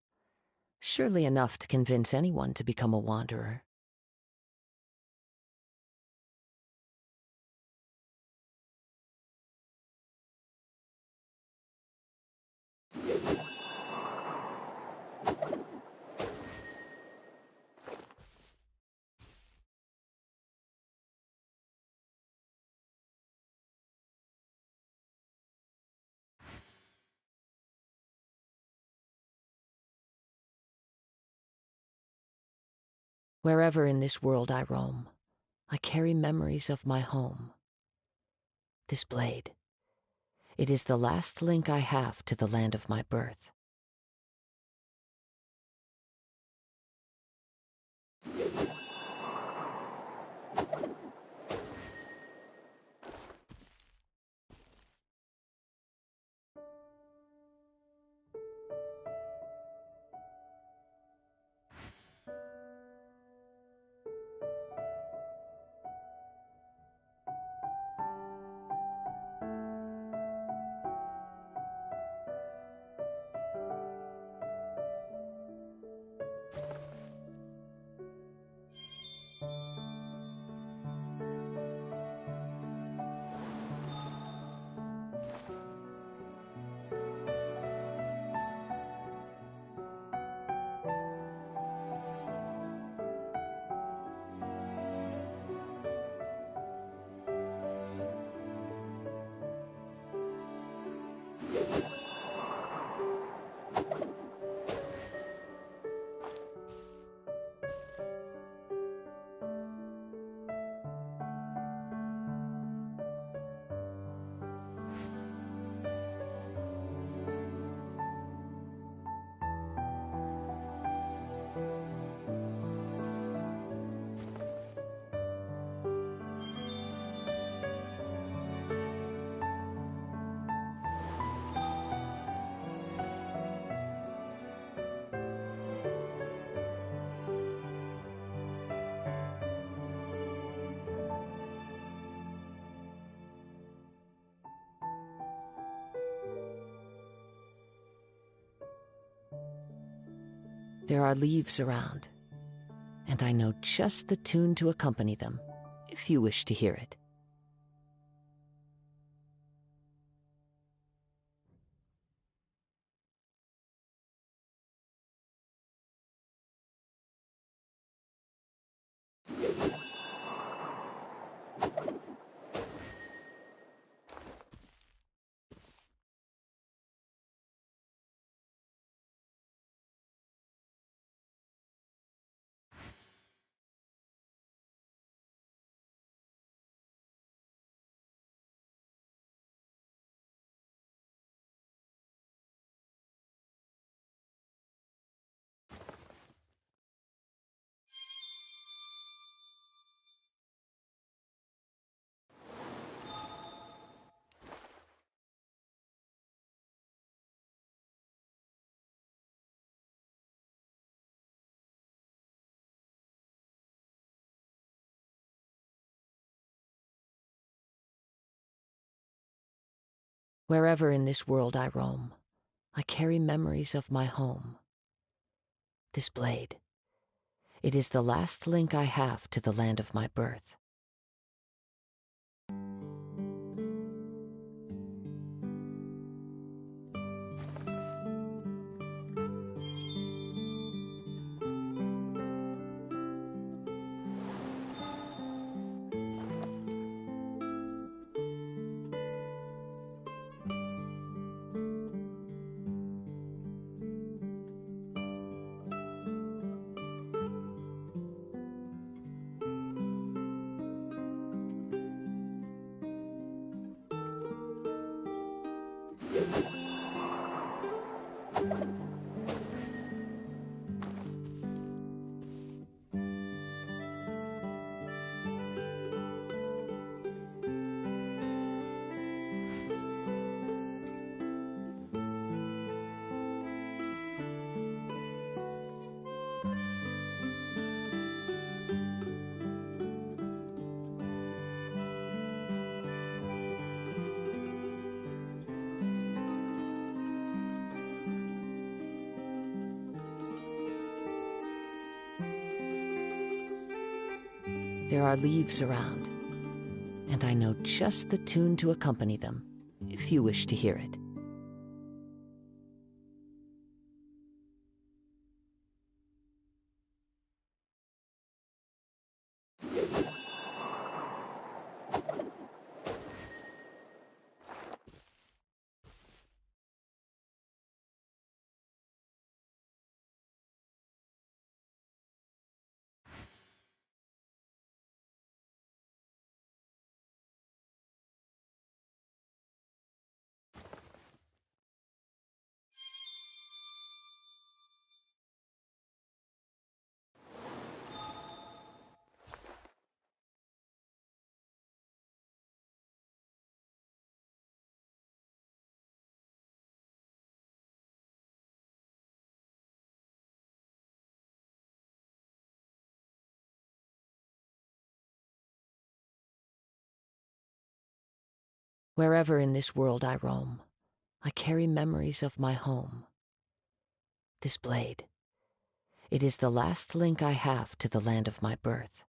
Surely enough to convince anyone to become a wanderer. Wherever in this world I roam, I carry memories of my home. This blade, it is the last link I have to the land of my birth. There are leaves around, and I know just the tune to accompany them, if you wish to hear it. Wherever in this world I roam, I carry memories of my home. This blade, it is the last link I have to the land of my birth. There are leaves around, and I know just the tune to accompany them, if you wish to hear it. Wherever in this world I roam, I carry memories of my home. This blade, it is the last link I have to the land of my birth.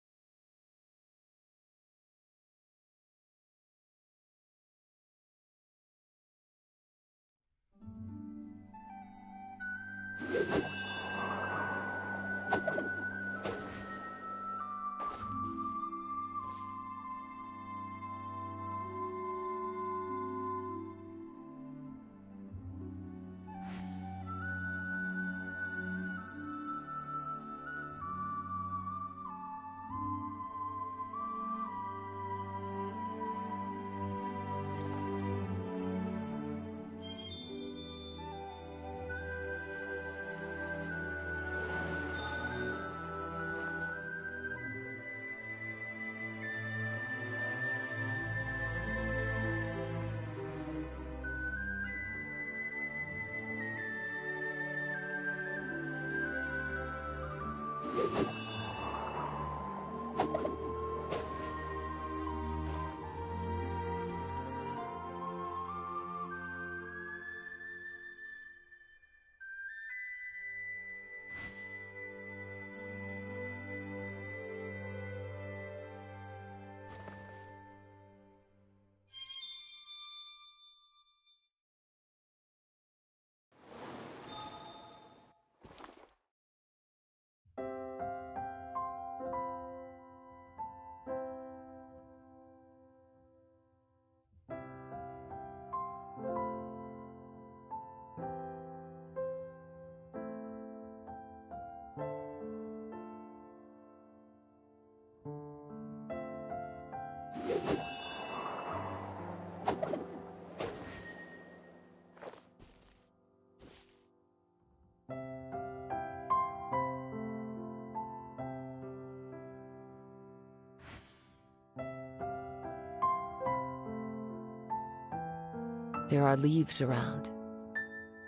There are leaves around,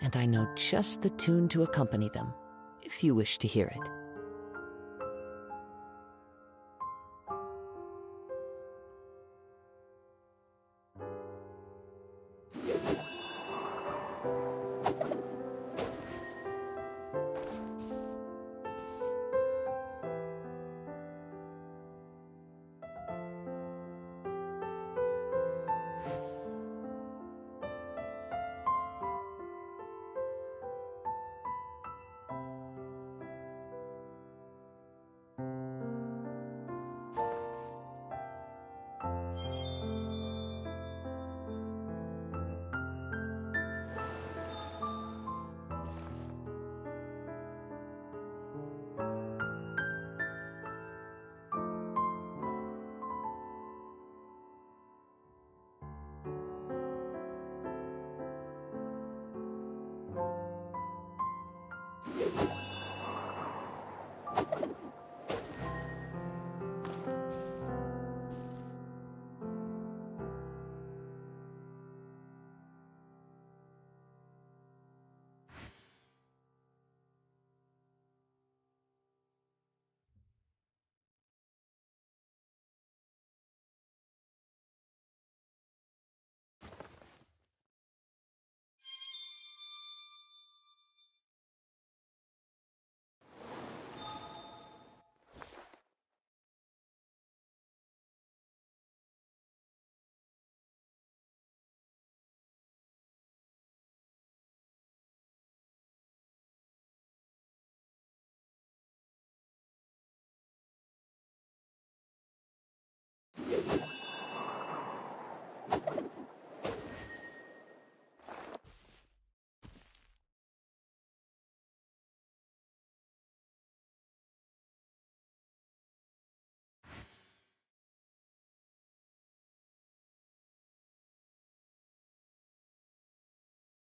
and I know just the tune to accompany them, if you wish to hear it.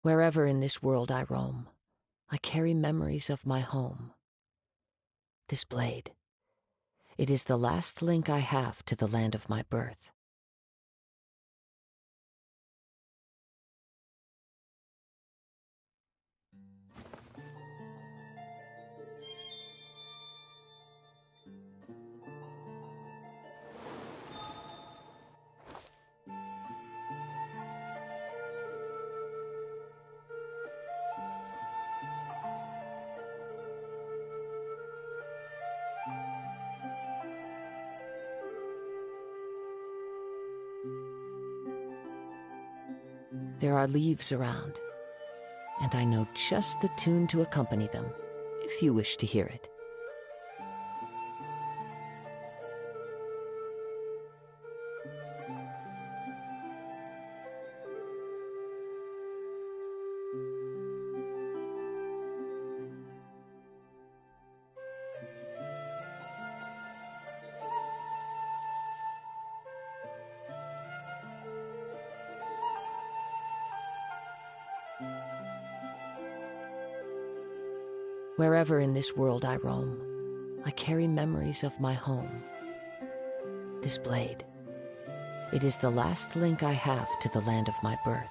Wherever in this world I roam, I carry memories of my home. This blade, it is the last link I have to the land of my birth. There are leaves around, and I know just the tune to accompany them, if you wish to hear it. Wherever in this world I roam, I carry memories of my home. This blade, it is the last link I have to the land of my birth.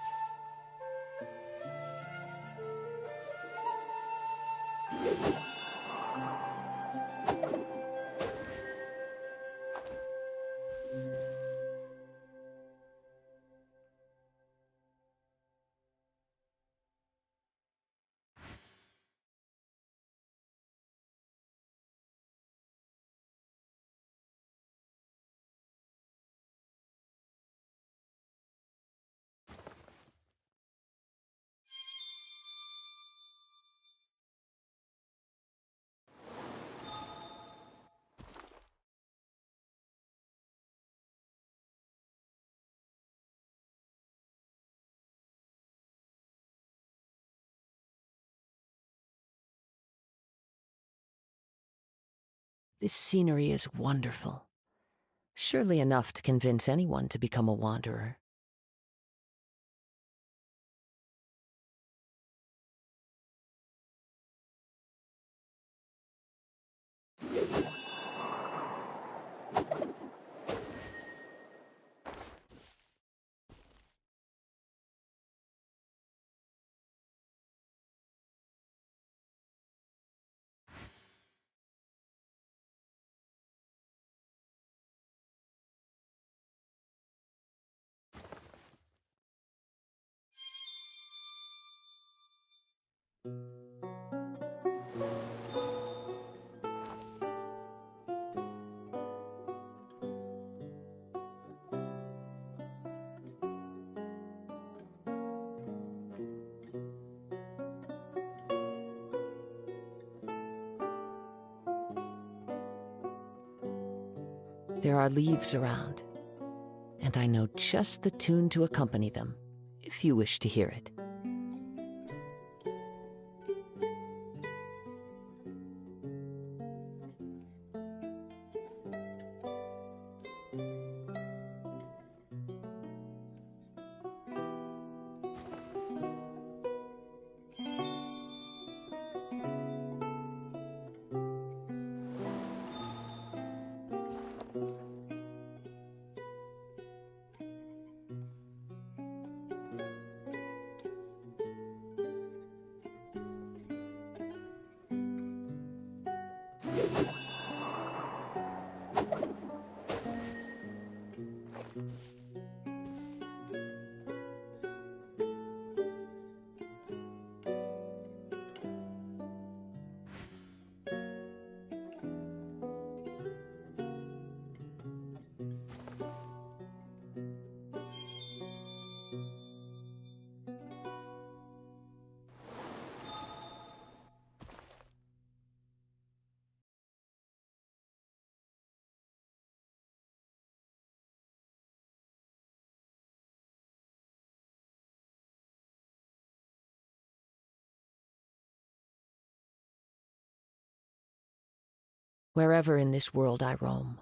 This scenery is wonderful, surely enough to convince anyone to become a wanderer. There are leaves around, and I know just the tune to accompany them, if you wish to hear it. Wherever in this world I roam,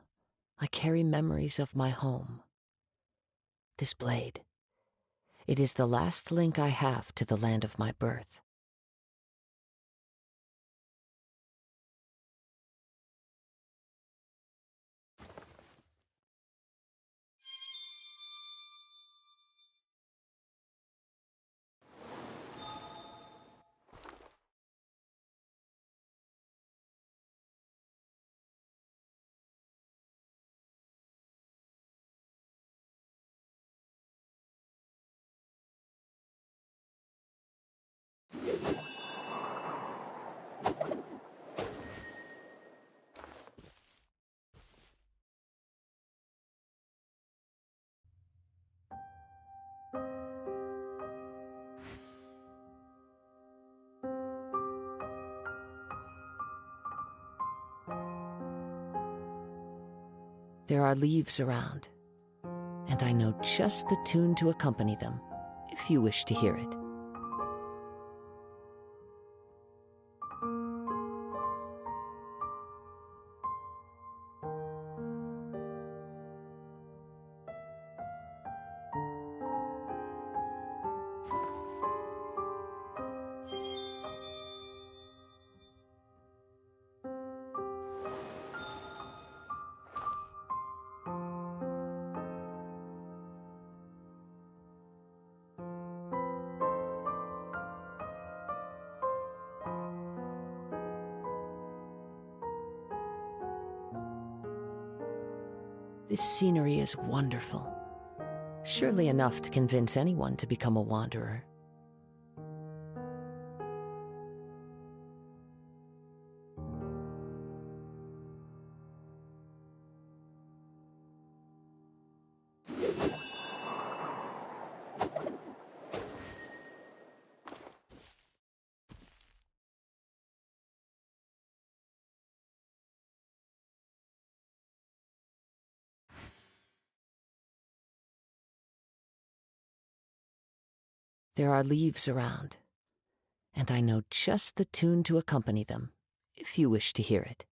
I carry memories of my home. This blade, It is the last link I have to the land of my birth. There are leaves around, and I know just the tune to accompany them, if you wish to hear it. This scenery is wonderful, surely enough to convince anyone to become a wanderer. There are leaves around, and I know just the tune to accompany them, if you wish to hear it.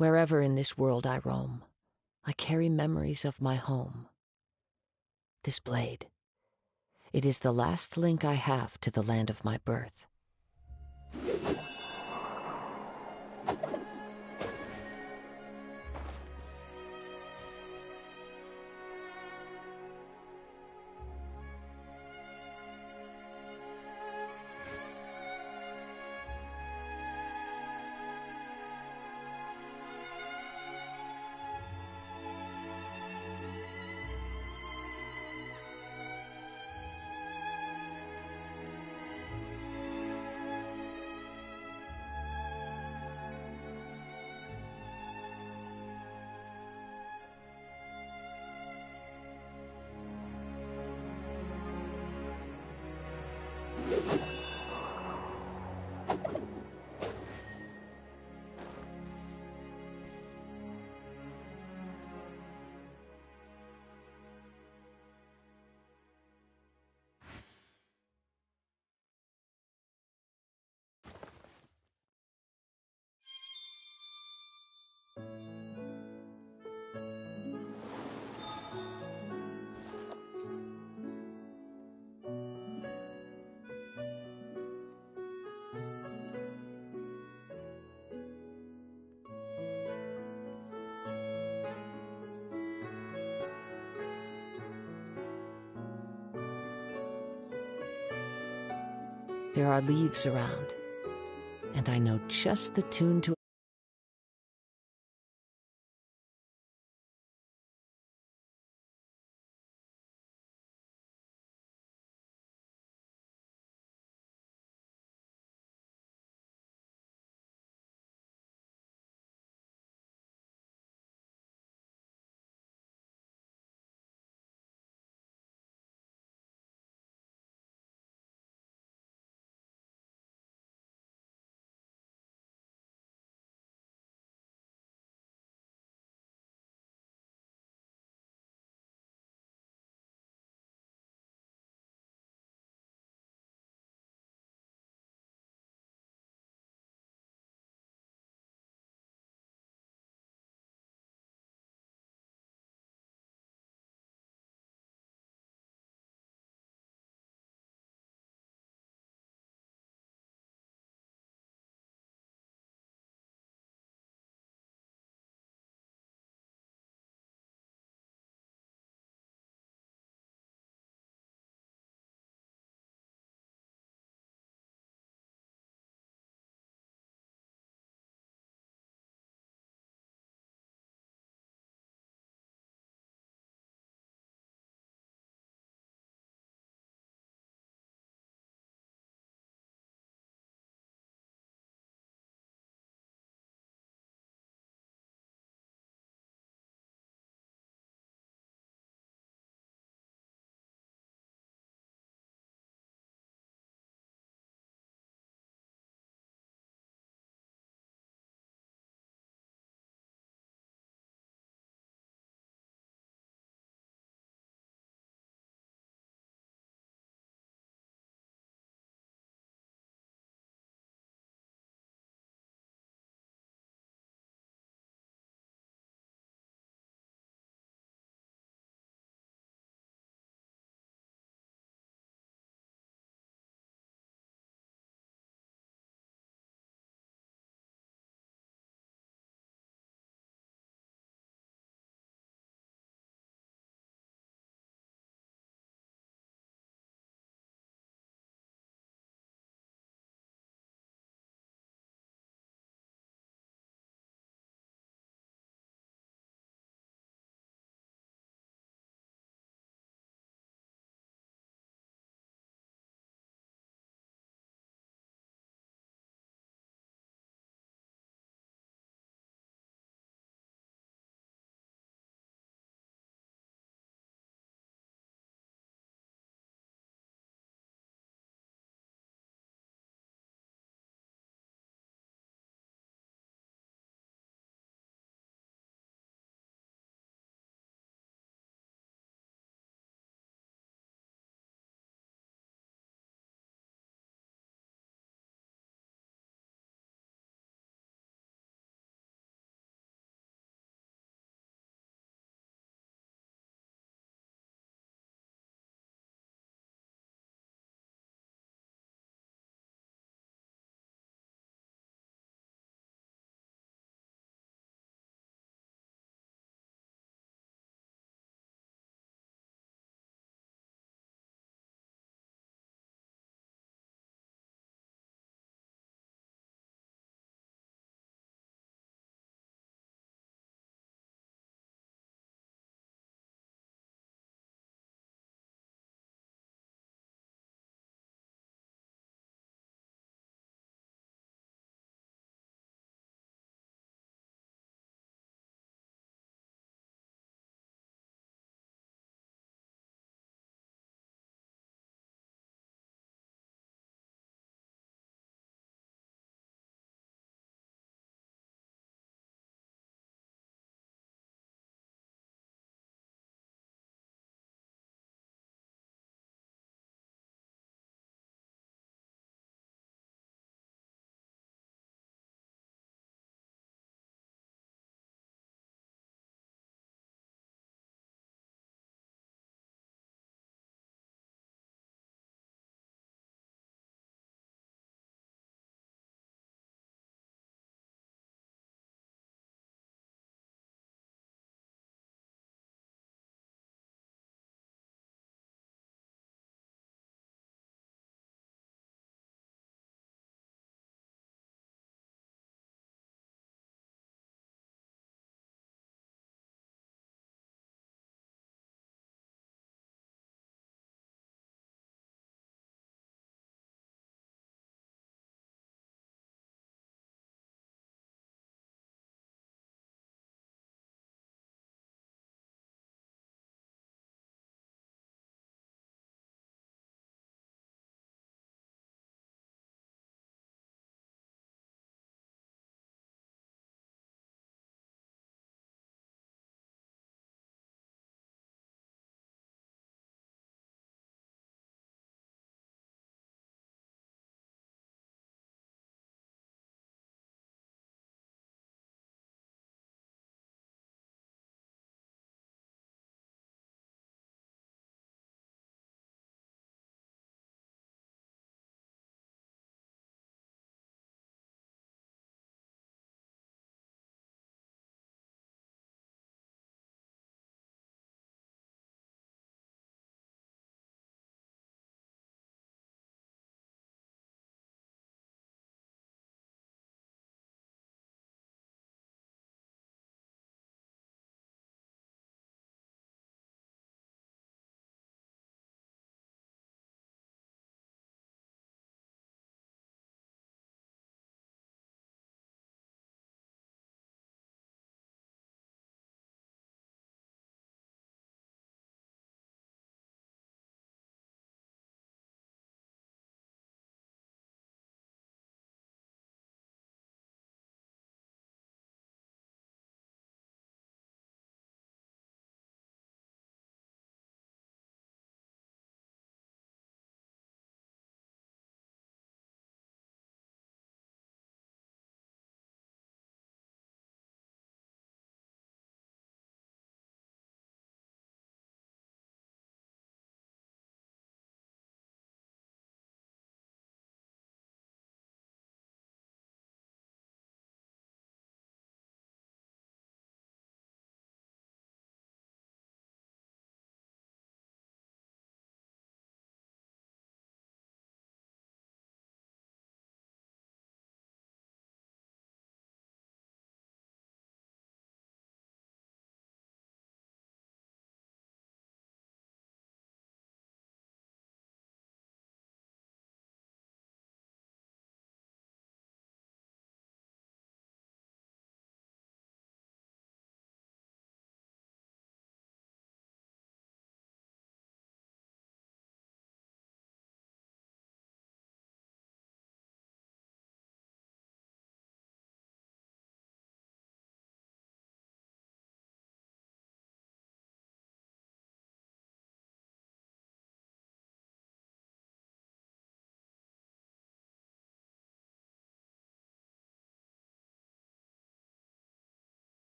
Wherever in this world I roam, I carry memories of my home. This blade, it is the last link I have to the land of my birth. There are leaves around, and I know just the tune to